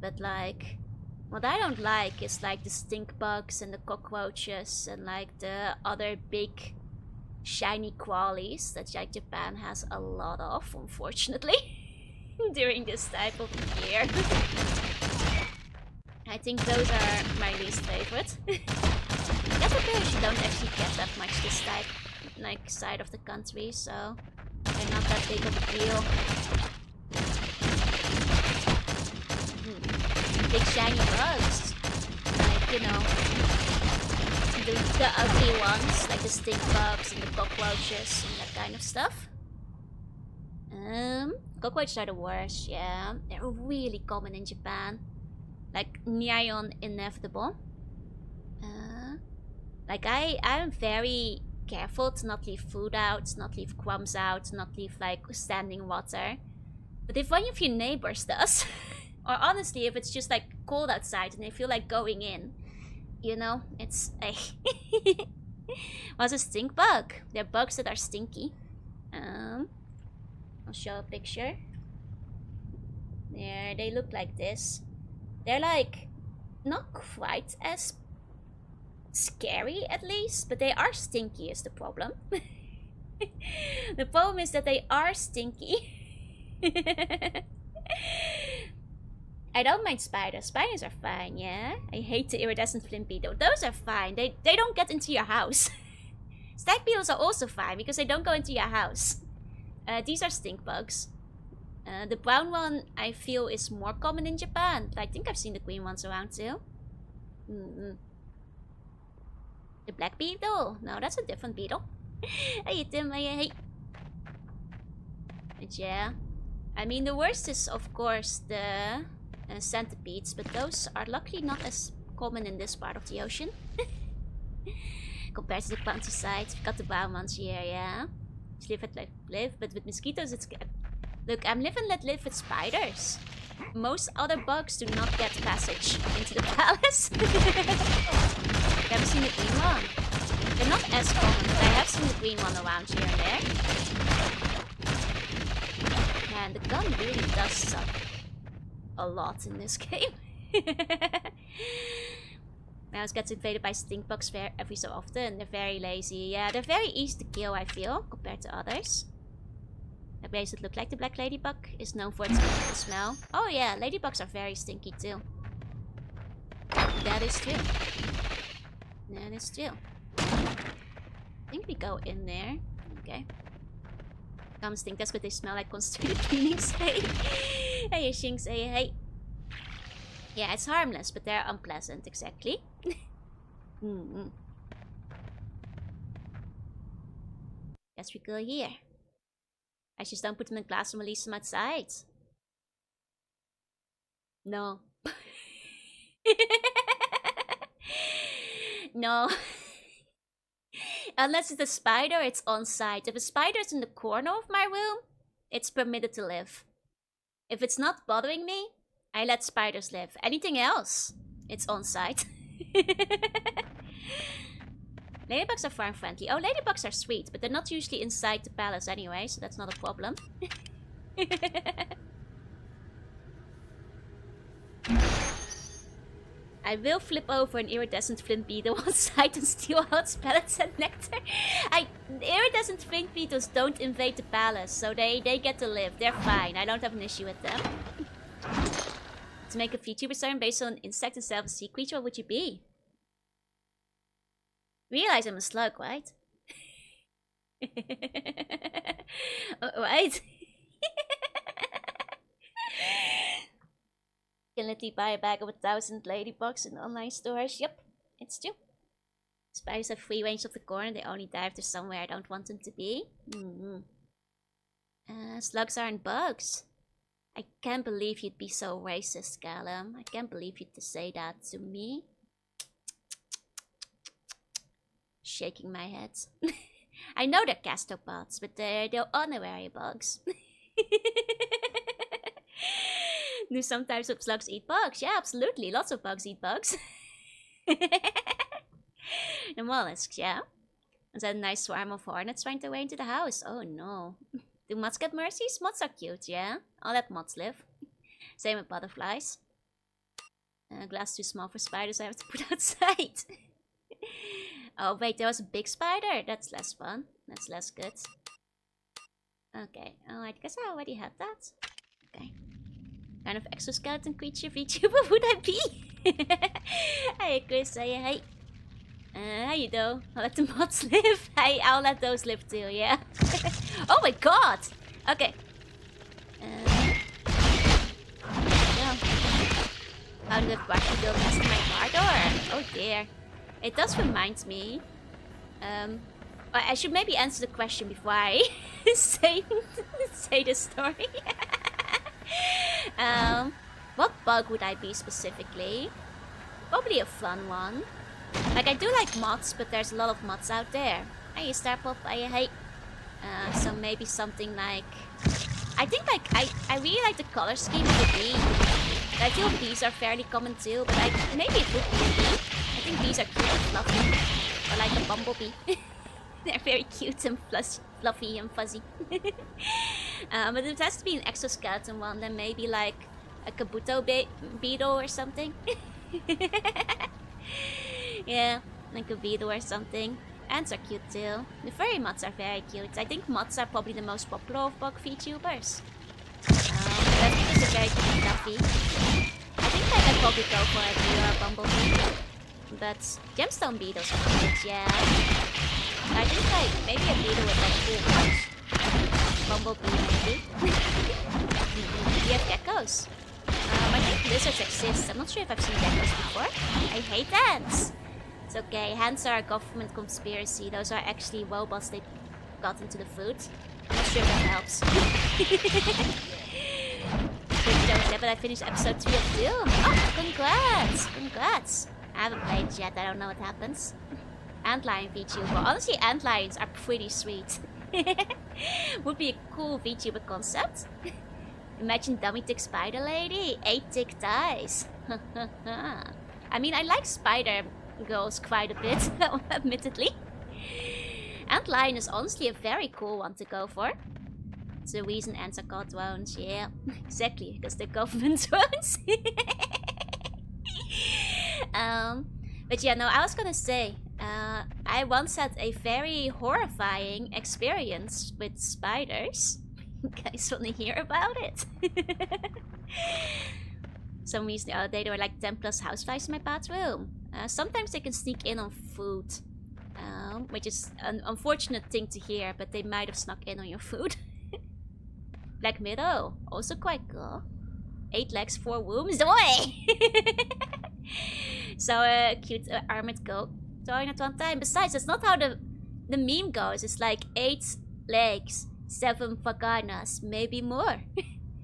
But like, what I don't like is like the stink bugs and the cockroaches and like the other big shiny crawlies that like Japan has a lot of, unfortunately, during this type of year. I think those are my least favorite. Caterpillars you don't actually get that much this type, like, side of the country, so they're not that big of a deal. Big shiny bugs, like, you know, the ugly ones, like the stink bugs and the cockroaches and that kind of stuff. Cockroaches are the worst, yeah. They're really common in Japan. Like, nigh on inevitable. Like, I'm very careful to not leave food out, not leave crumbs out, not leave, like, standing water. But if one of your neighbors does, or honestly, if it's just, like, cold outside and they feel like going in, you know, it's a... What's a stink bug? They're bugs that are stinky. I'll show a picture. There, they look like this. They're, like, not quite as scary, at least, but they are stinky is the problem. The problem is that they are stinky. I don't mind spiders. Spiders are fine, yeah? I hate the iridescent flint beetle. Those are fine. They don't get into your house. Stag beetles are also fine because they don't go into your house. These are stink bugs. The brown one I feel is more common in Japan, but I think I've seen the green ones around too. The black beetle? No, that's a different beetle. Hey Tim, hey. But yeah, I mean the worst is of course the centipedes, but those are luckily not as common in this part of the ocean. Compared to the countryside, we've got the brown ones here, yeah. Just live and let live, but with mosquitoes it's... Look, I'm live and let live with spiders. Most other bugs do not get passage into the palace. Never seen the green one. They're not as common, but I have seen the green one around here and there. Man, the gun really does suck a lot in this game. Mouse gets invaded by stink bugs every so often. They're very lazy. Yeah, they're very easy to kill, I feel, compared to others. A place that look like the black ladybug is known for its smell. Oh yeah, ladybugs are very stinky too. That is true. That is true. I think we go in there. Okay. Come stink, that's what they smell like concentrated cleaning. Say, hey, Shing, say hey. Yeah, it's harmless, but they're unpleasant, exactly. Guess we go here. I just don't put them in glass and release them outside. No. No. Unless it's a spider, it's on site. If a spider is in the corner of my room, it's permitted to live. If it's not bothering me, I let spiders live. Anything else, it's on site. Ladybugs are farm friendly. Oh, ladybugs are sweet, but they're not usually inside the palace anyway, so that's not a problem. I will flip over an iridescent flint beetle on site and steal out its pellets and nectar. Iridescent flint beetles don't invade the palace, so they get to live. They're fine. I don't have an issue with them. To make a Vtuber serum based on an insect instead of a sea creature, what would you be? Realize I'm a slug, right? Right? Can literally buy a bag of 1,000 ladybugs in online stores. Yep, it's true. Spiders have free range of the corner. They only dive to somewhere I don't want them to be. Slugs aren't bugs. I can't believe you'd be so racist, Callum. I can't believe you'd say that to me. Shaking my head. I know they're gastropods, but they're honorary bugs. Do some types of slugs eat bugs? Yeah, absolutely. Lots of bugs eat bugs. The mollusks, yeah. And then a nice swarm of hornets find their way into the house. Oh no. Do moths get mercies? Moths are cute, yeah. I'll let moths live. Same with butterflies. Glass too small for spiders, I have to put outside. Oh wait, there was a big spider. That's less fun. That's less good. Okay, oh I guess I already had that. Okay. Kind of exoskeleton creature VTuber would I be? Hey Chris, say hey. How you do? I'll let the mods live. Hey, I'll let those live too, yeah. Oh my god! Okay. Yeah. How did the question go past my car door? Oh dear. It does remind me. I should maybe answer the question before I say the story. What bug would I be specifically? Probably a fun one. Like, I do like mods, but there's a lot of mods out there. Hey, Starpop, hey. So maybe something like... I think, like, I really like the color scheme of the bee. I feel bees are fairly common too, but maybe it would be a bee. I think bees are cute and fluffy. Or like a bumblebee. They're very cute and fluffy and fuzzy. But if it has to be an exoskeleton one, then maybe like a kabuto beetle or something. Yeah, like a beetle or something. Ants are cute too. The furry moths are very cute. I think moths are probably the most popular of bug VTubers. That's because they're very cute and fluffy. I think I can probably go for a bee or a bumblebee. But gemstone beetles are cute, yeah. I think like maybe a beetle with like cool bugs. Bumblebee maybe. We have geckos. I think lizards exist. I'm not sure if I've seen geckos before. I hate ants. It's okay, ants are a government conspiracy. Those are actually robots they got into the food. I'm not sure if that helps. But I finished episode 3 of Doom. Oh, congrats! Congrats! I haven't played it yet, I don't know what happens. Antlion VTuber. Honestly, antlions are pretty sweet. Would be a cool VTuber concept. Imagine dummy tick spider lady. 8 tick dies. I mean, I like spider girls quite a bit, admittedly. Antlion is honestly a very cool one to go for. It's the reason ants are called drones, yeah. Exactly, because they're government drones. But yeah, no, I was gonna say, I once had a very horrifying experience with spiders. You guys wanna hear about it? Some reason the other day there were like 10 plus houseflies in my bathroom. Sometimes they can sneak in on food, which is an unfortunate thing to hear, but they might have snuck in on your food. Black Widow, also quite cool. 8 legs, 4 wombs, oi! So cute armored goat throwing at one time. Besides, that's not how the meme goes. It's like 8 legs, 7 vaginas, maybe more.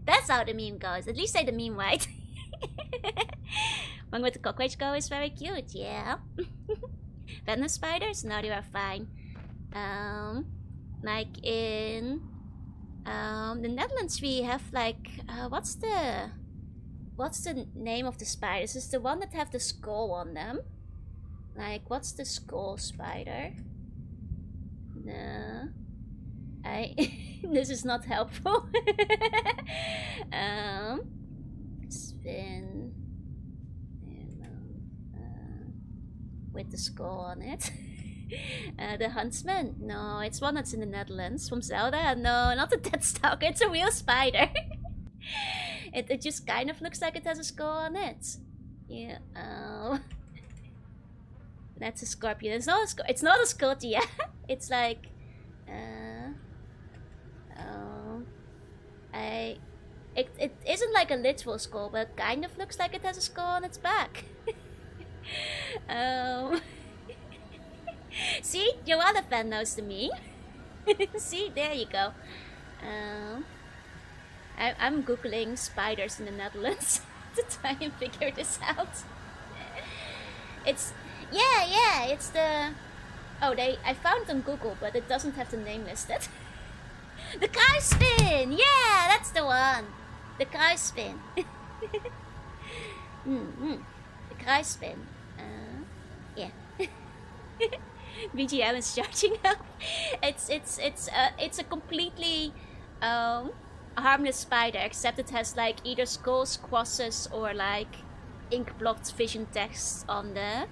That's how the meme goes. At least say the meme right. One with the cockroach go is very cute, yeah. Venomous spiders? No, they are fine. Like in the Netherlands we have like what's the name of the spiders? Is the one that have the skull on them? Like, what's the skull spider? No. This is not helpful. Spin with the skull on it. The Huntsman? No, it's one that's in the Netherlands. From Zelda? No, not the Deathstalker. It's a real spider. It just kind of looks like it has a skull on it. Yeah. Oh. That's a scorpion. It's not a it's not a scorpion. It's like it isn't like a literal skull, but it kind of looks like it has a skull on its back. See, Jorunna fan knows the meme. See, there you go. I'm googling spiders in the Netherlands to try and figure this out. It's it's the I found it on Google, but it doesn't have the name listed. The Kaispin! Yeah, that's the one. The Kaispin. The kruisspin. Yeah. BGM is charging up. It's a completely harmless spider, except it has like either skulls, crosses, or like ink blocked vision text on the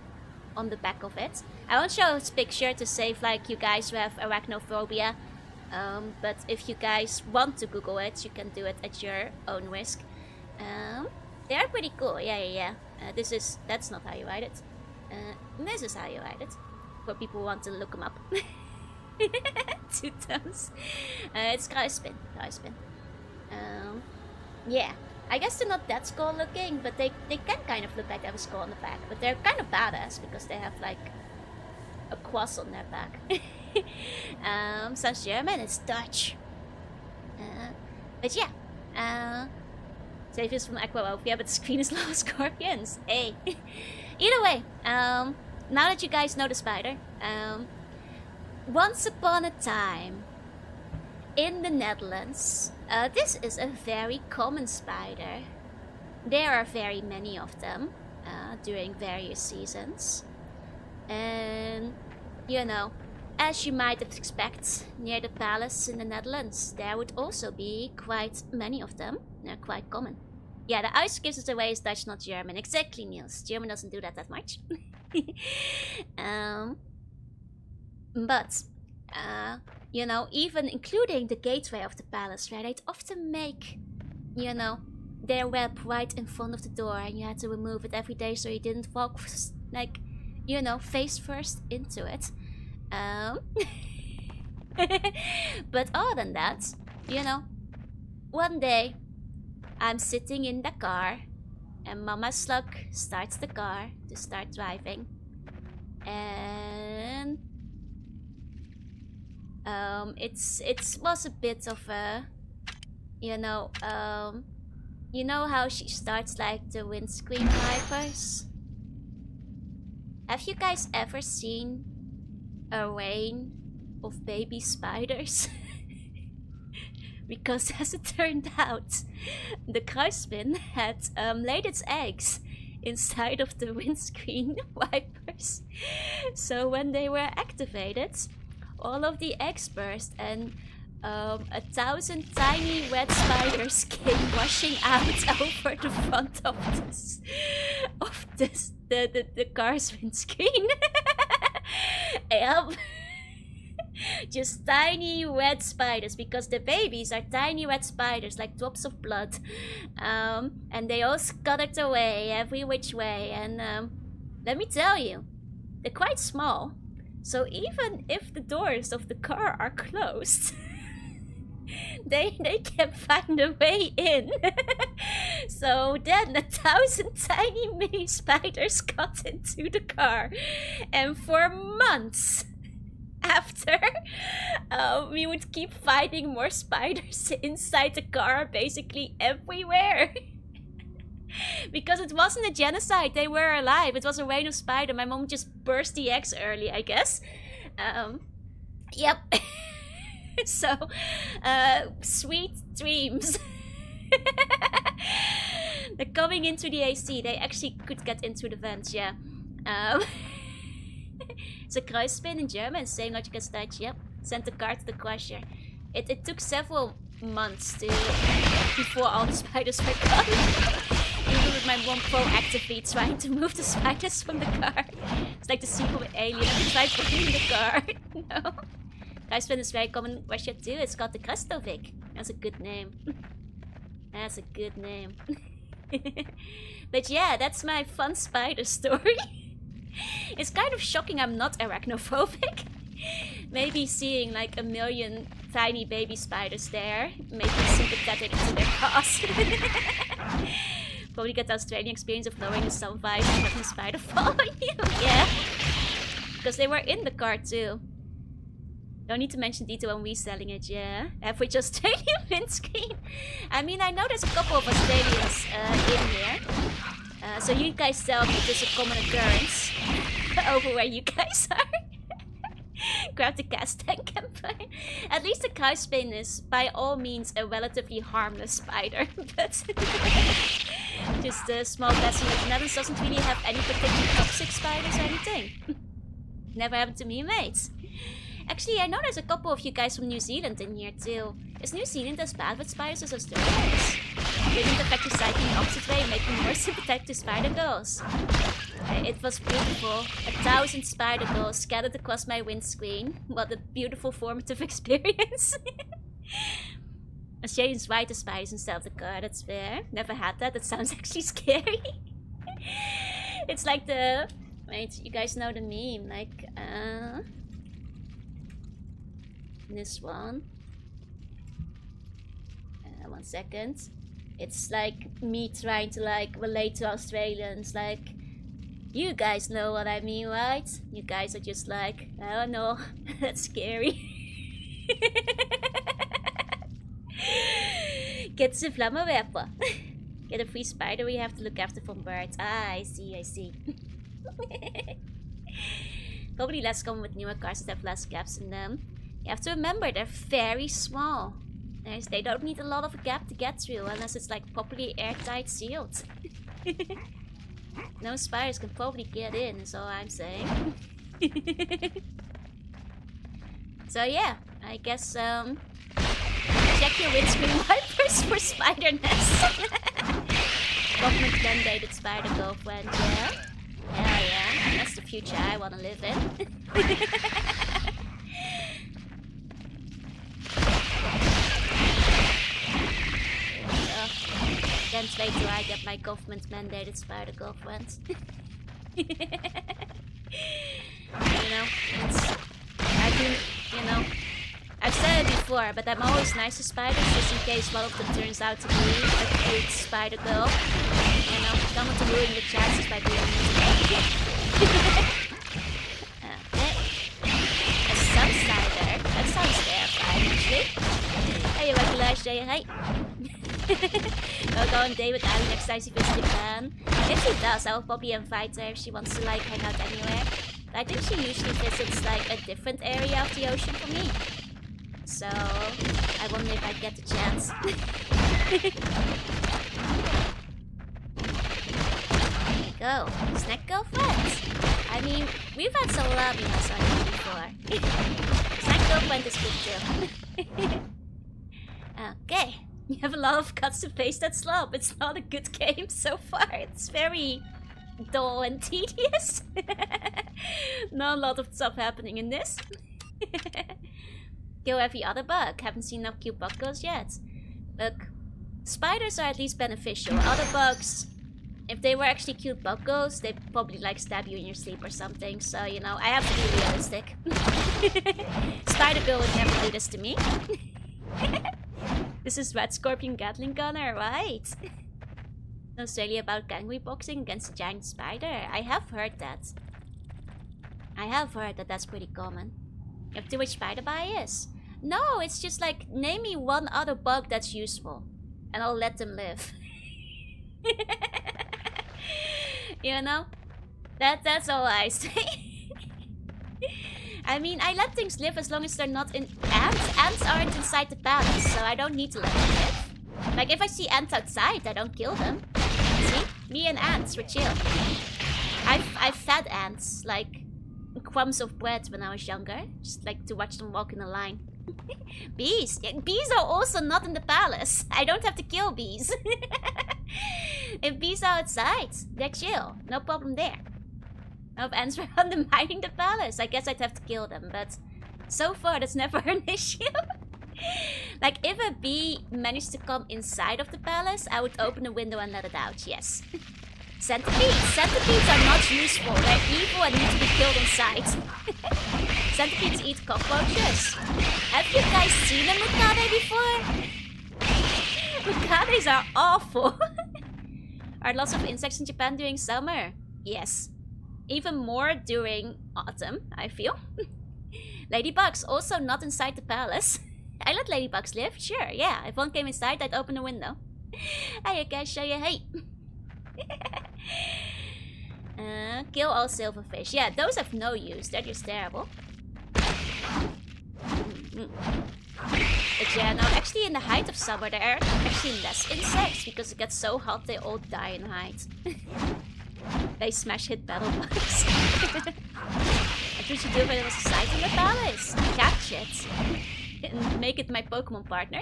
back of it. I won't show its picture to save like you guys who have arachnophobia. But if you guys want to Google it, you can do it at your own risk. They are pretty cool. Yeah. That's not how you write it. This is how you write it. For people who want to look them up. 2 times. It's kruisspin. Yeah. I guess they're not that skull looking, but they can kind of look like they have a skull on the back. But they're kind of badass because they have like a cross on their back. Sounds German, it's Dutch. But yeah. Xavier's from Aquarophia, but the screen is low of scorpions. Hey. Either way, now that you guys know the spider, once upon a time in the Netherlands, this is a very common spider. There are very many of them during various seasons. And, you know, as you might expect, near the palace in the Netherlands, there would also be quite many of them. They're quite common. Yeah, the ice gives us away is Dutch, not German. Exactly, Niels. German doesn't do that much. But, you know, even including the gateway of the palace, where they'd often make, you know, their web right in front of the door, and you had to remove it every day so you didn't walk, like, you know, face first into it. But other than that, you know, one day I'm sitting in the car and Mama Slug starts the car to start driving, and it was a bit of a, you know how she starts like the windscreen wipers. Have you guys ever seen a rain of baby spiders? Because as it turned out, the kruisspin had laid its eggs inside of the windscreen wipers. So when they were activated, all of the eggs burst and 1,000 tiny wet spiders came rushing out over the front of the car's windscreen. Yep. Just tiny wet spiders, because the babies are tiny wet spiders like drops of blood, and they all scuttered away every which way, and let me tell you, they're quite small, so even if the doors of the car are closed, they can find a way in. So then 1,000 tiny mini spiders got into the car, and for months after, we would keep finding more spiders inside the car, basically everywhere. Because it wasn't a genocide, they were alive. It was a rain of spiders. My mom just burst the eggs early, I guess. Yep. So, sweet dreams. They're coming into the AC. They actually could get into the vents, yeah. It's a kruisspin in German, saying what you can Dutch, yep. Sent the car to the crusher. It took several months before all the spiders were gone. Even with my mom proactively trying to move the spiders from the car. It's like the sequel with Alien, and we tried putting in the car. No. Kruisspin is very common in Russia too. It's called the Krastovic. That's a good name. That's a good name. But yeah, that's my fun spider story. It's kind of shocking I'm not arachnophobic. Maybe seeing like 1 million tiny baby spiders there made me sympathetic to their cause. Probably get the Australian experience of lowering the sound vibe and having a spider follow you. Yeah. Because they were in the car too. Don't need to mention detail when reselling it, yeah. Average Australian windscreen. I mean, I know there's a couple of Australians in here. So you guys tell me if it's a common occurrence over where you guys are. Grab the gas tank campaign. At least the kruisspin is by all means a relatively harmless spider. But Just a small blessing that the Netherlands doesn't really have any particular toxic spiders or anything. Never happened to me, mates. Actually, I know there's a couple of you guys from New Zealand in here too. Is New Zealand as bad with spiders as Australia is? Didn't affect your psyche in the opposite way, making me more sympathetic to spider girls. It was beautiful. 1,000 spider girls scattered across my windscreen. What a beautiful formative experience. Australians ride the spiders instead of the car, that's fair. Never had that, that sounds actually scary. It's like the... Wait, you guys know the meme, like, this one. 1 second. It's like me trying to like relate to Australians, like, you guys know what I mean, right? You guys are just like, I don't know, that's scary. Get the flammenwerper. Get a free spider we have to look after from birds. Ah, I see, I see. Probably less common with newer cars that have less gaps in them. You have to remember, they're very small. They don't need a lot of a gap to get through, unless it's like properly airtight sealed. No spiders can probably get in, is all I'm saying. So yeah, I guess check your windscreen wipers for spider nests. Government mandated spider girlfriend, yeah. Hell yeah, that's the future I wanna live in. Can't wait till I get my government mandated spider girlfriend. You know, I've said it before, but I'm always nice to spiders just in case one of them turns out to be a cute spider girl. You know, don't want to ruin the chances by being mean. Okay. A sun spider. That sounds terrifying, actually. Hey, recognize you, hey. We'll go on a date with Ali next time she visits Japan. If she does, I will probably invite her if she wants to like hang out anywhere. But I think she usually visits like a different area of the ocean from me. So I wonder if I get the chance. There you go. Snack girlfriend. I mean, we've had some loveliness on here before. Snack girlfriend is good too. Okay. You have a lot of cuts to face that slope. It's not a good game so far. It's very dull and tedious. Not a lot of stuff happening in this. Kill every other bug. Haven't seen enough cute bug girls yet. Look, spiders are at least beneficial. Other bugs, if they were actually cute bug girls, they'd probably like stab you in your sleep or something. So, you know, I have to be realistic. Spider girl would never do this to me. This is Red Scorpion Gatling Gunner, right? In Australia about kangaroo boxing against a giant spider. I have heard that. I have heard that that's pretty common. You have too much spider bias? No, it's just like, name me one other bug that's useful. And I'll let them live. You know? That's all I say. I mean, I let things live as long as they're not in... Ants? Ants aren't inside the palace, so I don't need to let them live. Like, if I see ants outside, I don't kill them. See? Me and ants, we're chill. I've fed ants, like, crumbs of bread when I was younger. Just like to watch them walk in a line. Bees! Bees are also not in the palace. I don't have to kill bees. If bees are outside, they're chill. No problem there. Of ants were undermining the palace. I guess I'd have to kill them, but so far that's never an issue. Like, if a bee managed to come inside of the palace, I would open a window and let it out, yes. Centipedes. Centipedes are not useful. They're evil and need to be killed on sight. Centipedes eat cockroaches. Have you guys seen a mukade before? Mukades are awful. Are lots of insects in Japan during summer? Yes. Even more during autumn, I feel. Ladybugs, also not inside the palace. I let ladybugs live, sure, yeah. If one came inside, I'd open the window. Hey, guys, show you hate. Kill all silverfish. Yeah, those have no use. They're just terrible. It yeah, now actually in the height of summer there are actually less insects because it gets so hot they all die in height. They smash hit battle bugs. That's what you do if it was a site in the palace. Catch it. And make it my Pokemon partner.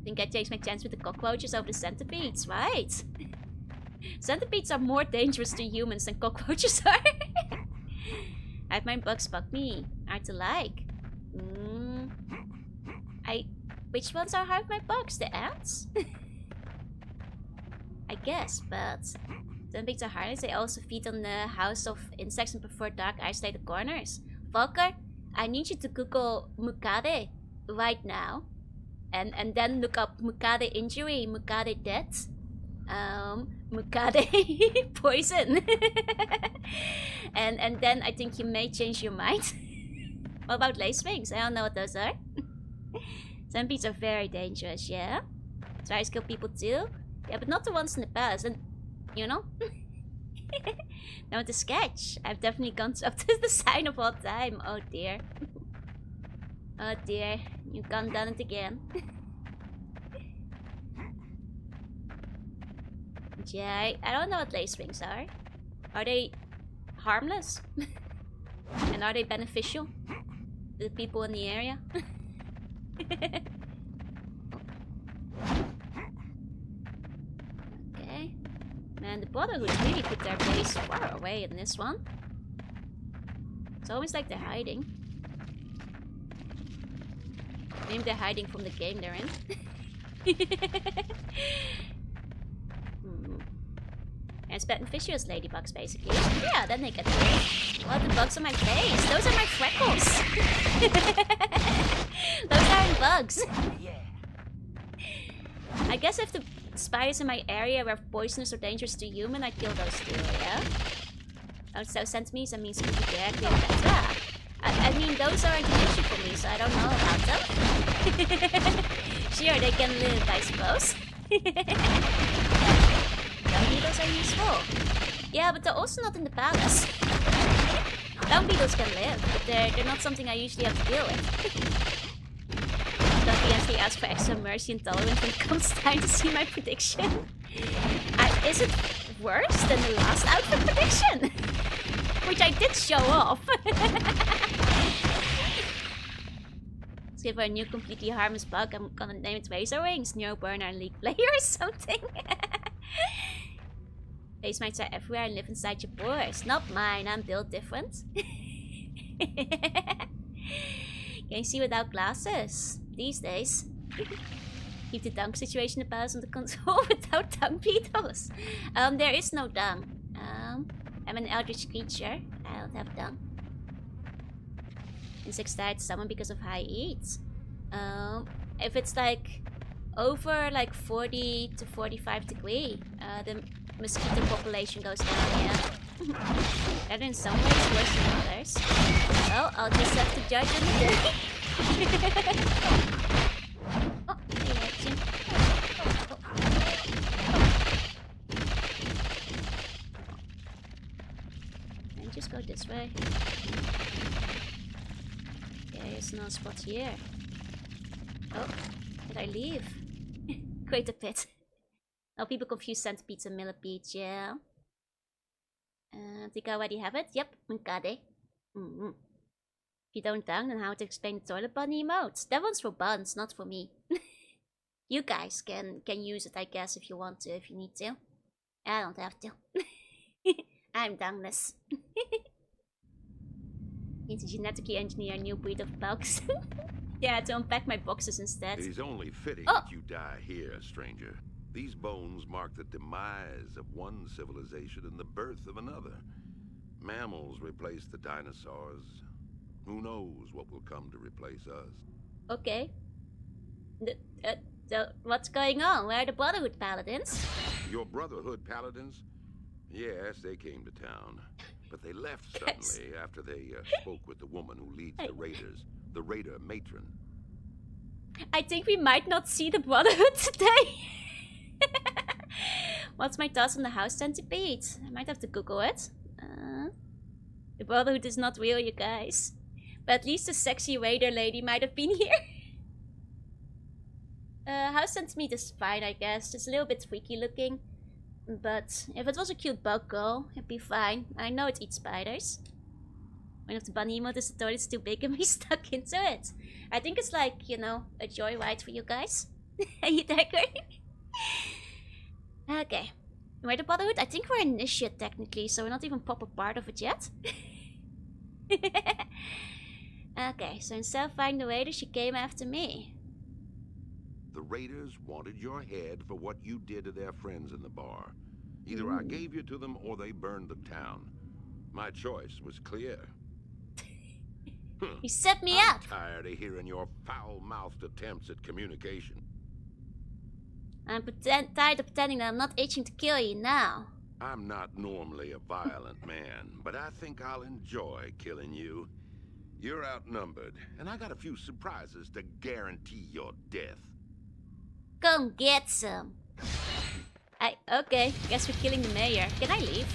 Think I changed my chance with the cockroaches over the centipedes, right? Centipedes are more dangerous to humans than cockroaches are. I've my bugs bug me. Hard to like. Which ones are hard my bugs? The ants? I guess, but centipedes are harmless. They also feed on the house of insects and prefer dark, isolated corners. Volker, I need you to Google Mukade right now. And then look up Mukade injury, Mukade death, Mukade poison. and then I think you may change your mind. What about lace wings? I don't know what those are. Centipedes are very dangerous, yeah? Try to kill people too? Yeah, but not the ones in the palace, and you know? Now with the sketch, I've definitely gone up to the sign of all time. Oh dear. Oh dear, you've done it again. Yeah, I don't know what lace wings are. Are they harmless? And are they beneficial to the people in the area? Okay. Man, the Brotherhood really put their base far away in this one. It's almost like they're hiding. Maybe they're hiding from the game they're in. And it's beneficial as ladybugs, basically. Yeah, then they get away. What, the bugs on my face? Those are my freckles! Those aren't bugs. I guess if the spiders in my area were poisonous or dangerous to human, I'd kill those too, yeah? Oh, so centimeters, that means people there kill better. I mean, those aren't an issue for me, so I don't know about them. Sure, they can live, I suppose. Dung beetles are useful. Yeah, but they're also not in the palace. Dung beetles can live, but they're not something I usually have to deal with. Don't be actually ask for extra mercy and tolerance when it comes time to see my prediction. Is it worse than the last outfit prediction? Which I did show off. Let's give her a new completely harmless bug. I'm gonna name it Razor Wings, Neo Burner, League Player or something. Face mites are everywhere and live inside your pores. Not mine, I'm built different. Can you see without glasses? These days. Keep the dung situation in the palace under control without dung beetles. There is no dung. I'm an eldritch creature. I don't have dung. Insects die to someone because of high heat. If it's like over like 40 to 45 degree, the mosquito population goes down, yeah. Better in some ways, worse than others. Well, I'll just have to judge on the day. Oh, hey, action. And just go this way. Okay, there's no spot here. Oh, did I leave? Great a pit. Oh, people confuse centipedes and millipedes, yeah. Think I already have it? Yep, Mukade. If you don't down, then how to explain the toilet bunny emotes? That one's for buns, not for me. You guys can use it, I guess, if you want to, if you need to. I don't have to. I'm dungless. Need to genetically engineer a new breed of bugs. Yeah, to unpack my boxes instead. It is only fitting that you die here, stranger. These bones mark the demise of one civilization and the birth of another. Mammals replaced the dinosaurs. Who knows what will come to replace us? Okay. So what's going on? Where are the Brotherhood paladins? Your Brotherhood paladins? Yes, they came to town. But they left suddenly after they spoke with the woman who leads the raiders. The raider matron. I think we might not see the Brotherhood today. What's my thoughts on the house centipede? I might have to Google it. The Brotherhood is not real, you guys. But at least the sexy raider lady might have been here. House sent meat is fine, I guess. It's a little bit freaky looking. But if it was a cute bug girl, it'd be fine. I know it eats spiders. One of the bunny emotes is the toilet's too big and we stuck into it. I think it's like, you know, a joyride for you guys. You Decker? Okay. We're the Brotherhood? I think we're initiate technically, so we're not even proper part of it yet. Okay, so instead of finding the raiders, she came after me. The raiders wanted your head for what you did to their friends in the bar. Either I gave you to them or they burned the town. My choice was clear. You set me up! I'm tired of hearing your foul-mouthed attempts at communication. I'm tired of pretending that I'm not itching to kill you now. I'm not normally a violent man, but I think I'll enjoy killing you. You're outnumbered, and I got a few surprises to guarantee your death. Come get some. Okay, guess we're killing the mayor. Can I leave?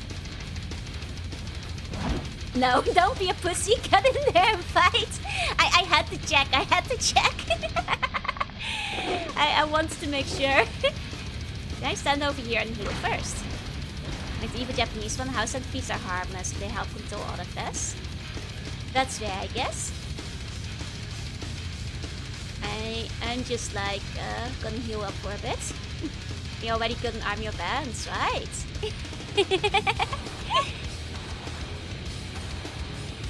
No, don't be a pussy. Get in there and fight. I had to check. I wanted to make sure. Can I stand over here and heal first? Like the evil Japanese one, house centipedes are harmless. They help control other pests. That's fair, I guess. I'm just like gonna heal up for a bit. You already got an army of bands, right?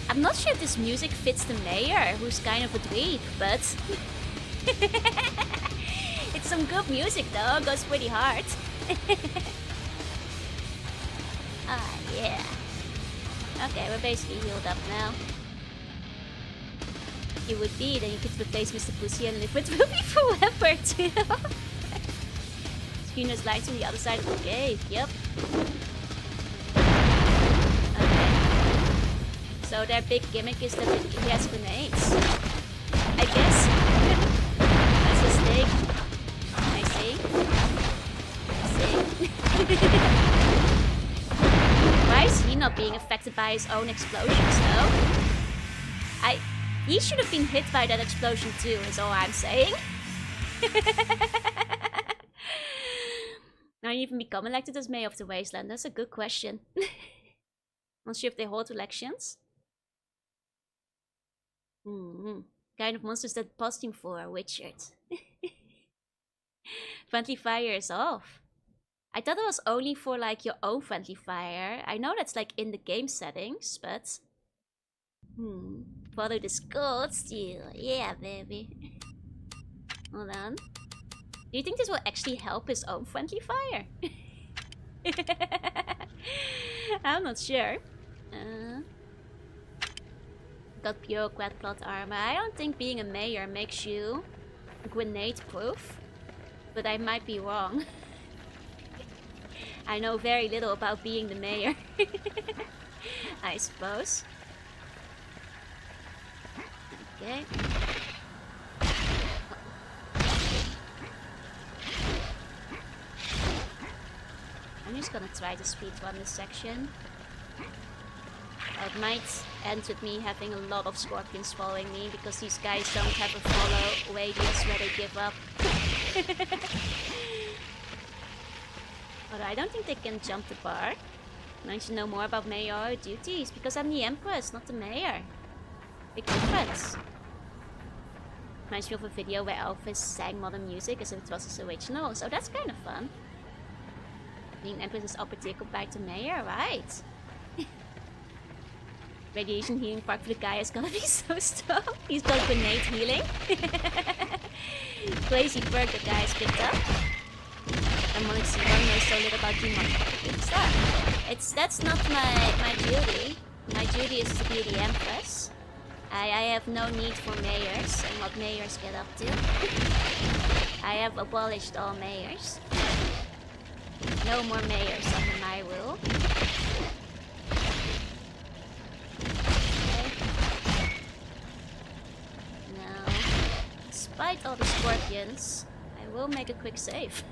I'm not sure if this music fits the mayor, who's kind of a dweeb, but it's some good music though, it goes pretty hard. Ah, yeah. Okay, we're basically healed up now. You would be, then you could replace Mr. Pussy and live with Ruby forever too. Screener's lights on the other side of the cave, yep. So their big gimmick is that he has grenades. I guess. That's his thing. I see. Why is he not being affected by his own explosions though? He should have been hit by that explosion too, is all I'm saying. Are you even become elected as mayor of the wasteland? That's a good question. Not sure if they hold elections. Kind of monsters that passed him for, Richard. Friendly fire is off. I thought it was only for like your own friendly fire. I know that's like in the game settings, but follow the gold still. Yeah, baby. Hold on. Do you think this will actually help his own friendly fire? I'm not sure. Got bureaucrat plot armor. I don't think being a mayor makes you grenade proof, but I might be wrong. I know very little about being the mayor. I suppose. Okay. I'm just gonna try to speedrun this section. It might end with me having a lot of scorpions following me because these guys don't have a follow radius where they give up. Although I don't think they can jump the bar. I should know more about mayoral duties because I'm the empress, not the mayor. Big difference. Reminds me of a video where Elvis sang modern music as if it was his original, so that's kind of fun. Being empress is upper tier compared to mayor, right? Radiation healing park for the guy is gonna be so strong. He's got grenade healing. Crazy perk the guy has picked up. And Monarch C1 knows so little about demon stuff. That's not my duty. My duty is to be the empress. I have no need for mayors and what mayors get up to. I have abolished all mayors. No more mayors under my rule. Despite all the scorpions, I will make a quick save.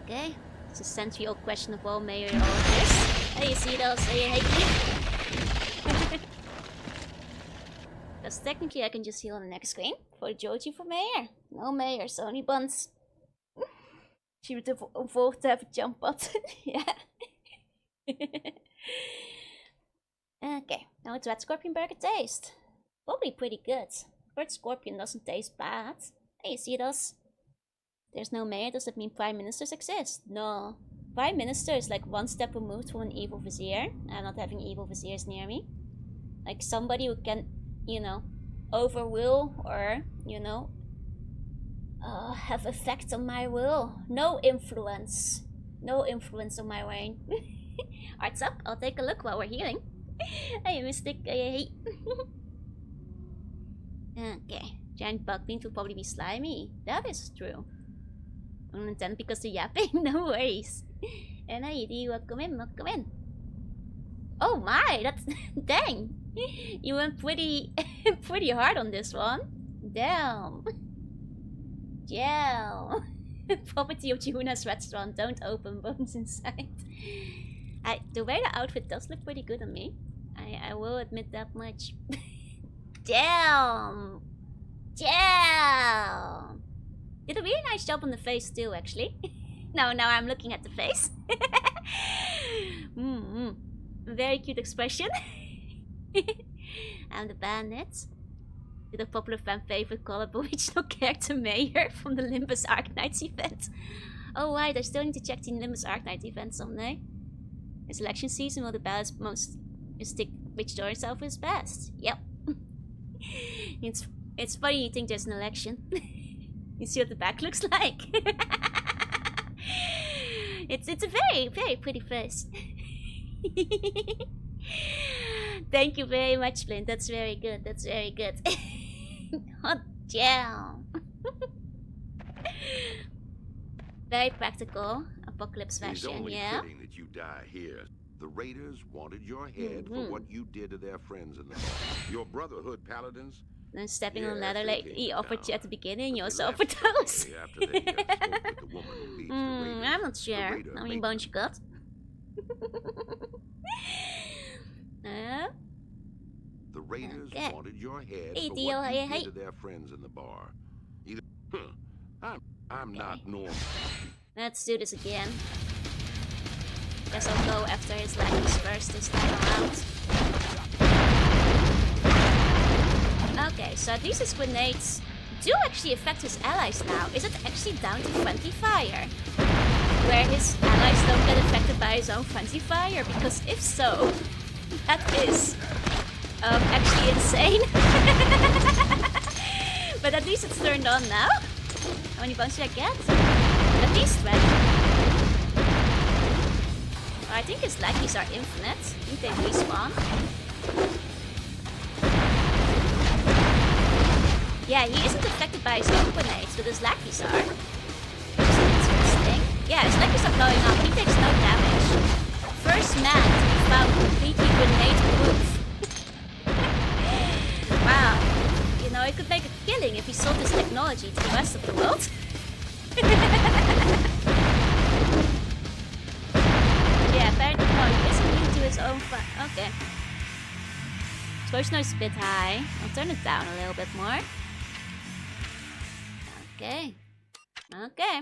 Okay, it's a century-old question of all mayor all of this. Hey, you see those? Hey, you hate me? Because technically I can just heal on the next screen. For Joji for Mayor. No Mayors, only Buns. She would have evolved to have a jump button. Yeah. Okay, now it's Red Scorpion Burger taste. Probably pretty good. Red Scorpion doesn't taste bad. Hey, you see it does? There's no mayor, does that mean prime ministers exist? No. Prime minister is like one step removed from an evil vizier. I'm not having evil viziers near me. Like somebody who can, you know, overrule or, you know, have effect on my will. No influence. No influence on my reign. Arts up, I'll take a look while we're healing. Hey, Mystic, hey. Okay, giant bug beans will probably be slimy. That is true. Unintended because they're yapping? No worries. And hey, welcome in, welcome in. Oh my, that's... Dang! You went pretty... pretty hard on this one. Damn. Damn. Property of Jorunna's restaurant. Don't open, bones inside. The way the outfit does look pretty good on me. I will admit that much. Damn! Damn! Did a really nice job on the face too, actually. Now I'm looking at the face. Very cute expression. And the bandit. Did a popular fan favorite collab original character Mayor from the Limbus Arknights event. Oh right, I still need to check the Limbus Arknight event someday. It's election season, will the ballot's most stick which door itself is best. Yep. It's funny you think there's an election. You see what the back looks like? It's a very, very pretty face. Thank you very much, Flint. That's very good. That's very good. Hot damn. Very practical. Apocalypse fashion, it's only yeah. fitting that you die here. The Raiders wanted your head for what you did to their friends in the bar. Your Brotherhood paladins. Then stepping on Yes, ladder they like came he offered down, you at the beginning, you but also they offered left those. shortly after they spoke with the woman who leads the Raiders. I'm not The sure Raider how many made bones you got. The Raiders Okay. wanted your head Hey, for Dio, what you hey. did to their friends in the bar. Either, I'm not normal. Let's do this again. Guess I'll go after his lackeys first this time around. Okay, so at least his grenades do actually affect his allies now. Is it actually down to friendly fire? Where his allies don't get affected by his own friendly fire? Because if so, that is actually insane. But at least it's turned on now. How many bones did I get? At least 20. I think his lackeys are infinite. I think they respawn. Yeah, he isn't affected by his own grenades, but his lackeys are. Which is interesting. Yeah, his lackeys are blowing up. He takes no damage. First man to be found completely grenade-proof. Wow. You know, he could make a killing if he sold this technology to the rest of the world. Yeah, apparently, no, he isn't immune to his own okay. Explosion noise is a bit high. I'll turn it down a little bit more. Okay. Okay.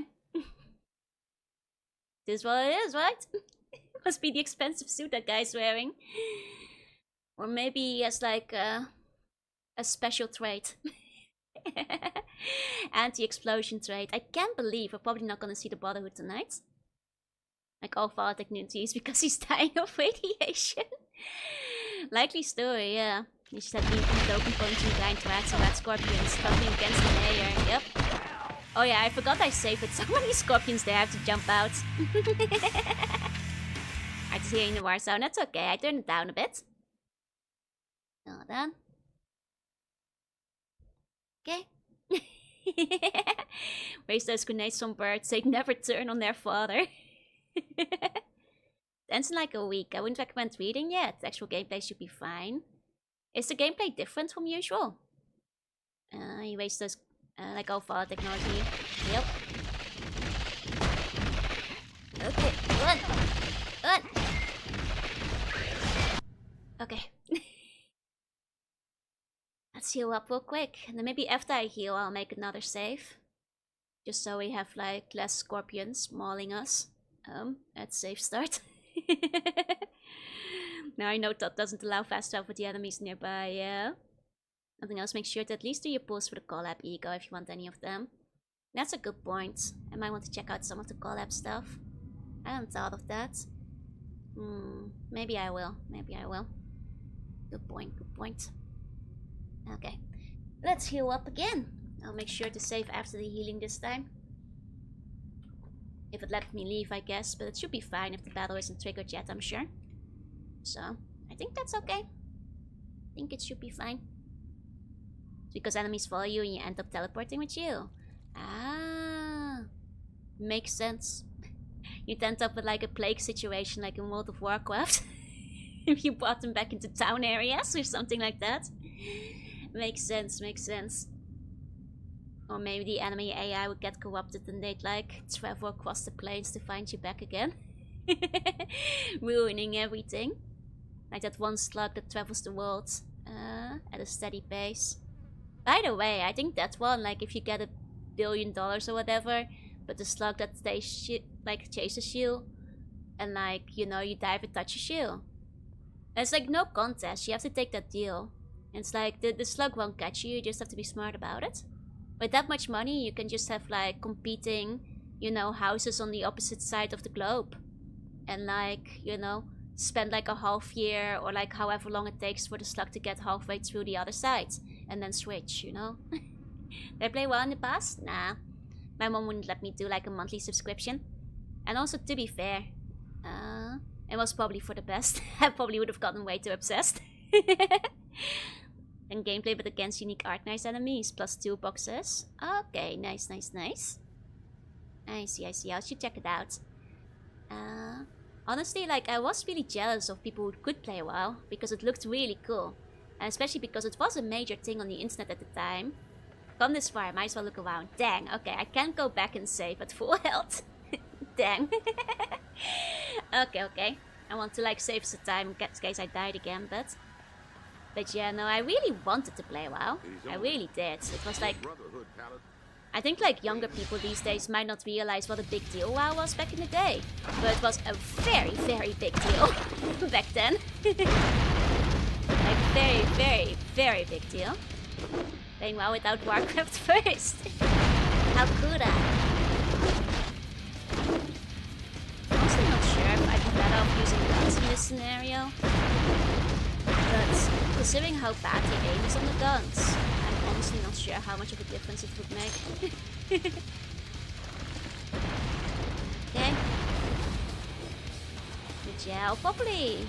This is what it is, right? Must be the expensive suit that guy's wearing. Or maybe he has like a special trait. Anti-explosion trait. I can't believe we're probably not gonna see the Brotherhood tonight. Like all Father technologies because he's dying of radiation. Likely story, yeah. You just had the token points and blind rats and red scorpions fighting against the mayor. Yep. Oh yeah, I forgot I saved it. So many scorpions there, I have to jump out. I just hearing the war sound. That's okay, I turned it down a bit. Hold on. Okay. Waste those grenades on birds. They never turn on their father. Ends in like a week. I wouldn't recommend reading yet. The actual gameplay should be fine. Is the gameplay different from usual? You waste those like all Fallout technology. Yep. Okay, run! Run! Okay. let's heal up real quick. And then maybe after I heal, I'll make another save. Just so we have like less scorpions mauling us. At safe start. Now I know that doesn't allow fast travel with the enemies nearby, yeah. Nothing else, make sure to at least do your pulls for the collab ego if you want any of them. That's a good point. I might want to check out some of the collab stuff. I hadn't thought of that. Maybe I will. Maybe I will. Good point, good point. Okay. Let's heal up again. I'll make sure to save after the healing this time. If it let me leave, I guess. But it should be fine if the battle isn't triggered yet, I'm sure. So, I think that's okay. I think it should be fine. It's because enemies follow you and you end up teleporting with you. Ah. Makes sense. You'd end up with like a plague situation like in World of Warcraft. If you brought them back into town areas or something like that. Makes sense, makes sense. Or maybe the enemy AI would get corrupted and they'd like travel across the plains to find you back again. Ruining everything. Like that one slug that travels the world at a steady pace. By the way, I think that one, like if you get $1 billion or whatever, but the slug that stays like chases you, and like, you know, you die if it touches you. It's like no contest, you have to take that deal. And it's like, the slug won't catch you, you just have to be smart about it. With that much money, you can just have like competing, you know, houses on the opposite side of the globe. And like, you know, spend like a half year or like however long it takes for the slug to get halfway through the other side. And then switch, you know. Did I play well in the past? Nah. My mom wouldn't let me do like a monthly subscription. And also, to be fair, it was probably for the best. I probably would have gotten way too obsessed. And gameplay but against unique art nice enemies plus 2 boxes. Okay, nice, nice, nice. I see, I see. I should check it out. Honestly, like, I was really jealous of people who could play WoW because it looked really cool. And especially because it was a major thing on the internet at the time. Come this far, I might as well look around. Dang, okay, I can't go back and save at full health. Dang. Okay. I want to like save the time in case I died again, but yeah, no, I really wanted to play WoW. I really did. It was like, I think like younger people these days might not realize what a big deal WoW was back in the day. But it was a very, very big deal back then. Like very, very, very big deal. Playing WoW without Warcraft first. How could I? I'm honestly not sure if I'd be better off using guns in this scenario. But considering how bad the aim is on the guns, I'm honestly not sure how much of a difference it would make. Okay. But yeah, I'll probably...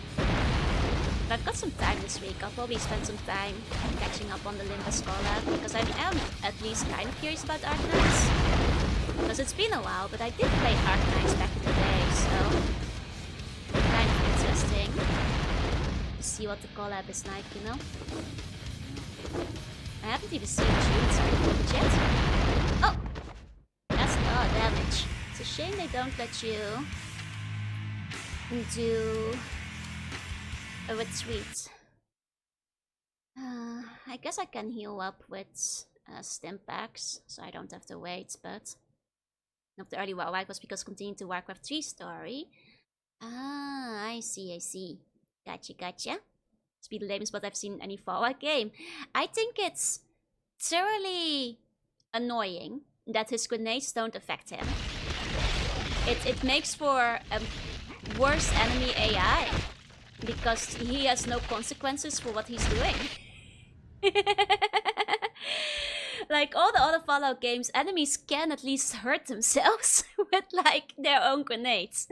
If I've got some time this week, I'll probably spend some time catching up on the Limbus collab, because I am at least kind of curious about Arknights. Because it's been a while, but I did play Arknights back in the day, so... it's kind of interesting to see what the collab is like, you know? I haven't even seen June's artwork yet. Oh! That's a lot of damage. It's a shame they don't let you do a retreat. I guess I can heal up with stim packs, so I don't have to wait, but... Of the early WoW was because continuing to Warcraft 3 story. Ah, I see. Gotcha. Speed the lamest what I've seen in any Fallout game. I think it's thoroughly annoying that his grenades don't affect him. It makes for a worse enemy AI. Because he has no consequences for what he's doing. Like all the other Fallout games, enemies can at least hurt themselves with like their own grenades.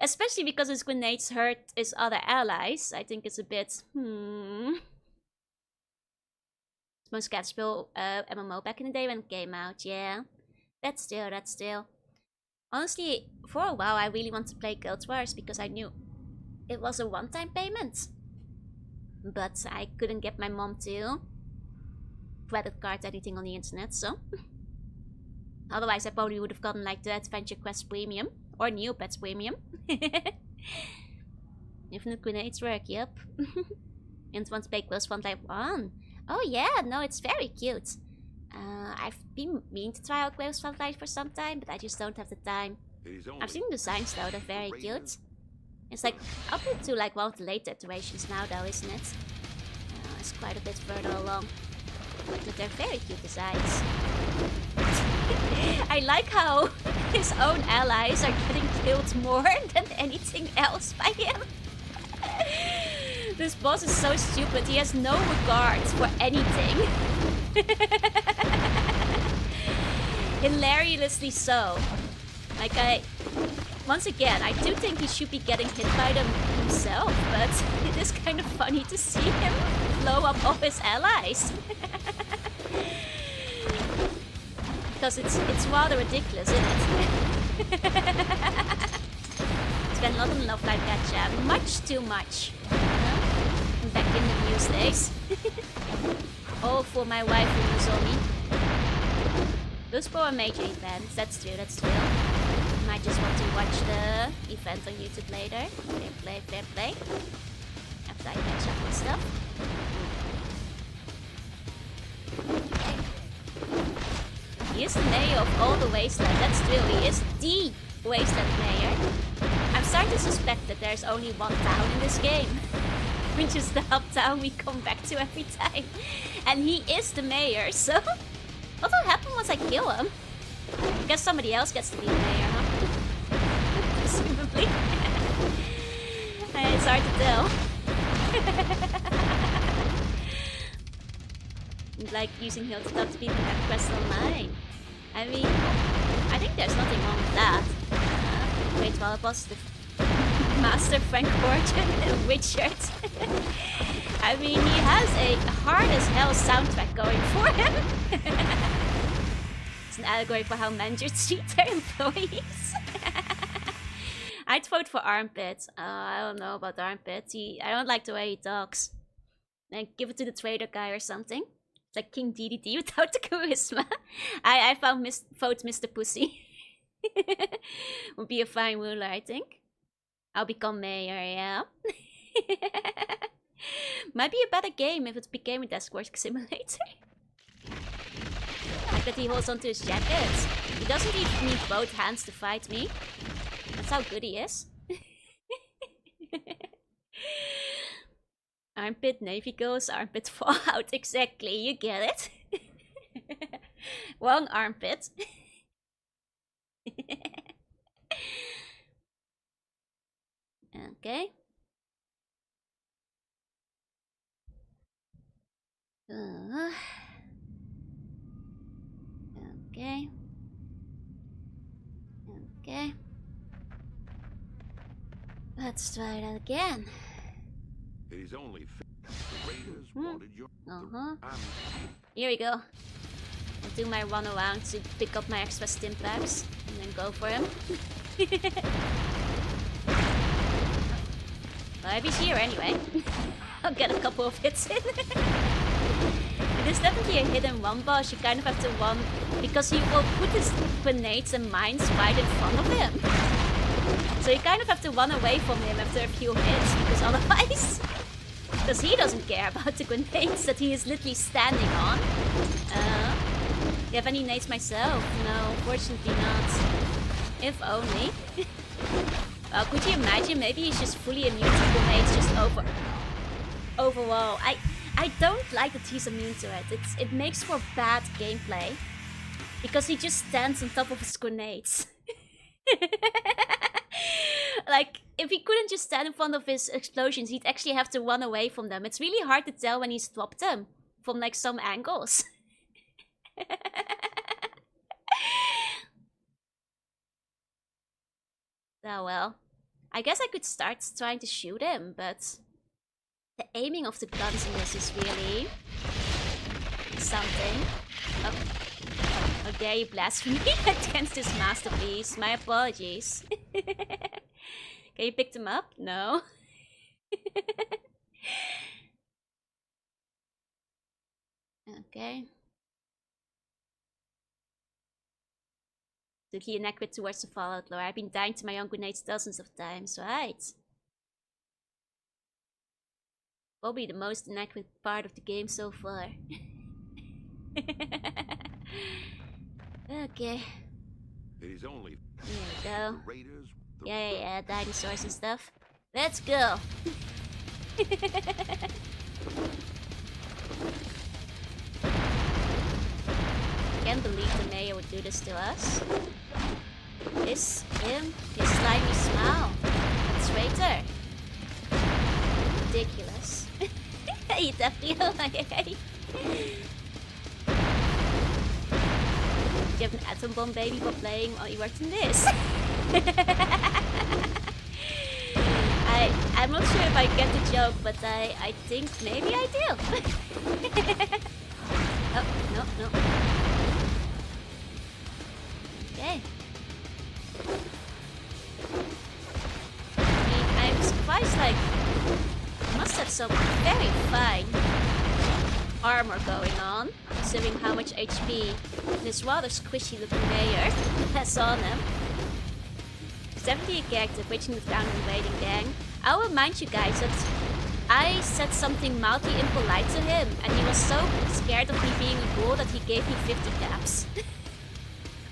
Especially because his grenades hurt his other allies. I think it's a bit, Most Catspill MMO back in the day when it came out, yeah. That's still. Honestly, for a while I really wanted to play Guild Wars because I knew it was a one-time payment. But I couldn't get my mom to credit card anything on the internet, so... Otherwise I probably would have gotten like the Adventure Quest Premium. Or Neopets Premium. Infinite grenades work, yep. And want to play Quest Frontline 1. Oh yeah, no, it's very cute. I've been meaning to try out Ghost Light for some time, but I just don't have the time. I've seen the designs though, they're very cute. It's like up into like one of the later iterations now though, isn't it? It's quite a bit further along. But they're very cute designs. I like how his own allies are getting killed more than anything else by him. This boss is so stupid, he has no regard for anything. Hilariously so. Like once again, I do think he should be getting hit by them himself, but it is kind of funny to see him blow up all his allies. Because it's rather ridiculous, isn't it? Spend a lot on Love Light Gacha, much too much. Back in the news days. All for my wife Unozomi. Those for a major events, that's true, that's true. Might just want to watch the event on YouTube later. Fair play. After I catch up with stuff. He is the mayor of all the Wasteland, that's true. He is the Wasteland mayor. I'm starting to suspect that there's only one town in this game. Which is the hub town we come back to every time. And he is the mayor, so... What will happen once I kill him? I guess somebody else gets to be the mayor, huh? Presumably. It's hard to tell. Like using Hill to talk to people at Quest Online. I mean, I think there's nothing wrong with that. Wait while I boss the Master Frank Fortune in Witcher. I mean, he has a hard as hell soundtrack going for him. It's an allegory for how managers treat their employees. I'd vote for Armpit. I don't know about Armpit. I don't like the way he talks. And give it to the trader guy or something. It's like King DDD without the charisma. I vote Mr. Pussy. Would be a fine ruler, I think. I'll become mayor, yeah. Might be a better game if it became a desk work simulator. Like that he holds onto his jacket. He doesn't even need both hands to fight me. That's how good he is. Armpit Navy goes, armpit Fallout. Exactly, you get it. Wrong armpit. Okay. Okay. Okay. Let's try that again. It is only the Raiders wanted your... Here we go. I'll do my run around to pick up my extra stim packs and then go for him. Well, if he's here anyway, I'll get a couple of hits in. It is definitely a hit and run boss. You kind of have to run because he will put his grenades and mines right in front of him. So you kind of have to run away from him after a few hits because otherwise... Because he doesn't care about the grenades that he is literally standing on. Do you have any nades myself? No, fortunately not. If only. Well, could you imagine? Maybe he's just fully immune to grenades just overall. I don't like that he's immune to it. It makes for bad gameplay. Because he just stands on top of his grenades. Like, if he couldn't just stand in front of his explosions, he'd actually have to run away from them. It's really hard to tell when he's dropped them from, like, some angles. Oh well. I guess I could start trying to shoot him, but... The aiming of the guns in this is really... something. Oh. How dare you blaspheme against this masterpiece. My apologies. Can you pick them up? No. Okay. Took you inaccurate towards the Fallout lore. I've been dying to my own grenades dozens of times, right? Probably the most inaccurate part of the game so far. Okay. It is only Here we go. the raiders. Yeah, dinosaurs and stuff. Let's go. Can't believe the mayor would do this to us. This, him, his slimy smile. That's traitor. Ridiculous. You definitely You have an atom bomb baby for playing while you worked in this. I'm not sure if I get the joke, but I think maybe I do. Oh, no. Okay. I mean, I'm surprised, like, I must have some very fine armor going on, considering how much HP this rather squishy looking mayor has on him. He's definitely a character bridging the down invading gang. I'll remind you guys that I said something mildly impolite to him, and he was so scared of me being a ghoul that he gave me 50 caps.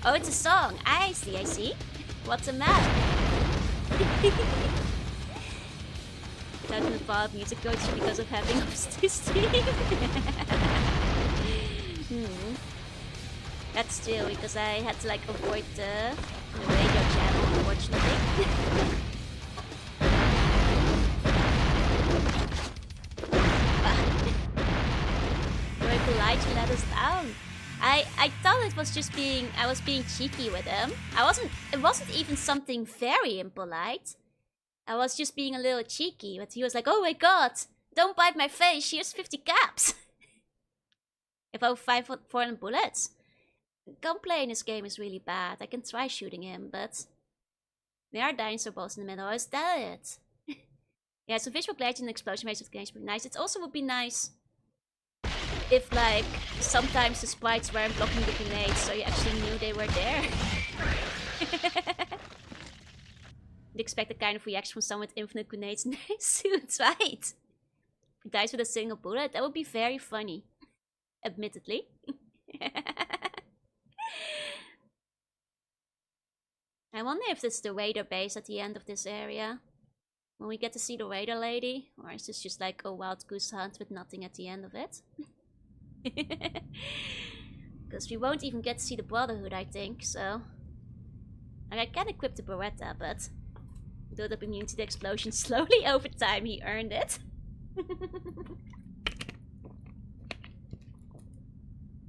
Oh, it's a song. I see. What's the matter? Not in the Bob music coach because of having host this team. That's true, because I had to like avoid the radio channel, unfortunately. Very polite, you let us down. I thought it was just I was being cheeky with him. It wasn't even something very impolite. I was just being a little cheeky, but he was like, oh my god, don't bite my face, here's 50 caps. If I have 400 bullets. Gunplay in this game is really bad. I can try shooting him, but there are dinosaur balls in the middle, is that it? Yeah, so visual clarity and explosion rates of games would be nice. It also would be nice if, like, sometimes the sprites weren't blocking the grenades, so you actually knew they were there. You'd expect a kind of reaction from someone with infinite grenades in their suits, right? Who dies with a single bullet? That would be very funny. Admittedly. I wonder if it's the raider base at the end of this area. When we get to see the raider lady? Or is this just like a wild goose hunt with nothing at the end of it? Because we won't even get to see the Brotherhood, I think, so... Like, I can equip the Beretta, but... build up immunity to explosion slowly over time, he earned it.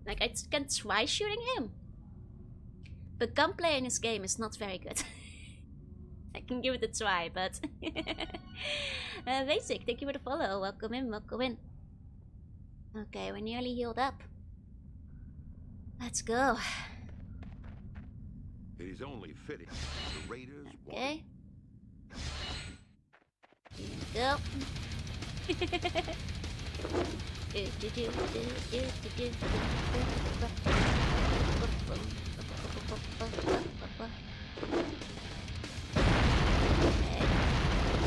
Like, I can try shooting him. But gunplay in this game is not very good. I can give it a try, but... Basic, thank you for the follow. Welcome in. Okay, we're nearly healed up. Let's go. It is only fitting. The raiders. Okay. Here we go.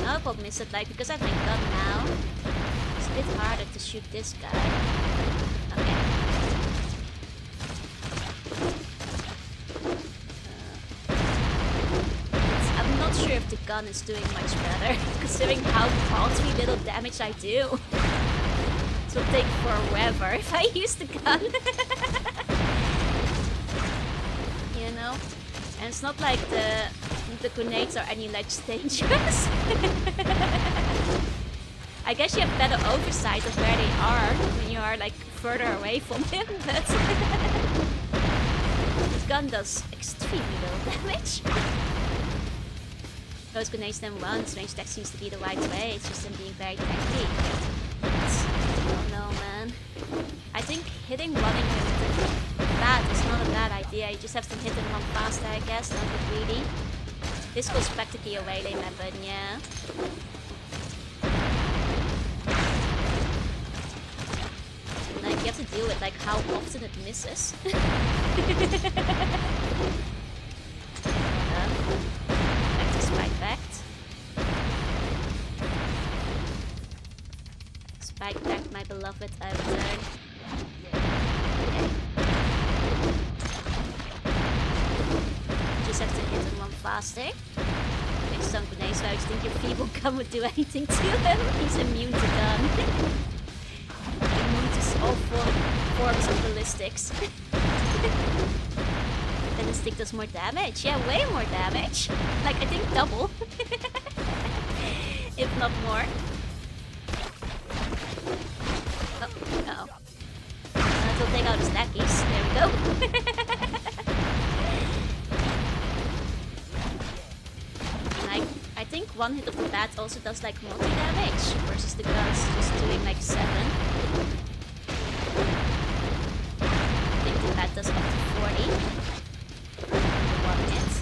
No problem is that, like, because I have my gun now, it's a bit harder to shoot this guy. Okay. I'm not sure if the gun is doing much better, considering how paltry little damage I do. It will take forever if I use the gun. You know? And it's not like the grenades are any less dangerous. I guess you have better oversight of where they are when you are like further away from him, but this gun does extremely little damage. Those grenades then once, range attack seems to be the right way, it's just him being very tanky. Oh no, man. I think hitting running him bad is not a bad idea, you just have to hit him one faster, I guess, don't be greedy. This was practically a waylay method, yeah. Like, you have to deal with like how often it misses. Back to spike backed. Let's love it, I return. Okay. Just have to hit him one faster. Next stone grenades, so I just think your feeble gun would do anything to him. He's immune to gun. Immune to all forms of ballistics. Then the stick does more damage. Yeah, way more damage. Like, I think double. If not more. Oh, uh-oh. We'll take out his lackeys. There we go. And I think one hit of the bat also does like multi-damage versus the guns just doing like 7. I think the bat does up to 40. One hit.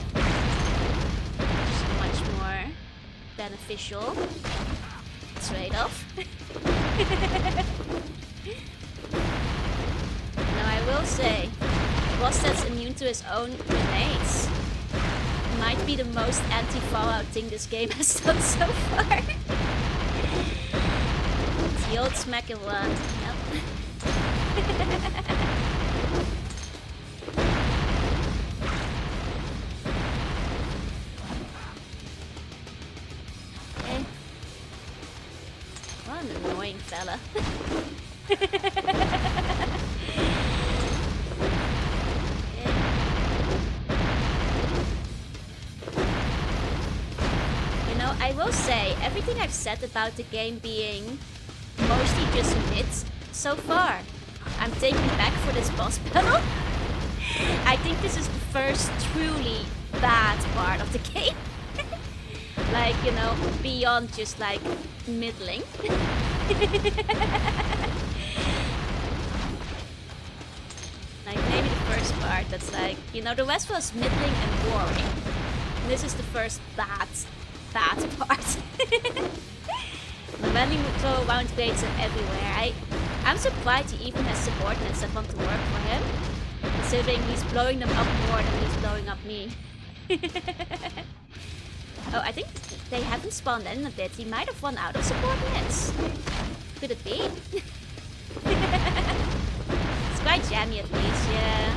Which is much more beneficial trade-off. Now I will say, a boss that's immune to his own grenades might be the most anti-Fallout thing this game has done so far. It's the old smack and one. Yep. Okay. What an annoying fella. I will say, everything I've said about the game being mostly just mid so far, I'm taking back for this boss battle. I think this is the first truly bad part of the game. Like, you know, beyond just like middling. Like maybe the first part that's like, you know, the rest was middling and boring. And this is the first bad part. When we throw around grades everywhere, I'm surprised he even has subordinates that want to work for him, considering he's blowing them up more than he's blowing up me. Oh, I think they haven't spawned in a bit. He might have run out of subordinates. Could it be? It's quite jammy at least, yeah.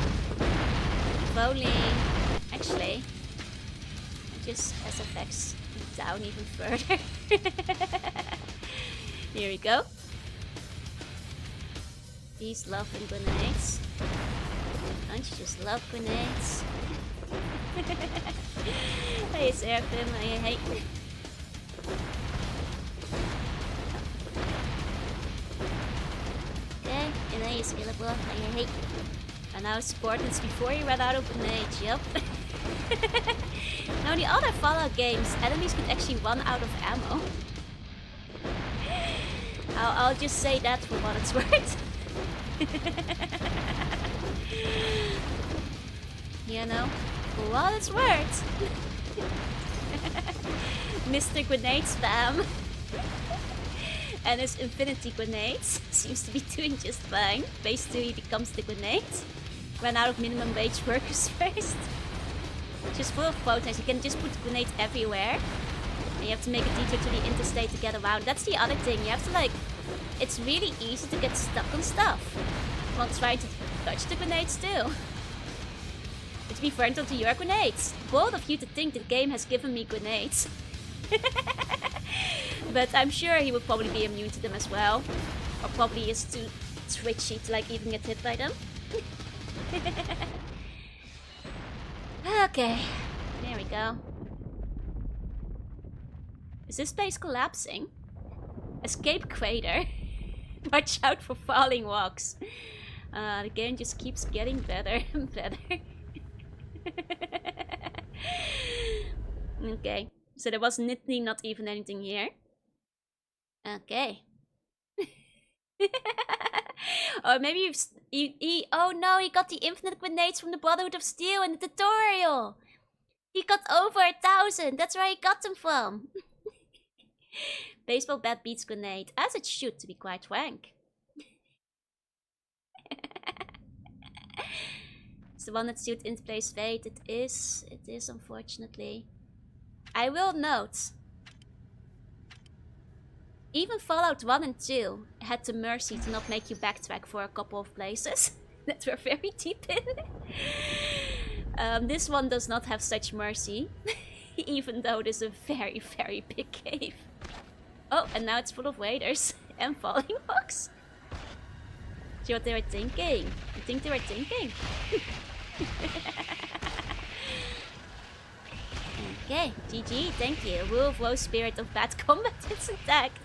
If only... Actually... Just SFX down even further. Here we go. These loving grenades. Don't you just love grenades? Hey, Seraphim, I hate. Okay, and I is scalable, I hate. And now subordinates before you ran out of grenades, yep. Now in the other Fallout games, enemies could actually run out of ammo. I'll just say that for what it's worth. You know, for what it's worth. Mr. Grenade Spam and his infinity grenades seems to be doing just fine. Phase 2 he becomes the grenade. Ran out of minimum wage workers first. Just full of photons, you can just put grenades everywhere. And you have to make a detour to the interstate to get around. That's the other thing, you have to like... It's really easy to get stuck on stuff while trying to touch the grenades too. But to be fair, to your grenades. Bold of you to think the game has given me grenades. But I'm sure he would probably be immune to them as well. Or probably is too twitchy to like even get hit by them. Okay, there we go. Is this place collapsing? Escape crater. Watch out for falling rocks. The game just keeps getting better and better. Okay, so there was literally not even anything here. Okay. Or maybe oh no, he got the infinite grenades from the Brotherhood of Steel in the tutorial. He got over 1,000. That's where he got them from. Baseball bat beats grenade, as it should, to be quite frank. It's the one that suits in place fate. It is unfortunately. I will note, even Fallout 1 and 2 had the mercy to not make you backtrack for a couple of places that were very deep in. This one does not have such mercy, even though it is a very, very big cave. Oh, and now it's full of waders and falling rocks. See what they were thinking? I think they were thinking. Okay, GG, thank you. Rule of Woe, Spirit of Bad Combat is attacked.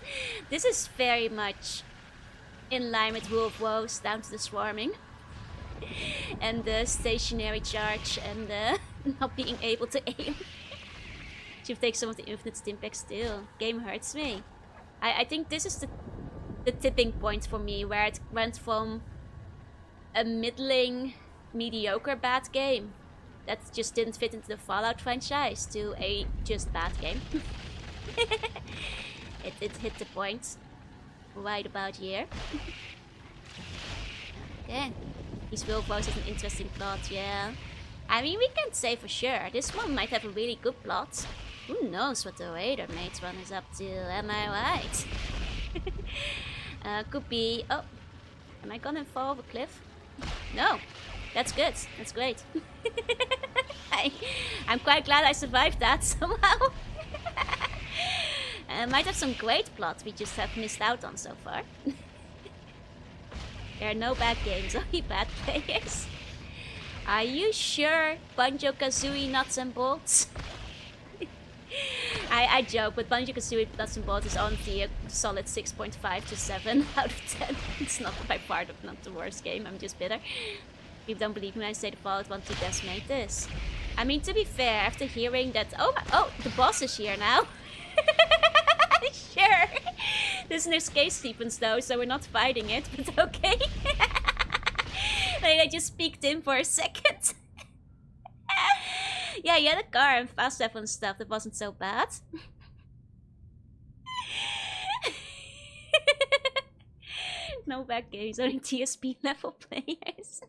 This is very much in line with Rule of Woes, down to the swarming. And the stationary charge and not being able to aim. Should take some of the infinite stimpacks still. Game hurts me. I think this is the tipping point for me, where it went from a middling, mediocre bad game that just didn't fit into the Fallout franchise to a just bad game. it hit the point right about here. Okay. These Wilfos is an interesting plot, yeah. I mean, we can't say for sure. This one might have a really good plot. Who knows what the Raider Mates one is up to, am I right? Could be... Oh, am I gonna fall off a cliff? No, that's good, that's great. I'm quite glad I survived that somehow. Might have some great plots we just have missed out on so far. There are no bad games, only bad players. Are you sure Banjo-Kazooie nuts and bolts? I joke, but Banjo-Kazooie nuts and bolts is honestly a solid 6.5 to 7 out of 10. It's not by far not the worst game, I'm just bitter. People don't believe me when I say the Fallout 1 to best made this. I mean, to be fair, after hearing that... Oh, the boss is here now. Sure. There's an escape sequence though, so we're not fighting it, but okay. I just peeked in for a second. Yeah, he had a car and fast travel and stuff. That wasn't so bad. No bad games, only TSP level players.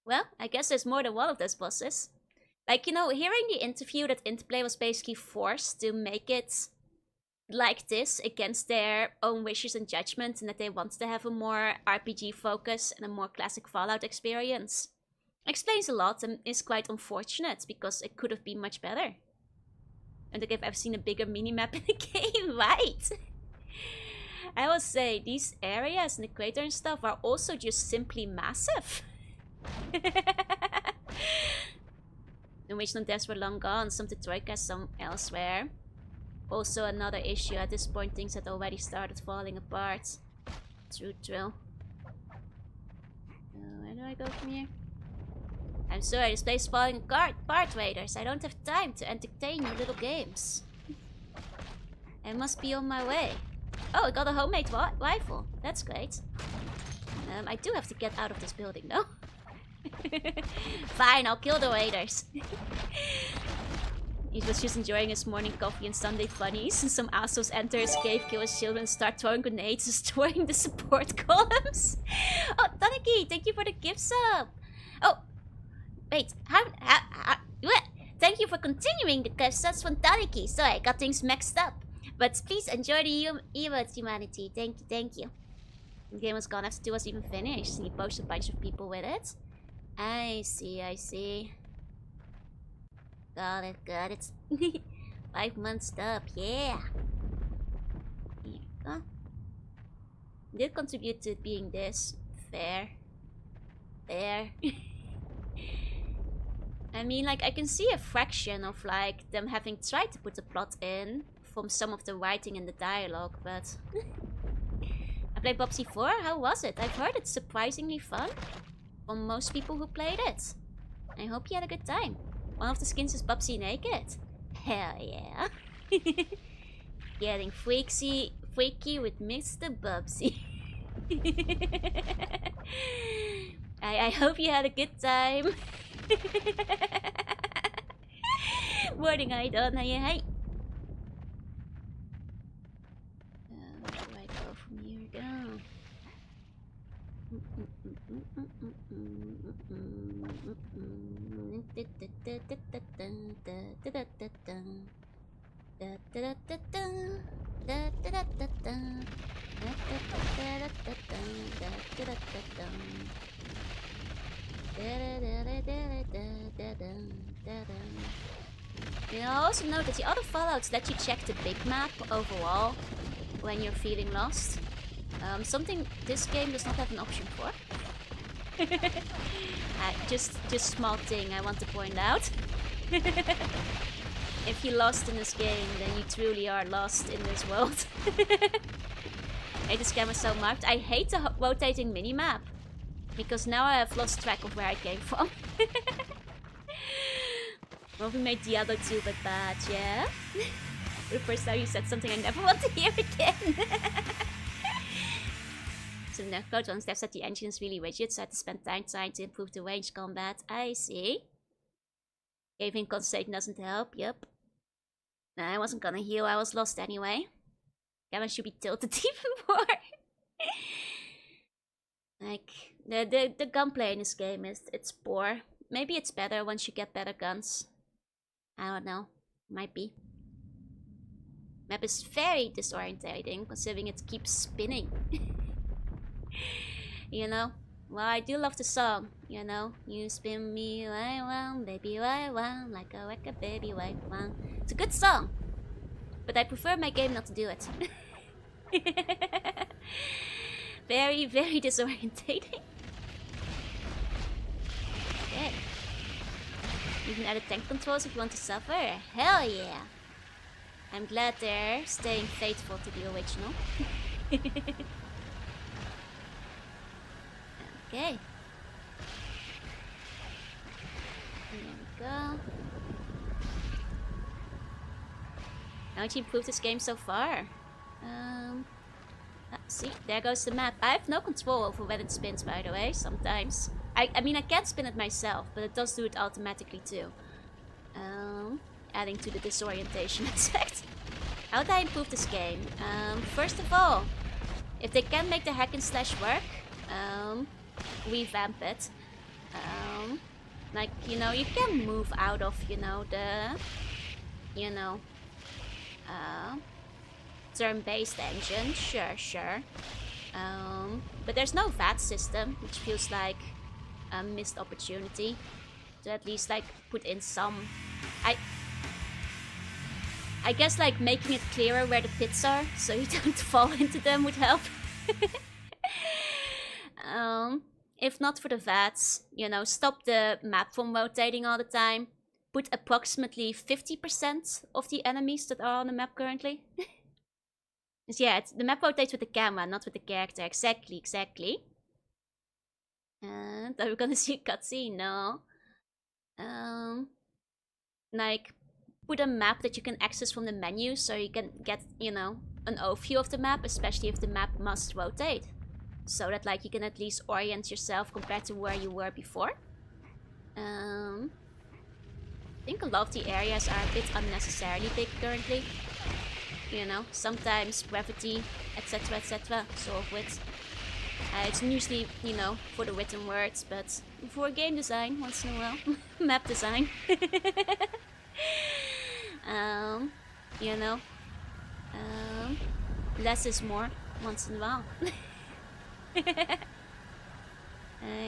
Well, I guess there's more than one of those bosses. Like, you know, hearing the interview that Interplay was basically forced to make it like this against their own wishes and judgment, and that they want to have a more RPG focus and a more classic Fallout experience. Explains a lot and is quite unfortunate because it could have been much better. I don't think I've ever seen a bigger minimap in a game, right? I will say, these areas and the crater and stuff are also just simply massive. The original devs were long gone, some to Troika, some elsewhere. Also another issue, at this point things had already started falling apart. True. Where do I go from here? I'm sorry, this place is falling apart, Raiders. I don't have time to entertain your little games. I must be on my way. Oh, I got a homemade rifle. That's great. I do have to get out of this building though. Fine, I'll kill the Raiders. He was just enjoying his morning coffee and Sunday funnies, and some assholes enter his cave, kill his children, start throwing grenades, destroying the support columns. Oh, Taniki, thank you for the gift sub. Oh, wait, thank you for continuing the gift subs from Taniki. Sorry, I got things mixed up. But please enjoy the emotes, humanity. Thank you. The game was gone after 2 was even finished, and he posted a bunch of people with it. I see. Got it. 5 months up, yeah. Here you go. Did contribute to it being this. Fair. I mean, like, I can see a fraction of, like, them having tried to put the plot in from some of the writing and the dialogue, but... I played Bubsy 4, how was it? I've heard it's surprisingly fun from most people who played it. I hope you had a good time. One of the skins is Bubsy naked. Hell yeah. Getting freaky with Mr. Bubsy. I hope you had a good time. Morning, I don't know. Hey. Where do I go from here? Go. You know, also note that the other Fallouts let you check the big map overall when you're feeling lost. Something this game does not have an option for. Just small thing I want to point out. If you're lost in this game, then you truly are lost in this world. I hate this camera so much. I hate the rotating minimap. Because now I have lost track of where I came from. Well, we made the other two but bad, yeah? For the first time you said something I never want to hear again. So the code ones, they've said the engine is really rigid, so I had to spend time trying to improve the range combat. I see. Gaving concentration doesn't help, yep. Nah, I wasn't gonna heal, I was lost anyway. Camera should be tilted even more. Like, the gunplay in this game it's poor. Maybe it's better once you get better guns. I don't know. Might be. Map is very disorientating, considering it keeps spinning. You know? Well, I do love the song, you know? You spin me right round, baby right round, like a record, baby right round. It's a good song, but I prefer my game not to do it. Very, very disorientating. Okay. You can add a tank controls if you want to suffer. Hell yeah! I'm glad they're staying faithful to the original. Okay. There we go. How much you improved this game so far? See, there goes the map. I have no control over when it spins, by the way, sometimes. I mean, I can spin it myself, but it does do it automatically too. Adding to the disorientation aspect. How did I improve this game? First of all, if they can make the hack and slash work, revamp it. Like, you know, you can move out of, you know, the, you know, turn-based engine, sure. But there's no VAT system, which feels like a missed opportunity to at least like put in some. I guess like making it clearer where the pits are, so you don't fall into them would help. If not for the VATs, you know, stop the map from rotating all the time. Put approximately 50% of the enemies that are on the map currently. Yeah, the map rotates with the camera, not with the character. Exactly. And are we gonna see a cutscene? No. Like, put a map that you can access from the menu so you can get, you know, an overview of the map, especially if the map must rotate. So that, like, you can at least orient yourself compared to where you were before. I think a lot of the areas are a bit unnecessarily big currently. You know, sometimes gravity, etc, solve with. It's usually, you know, for the written words, but for game design, once in a while. Map design. You know, less is more, once in a while.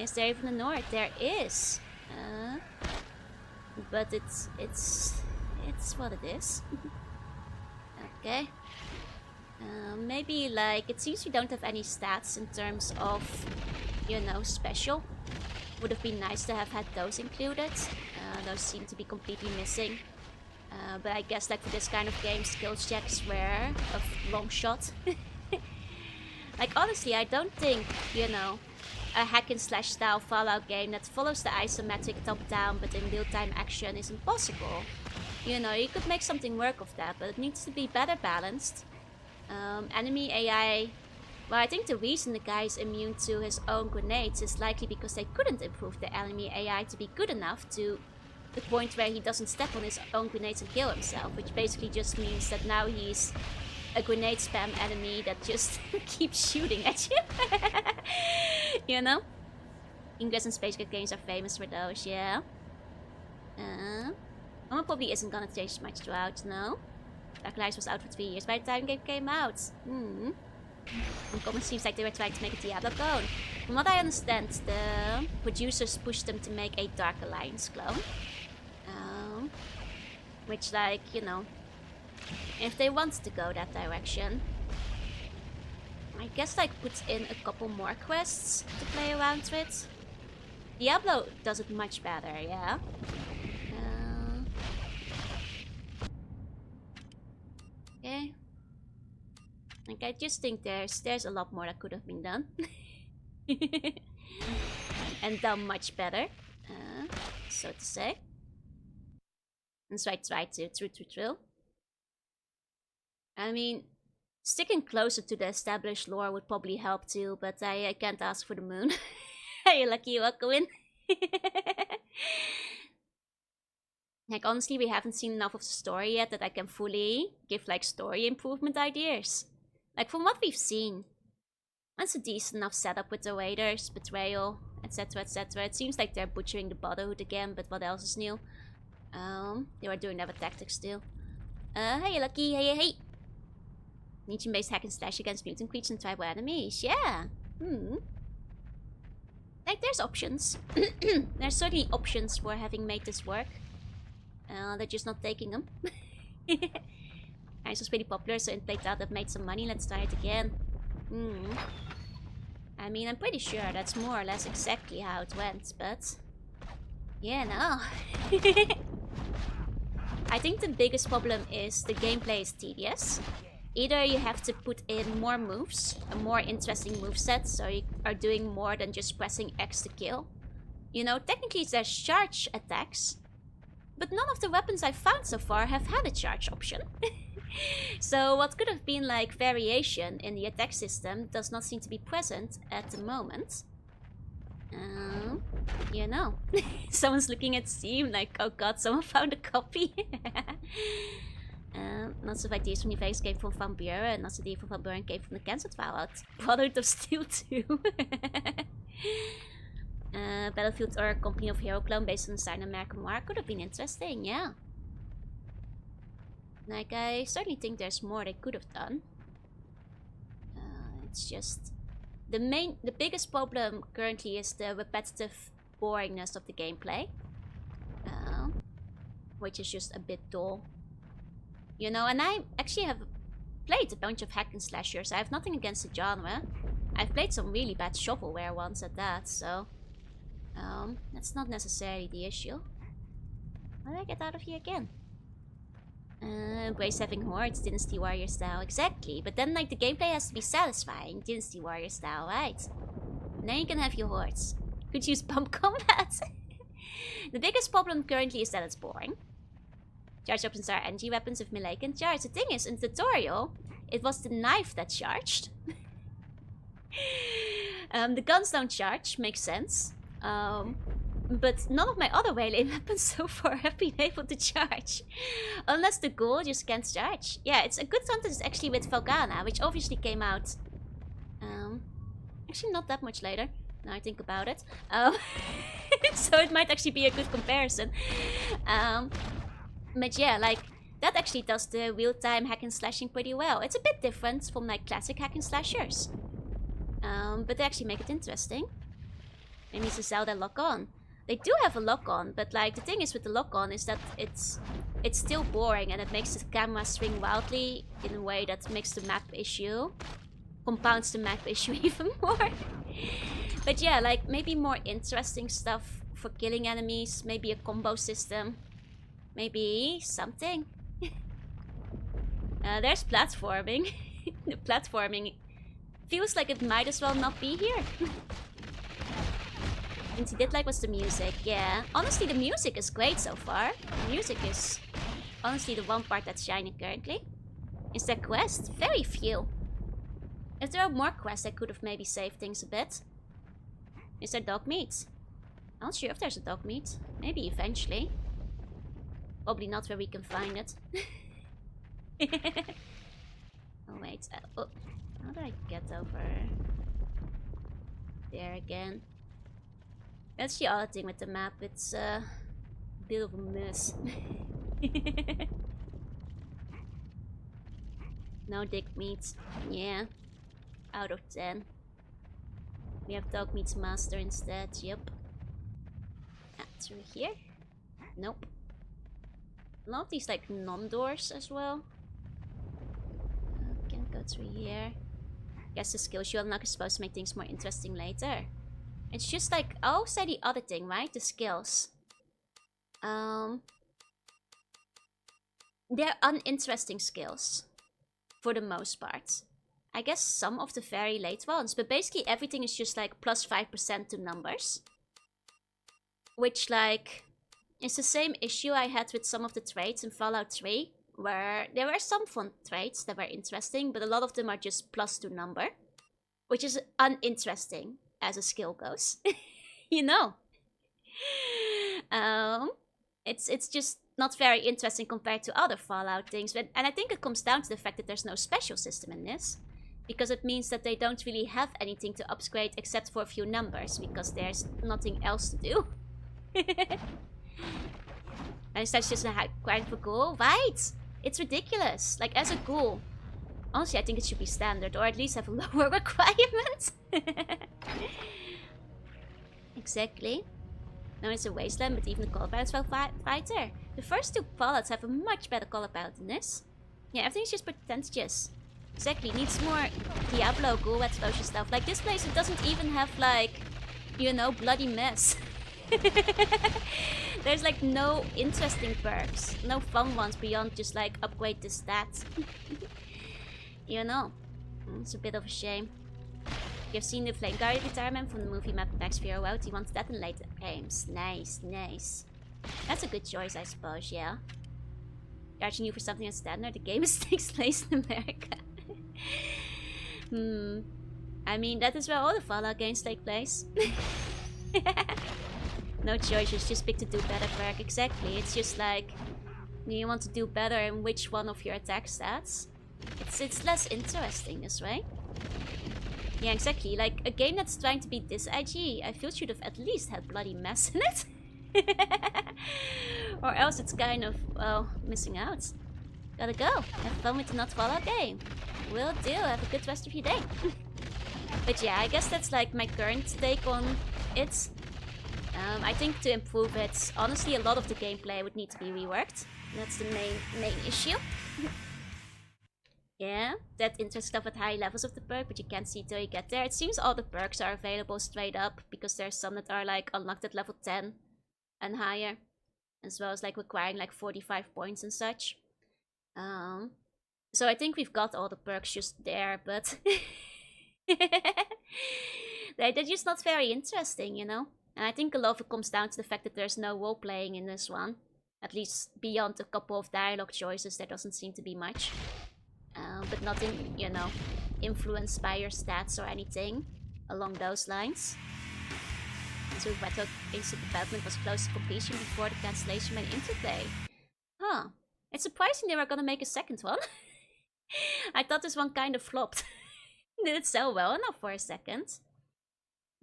Is there even a north? There is. But it's what it is. Okay. Maybe like, it seems we don't have any stats in terms of, you know, special. Would have been nice to have had those included. Those seem to be completely missing. But I guess like for this kind of game, skill checks were a long shot. Like honestly, I don't think, you know, a hack and slash style Fallout game that follows the isometric top-down but in real-time action is impossible. You know, you could make something work of that, but it needs to be better balanced. Enemy AI... Well, I think the reason the guy is immune to his own grenades is likely because they couldn't improve the enemy AI to be good enough to the point where he doesn't step on his own grenades and kill himself, which basically just means that now he's a grenade spam enemy that just keeps shooting at you. You know? Ingress and Space games are famous for those, yeah. One probably isn't gonna change much throughout, no. Dark Alliance was out for 3 years by the time the game came out. And comment seems like they were trying to make a Diablo clone. From what I understand, the producers pushed them to make a Dark Alliance clone. Which, like, you know, if they want to go that direction, I guess, like, put in a couple more quests to play around with. Diablo does it much better, yeah. Okay. Like, I just think there's a lot more that could have been done. And done much better, so to say. And so I tried to, true. I mean, sticking closer to the established lore would probably help too, but I can't ask for the moon. Are you lucky you go in? Like, honestly, we haven't seen enough of the story yet that I can fully give, like, story improvement ideas. Like, from what we've seen, that's a decent enough setup with the Raiders, betrayal, etc, etc. It seems like they're butchering the Brotherhood again, but what else is new? They were doing that with tactics too. Hey, Lucky, hey. Niche-based hack and slash against mutant creatures and tribal enemies, yeah. Like, there's options. There's certainly options for having made this work. They're just not taking them. Ice was pretty popular, so it played out that made some money. Let's try it again. I mean, I'm pretty sure that's more or less exactly how it went, but... yeah, no. I think the biggest problem is the gameplay is tedious. Either you have to put in more moves, a more interesting moveset, so you are doing more than just pressing X to kill. You know, technically there's charge attacks, but none of the weapons I've found so far have had a charge option. So what could have been like variation in the attack system does not seem to be present at the moment. You know. Someone's looking at Steam like, oh god, someone found a copy. Lots of ideas from your face came from Van Buren, and lots of ideas from Van Buren came from the cancelled Fallout. Brotherhood of Steel 2. Battlefield or a Company of Hero clone based on the Stein American War could have been interesting, yeah. Like, I certainly think there's more they could have done. It's just... The biggest problem currently is the repetitive boringness of the gameplay. Which is just a bit dull. You know, and I actually have played a bunch of hack and slashers. I have nothing against the genre. I've played some really bad shovelware ones at that, so... that's not necessarily the issue. How do I get out of here again? Embrace having hordes, Dynasty Warrior style. Exactly, but then like the gameplay has to be satisfying, Dynasty Warrior style, right? And then you can have your hordes. Could use bump combat. The biggest problem currently is that it's boring. Charge options are NG weapons with melee can charge. The thing is, in the tutorial, it was the knife that charged. The guns don't charge, makes sense. But none of my other melee weapons so far have been able to charge. Unless the ghoul just can't charge. Yeah, it's a good contest actually with Volcana, which obviously came out... actually not that much later, now I think about it. So it might actually be a good comparison. But yeah, like, that actually does the real-time hack and slashing pretty well. It's a bit different from like classic hack and slashers. But they actually make it interesting. Maybe it's a Zelda lock-on. They do have a lock-on, but like the thing is with the lock-on is that it's still boring and it makes the camera swing wildly in a way that makes the map issue, compounds the map issue even more. But yeah, like maybe more interesting stuff for killing enemies, maybe a combo system, maybe something. There's platforming. The platforming feels like it might as well not be here. And he did like was the music, yeah. Honestly, the music is great so far. The music is honestly the one part that's shining currently. Is there quests? Very few. If there are more quests, I could have maybe saved things a bit. Is there dog meat? I'm not sure if there's a dog meat. Maybe eventually. Probably not where we can find it. Oh wait, oh, how do I get over there again? That's the other thing with the map, it's a bit of a mess. No dick meat. Yeah. Out of 10. We have dog meat's master instead. Yep. Through here? Nope. A lot of these like non-doors as well. Can't go through here. Guess the skills you unlock is supposed to make things more interesting later. It's just like, I'll say the other thing, right? The skills. They're uninteresting skills. For the most part. I guess some of the very late ones. But basically everything is just like plus 5% to numbers. Which like... It's the same issue I had with some of the traits in Fallout 3. Where there were some fun traits that were interesting. But a lot of them are just plus to number. Which is uninteresting as a skill goes. You know. It's just not very interesting compared to other Fallout things. And I think it comes down to the fact that there's no special system in this. Because it means that they don't really have anything to upgrade except for a few numbers. Because there's nothing else to do. And that's just quite a ghoul. Right! It's ridiculous. Like, as a ghoul. Honestly, I think it should be standard. Or at least have a lower requirement. Exactly. Now it's a wasteland, but even the color palette is well brighter. The first two palettes have a much better color palette than this. Yeah, everything's just pretentious. Exactly, needs more Diablo ghoul explosion stuff. Like this place, it doesn't even have like, you know, bloody mess. There's like no interesting perks, no fun ones beyond just like upgrade the stats. You know, it's a bit of a shame. You've seen the Flame Guard retirement from the movie Mad Max Fury Road. He wants that in later games. Nice, nice. That's a good choice, I suppose, yeah. Charging you for something that's standard, the game takes place in America. I mean, that is where all the Fallout games take place. No choices, just pick the do better perk. Exactly, it's just like, do you want to do better in which one of your attack stats? It's less interesting this way. Yeah, exactly. Like, a game that's trying to be this edgy, I feel should have at least had bloody mess in it. Or else it's kind of, well, missing out. Gotta go. Have fun with the Not Fallout game. Will do. Have a good rest of your day. But yeah, I guess that's like my current take on it. I think to improve it, honestly, a lot of the gameplay would need to be reworked. That's the main issue. Yeah, that interesting stuff at high levels of the perk, but you can't see till you get there. It seems all the perks are available straight up, because there's some that are like unlocked at level 10 and higher, as well as like requiring like 45 points and such. So I think we've got all the perks just there, but they're just not very interesting, you know? And I think a lot of it comes down to the fact that there's no role-playing in this one. At least beyond a couple of dialogue choices, there doesn't seem to be much. But nothing, you know, influenced by your stats or anything along those lines. So I thought Instant Development was close to completion before the cancellation by Interplay. Huh. It's surprising they were gonna make a second one. I thought this one kind of flopped. Did it sell well enough for a second?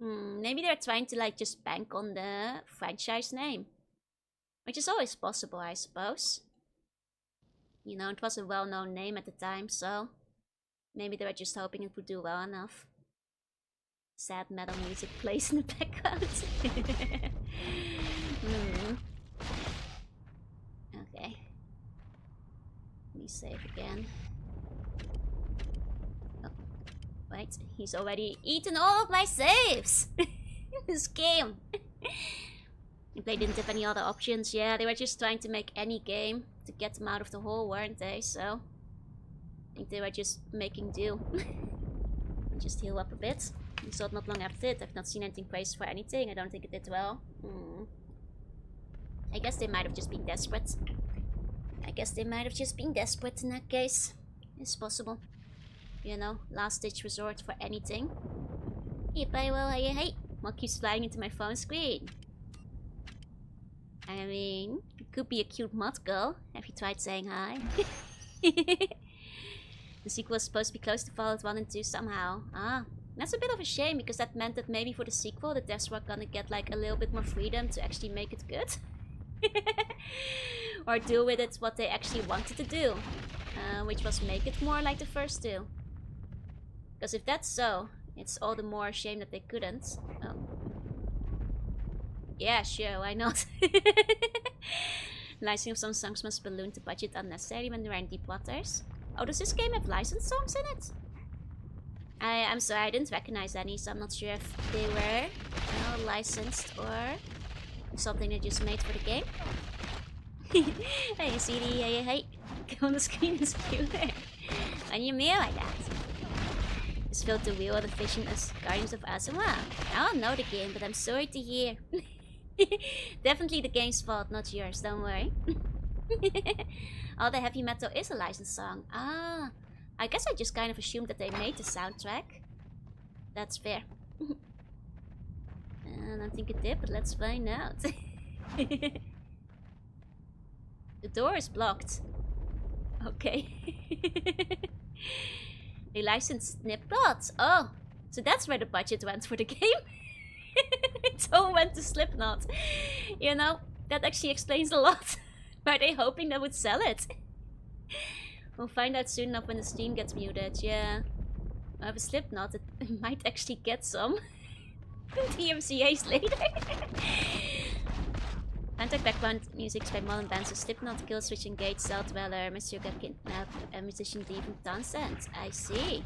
Maybe they're trying to like just bank on the franchise name. Which is always possible, I suppose. You know, it was a well-known name at the time, so maybe they were just hoping it would do well enough. Sad metal music plays in the background. Okay. Let me save again. Oh, wait, he's already eaten all of my saves! This game! If they didn't have any other options, yeah, they were just trying to make any game to get them out of the hole, weren't they? So, I think they were just making do. Just heal up a bit. We saw it not long after it. I've not seen anything praised for anything. I don't think it did well. I guess they might have just been desperate. I guess they might have just been desperate in that case. It's possible. You know, last-ditch resort for anything. Yep, I will. Hey, what keeps flying into my phone screen? I mean, it could be a cute mod girl. Have you tried saying hi? The sequel is supposed to be close to Fallout 1 and 2 somehow. Ah, that's a bit of a shame, because that meant that maybe for the sequel the devs were gonna get like a little bit more freedom to actually make it good. Or do with it what they actually wanted to do, which was make it more like the first two. Because if that's so, it's all the more a shame that they couldn't. Oh. Yeah, sure, why not? Licensing of some songs must balloon the budget unnecessarily when they're in deep waters. Oh, does this game have licensed songs in it? I'm sorry, I didn't recognize any, so I'm not sure if they were licensed or something they just made for the game. Hey, CD, hey, come on the screen is cute. On your meal like that. Just filled the wheel of the fishing as Guardians of Azuma. I don't know the game, but I'm sorry to hear. Definitely the game's fault, not yours, don't worry. All the heavy metal is a licensed song. Ah, I guess I just kind of assumed that they made the soundtrack. That's fair. I don't think it did, but let's find out. The door is blocked. Okay. They licensed Slipknot. Oh, so that's where the budget went for the game. It all went to Slipknot. You know, that actually explains a lot. Are they hoping they would sell it? We'll find out soon enough when the stream gets muted. Yeah. I have a Slipknot. It might actually get some DMCAs later. Contact background music by modern bands of Slipknot, Killswitch Engage, Cell Dweller, Masuga Kidnap, and musician Devon Townsend. I see.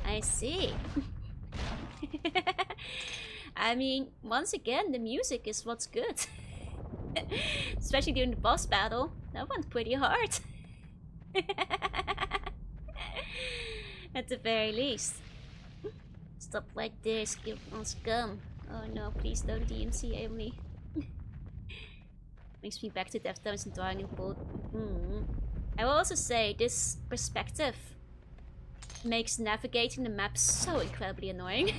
I see. I mean, once again, the music is what's good. Especially during the boss battle. That went pretty hard. At the very least. Stop like this, give on scum. Oh no, please don't DMCA me. Brings me back to Deftones and drawing a boat. I will also say this perspective makes navigating the map so incredibly annoying.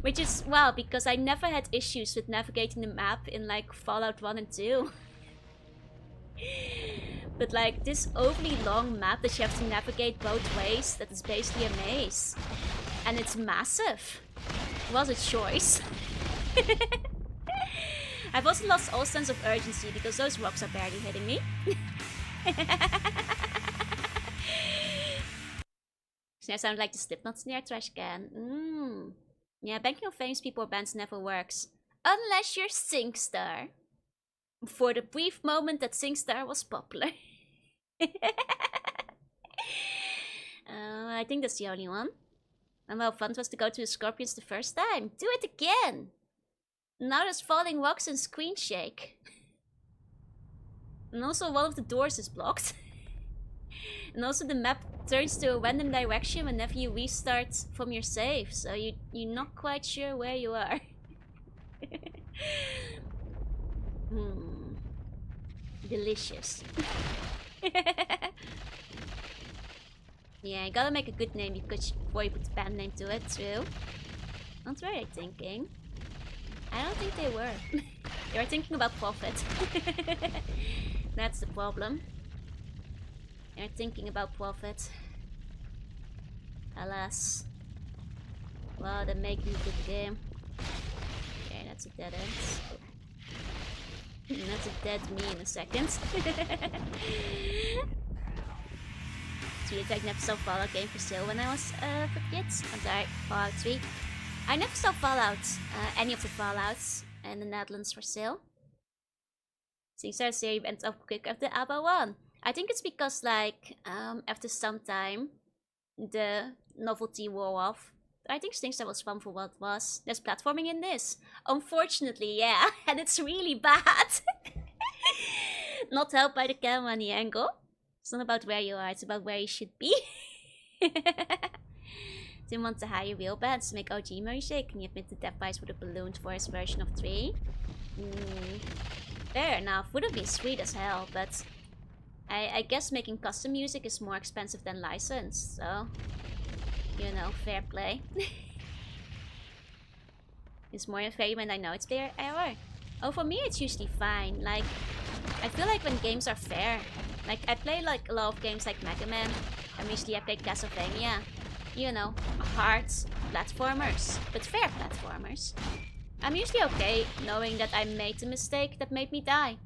Which is, well, because I never had issues with navigating the map in like Fallout 1 and 2. But like this overly long map that you have to navigate both ways, that is basically a maze. And it's massive. It was a choice. I've also lost all sense of urgency because those rocks are barely hitting me. So I sound like the Slipknot snare trash can. Yeah, banking on famous people or bands never works. Unless you're SingStar. For the brief moment that SingStar was popular. I think that's the only one. And well, fun was to go to the Scorpions the first time. Do it again! Now there's falling rocks and screen shake. And also one of the doors is blocked. And also the map turns to a random direction whenever you restart from your save. So you're not quite sure where you are. Delicious. Yeah, I gotta make a good name before you put the band name to it too. What were they thinking? I don't think they were. They were thinking about profit. That's the problem. They're thinking about profit. Alas. Well, they're making a good game. Okay, that's a dead end. And that's a dead me in a second. 3 attack never saw Fallout game for sale when I was for kids. I'm sorry, Fallout 3. I never saw Fallout, any of the Fallouts in the Netherlands for sale. SingStar series went up quick after ABBA 1. I think it's because, like, after some time, the novelty wore off. But I think SingStar was fun for what it was. There's platforming in this. Unfortunately, yeah, and it's really bad. Not helped by the camera and the angle. It's not about where you are, it's about where you should be. Didn't want to hire real bands to make OG music. Can you admit the death price would have ballooned for his version of 3? Fair enough, would have been sweet as hell, but I guess making custom music is more expensive than licensed, so you know, fair play. It's more fair when I know it's fair error. Oh, for me it's usually fine. Like, I feel like when games are fair, like I play like a lot of games like Mega Man, and recently I played Castlevania. You know, hard platformers, but fair platformers. I'm usually okay knowing that I made a mistake that made me die.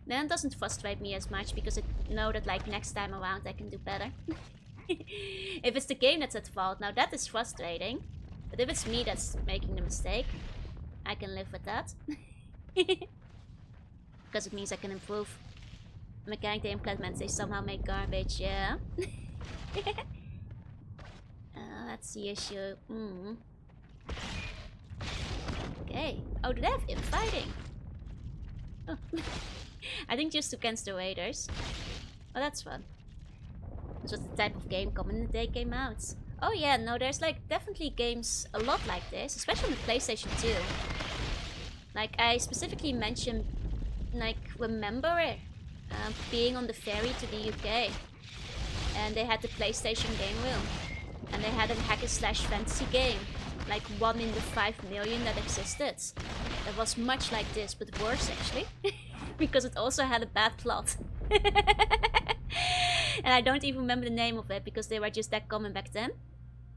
Then it doesn't frustrate me as much because I know that like next time around I can do better. If it's the game that's at fault, now that is frustrating. But if it's me that's making the mistake, I can live with that. Because it means I can improve. The mechanic they implement, they somehow make garbage, yeah. That's the issue. Okay. Oh, do they have infighting? Oh. I think just against the raiders. Oh, that's fun. This was the type of game common the day it came out. Oh yeah, no, there's like definitely games a lot like this, especially on the PlayStation 2. Like I specifically mentioned, like remember it, being on the ferry to the UK, and they had the PlayStation game room, and they had a hack and slash fantasy game, like 1 in the 5 million that existed. That was much like this, but worse actually, because it also had a bad plot. And I don't even remember the name of it because they were just that common back then.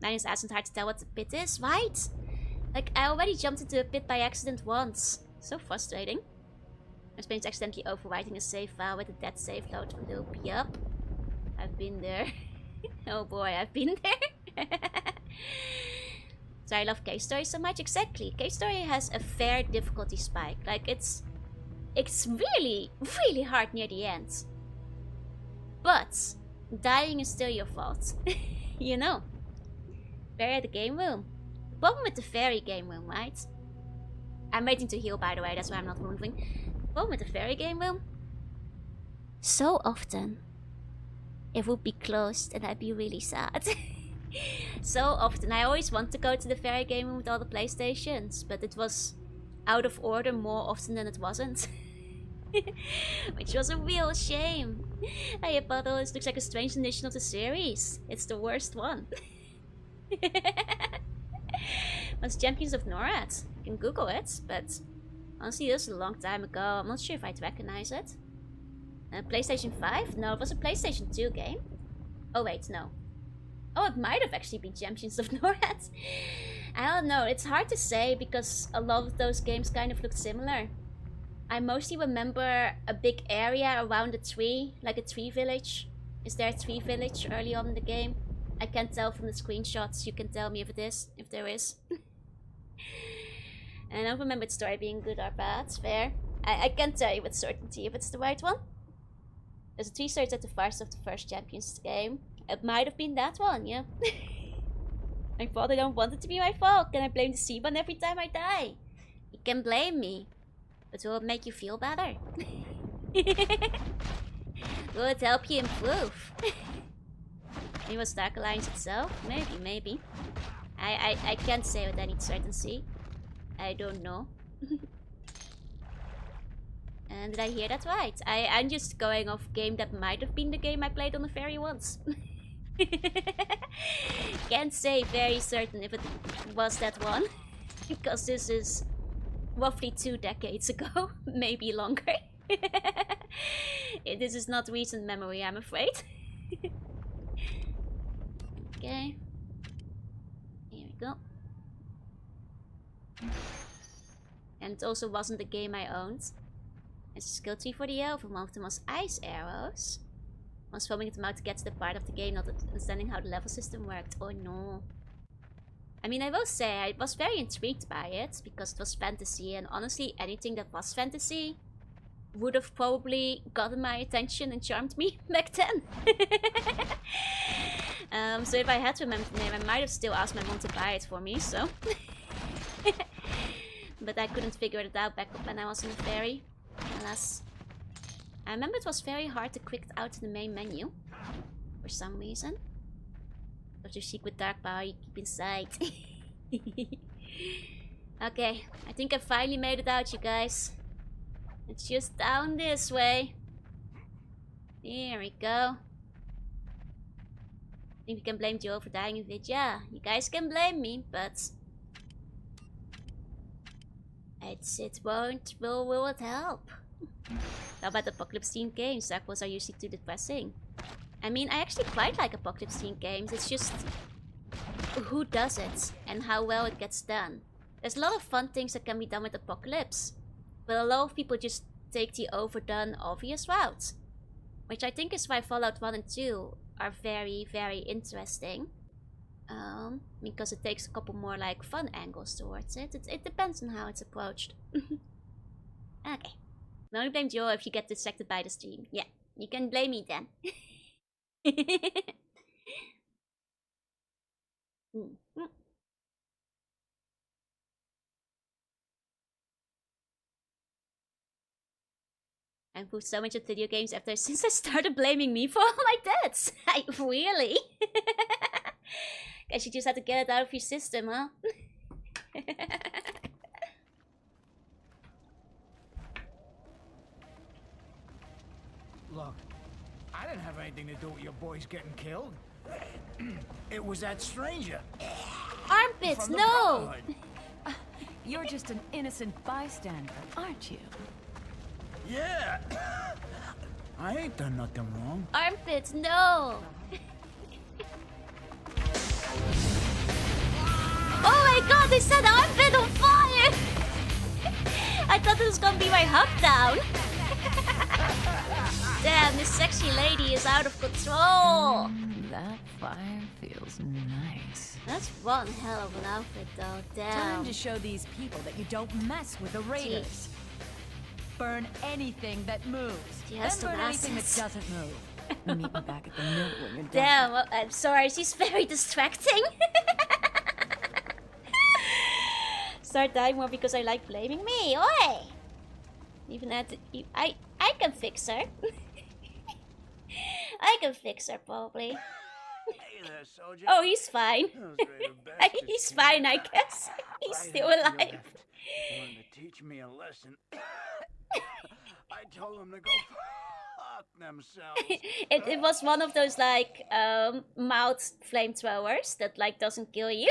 Now it's asking hard to tell what the pit is, right? Like I already jumped into a pit by accident once. So frustrating. I spent accidentally overwriting a save file with a dead save load loop. Yup. I've been there. Oh boy, I've been there. So I love Case Story so much. Exactly. Case Story has a fair difficulty spike. Like it's really, really hard near the end. But dying is still your fault. You know. Ferry at the game room. The problem with the ferry game room, right? I'm waiting to heal, by the way, that's why I'm not moving. The problem with the ferry game room. So often it would be closed and I'd be really sad. So often. I always want to go to the ferry game room with all the PlayStations, but it was out of order more often than it wasn't. Which was a real shame. Hey Puddle, this looks like a strange edition of the series. It's the worst one. Was Champions of NORAD? You can Google it, but honestly this was a long time ago. I'm not sure if I'd recognize it. PlayStation 5? No, it was a PlayStation 2 game. Oh wait, no. Oh, it might have actually been Champions of NORAD. I don't know, it's hard to say because a lot of those games kind of looked similar. I mostly remember a big area around a tree, like a tree village. Is there a tree village early on in the game? I can't tell from the screenshots. You can tell me if it is, if there is. And I don't remember the story being good or bad. Fair. I can't tell you with certainty if it's the right one. There's a tree search at the first of the first Champions game. It might have been that one, yeah. I thought I don't want it to be my fault. Can I blame the C-Bun every time I die? You can blame me. But will it make you feel better? Will it help you improve? It was Dark Alliance itself? Maybe. I can't say with any certainty. I don't know. And did I hear that right? I'm just going off game that might have been the game I played on the ferry once. Can't say very certain if it was that one. Because this is roughly 2 decades ago. Maybe longer. This is not recent memory, I'm afraid. Okay. Here we go. And it also wasn't the game I owned. It's a skill tree for the elf, and one of them was ice arrows. I was foaming them out to get to the part of the game, not understanding how the level system worked. Oh no. I mean, I will say, I was very intrigued by it, because it was fantasy, and honestly, anything that was fantasy would have probably gotten my attention and charmed me back then. So if I had to remember the name, I might have still asked my mom to buy it for me, so. But I couldn't figure it out back when I was in the ferry. Alas. I remember it was very hard to quick out to the main menu. For some reason. But your secret dark power you keep inside. Okay, I think I finally made it out, you guys. It's just down this way. Here we go. I think we can blame Joe for dying in vid. Yeah, you guys can blame me, but will it help? How about Apocalypse themed games? Sequels are usually too depressing. I mean, I actually quite like Apocalypse themed games. It's just who does it and how well it gets done. There's a lot of fun things that can be done with Apocalypse, but a lot of people just take the overdone, obvious route, which I think is why Fallout 1 and 2 are very, very interesting. Because it takes a couple more like fun angles towards it. It depends on how it's approached. Okay. Only blame Joe if you get distracted by the stream. Yeah, you can blame me then. I put so much of video games after since I started blaming me for all my debts. I really. Guess you just had to get it out of your system, huh? Look, I didn't have anything to do with your boys getting killed. It was that stranger. Armpits, no! You're just an innocent bystander, aren't you? Yeah. I ain't done nothing wrong. Armpits, no! Oh my god, they set armpit on fire! I thought this was gonna be my hug down. Damn, this sexy lady is out of control. That fire feels nice. That's one hell of an outfit though, damn. Time to show these people that you don't mess with the raiders. Burn anything that moves. Then burn anything that doesn't move. Meet me back at the mill when you're done. Damn, well, I'm sorry, she's very distracting. Start dying more because I like blaming me. Oi! Even at I can fix her. I can fix her probably. Hey there, soldier. Oh, he's fine. He's fine, I guess. He's still alive. Wanted to teach me a lesson. I told them to go fuck themselves. It was one of those like mouth flamethrowers that like doesn't kill you.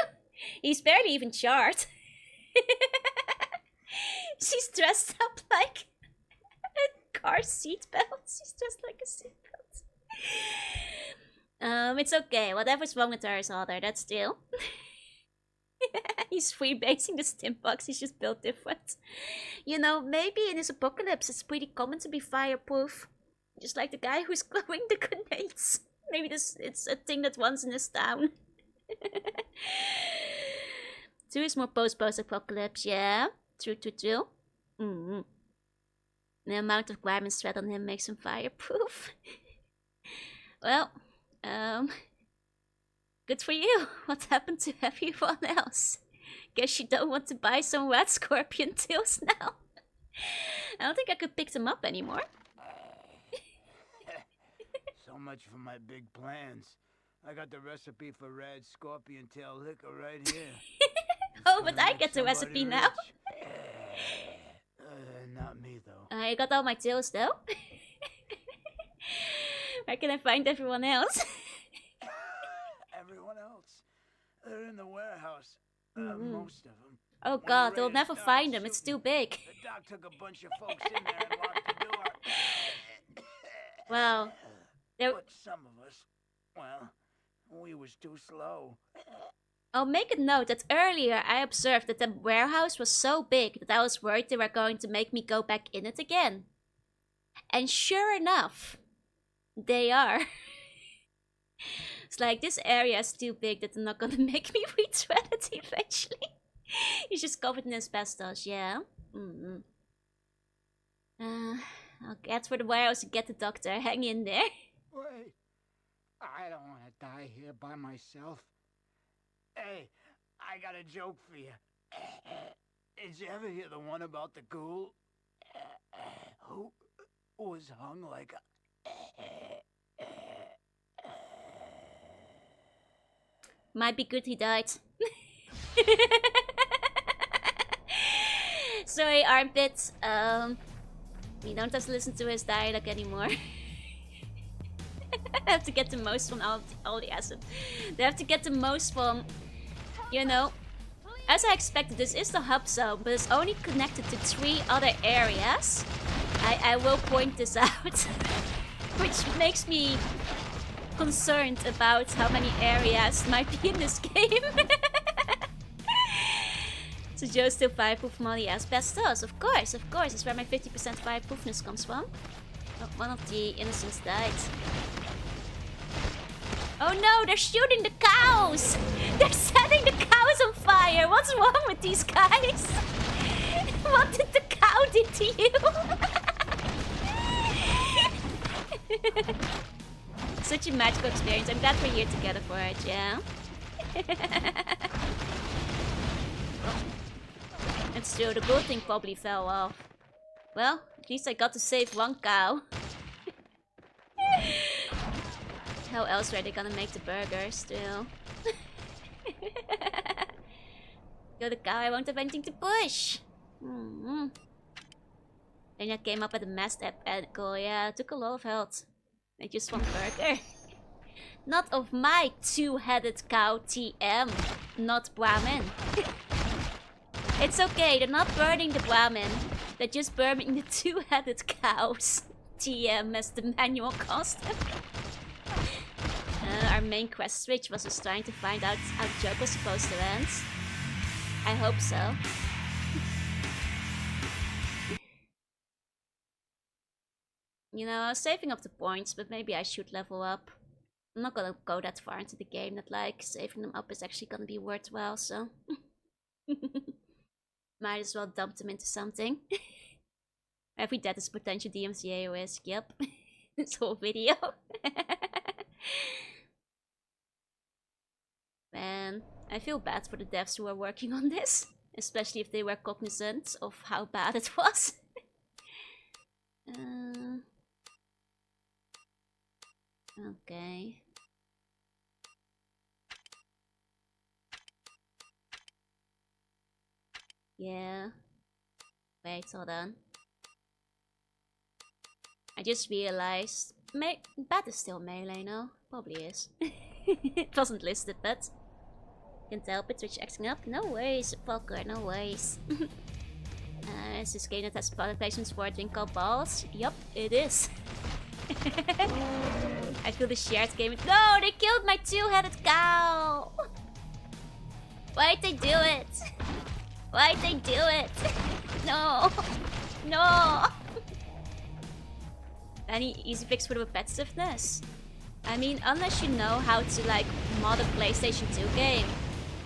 He's barely even charred. She's dressed up like a car seatbelt. She's dressed like a seatbelt. It's okay. Whatever's wrong with her is other. That's still. He's freebasing the stim box. He's just built different. You know, maybe in his apocalypse it's pretty common to be fireproof. Just like the guy who's glowing the grenades. Maybe it's a thing that runs in this town. 2 is more post-apocalypse, yeah. True. The amount of garment thread on him makes him fireproof. Well, good for you. What happened to everyone else? Guess you don't want to buy some red scorpion tails now. I don't think I could pick them up anymore. So much for my big plans. I got the recipe for red scorpion tail liquor right here. Oh, but I get the recipe now. Not me though. I got all my tails though. Where can I find everyone else? Everyone else? They're in the warehouse. Most of them. Oh god, they'll never find them. It's too big. The doc took a bunch of folks in there and locked the door. Well, but some of us, well, we was too slow. I'll make a note that earlier I observed that the warehouse was so big that I was worried they were going to make me go back in it again. And sure enough, they are. It's like, this area is too big that they're not gonna make me retread it eventually. He's just covered in asbestos, yeah? I'll get for the warehouse to get the doctor. Hang in there. Wait, I don't want to die here by myself. Hey, I got a joke for you. Did you ever hear the one about the ghoul who was hung like a... Might be good he died. Sorry, Armpit. We don't have to listen to his dialogue anymore. I have to get the most from all the acid. They have to get the most from, you know, as I expected, this is the hub zone, but it's only connected to 3 other areas. I will point this out, which makes me concerned about how many areas might be in this game. So Joe's still fireproof Molly asbestos. Of course, that's where my 50% fireproofness comes from. Oh, one of the innocents died. Oh no, they're shooting the cows! They're setting the cows on fire! What's wrong with these guys? What did the cow do to you? Such a magical experience. I'm glad we're here together for it, yeah? It's true, the good thing probably fell off. Well, at least I got to save one cow. How else were they gonna make the burgers still? You're the cow, I won't have anything to push. Then I came up with a messed up ethical. Yeah, it took a lot of health. I just want burger. Not of my two-headed cow TM. Not Brahmin. It's okay, they're not burning the Brahmin. They're just burning the two-headed cows. TM as the manual costume. Our main quest switch was just trying to find out how the joke was supposed to end. I hope so. You know, I was saving up the points, but maybe I should level up. I'm not gonna go that far into the game that, like, saving them up is actually gonna be worthwhile, so... Might as well dump them into something. Every death is potential DMCA risk, yep. This whole video. Man, I feel bad for the devs who are working on this. Especially if they were cognizant of how bad it was. Okay. Yeah. Wait, hold on. I just realized... Bat is still melee, no? Probably is. It wasn't listed, but... Can't help it, Twitch acting up. No worries, Falker, no worries. Is this game that has product placements for Twinkle Balls? Yup, it is. I feel the shared game. No, they killed my two-headed cow! Why'd they do it? Why'd they do it? No! No! Any easy fix for the repetitiveness? I mean, unless you know how to, like, mod a PlayStation 2 game,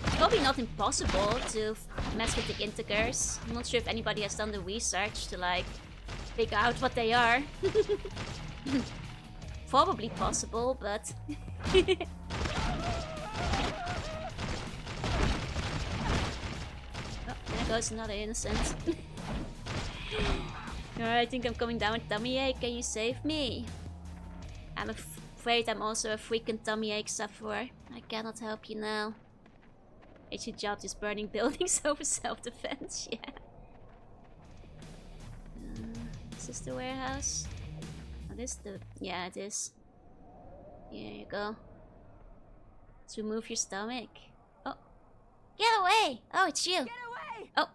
it's probably not impossible to mess with the integers. I'm not sure if anybody has done the research to, like, figure out what they are. Probably possible, but... Oh, there goes another innocent. Alright, I think I'm coming down with tummy ache. Can you save me? I'm afraid I'm also a freaking tummy ache sufferer. I cannot help you now. It's your job just burning buildings over self-defense, yeah. Is this the warehouse? Oh, this the... Yeah, it is. Here you go. Let's remove your stomach. Oh. Get away! Oh, it's you! Get away! Oh.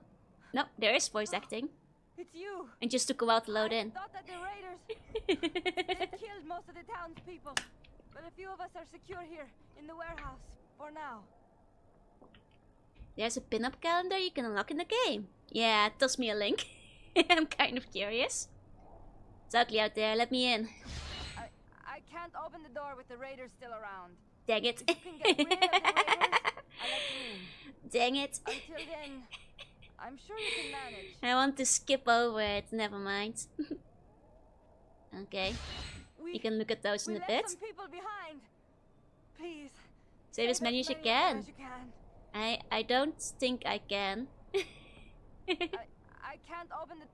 No, there is voice acting. It's you! And just took a while to load in. I thought that the raiders... they killed most of the townspeople. But a few of us are secure here, in the warehouse, for now. There's a pin-up calendar you can unlock in the game. Yeah, toss me a link. I'm kind of curious. It's ugly out there, let me in. I can't open the door with the raiders still around. Dang it. If you can get rid of the raiders, I'll let you in. Dang it. Until then, I'm sure you can manage. I want to skip over it, never mind. Okay. You can look at those in a bit. Some people behind. Please. Save as many as you can. I don't think I can. I can't open the...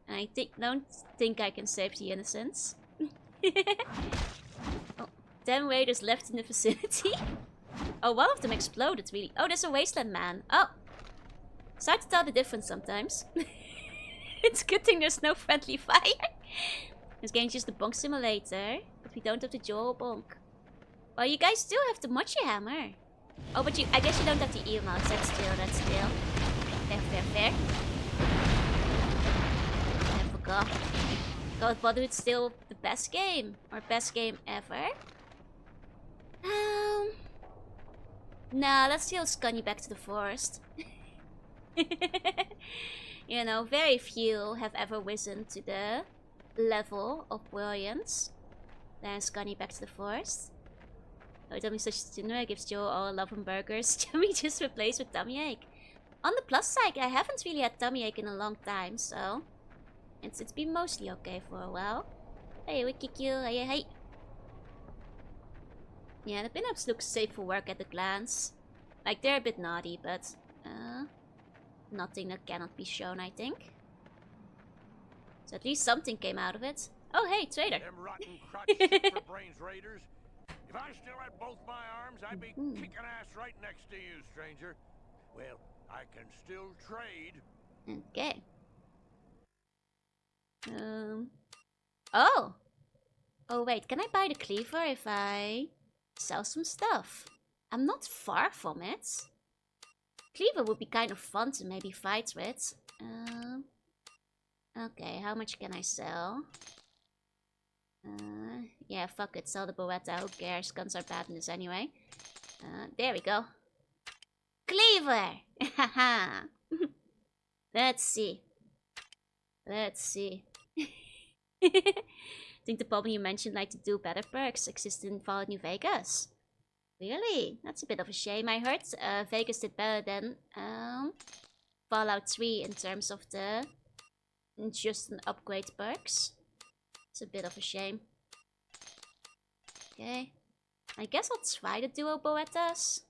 I don't think I can save the innocents. Oh, 10 raiders left in the vicinity. Oh, one of them exploded, really. Oh, there's a wasteland man. Oh. It's hard to tell the difference sometimes. It's a good thing there's no friendly fire. This game's just a bonk simulator, but we don't have the jaw bonk. Well, you guys do have the mochi hammer. Oh, but I guess you don't have the emotes. That's still. Fair. I forgot. God, Brotherhood's still the best game. Or best game ever. Nah, let's steal Scunny back to the forest. You know, very few have ever risen to the level of brilliance. Then Scunny back to the forest. Oh, tummy such dinner gives Joe all love and burgers. Tummy just replaced with tummy ache. On the plus side, I haven't really had tummy ache in a long time, so it's been mostly okay for a while. Hey, Wiki Q, hey. Yeah, the pinups look safe for work at a glance. Like, they're a bit naughty, but nothing that cannot be shown, I think. So at least something came out of it. Oh, hey, trader. Them rotten crotch shit for brains raiders. If I still had both my arms, I'd be kicking ass right next to you, stranger. Well, I can still trade. Okay. Oh. Oh, wait, can I buy the cleaver if I sell some stuff? I'm not far from it. Cleaver would be kind of fun to maybe fight with. Okay, how much can I sell? Yeah, fuck it, sell the Beretta, who cares? Guns are bad in this anyway. There we go. Cleaver! Haha! Let's see. I think the problem you mentioned, like to do better perks, existed in Fallout New Vegas. Really? That's a bit of a shame. I heard Vegas did better than Fallout 3 in terms of the just an upgrade perks. It's a bit of a shame. Okay. I guess I'll try the duo Berettas.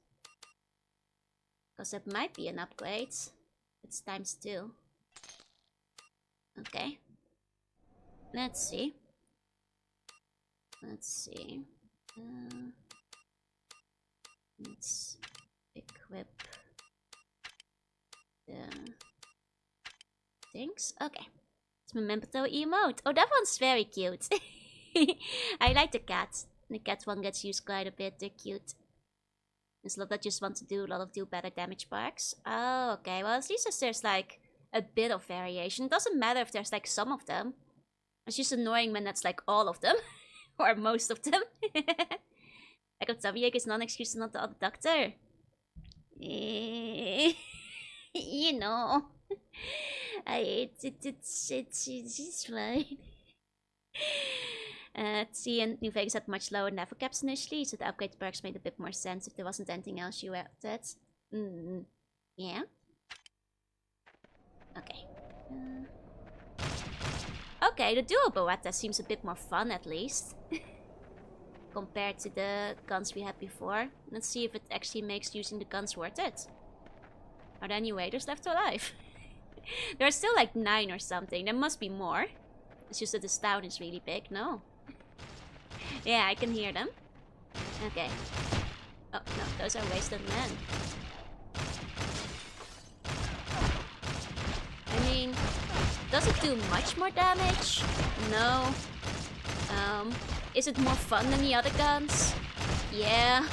Because that might be an upgrade. It's ×2. Okay. Let's see. Let's equip the things. Okay. It's Memento emote. Oh, that one's very cute. I like the cat. The cat one gets used quite a bit. They're cute. There's a lot that just want to do a lot of do better damage barks. Oh, okay. Well, at least there's like a bit of variation. It doesn't matter if there's like some of them. It's just annoying when that's like all of them. Or most of them. Like of tummy ache is not an excuse to not the other doctor. You know. It's fine. See, and New Vegas had much lower never caps initially, so the upgrade perks made a bit more sense if there wasn't anything else you added. Yeah. Okay. Okay, the duo Beretta seems a bit more fun at least. Compared to the guns we had before. Let's see if it actually makes using the guns worth it. Are there any raiders left alive? There are still like 9 or something. There must be more. It's just that this town is really big. No. Yeah, I can hear them. Okay. Oh, no, those are wasted men. I mean, does it do much more damage? No. Is it more fun than the other guns? Yeah.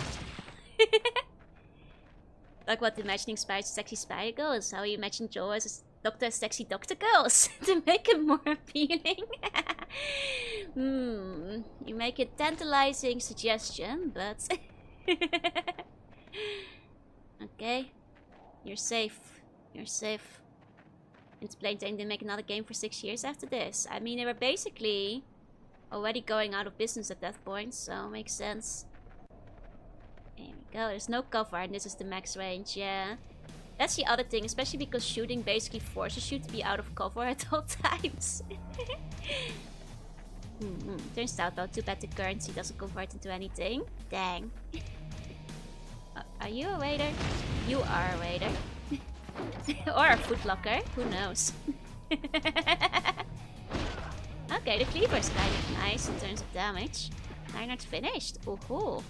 Like what imagining spies sexy spy girls. How you imagine Joe as a doctor as sexy doctor girls. To make it more appealing. You make a tantalizing suggestion, but... Okay. You're safe. You're safe. It's plain they didn't make another game for 6 years after this. I mean, they were basically already going out of business at that point, so makes sense. There we go. There's no cover, and this is the max range, yeah. That's the other thing, especially because shooting basically forces you to be out of cover at all times. Turns out, though, too bad the currency doesn't convert into anything. Dang. Are you a raider? You are a raider. Or a footlocker, who knows? Okay, the cleaver's kind of nice in terms of damage. They're not finished. Ooh.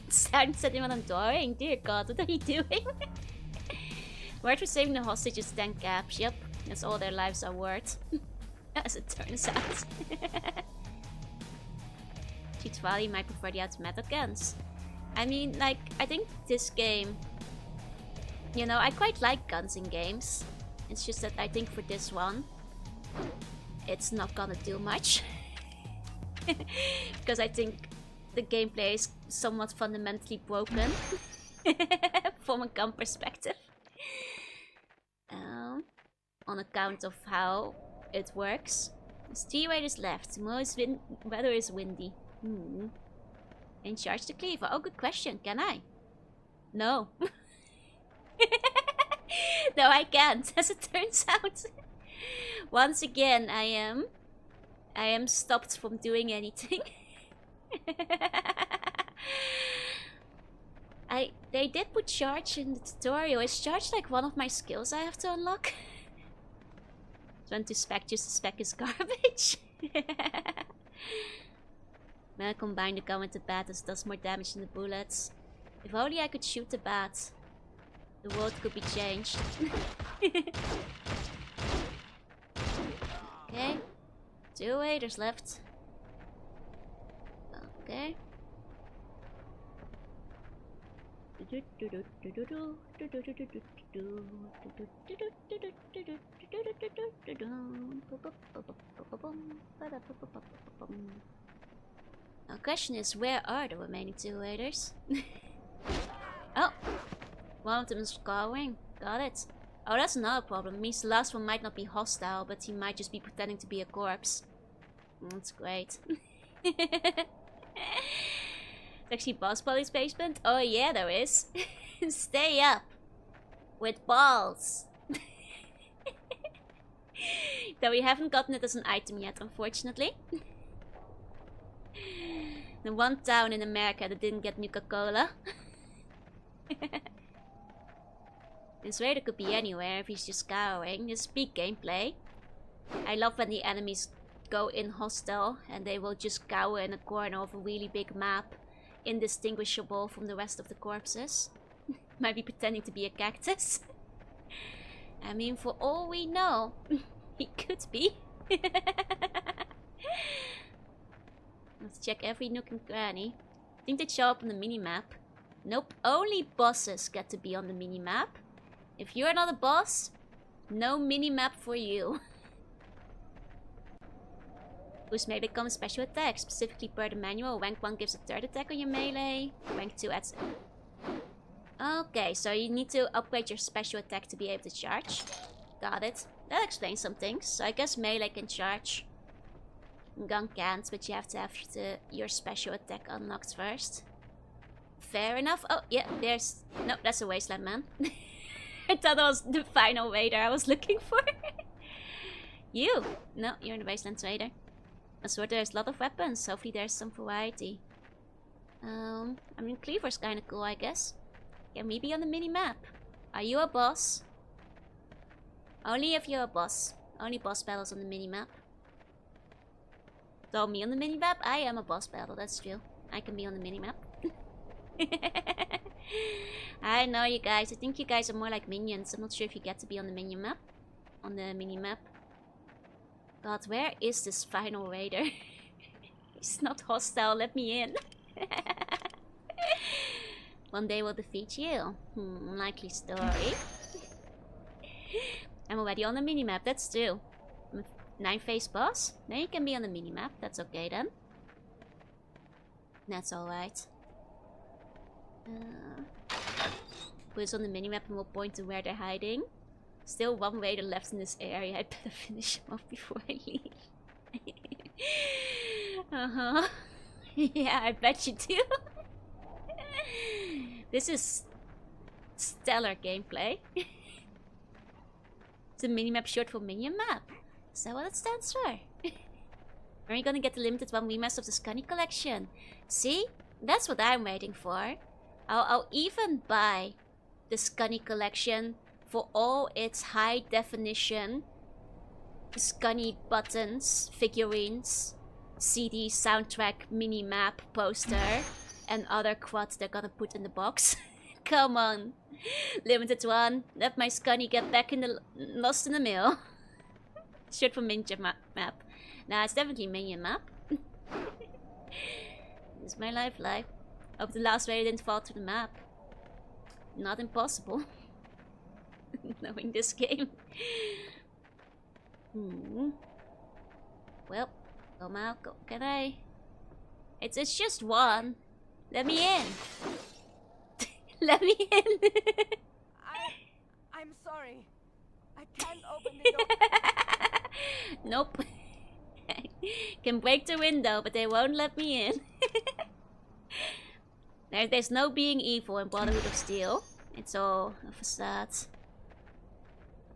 Starting to set him on adoring. Dear God, what are you doing? Worth for saving the hostages 10 caps. Yep, that's all their lives are worth. As it turns out. Chitwali might prefer the automatic guns. I mean, like, I think this game... You know, I quite like guns in games. It's just that I think for this one, it's not gonna do much. Because I think the gameplay is somewhat fundamentally broken. From a gun perspective. on account of how it works. There's 3 raiders left. Tomorrow's weather is windy. And charge the cleaver. Oh, good question. Can I? No. No, I can't, as it turns out. Once again, I am stopped from doing anything. They did put charge in the tutorial. Is charge like one of my skills I have to unlock? When to spec, just to spec is garbage. Now combine the gun with the bat, as it does more damage than the bullets. If only I could shoot the bat, the world could be changed. Okay, 2 raiders left. Okay. Now, question is, where are the remaining 2 raiders? Oh, one of them is going. Got it. Oh, that's another problem. Means the last one might not be hostile, but he might just be pretending to be a corpse. That's great. Actually, boss police basement? Oh yeah, there is. Stay up with balls. Though we haven't gotten it as an item yet, unfortunately. The one town in America that didn't get Nuka-Cola. This raider could be anywhere if he's just scouring. This is peak gameplay. I love when the enemies go in hostile and they will just cower in a corner of a really big map, indistinguishable from the rest of the corpses. Might be pretending to be a cactus. I mean, for all we know, he could be. Let's check every nook and cranny. I think they show up on the minimap. Nope, only bosses get to be on the minimap. If you're not a boss, no minimap for you. Boost may become a special attack, specifically per the manual. Rank 1 gives a 3rd attack on your melee. Rank 2 adds... Okay, so you need to upgrade your special attack to be able to charge. Got it. That explains some things. So I guess melee can charge. Gun can't, but you have to have your special attack unlocked first. Fair enough. Oh, yeah, there's... No, that's a wasteland man. I thought that was the final raider I was looking for. You! No, you're in the wasteland raider. I swear there's a lot of weapons. Hopefully there's some variety. I mean, Cleaver's kinda cool, I guess. Can we be on the mini-map? Are you a boss? Only if you're a boss. Only boss battles on the mini-map. So me on the mini-map? I am a boss battle, that's true. I can be on the mini-map. I know you guys. I think you guys are more like minions. I'm not sure if you get to be on the mini-map. On the mini-map. God, where is this final raider? He's not hostile, let me in. One day we'll defeat you. Likely story. I'm already on the minimap, that's true. 9-phase boss? Then you can be on the minimap, that's okay then. That's alright. Put us on the minimap and we'll point to where they're hiding. Still 1 raider left in this area. I better finish him off before I leave. Yeah, I bet you do. This is stellar gameplay. It's a minimap short for minion map. Is that what it stands for? Are you gonna get the limited 1 remaster of the Scunny collection? See? That's what I'm waiting for. I'll even buy the Scunny collection for all its high definition Scunny buttons, figurines, CD, soundtrack, mini-map, poster, and other quads they're gonna put in the box. Come on. Limited 1. Let my Scunny get back in the... lost in the mail. Short for Minion map. Nah, it's definitely Minion map. This is my life. Hope the last raider didn't fall to the map. Not impossible. Knowing this game. Well, come out. Go. Can I? It's just 1. Let me in. Let me in. I'm sorry. I can't open the door. Nope. Can break the window, but they won't let me in. There's no being evil in Brotherhood of Steel. It's all a facade.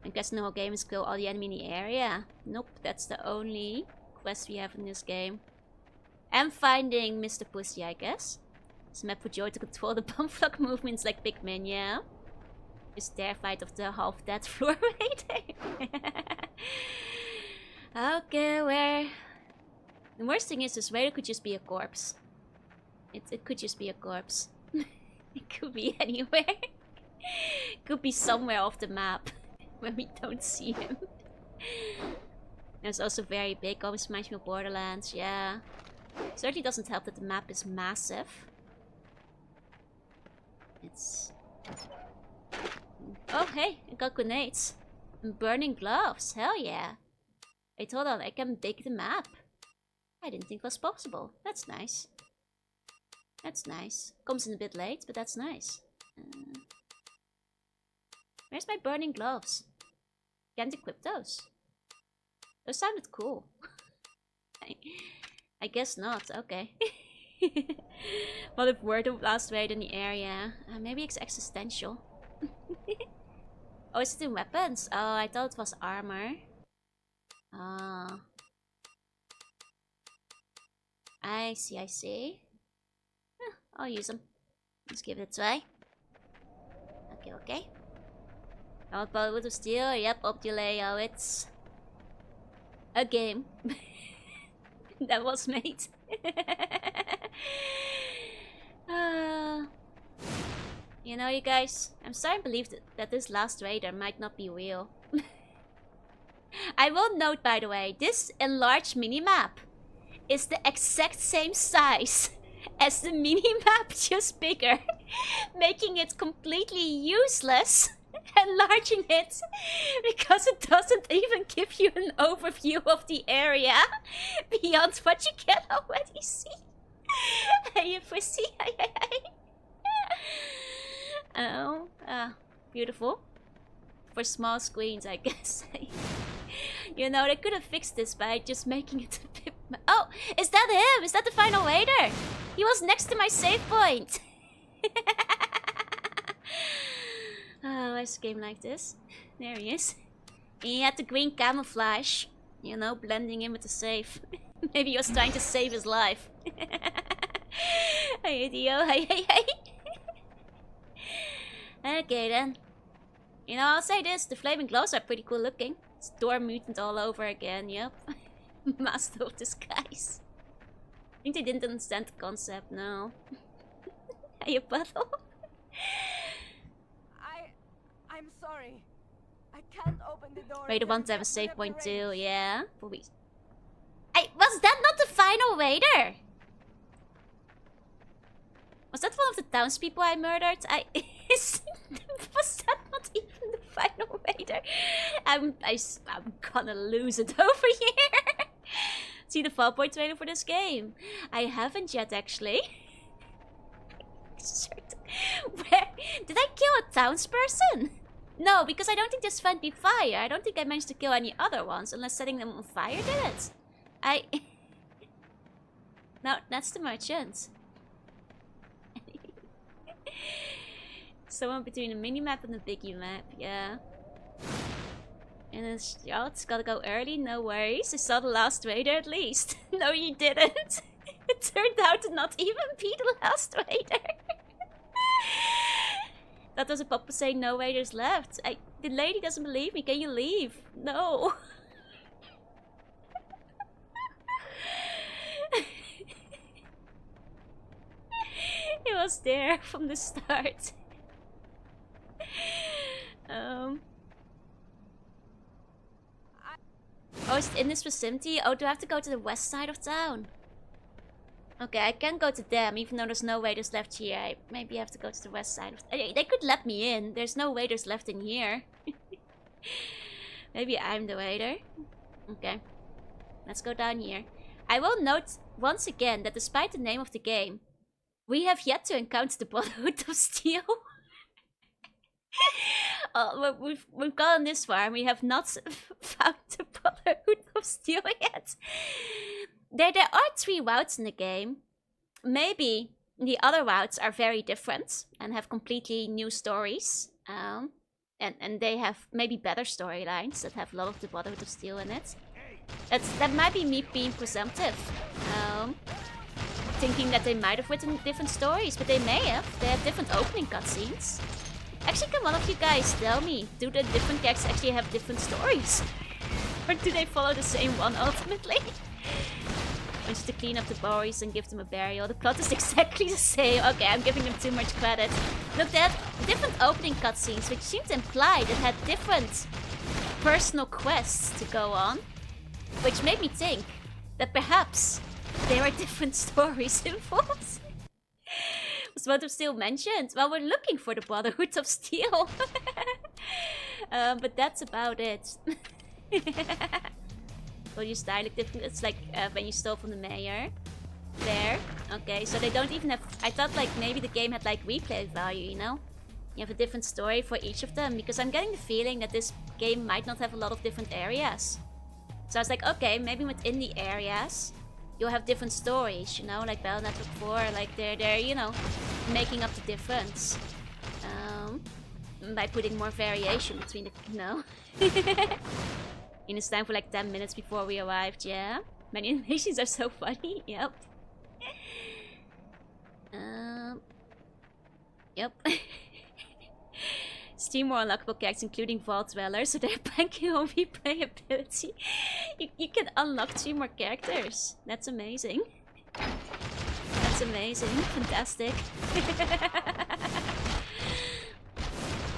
I guess no game is kill all the enemy in the area. Nope, that's the only quest we have in this game. And finding Mr. Pussy, I guess. It's a map for Joy to control the bomb flock movements like Pikmin, yeah. Just terrified of the half-dead floor raider. Okay, where... The worst thing is this raider could just be a corpse. It could just be a corpse. It could be anywhere. Could be somewhere off the map when we don't see him. It's also very big, always reminds me of Borderlands, yeah. Certainly doesn't help that the map is massive. It's... Oh hey, I got grenades. And burning gloves, hell yeah. Wait, hold on, I can dig the map. I didn't think was possible. That's nice. That's nice. Comes in a bit late, but that's nice. Where's my burning gloves? Can't equip those. Those sounded cool. I guess not, okay. What if we're the last raid in the area? Maybe it's existential. Oh, is it in weapons? Oh, I thought it was armor. Ah. I see, I see. I'll use them. Let's give it a try. Okay, okay. Oh, Brotherhood of Steel, yep, up delay, oh, it's... a game. That was made. You know, you guys, I'm starting to believe that this last raider might not be real. I will note, by the way, this enlarged minimap is the exact same size as the minimap, just bigger, making it completely useless, enlarging it, because it doesn't even give you an overview of the area beyond what you can already see. Hey, pussy. Oh, beautiful. For small screens, I guess. You know, they could have fixed this by just making it a bit... Oh, is that him? Is that the final raider? He was next to my save point. Oh, where's a game like this? There he is. He had the green camouflage. You know, blending in with the save. Maybe he was trying to save his life. Hey, idiot. Hey. Okay, then. You know, I'll say this. The flaming gloves are pretty cool looking. Storm mutant all over again, yep. Master of disguise. I think they didn't understand the concept, no. Hey, a puddle? I'm sorry. I can't open the door. Raider wants to have a save point too, yeah. Was that not the final raider? Was that one of the townspeople I murdered? Was that not even the final raider? I'm gonna lose it over here. See the fall point trailer for this game? I haven't yet, actually. Where did I kill a townsperson? No, because I don't think this friendly fire. I don't think I managed to kill any other ones unless setting them on fire did it. No, that's the merchant. Someone between the mini-map and the biggie map, yeah. And it's gotta go early, no worries. I saw the last raider at least. No, you didn't. It turned out to not even be the last raider. That was a papa saying no raiders left. The lady doesn't believe me. Can you leave? No. It was there from the start. Oh, is it in this vicinity? Oh, do I have to go to the west side of town? Okay, I can go to them, even though there's no raiders left here. I maybe have to go to the west side of... They could let me in. There's no raiders left in here. Maybe I'm the raider. Okay. Let's go down here. I will note once again that despite the name of the game, we have yet to encounter the Brotherhood of Steel. we've gotten this far and we have not found the Brotherhood of Steel yet. There are 3 routes in the game. Maybe the other routes are very different and have completely new stories. And they have maybe better storylines that have a lot of the Brotherhood of Steel in it. That might be me being presumptive. Thinking that they might have written different stories, but they may have. They have different opening cutscenes. Actually, can one of you guys tell me, do the different characters actually have different stories? Or do they follow the same one ultimately? Wants to clean up the bodies and give them a burial. The plot is exactly the same. Okay, I'm giving them too much credit. Look, they had different opening cutscenes, which seemed to imply they had different personal quests to go on. Which made me think that perhaps there are different stories involved. Was Brotherhood of Steel mentioned? Well, we're looking for the Brotherhood of Steel. But that's about it. Will you style it different? It's like when you stole from the mayor. There. Okay, so they don't even have... I thought like maybe the game had like replay value, you know? You have a different story for each of them. Because I'm getting the feeling that this game might not have a lot of different areas. So I was like, okay, maybe within the areas you'll have different stories, you know? Like Battle Network 4, like they're you know, making up the difference. By putting more variation between the... No. And it's time for like 10 minutes before we arrived, yeah? Many animations are so funny, yep. Yep. Steam more unlockable characters, including Vault Dweller, so they're banking on replayability. You can unlock 3 more characters. That's amazing. That's amazing. Fantastic.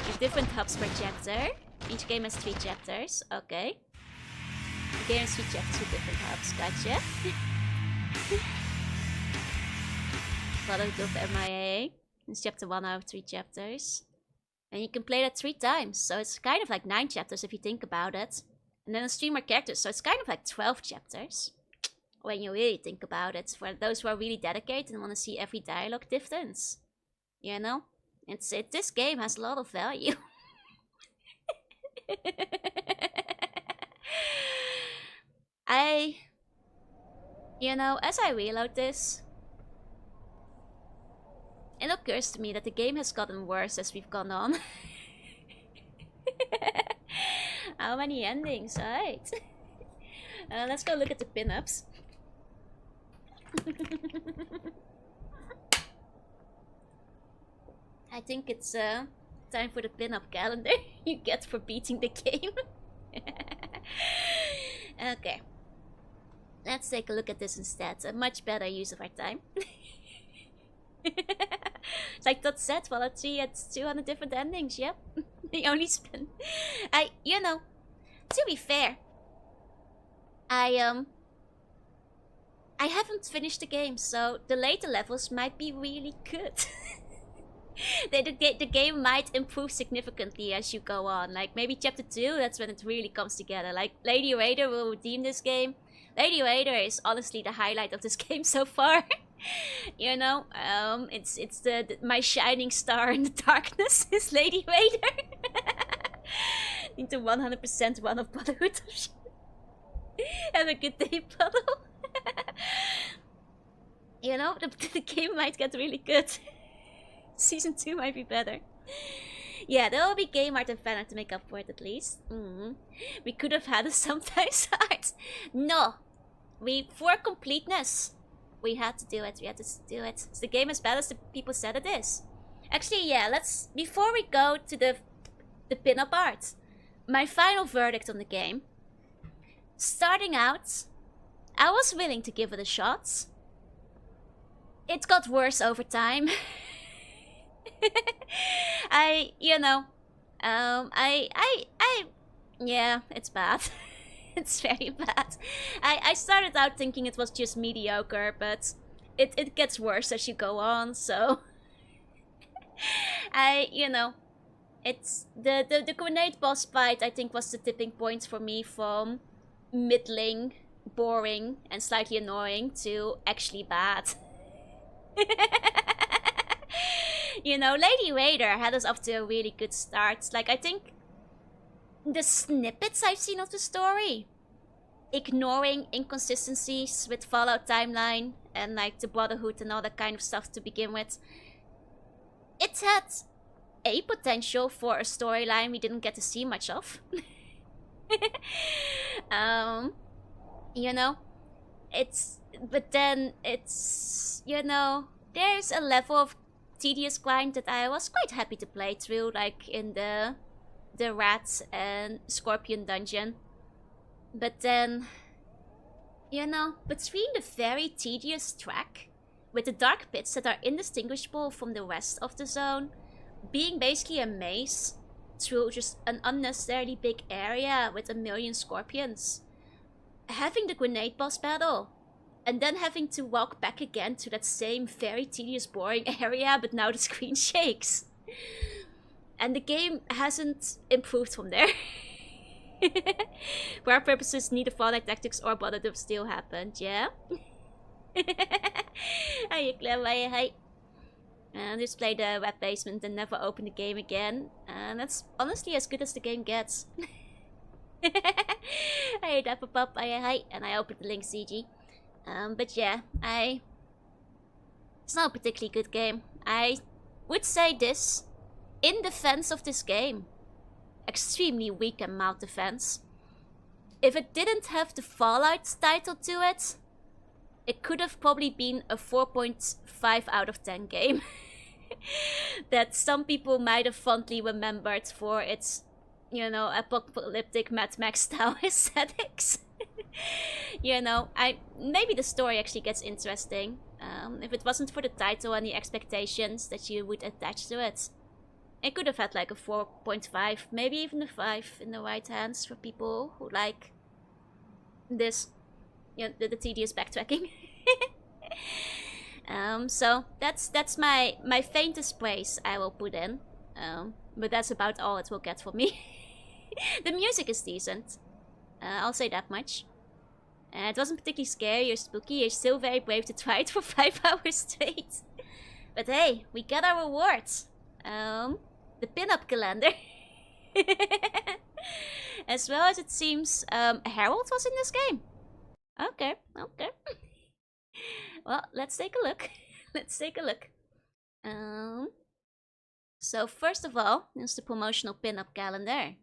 There's different hubs per chapter. Each game has 3 chapters. Okay. The game has 3 chapters with different hubs. Gotcha. Brotherhood of MIA. It's chapter 1 out of 3 chapters. And you can play that 3 times. So it's kind of like 9 chapters if you think about it. And then there's 3 more characters. So it's kind of like 12 chapters. When you really think about it. For those who are really dedicated and want to see every dialogue difference. You know? This game has a lot of value. You know, as I reload this, it occurs to me that the game has gotten worse as we've gone on. How many endings, right? Let's go look at the pin-ups. I think it's time for the pin-up calendar you get for beating the game. Okay. Let's take a look at this instead. A much better use of our time. It's like Todd said, Fallout 3 had 200 different endings, yep. They only spent... you know, to be fair, I haven't finished the game, so the later levels might be really good. The game might improve significantly as you go on. Like, maybe chapter 2, that's when it really comes together. Like, Lady Raider will redeem this game. Lady Raider is honestly the highlight of this game so far. You know, it's my shining star in the darkness is Lady Raider. Into 100% one of Brotherhood. Have a good day, Puddle. You know, the game might get really good. Season 2 might be better. Yeah, there will be game art and fan art to make up for it at least. We could have had a sometimes art. No. For completeness, we had to do it. We had to do it. Is the game as bad as the people said it is? Actually, yeah, before we go to the pin-up art, my final verdict on the game. Starting out, I was willing to give it a shot. It got worse over time. Yeah, it's bad. It's very bad. I started out thinking it was just mediocre, but it gets worse as you go on, so... It's... The grenade boss fight, I think, was the tipping point for me from middling, boring, and slightly annoying to actually bad. You know, Lady Raider had us off to a really good start. Like, I think the snippets I've seen of the story, ignoring inconsistencies with Fallout timeline and like the Brotherhood and all that kind of stuff to begin with, it had a potential for a storyline we didn't get to see much of. You know, but then it's, you know, there's a level of tedious grind that I was quite happy to play through, like in the Rat and Scorpion dungeon. But then, you know, between the very tedious track with the dark pits that are indistinguishable from the rest of the zone, being basically a maze through just an unnecessarily big area with a million scorpions, having the grenade boss battle, and then having to walk back again to that same very tedious, boring area, but now the screen shakes. And the game hasn't improved from there. For our purposes, neither Fallout Tactics or Brotherhood still happened, yeah? Are you clever? Hey. Just play the web basement and never open the game again. And that's honestly as good as the game gets. Hey, Dapperpup, hi, and I opened the link CG. But yeah, it's not a particularly good game. I would say this, in defense of this game, extremely weak and mild defense. If it didn't have the Fallout title to it, it could have probably been a 4.5 out of 10 game. That some people might have fondly remembered for its, you know, apocalyptic Mad Max style aesthetics. You know, maybe the story actually gets interesting. If it wasn't for the title and the expectations that you would attach to it, it could have had like a 4.5, maybe even a 5 in the right hands for people who like this, you know, the tedious backtracking. So that's my faintest praise I will put in. But that's about all it will get for me. The music is decent. I'll say that much. It wasn't particularly scary or spooky. You're still very brave to try it for 5 hours straight. But hey, we got our rewards. The pin-up calendar. As well as it seems Harold was in this game. Okay. Well, let's take a look. So first of all, there's the promotional pin-up calendar.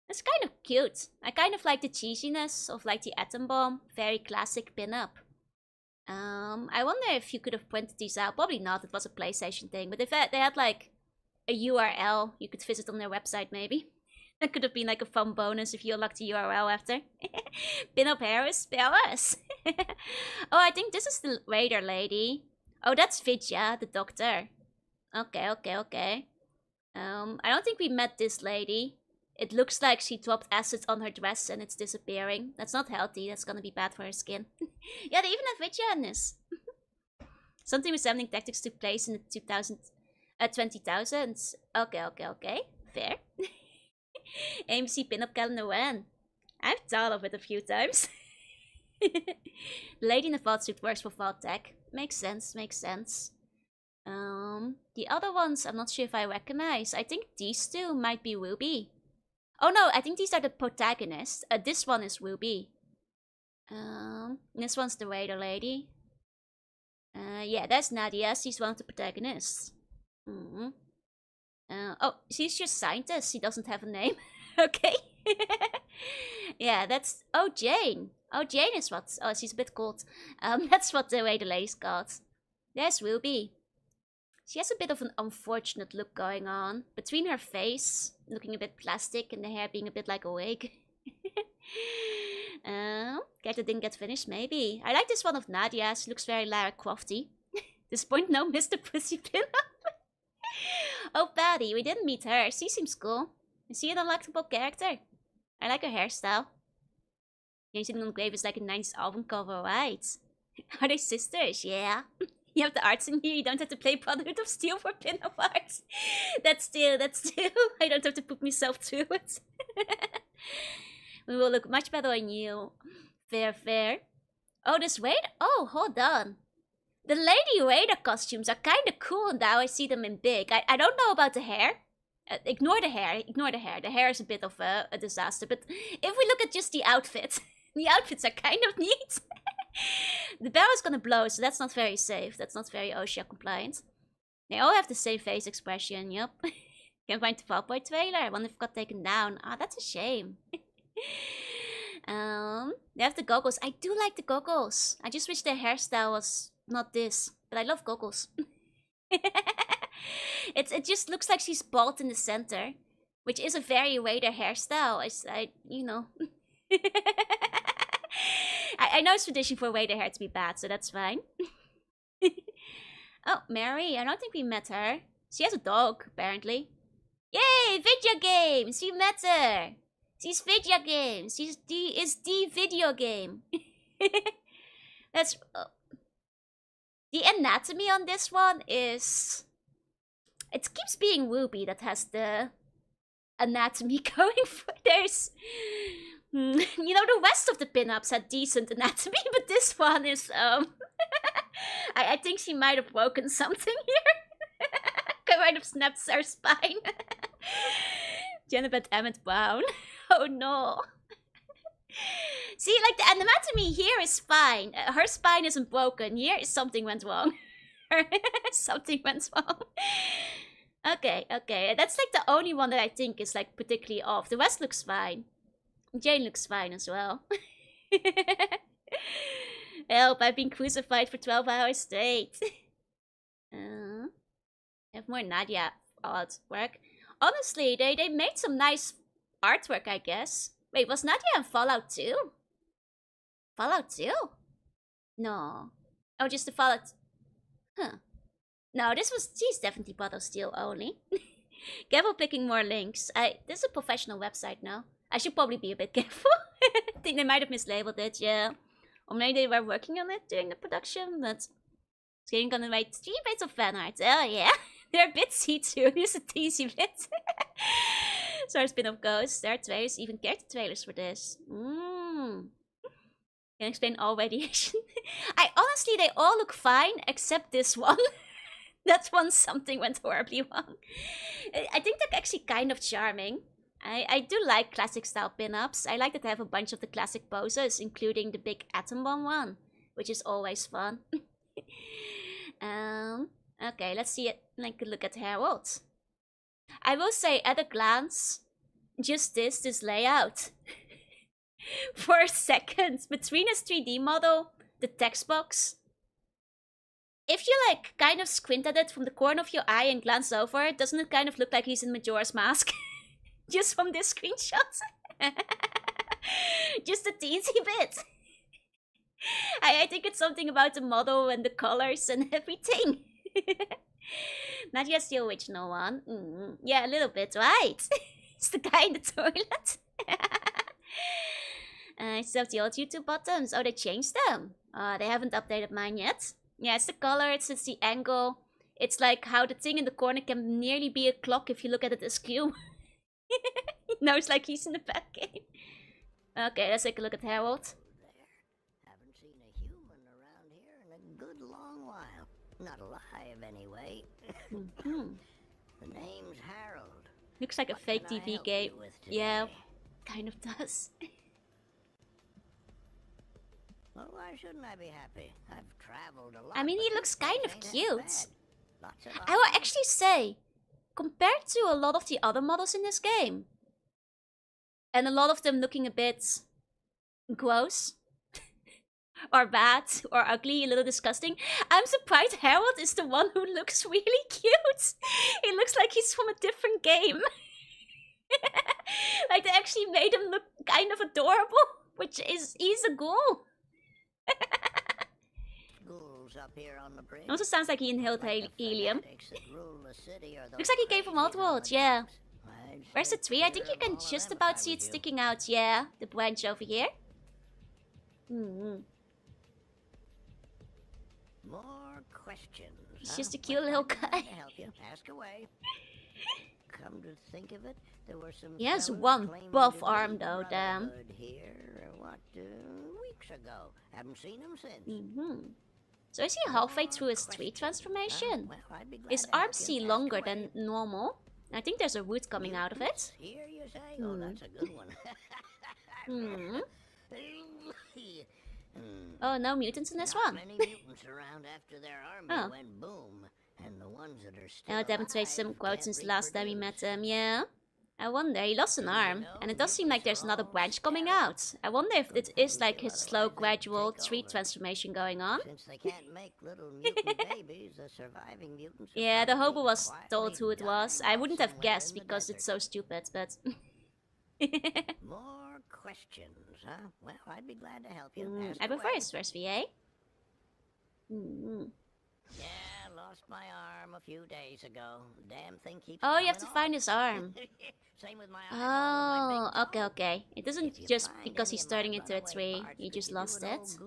It's kind of cute. I kind of like the cheesiness of like the atom bomb. Very classic pin-up. I wonder if you could have printed these out. Probably not, it was a PlayStation thing. But if they had like a URL you could visit on their website maybe. That could have been like a fun bonus if you unlocked the URL after. Pin-up Harris, Paris. Oh, I think this is the Raider lady. Oh, that's Vidya, the doctor. Okay. I don't think we met this lady. It looks like she dropped acid on her dress and it's disappearing. That's not healthy. That's gonna be bad for her skin. Yeah, they even have Vidya in this. Something resembling tactics took place in the 20,000s. Okay. Fair. AMC pinup calendar when? I've thought of it a few times. The lady in the vault suit works for Vault Tech. Makes sense. The other ones I'm not sure if I recognize. I think these two might be Ruby. Oh no, I think these are the protagonists. This one is Ruby. This one's the Raider lady. Yeah, that's Nadia. She's one of the protagonists. Oh, she's just scientist. She doesn't have a name. Okay. Yeah, that's... Oh, Jane. Oh, Jane is what... Oh, she's a bit cold. That's what the Raider lady's called. There's Ruby. She has a bit of an unfortunate look going on. Between her face, looking a bit plastic, and the hair being a bit like a wig. Guess it didn't get finished, maybe. I like this one of Nadia. She looks very Lara Crofty. This point, no Mr. Pussy Pin-Up. Oh, Patty, we didn't meet her. She seems cool. Is she an unlockable character? I like her hairstyle. Dancing on the Grave is like a 90s album cover, right? Are they sisters? Yeah. You have the arts in here, you don't have to play Brotherhood of Steel for pin-up arts. That's true. I don't have to put myself through it. We will look much better on you. Fair. Oh, this wait. Oh, hold on. The Lady Raider costumes are kind of cool now I see them in big. I don't know about the hair. Ignore the hair. Ignore the hair. The hair is a bit of a disaster. But if we look at just the outfit, the outfits are kind of neat. The barrel's gonna blow, so that's not very safe. That's not very OSHA compliant. They all have the same face expression, yup. Can't find the Fall Boy trailer. I wonder if it got taken down. Ah, that's a shame. They have the goggles. I do like the goggles. I just wish their hairstyle was not this. But I love goggles. It just looks like she's bald in the center. Which is a very Raider hairstyle. You know. I know it's tradition for Raider hair to be bad, so that's fine. Oh, Mary. I don't think we met her. She has a dog, apparently. Yay! Video games! We met her! She's video games. She's the video game. That's the anatomy on this one is. It keeps being Ruby that has the anatomy going for. There's, you know, the rest of the pinups had decent anatomy, but this one is I think she might have broken something here. I might have snapped her spine. Jennifer Emmett Brown. Oh no. See, like the anatomy here is fine. Her spine isn't broken. Here something went wrong. Something went wrong. Okay. That's like the only one that I think is like particularly off. The rest looks fine. Jane looks fine as well. Help, I've been crucified for 12 hours straight. I have more Nadia artwork. Honestly, they made some nice artwork, I guess. Wait, was Nadia in Fallout 2? Fallout 2? No. Oh, just the Fallout... Huh. No, she's definitely Bottle Steel only. Careful picking more links. This is a professional website now. I should probably be a bit careful. I think they might have mislabeled it, yeah. Or maybe they were working on it during the production, but... Skating gonna write 3 bits of fan art. Oh, yeah. They're a bit see-through. Just a teasy bit. Sorry, spin-off Ghosts. There are trailers, even character trailers for this. Can explain all radiation. Honestly, they all look fine, except this one. That one, something went horribly wrong. I think they're actually kind of charming. I do like classic style pin-ups. I like that they have a bunch of the classic poses, including the big atom bomb one, which is always fun. Okay, let's see it. Like a look at Harold. I will say, at a glance, just this layout. For a second, between his 3D model, the text box. If you like kind of squint at it from the corner of your eye and glance over it, doesn't it kind of look like he's in Majora's Mask? Just from this screenshot. Just a teensy bit. I think it's something about the model and the colors and everything. Not just the original one. Yeah, a little bit, right? It's the guy in the toilet. I still have the old YouTube buttons. Oh, they changed them. They haven't updated mine yet. Yeah, it's the color, it's the angle. It's like how the thing in the corner can nearly be a clock if you look at it askew. He knows like he's in the bad game. Okay, let's take a look at Harold. Haven't seen a human around here in a good long while. Not alive, anyway. The name's Harold. Looks like a fake TV game. Yeah, kind of does. Well, why shouldn't I be happy? I've traveled a lot. I mean, he looks kind of cute. I will actually say, compared to a lot of the other models in this game, and a lot of them looking a bit gross, or bad, or ugly, a little disgusting, I'm surprised Harold is the one who looks really cute. He looks like he's from a different game. Like they actually made him look kind of adorable, which is, he's a ghoul. Up here on the bridge. Also sounds like he inhaled helium. Looks like he came from Oddworld, yeah. Where's the tree? I think you can just about see it sticking out, yeah. The branch over here. More questions. He's just a cute little guy. Help you. Ask away. Come to think of it, there were some. He has one buff arm though, damn. Here, weeks ago. Haven't seen him since. So is he halfway through his tree transformation? Well, I'd be glad His to help arms you. seem Ask longer away. than normal. I think there's a root coming out of it. Here you say? Oh, that's a good one. Oh, no mutants in this one. Many mutants around after their army went boom, and the ones that are still I'll demonstrate some alive quotes can't since the last time we reproduce. met him, yeah. I wonder, he lost an arm, and it does seem like there's another branch coming out. I wonder if it is like his slow, gradual tree transformation going on. Since they can't make little mutant babies, the surviving mutants. Yeah, the hobo was told who it was. I wouldn't have guessed because it's so stupid, but... More questions, huh? Well, I'd be glad to help you. Ask I prefer away. his first VA. Yeah, lost my arm a few days ago. Damn thing keeps Oh, you have to coming find his arm. off. Same with my eyeball, Oh, okay. It isn't just because he's turning into a tree, he just lost it.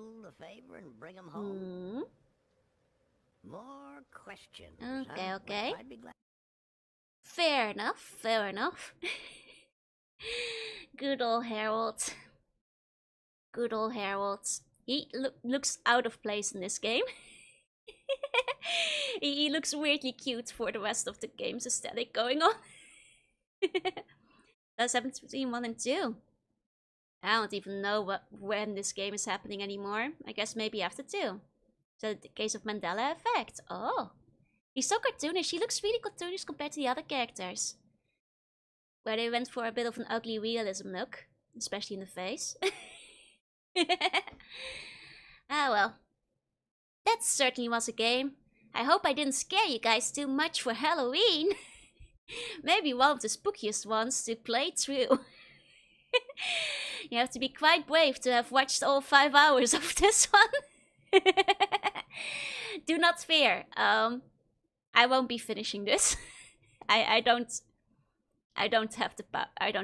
More questions. Okay, huh? okay. Well, I'd be glad. Fair enough. Good old Harold. Good old Harold. He looks out of place in this game. He looks weirdly cute for the rest of the game's aesthetic going on. That's happened between 1 and 2. I don't even know when this game is happening anymore. I guess maybe after 2. So the case of Mandela effect. Oh. He's so cartoonish. He looks really cartoonish compared to the other characters. Where they went for a bit of an ugly realism look. Especially in the face. Ah well. That certainly was a game. I hope I didn't scare you guys too much for Halloween. Maybe one of the spookiest ones to play through. You have to be quite brave to have watched all 5 hours of this one. Do not fear. I won't be finishing this. I don't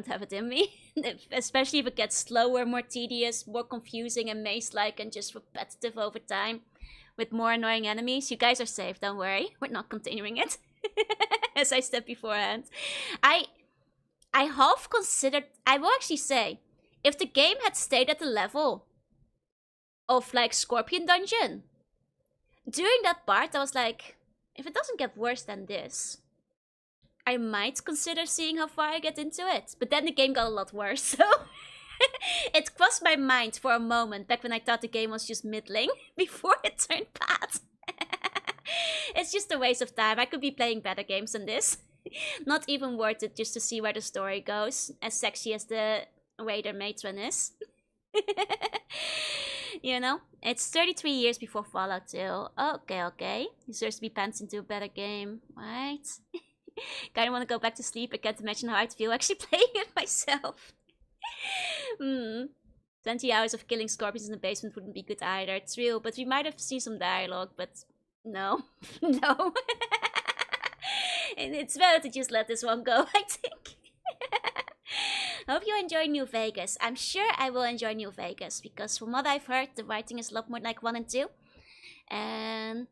have it in me. Especially if it gets slower, more tedious, more confusing and maze-like and just repetitive over time. With more annoying enemies. You guys are safe, don't worry. We're not continuing it. As I said beforehand. I half considered... I will actually say, if the game had stayed at the level of like Scorpion Dungeon, during that part I was like, if it doesn't get worse than this, I might consider seeing how far I get into it. But then the game got a lot worse, so... It crossed my mind for a moment back when I thought the game was just middling before it turned bad. It's just a waste of time. I could be playing better games than this. Not even worth it just to see where the story goes, as sexy as the Raider matron is. You know, it's 33 years before Fallout 2. Okay. Deserves to be pants into a better game, right? Kinda wanna go back to sleep. I can't imagine how I'd feel actually playing it myself. 20 hours of killing scorpions in the basement wouldn't be good either. True, but we might have seen some dialogue, but no. No. And it's better to just let this one go, I think. Hope you enjoy New Vegas. I'm sure I will enjoy New Vegas, because from what I've heard, the writing is a lot more like 1 and 2. And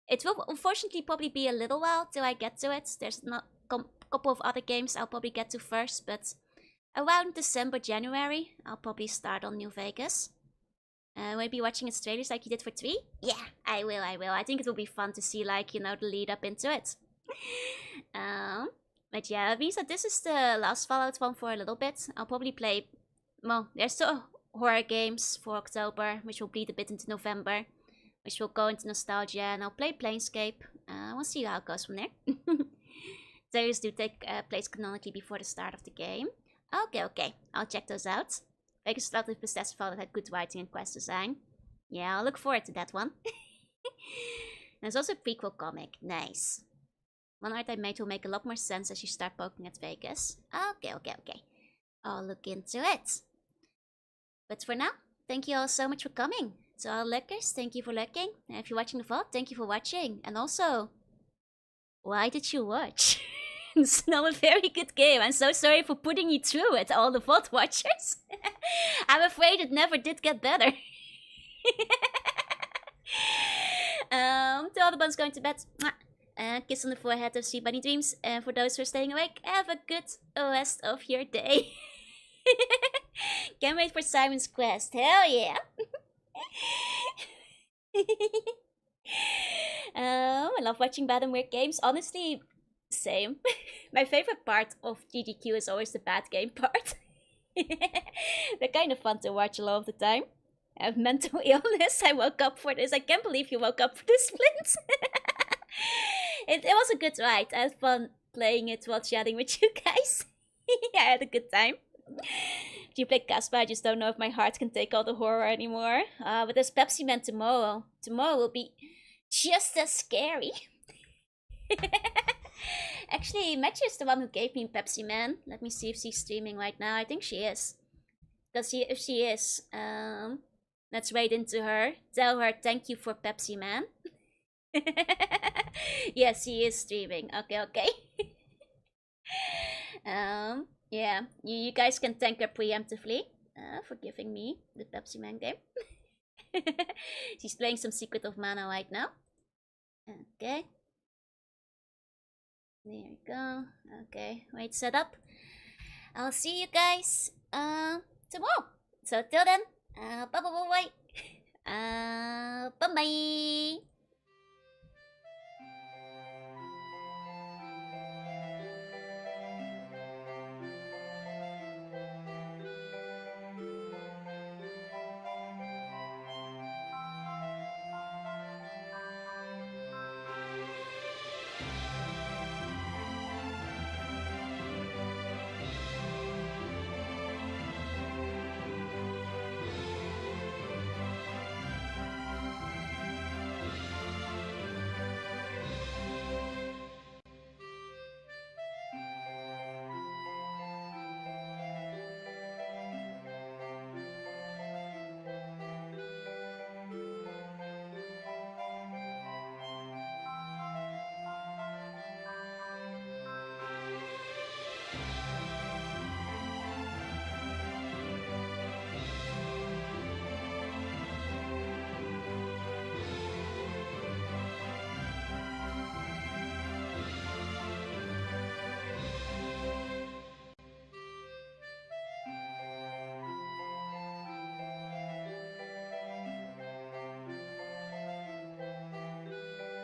it will unfortunately probably be a little while till I get to it. There's not a couple of other games I'll probably get to first, but around December, January, I'll probably start on New Vegas. Will you be watching its trailers like you did for 3? Yeah, I will. I think it will be fun to see, like, you know, the lead up into it. But yeah, Visa, this is the last Fallout one for a little bit. I'll probably play... Well, there's still horror games for October, which will bleed a bit into November. Which will go into nostalgia, and I'll play Planescape. We'll see how it goes from there. Trailers do take place canonically before the start of the game. Okay. I'll check those out. Vegas started with Bethesda Fallout had good writing and quest design. Yeah, I'll look forward to that one. There's also a prequel comic. Nice. One art I made will make a lot more sense as you start poking at Vegas. Okay. I'll look into it. But for now, thank you all so much for coming. To all lurkers, thank you for lurking. And if you're watching the VOD, thank you for watching. And also, why did you watch? It's not a very good game. I'm so sorry for putting you through it, all the VOD watchers. I'm afraid it never did get better. To all the ones going to bed, kiss on the forehead of sweet bunny dreams. And for those who are staying awake, have a good rest of your day. Can't wait for Simon's quest. Hell yeah. I love watching bad and weird games. Honestly, same. My favorite part of GDQ is always the bad game part. They're kind of fun to watch a lot of the time. I have mental illness. I woke up for this. I can't believe you woke up for this, Flint. It was a good ride. I had fun playing it while chatting with you guys. I had a good time. If you play Casper, I just don't know if my heart can take all the horror anymore. But there's Pepsi Man tomorrow. Tomorrow will be just as scary. Actually, Matthew is the one who gave me Pepsi Man. Let me see if she's streaming right now. I think she is. Because if she is, let's wait into her. Tell her thank you for Pepsi Man. Yes, she is streaming. Okay. Yeah, you guys can thank her preemptively for giving me the Pepsi Man game. She's playing some Secret of Mana right now. Okay. There we go. Okay, wait, set up. I'll see you guys tomorrow. So till then, bye bye. Bye bye.